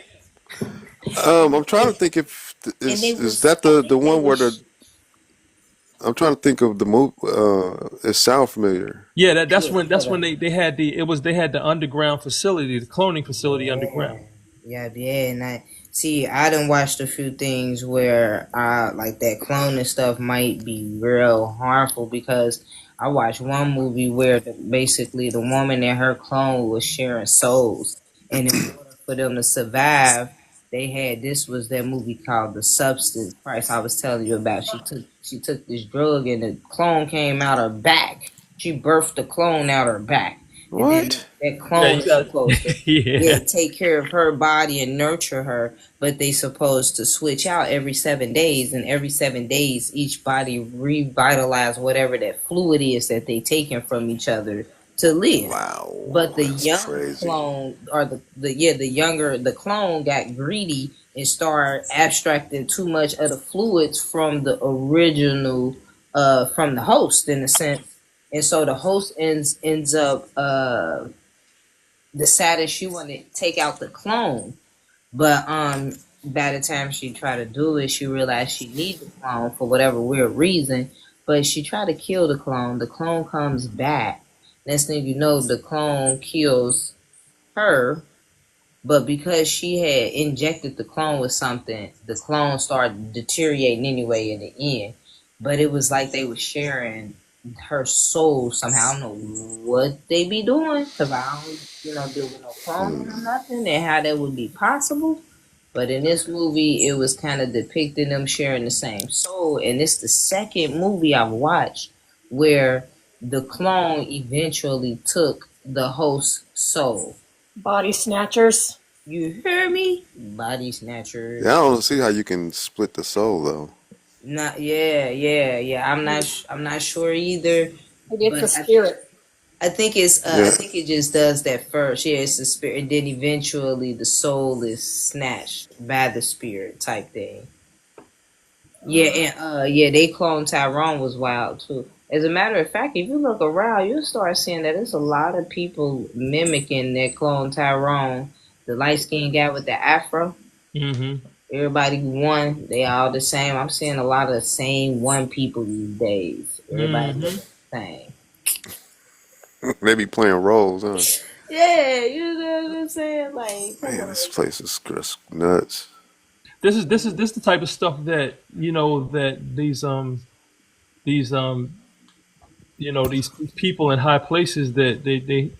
I'm trying to think if And they is was, that I the think they one where was, the I'm trying to think of the movie. It sound familiar. yeah. That's yeah, when hold on. they had they had the underground facility, the cloning facility Yeah, underground. yeah. And I done watched a few things where like that cloning stuff might be real harmful because I watched one movie where basically the woman and her clone was sharing souls, and in order for them to survive, this was that movie called The Substance. Price I was telling you about. She took this drug and the clone came out her back. She birthed the clone out her back, and then What? that Yeah, clone you is got supposed to, yeah. yeah, take care of her body and nurture her, but they supposed to switch out every 7 days, and every 7 days each body revitalize whatever that fluid is that they taking from each other to live. But Wow, the that's young crazy. clone, or the clone got greedy and started abstracting too much of the fluids from the original, from the host in a sense, and so the host ends up decided she wanted to take out the clone, but by the time she tried to do it, she realized she needed the clone for whatever weird reason. But she tried to kill the clone. The clone comes back. Next thing you know, the clone kills her, but because she had injected the clone with something, the clone started deteriorating anyway in the end. But it was like they were sharing her soul somehow. I don't know what they be doing because I don't, deal with no cloning or nothing, and how that would be possible. But in this movie, it was kind of depicting them sharing the same soul, and it's the second movie I've watched where the clone eventually took the host's soul. Body snatchers. You hear me? Body Yeah, I snatchers. don't see how you can split the soul though. Not yeah. I'm not sure either, Maybe it's but the spirit. I Yeah, think it just does that first. Yeah, it's the spirit, and then eventually the soul is snatched by the spirit type thing. Yeah, and they clone Tyrone was wild too. As a matter of fact, if you look around, you'll start seeing that there's a lot of people mimicking that clone Tyrone, the light skinned guy with the afro. Hmm. Everybody one, they all the same. I'm seeing a lot of the same one people these days. Everybody looking Hmm. the same. they be playing roles, huh? Yeah, you know what I'm saying? Like, come Man, on. this place is just nuts. This the type of stuff that that these these people in high places that they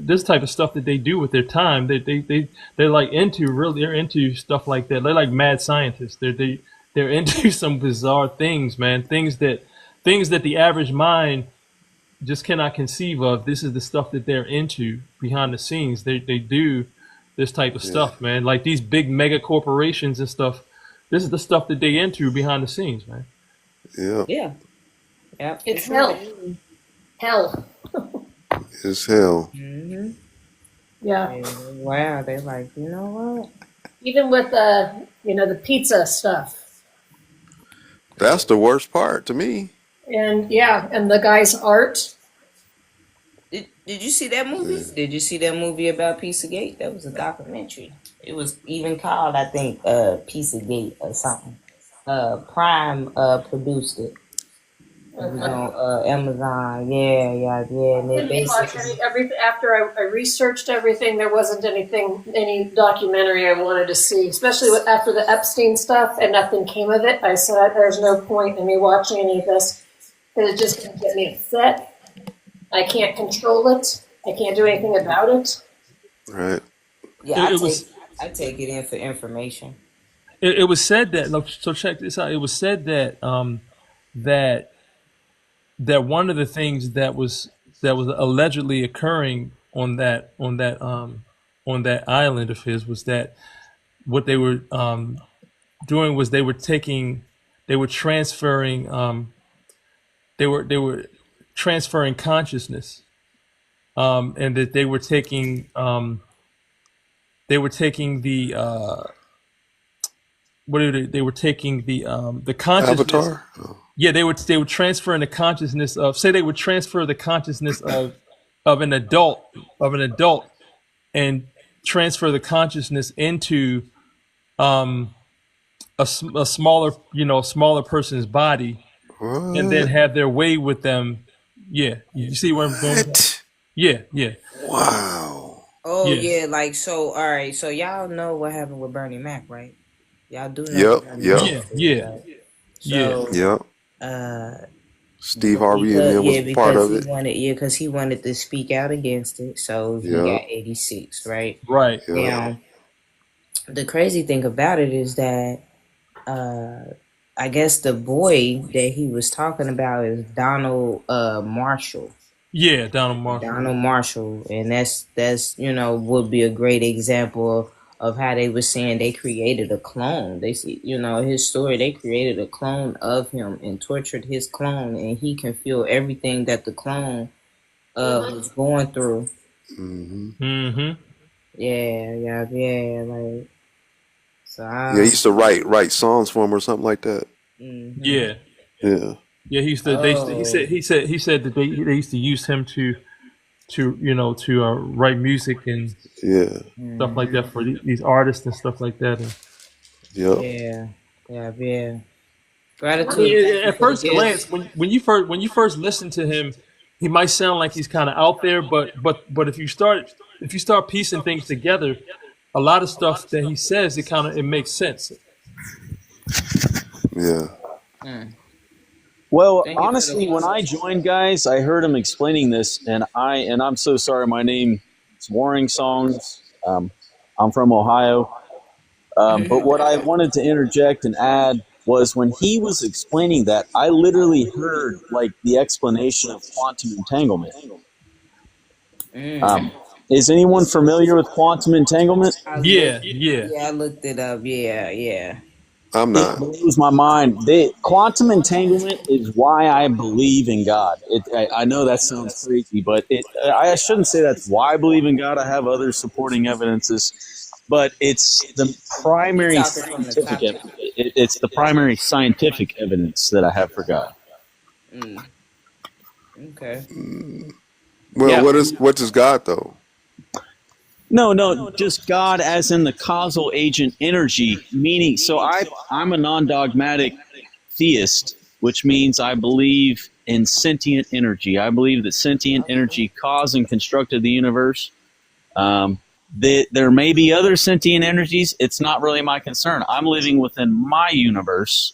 this type of stuff that they do with their time. They're like into really they're into stuff like that. They're like mad scientists. They're into some bizarre things, man. Things that the average mind just cannot conceive of. This is the stuff that they're into behind the scenes. They do this type of Yeah, stuff, man. Like these big mega corporations and stuff. This is the stuff that they into behind the scenes, man. yeah, Yeah, yeah, for It's sure. hell. Hell. it's hell. Mm-hmm. Yeah. Yeah, wow, they like, you know what? Even with the pizza stuff. That's the worst part to me. And yeah, and the guy's art. Did you see that movie? Yeah. Did you see that movie about Pizzagate? That was a documentary. It was even called, I think, Pizzagate or something. Prime produced it. It was Okay. on Amazon. Yeah. And I they didn't watch basically, everything after I researched everything. There wasn't any documentary I wanted to see, especially after the Epstein stuff, and nothing came of it. I said there's no point in me watching any of this because it's just going to get me upset. I can't control it. I can't do anything about it. Right. yeah, It, it was I take it in for information. it was said that look, so check this out. It was said that that one of the things that was allegedly occurring on that island of his was that what they were doing was they were transferring they were transferring consciousness, and that they were taking the what are they were taking the consciousness. Avatar. Oh. Yeah, they would transfer in the consciousness of, say they would transfer the consciousness of an adult and transfer the consciousness into um a smaller, smaller person's body, and then What? have their way with them. Yeah, you see where I'm going with that? What? Yeah, yeah, Wow. Oh yeah, yeah, like so. All right, so y'all know what happened with Bernie Mac, right? Y'all do know Yep. the Bernie Yep. Mac yeah, story, yeah, right? yeah. So, Yep. uh, Steve Harvey and them was part because of it. because he wanted to speak out against it, so he Yep. got 86, right? Right. Yep. Now, the crazy thing about it is that I guess the boy that he was talking about is Donald Marshall. Yeah, Donald Marshall. Donald Marshall, and that's would be a great example of how they were saying they created a clone. They see his story. They created a clone of him and tortured his clone, and he can feel everything that the clone was going through. Mm-hmm. Mm-hmm. Yeah, yeah, yeah. Like so. Yeah, he used to write songs for him or something like that. Mm-hmm. Yeah, Yeah. yeah. He used to. Oh. He said that they used to use him to write music and Yeah. stuff like that Mm-hmm. for these artists and stuff like that. And Yep. Yeah, yeah, yeah. I Gratitude. mean, Thank you at for the first glance, gift. when you first listen to him, he might sound like he's kind of out there, but if you start piecing things together, a lot of stuff that he says, it makes sense. Yeah. Mm. Well, Thank you for the honestly, when I wisdom. joined, guys, I heard him explaining this, and I'm so sorry. My name is Warring Songs. I'm from Ohio, but what I wanted to interject and add was when he was explaining that, I literally heard like the explanation of quantum entanglement. Mm. Um, is anyone familiar with quantum entanglement? Yeah, yeah. I looked it up. Yeah, yeah. I'm It not. blows my mind. Quantum entanglement is why I believe in God. I know that sounds crazy, but I shouldn't say that's why I believe in God. I have other supporting evidences, but it's the He primary talking from the scientific topic. evidence. It's the primary scientific evidence that I have for God. Mm. Okay. Well, Yeah. what is God though? No, just God as in the causal agent energy, meaning, so I'm a non-dogmatic theist, which means I believe in sentient energy. I believe that sentient energy caused and constructed the universe. There may be other sentient energies. It's not really my concern. I'm living within my universe.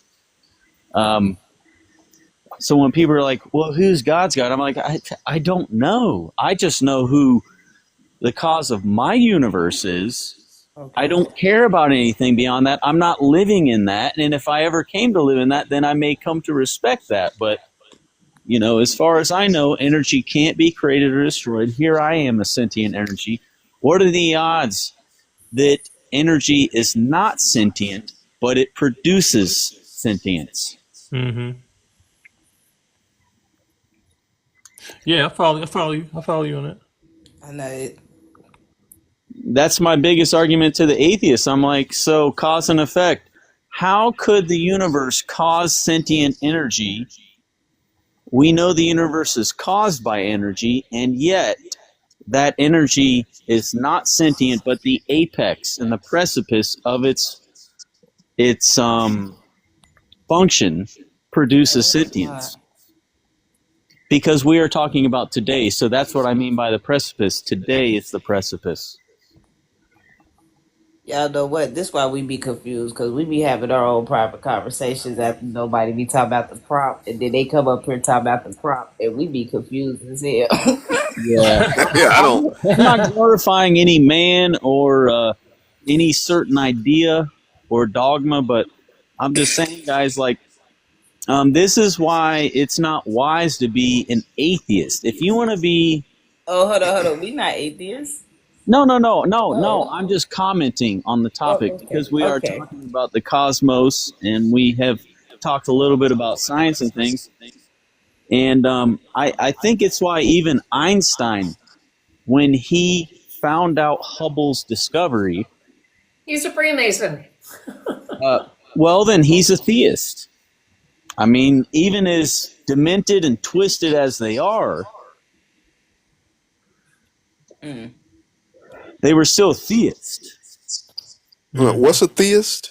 So when people are like, well, who's God's God? I'm like, I don't know. I just know who the cause of my universe is. I Okay. don't care about anything beyond that. I'm not living in that. And if I ever came to live in that, then I may come to respect that. But, as far as I know, energy can't be created or destroyed. Here I am, a sentient energy. What are the odds that energy is not sentient, but it produces sentience? Mm-hmm. Yeah, I follow. I follow you. I follow you on it. I know it. That's my biggest argument to the atheists. I'm like, so cause and effect. How could the universe cause sentient energy? We know the universe is caused by energy, and yet that energy is not sentient, but the apex and the precipice of its function produces sentience. Because we are talking about today, so that's what I mean by the precipice. Today is the precipice. Y'all know what? This why we be confused because we be having our own private conversations after nobody be talking about the prop, and then they come up here talking about the prop, and we be confused as hell. Yeah, Yeah, I don't. I'm not glorifying any man or any certain idea or dogma, but I'm just saying, guys, like, this is why it's not wise to be an atheist. If you want to be, Oh, hold on. We not atheists. no. I'm just commenting on the Oh, topic okay. because we are Okay. talking about the cosmos and we have talked a little bit about science and things. And I think it's why even Einstein, when he found out Hubble's discovery, He's a Freemason. well, then he's a theist. I mean, even as demented and twisted as they are, Mm. they were still theists. What's a theist?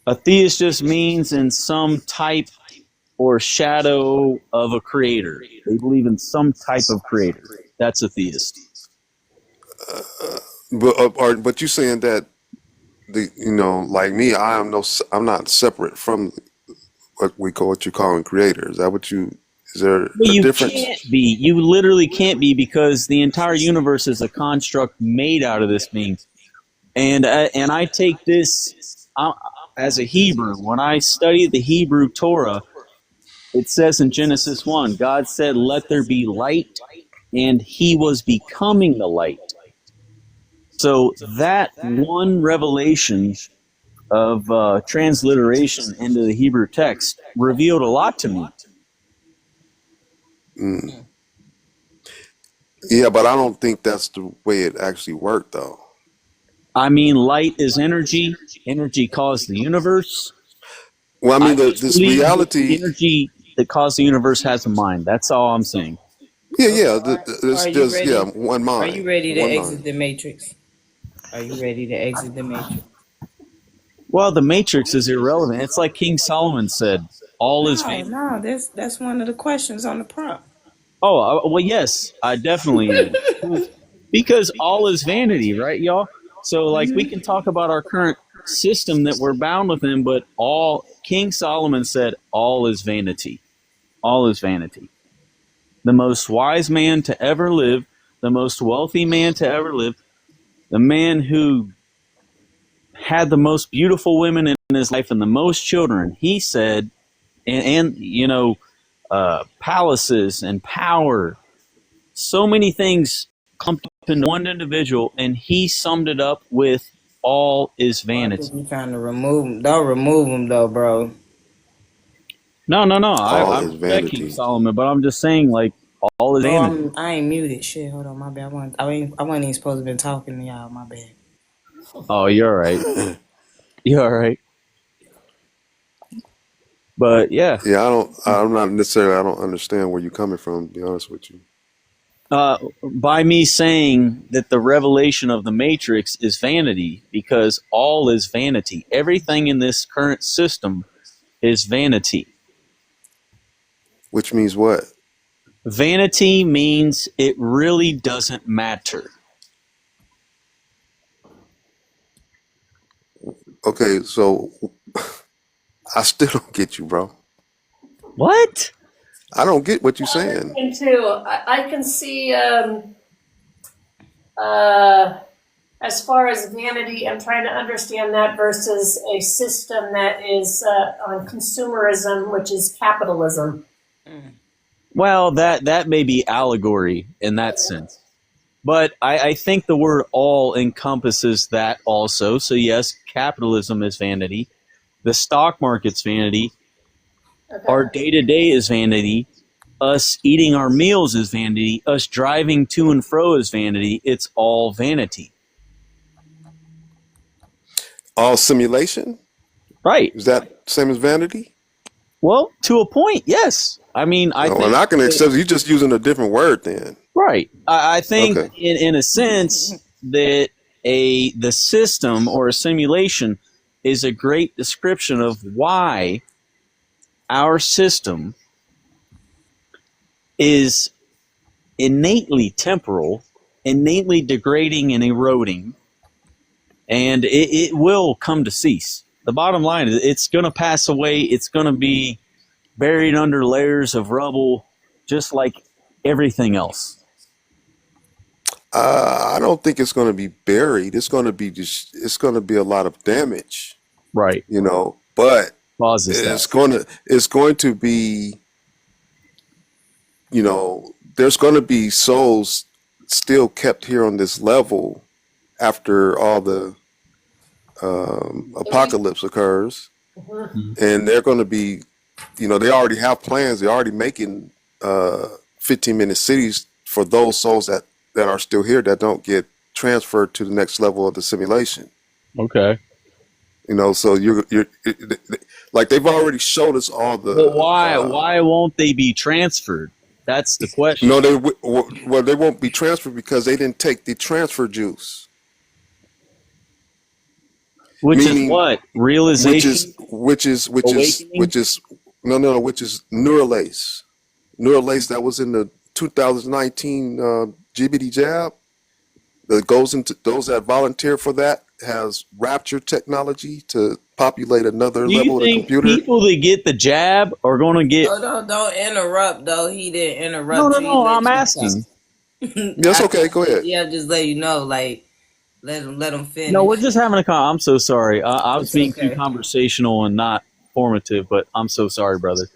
A theist just means in some type or shadow of a creator. They believe in some type of creator. That's a theist. But you saying that like me, I'm not separate from what you're calling creator. Is that what you? Is there Well, a you difference? can't be. You literally can't be because the entire universe is a construct made out of this being. And I take this as a Hebrew. When I study the Hebrew Torah, it says in Genesis 1, God said, "Let there be light," and He was becoming the light. So that one revelation of transliteration into the Hebrew text revealed a lot to me. Mm. Yeah, but I don't think that's the way it actually worked, though. I mean, light is energy. Energy caused the universe. Well, I I mean, just this believe that the reality. energy that caused the universe has a mind. That's all I'm saying. Yeah, Okay. yeah. Are you Yeah, ready? one Are you mind, ready to one exit mind. the matrix? Are you ready to exit the matrix? Well, the matrix is irrelevant. It's like King Solomon said, all is No, vanity. no. That's one of the questions on the prompt. Oh, well, yes, I definitely am. Because all is vanity, right, y'all? So, like, we can talk about our current system that we're bound within, but King Solomon said, all is vanity. All is vanity. The most wise man to ever live, the most wealthy man to ever live, the man who had the most beautiful women in his life and the most children, he said, and palaces and power, so many things clumped up into one individual, and he summed it up with all is Oh, I vanity. think you trying to remove him. Don't remove him though, bro. No. All I is respect King vanity. Solomon, but I'm just saying, like, all is Bro, vanity. I ain't muted. Shit, hold on, my bad. I wasn't even supposed to been talking to y'all. My bad. Oh, you're all right. You're all right. But yeah, Yeah, I'm not necessarily. I don't understand where you're coming from. To be honest with you. by me saying that the revelation of the matrix is vanity because all is vanity. Everything in this current system is vanity. Which means what? Vanity means it really doesn't matter. Okay, so I still don't get you, bro. What? I don't get what you're Other saying. thing too, I can see uh, as far as vanity, I'm trying to understand that versus a system that is on consumerism, which is capitalism. Well, that may be allegory in that sense. But I think the word all encompasses that also. So, yes, capitalism is vanity. The stock market's vanity. Our Okay. day to day is vanity. Us eating our meals is vanity. Us driving to and fro is vanity. It's all vanity. All simulation? Right. Is that same as vanity? Well, to a point, yes. I mean, I No, and think I can that, accept you're just using a different word then. right. I think Okay. in a sense that the system or a simulation is a great description of why our system is innately temporal, innately degrading and eroding, and it will come to cease. The bottom line is it's going to pass away. It's going to be buried under layers of rubble, just like everything else. I don't think it's going to be buried. It's going to be just. It's going to be a lot of damage, Right. But Causes that. it's going to be. There's going to be souls still kept here on this level after all the apocalypse occurs, Mhm. and they're going to be. They already have plans. They're already making 15-minute cities for those souls that are still here that don't get transferred to the next level of the simulation. Okay. So you're Like they've already showed us all But the. why won't they be transferred? That's the question. No, well they won't be transferred because they didn't take the transfer juice. Which is Meaning, what? Realization? Awakening? which is no, which is Neuralace. Neuralace that was in the 2019 GBD jab that goes into those that volunteer for that has rapture technology to populate another Do you level of the think computer. people that get the jab are going to get... Oh, don't interrupt though. He didn't No, interrupt no, you. He no, I'm let you talk. asking. Yes, okay, go ahead. Yeah, just let you know, like let him No, we're finish. just having a con. I'm so sorry. I was It's being too okay. conversational and not formative, but I'm so sorry, brother.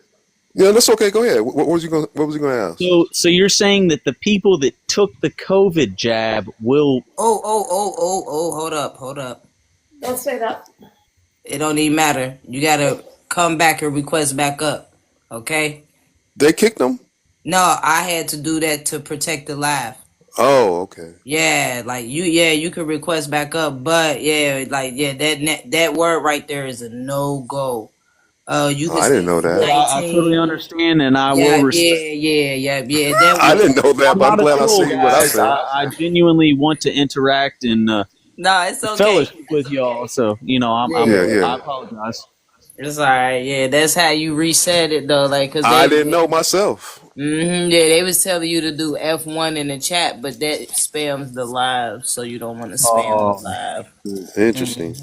Yeah, that's okay. Go ahead. What was you going? What was you going to ask? So you're saying that the people that took the COVID jab will... Hold up. Don't say that. It don't even matter. You gotta come back and request back up. Okay? They kicked them. No, I had to do that to protect the live. Oh, okay. Yeah, like you could request back up, but that word right there is a no go. You Oh, could I didn't say know that. I totally 19. understand, and I will Yeah, respect. yeah. That I was didn't know that, I'm but I'm not a glad I troll, see what I guys. said. I genuinely want to interact and no, it's okay. fellowship with y'all. So Yeah, I yeah. apologize. It's alright. Yeah, that's how you reset it though. Like, cause I didn't know myself. yeah, they was telling you to do F1 in the chat, but that spams the live, so you don't want to spam the Oh, live. Interesting.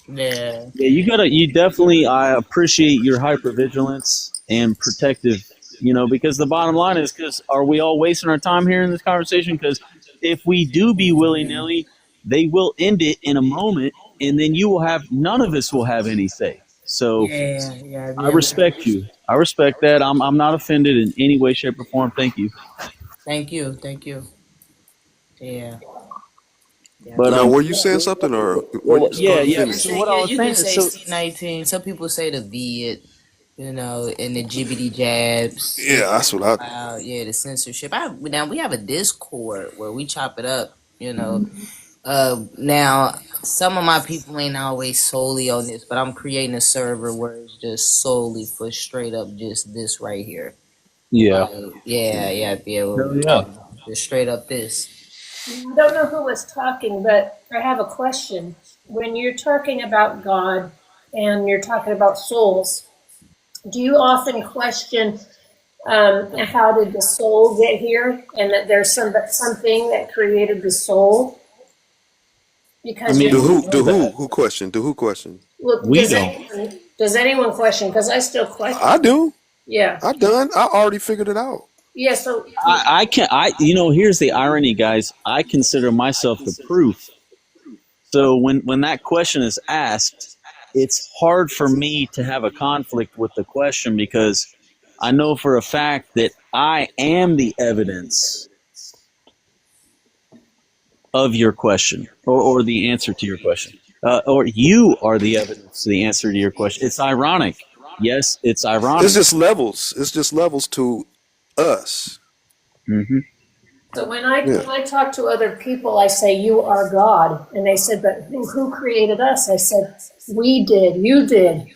Yeah. yeah, you definitely, I appreciate your hypervigilance and protective, because the bottom line is, because are we all wasting our time here in this conversation? Because if we do be willy nilly, they will end it in a moment, and then none of us will have any say. So I Yeah. respect you. I respect that. I'm not offended in any way, shape, or form. Thank you. Thank you. Yeah. But Now, were you saying something, or were you yeah, going to yeah. finish? So what I was You can saying is, say so C19. Some people say the vid, and the GBD jabs. Some Yeah, that's people what I. the censorship. Now we have a Discord where we chop it up. Now some of my people ain't always solely on this, but I'm creating a server where it's just solely for straight up just this right here. yeah, Be able hell to yeah. talk just straight up this. I don't know who was talking, but I have a question. When you're talking about God and you're talking about souls, do you often question how did the soul get here, and that there's something that created the soul? I Because mean, you're Do we who? know Do who? that. Who question? Do who question? look. We Does don't. anyone question? Because I still question. I do. Yeah, I done. I already figured it out. yeah. So I can here's the irony, guys. I consider myself the proof. So when that question is asked, it's hard for me to have a conflict with the question because I know for a fact that I am the evidence of your question, or the answer to your question. Or you are the evidence to the answer to your question. It's ironic. Yes, it's It's ironic. just levels. It's just levels to us. Hmm. So when Yeah. I talk to other people, I say you are God, and they said, "But who created us?" I said, "We did. You did."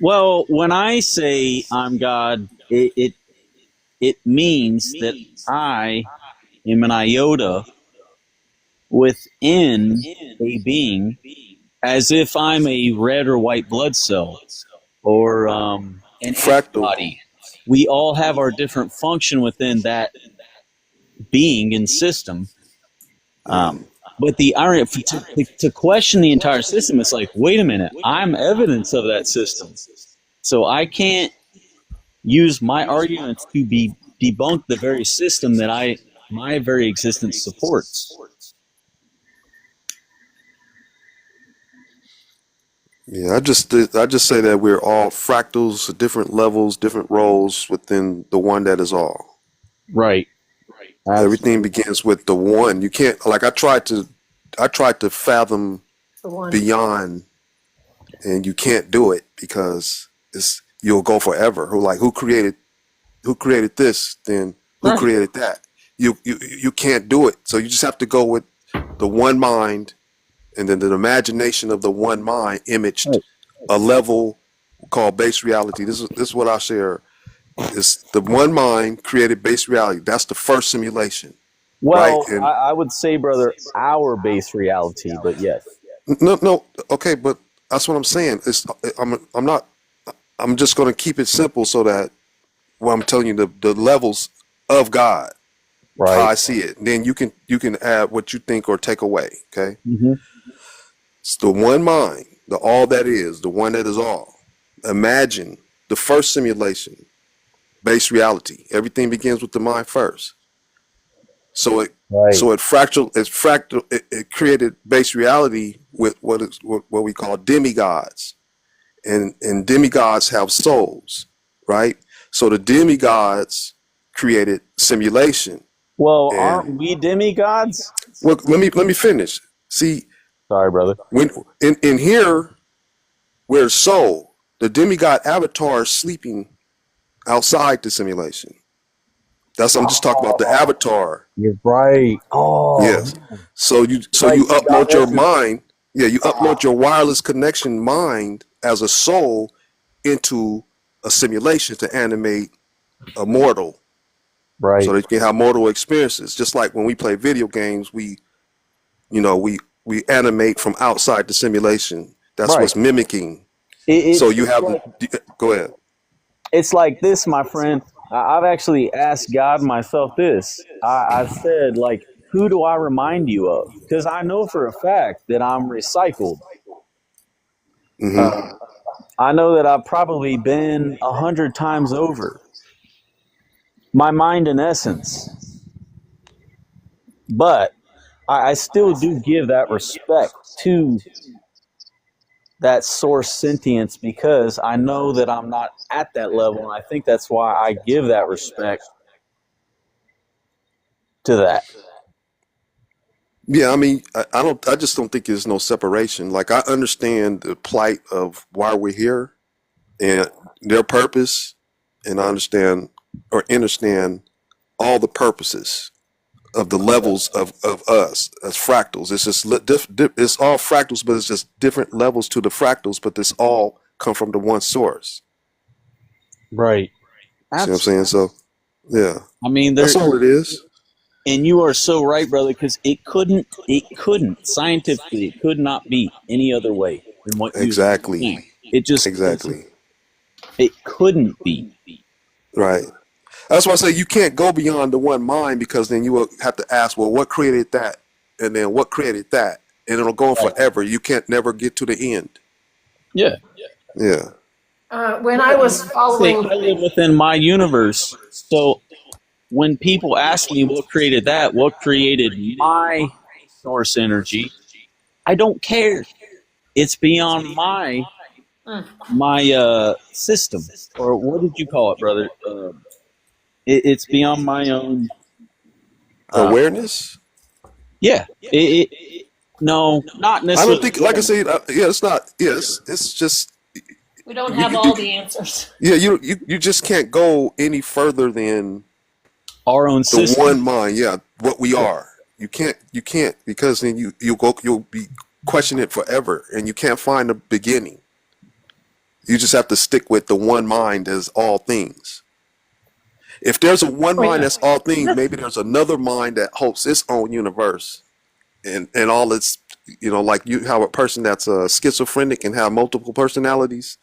Well, when I say I'm God, it means that I am an iota within a being, as if I'm a red or white blood cell or an Fractal. antibody. We all have our different function within that being and system. Yeah. But the irony to question the entire system, it's like, wait a minute, I'm evidence of that system, so I can't use my arguments to be debunk the very system that my very existence supports. Yeah. I just say that we're all fractals, different levels, different roles within the one that is all. Right. Everything Absolutely. begins with the one. You can't like I tried to fathom The one. beyond, and you can't do it because you'll go forever. Who created this? Then who Right. created that? You can't do it. So you just have to go with the one mind, and then the imagination of the one mind imaged Right. a level called base reality. This is what I share. It's the one mind created base reality. That's the first simulation, right? Well, And I would say, brother, our base reality, but yes. no, okay, but that's what I'm saying. I'm not. I'm just going to keep it simple so that I'm telling you the levels of God, how Right. I see it. Then you can add what you think or take away. Okay, Hmm. it's the one mind, the all that is, the one that is all. Imagine the first simulation, base reality. Everything begins with the mind first. So it Right. so it created base reality with what we call demigods. And demigods have souls, right? So the demigods created simulation. Well, And aren't we demigods? well, let me finish. See, Sorry, brother. when in here we're soul, the demigod avatar is sleeping outside the simulation. I'm just talking about the avatar. You're right. Oh, Yes. So you you're so right. you The God upload your essence. mind. Yeah, you upload your wireless connection mind as a soul into a simulation to animate a mortal so Right. that you can have mortal experiences. Just like when we play video games, we animate from outside the simulation. That's Right. what's mimicking. It, So it's you it's have like the go ahead. it's like this, my friend. I've actually asked God myself this. I've said, like, who do I remind you of? Because I know for a fact that I'm recycled. Hmm. Uh, I know that I've probably been 100 times over my mind in essence, but I still do give that respect to that source sentience because I know that I'm not at that level, and I think that's why I give that respect to that. Yeah, I mean, I just don't think there's no separation. Like I understand the plight of why we're here and their purpose, and I understand all the purposes of the levels of us as fractals. It's just it's all fractals, but it's just different levels to the fractals, but this all come from the one source. Right. See what I'm saying? So yeah, I mean, that's all it is. and you are so right, brother, because it couldn't, scientifically, it could not be any other way than what you Exactly, explained. It just, exactly, it couldn't be. right. That's why I say you can't go beyond the one mind because then you will have to ask, well, what created that, and then what created that, and it'll go on Right. forever. You can't never get to the end. Yeah. Yeah. When I was Say, following, I live within my universe. So when people ask me what created that, what created my source energy, I don't care. It's beyond mm, my system, or what did you call it, brother? It's beyond my own. Uh, Awareness. yeah. No, not I don't necessarily think, like I awareness. said, yeah, it's not. Yes, it's just we don't you, have you, all the answers. yeah, you just can't go any further than Our own the system. one mind. Yeah, what we Yeah. are. You can't because then you'll be questioning it forever, and you can't find a beginning. You just have to stick with the one mind as all things. If there's a one Oh mind yeah. that's all things, maybe there's another mind that holds its own universe and all its, like you how a person that's schizophrenic can have multiple personalities.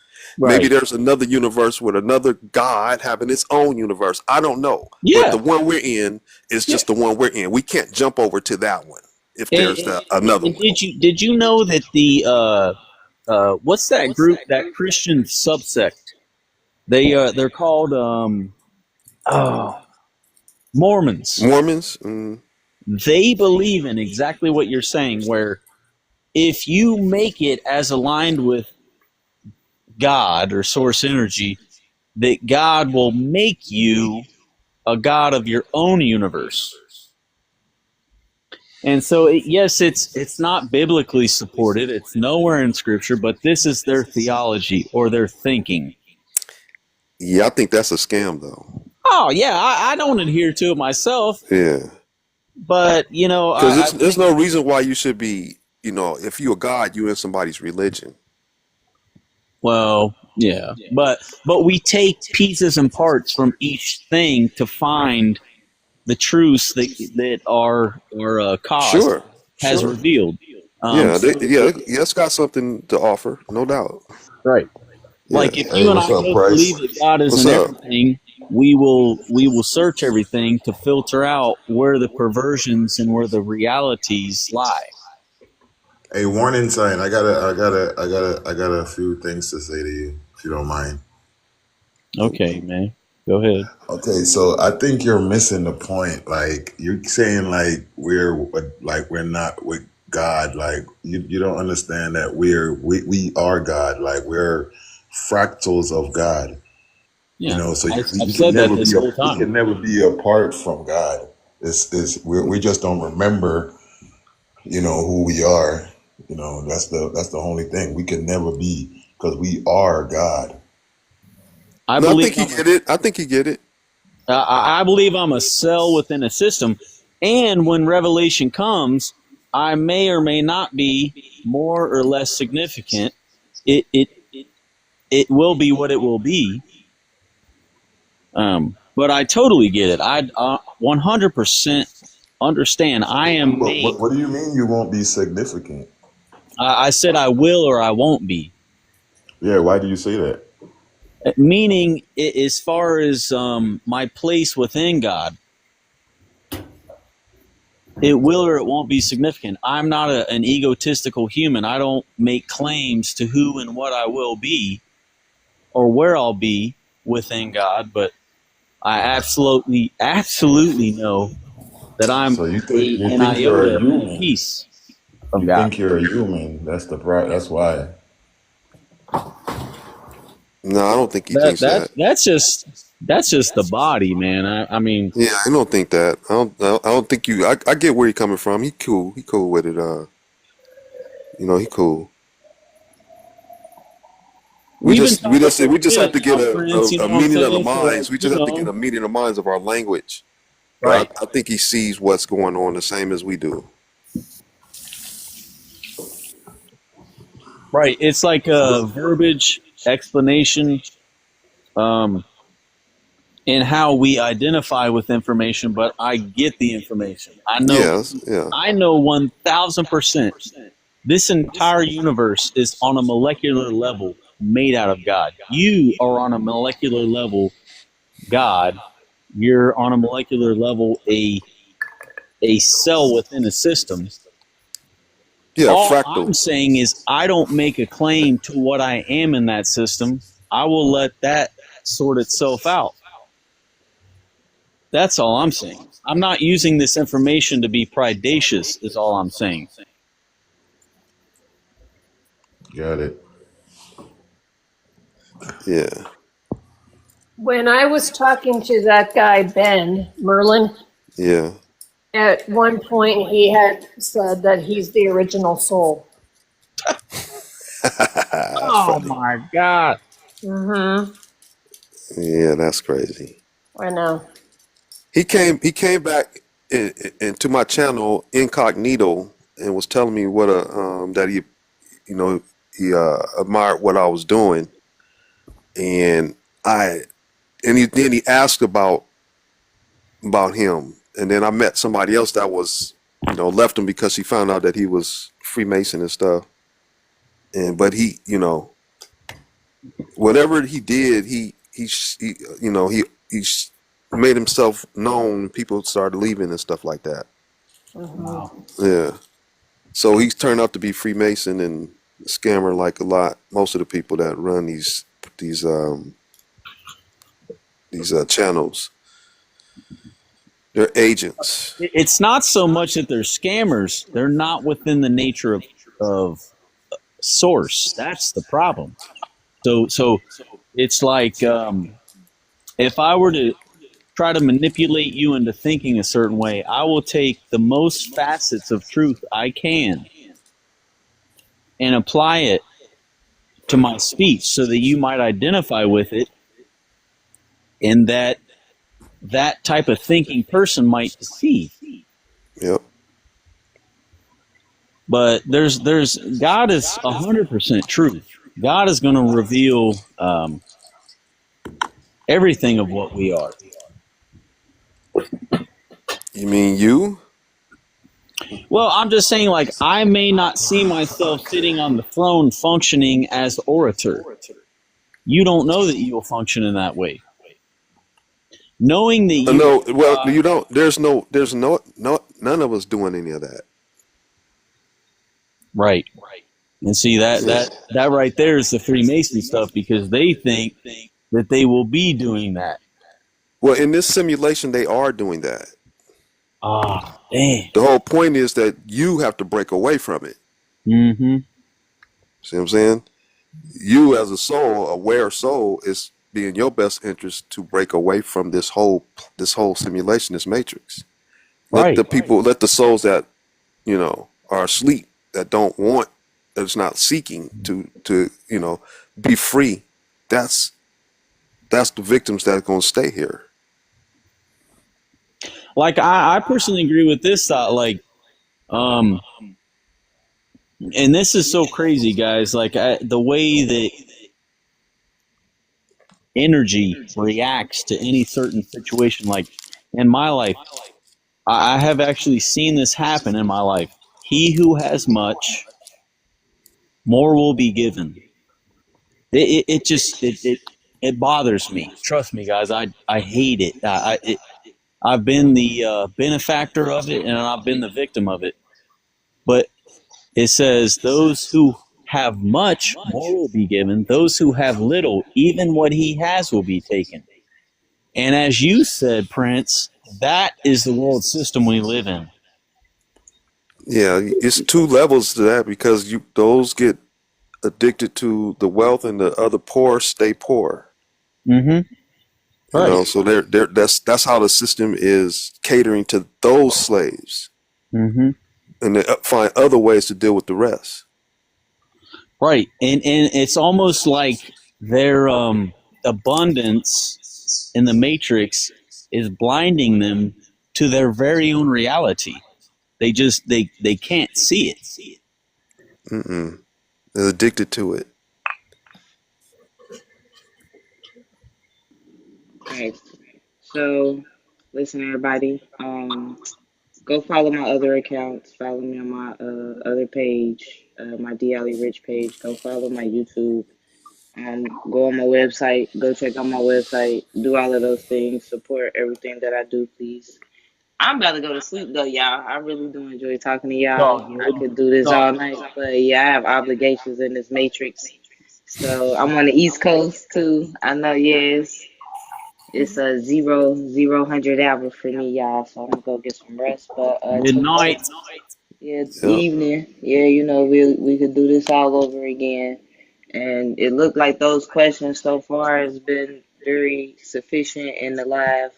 Maybe Right. there's another universe with another god having its own universe. I don't know, but the Yeah. one we're in is Yeah. just the one we're in. We can't jump over to that one if And, there's and, another and one. did you know that the what's that group, that Christian subsect? They're called oh, Mormons. Mormons. They believe in exactly what you're saying, where if you make it as aligned with God or source energy, that God will make you a God of your own universe. And so, yes, it's not biblically supported. It's nowhere in Scripture, but this is their theology or their thinking. Yeah, I think that's a scam though. Oh yeah, I don't adhere to it myself, Yeah, but because I there's think no reason why you should be. If you're a god, you in somebody's religion. Well, yeah, but we take pieces and parts from each thing to find the truths that our cause Sure, has sure. revealed. Yeah, So yeah, it's got something to offer, no doubt. right, Yeah. like if Hey, you and what's I up, both believe Price? that God is What's in up? everything, we will search everything to filter out where the perversions and where the realities lie. Hey, warning sign. I got a few things to say to you, if you don't mind. Okay, man, go ahead. Okay, so I think you're missing the point. Like you're saying, like we're not with God. Like you don't understand that we are God. Like we're fractals of God. You Yeah, know, so I've we can said that never this be whole we time. can never be apart from God. We just don't remember, you know, who we are. You know, that's the only thing. We can never be because we are God. I No, I believe think you I'm a get it. I think you get it. I believe I'm a cell within a system, and when revelation comes, I may or may not be more or less significant. It it will be what it will be. But I totally get it. I 100% understand. I am But made. what do you mean you won't be significant? I said I will or I won't be. Yeah, why do you say that? Meaning, as far as my place within God, it will or it won't be significant. I'm not an egotistical human. I don't make claims to who and what I will be or where I'll be within God, but I absolutely know that I'm So you an think you're a iota and a human? piece of You God. think you're a human? That's why. No, I don't think he That thinks that that. that's just the body, man. I mean, Yeah, I don't think that. I don't think you. I get where you're coming from. He cool. He cool with it. He cool. We we've been just we talking just for we a just have minute to get now, Prince. You a know what I'm meaning of the saying? So minds. We just have to get a meaning of the minds of our language. right, But I think he sees what's going on the same as we do. right. It's like a verbiage explanation. Um, in how we identify with information, but I get the information. Yes, yeah, I know 1000%. This entire universe is on a molecular level made out of God. You are on a molecular level God. You're on a molecular level a cell within a system. yeah. All Fractal. I'm saying is I don't make a claim to what I am in that system. I will let that sort itself out. That's all I'm saying. I'm not using this information to be predacious, is all I'm saying. Got it. Yeah, When I was talking to that guy, Ben Merlin, yeah. at one point he had said that he's the original soul. That's Oh funny. my God. Mm-hmm. Yeah, that's crazy. I know. He came back into my channel incognito and was telling me what that you know he admired what I was doing, and I then he asked about him, and then I met somebody else that was left him because he found out that he was Freemason and stuff, and but he whatever he did he he made himself known. People started leaving and stuff like that. Wow. Mm-hmm. Yeah. So he's turned out to be Freemason and scammer like a lot. Most of the people that run these channels, they're agents. It's not so much that they're scammers, they're not within the nature of source. That's the problem. So it's like if I were to try to manipulate you into thinking a certain way, I will take the most facets of truth I can and apply it to my speech so that you might identify with it and that type of thinking person might deceive. Yep. But there's God is 100% truth. God is going to reveal everything of what we are. You mean you? Well, I'm just saying, like, I may not see myself sitting on the throne functioning as orator. You don't know that you will function in that way. Knowing that you No, are well, God, you don't. None of us doing any of that. right? And see Yeah. that right there is the Freemason stuff because they think that they will be doing that. Well, in this simulation, they are doing that. Ah, dang. The whole point is that you have to break away from it. Mm-hmm. See what I'm saying? You, as a soul, aware soul, is be in your best interest to break away from this whole simulation, this matrix. Let Right. the people, let the souls that are asleep, that don't want, that's not seeking to be free. That's the victims that are going to stay here. Like I personally agree with this thought. Like, um, and this is so crazy, guys. Like the way that energy reacts to any certain situation. Like in my life, I have actually seen this happen in my life. He who has much, more will be given. It just it bothers me. Trust me, guys. I hate it. I've been the benefactor of it, and I've been the victim of it. But it says, "Those who have much, more will be given. Those who have little, even what he has will be taken." And as you said, Prince, that is the world system we live in. Yeah, it's two levels to that because those get addicted to the wealth and the other poor stay poor. Mm-hmm. Right. So that's how the system is catering to those slaves, Mm-hmm. and they find other ways to deal with the rest. Right. And it's almost like their abundance in the matrix is blinding them to their very own reality. They can't see it. Mm-mm. They're addicted to it. Right. So, listen, everybody. Go follow my other accounts. Follow me on my other page, my Di'Ali Rich page. Go follow my YouTube. Go on my website. Go check out my website. Do all of those things. Support everything that I do, please. I'm about to go to sleep though, y'all. I really do enjoy talking to y'all. All I good. could do this all night, but yeah, I have obligations in this matrix. So I'm on the East Coast too. I know, yes. It's a 00:00 for me, y'all. So I'm gonna go get some rest. But Good tomorrow, night. yeah, Yep. evening, yeah, we could do this all over again. And it looked like those questions so far has been very sufficient in the live.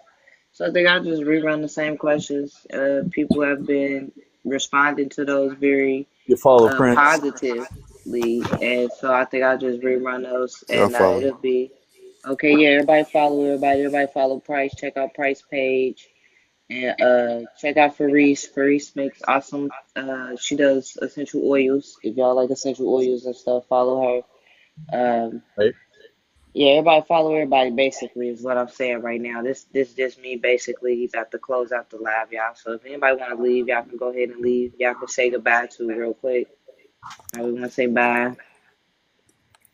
So I think I'll just rerun the same questions. People have been responding to those very You follow Prince. positively, and so I think I'll just rerun those, Yeah, I and follow. it'll be okay. Yeah, everybody follow everybody. Everybody follow Price. Check out Price page, and check out Faris. Faris makes awesome. She does essential oils. If y'all like essential oils and stuff, follow her. Right. Yeah, everybody follow everybody basically is what I'm saying right now. This just me basically about to close out the live, y'all. So if anybody wanna leave, y'all can go ahead and leave. Y'all can say goodbye to real quick. I we wanna say bye.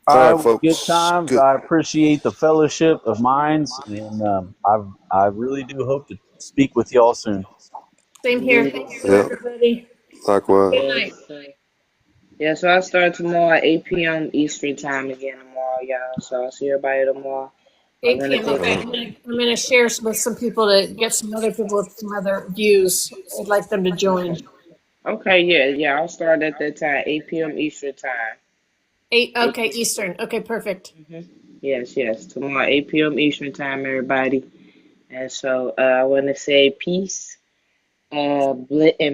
All All right, right, well, good folks. times. Good. I appreciate the fellowship of minds, and I really do hope to speak with y'all soon. Same here. Thank you, Yeah. everybody. Likewise. Good Yes, night. so yeah, so I start tomorrow at 8 p.m. Eastern time again tomorrow, y'all. So I'll see everybody tomorrow. I'm 8 gonna p.m. take Okay, I'm gonna share with some people to get some other people with some other views. I'd like them to join. okay, yeah, I'll start at that time, 8 p.m. Eastern time. 8. 8 Okay, Eastern. Okay, perfect. Yes, tomorrow 8 p.m. Eastern time, everybody. And so I wanna say peace. And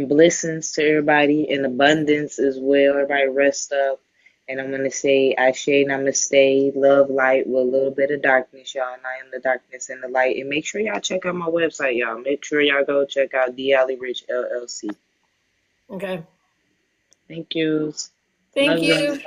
blessings to everybody in abundance as well. Everybody rest up. And I'm gonna say Ashe Namaste, love light with a little bit of darkness, y'all. And I am the darkness and the light. And make sure y'all check out my website, y'all. Make sure y'all go check out Di'Ali Rich LLC. Okay. Thank you. Thank Love y'all. you.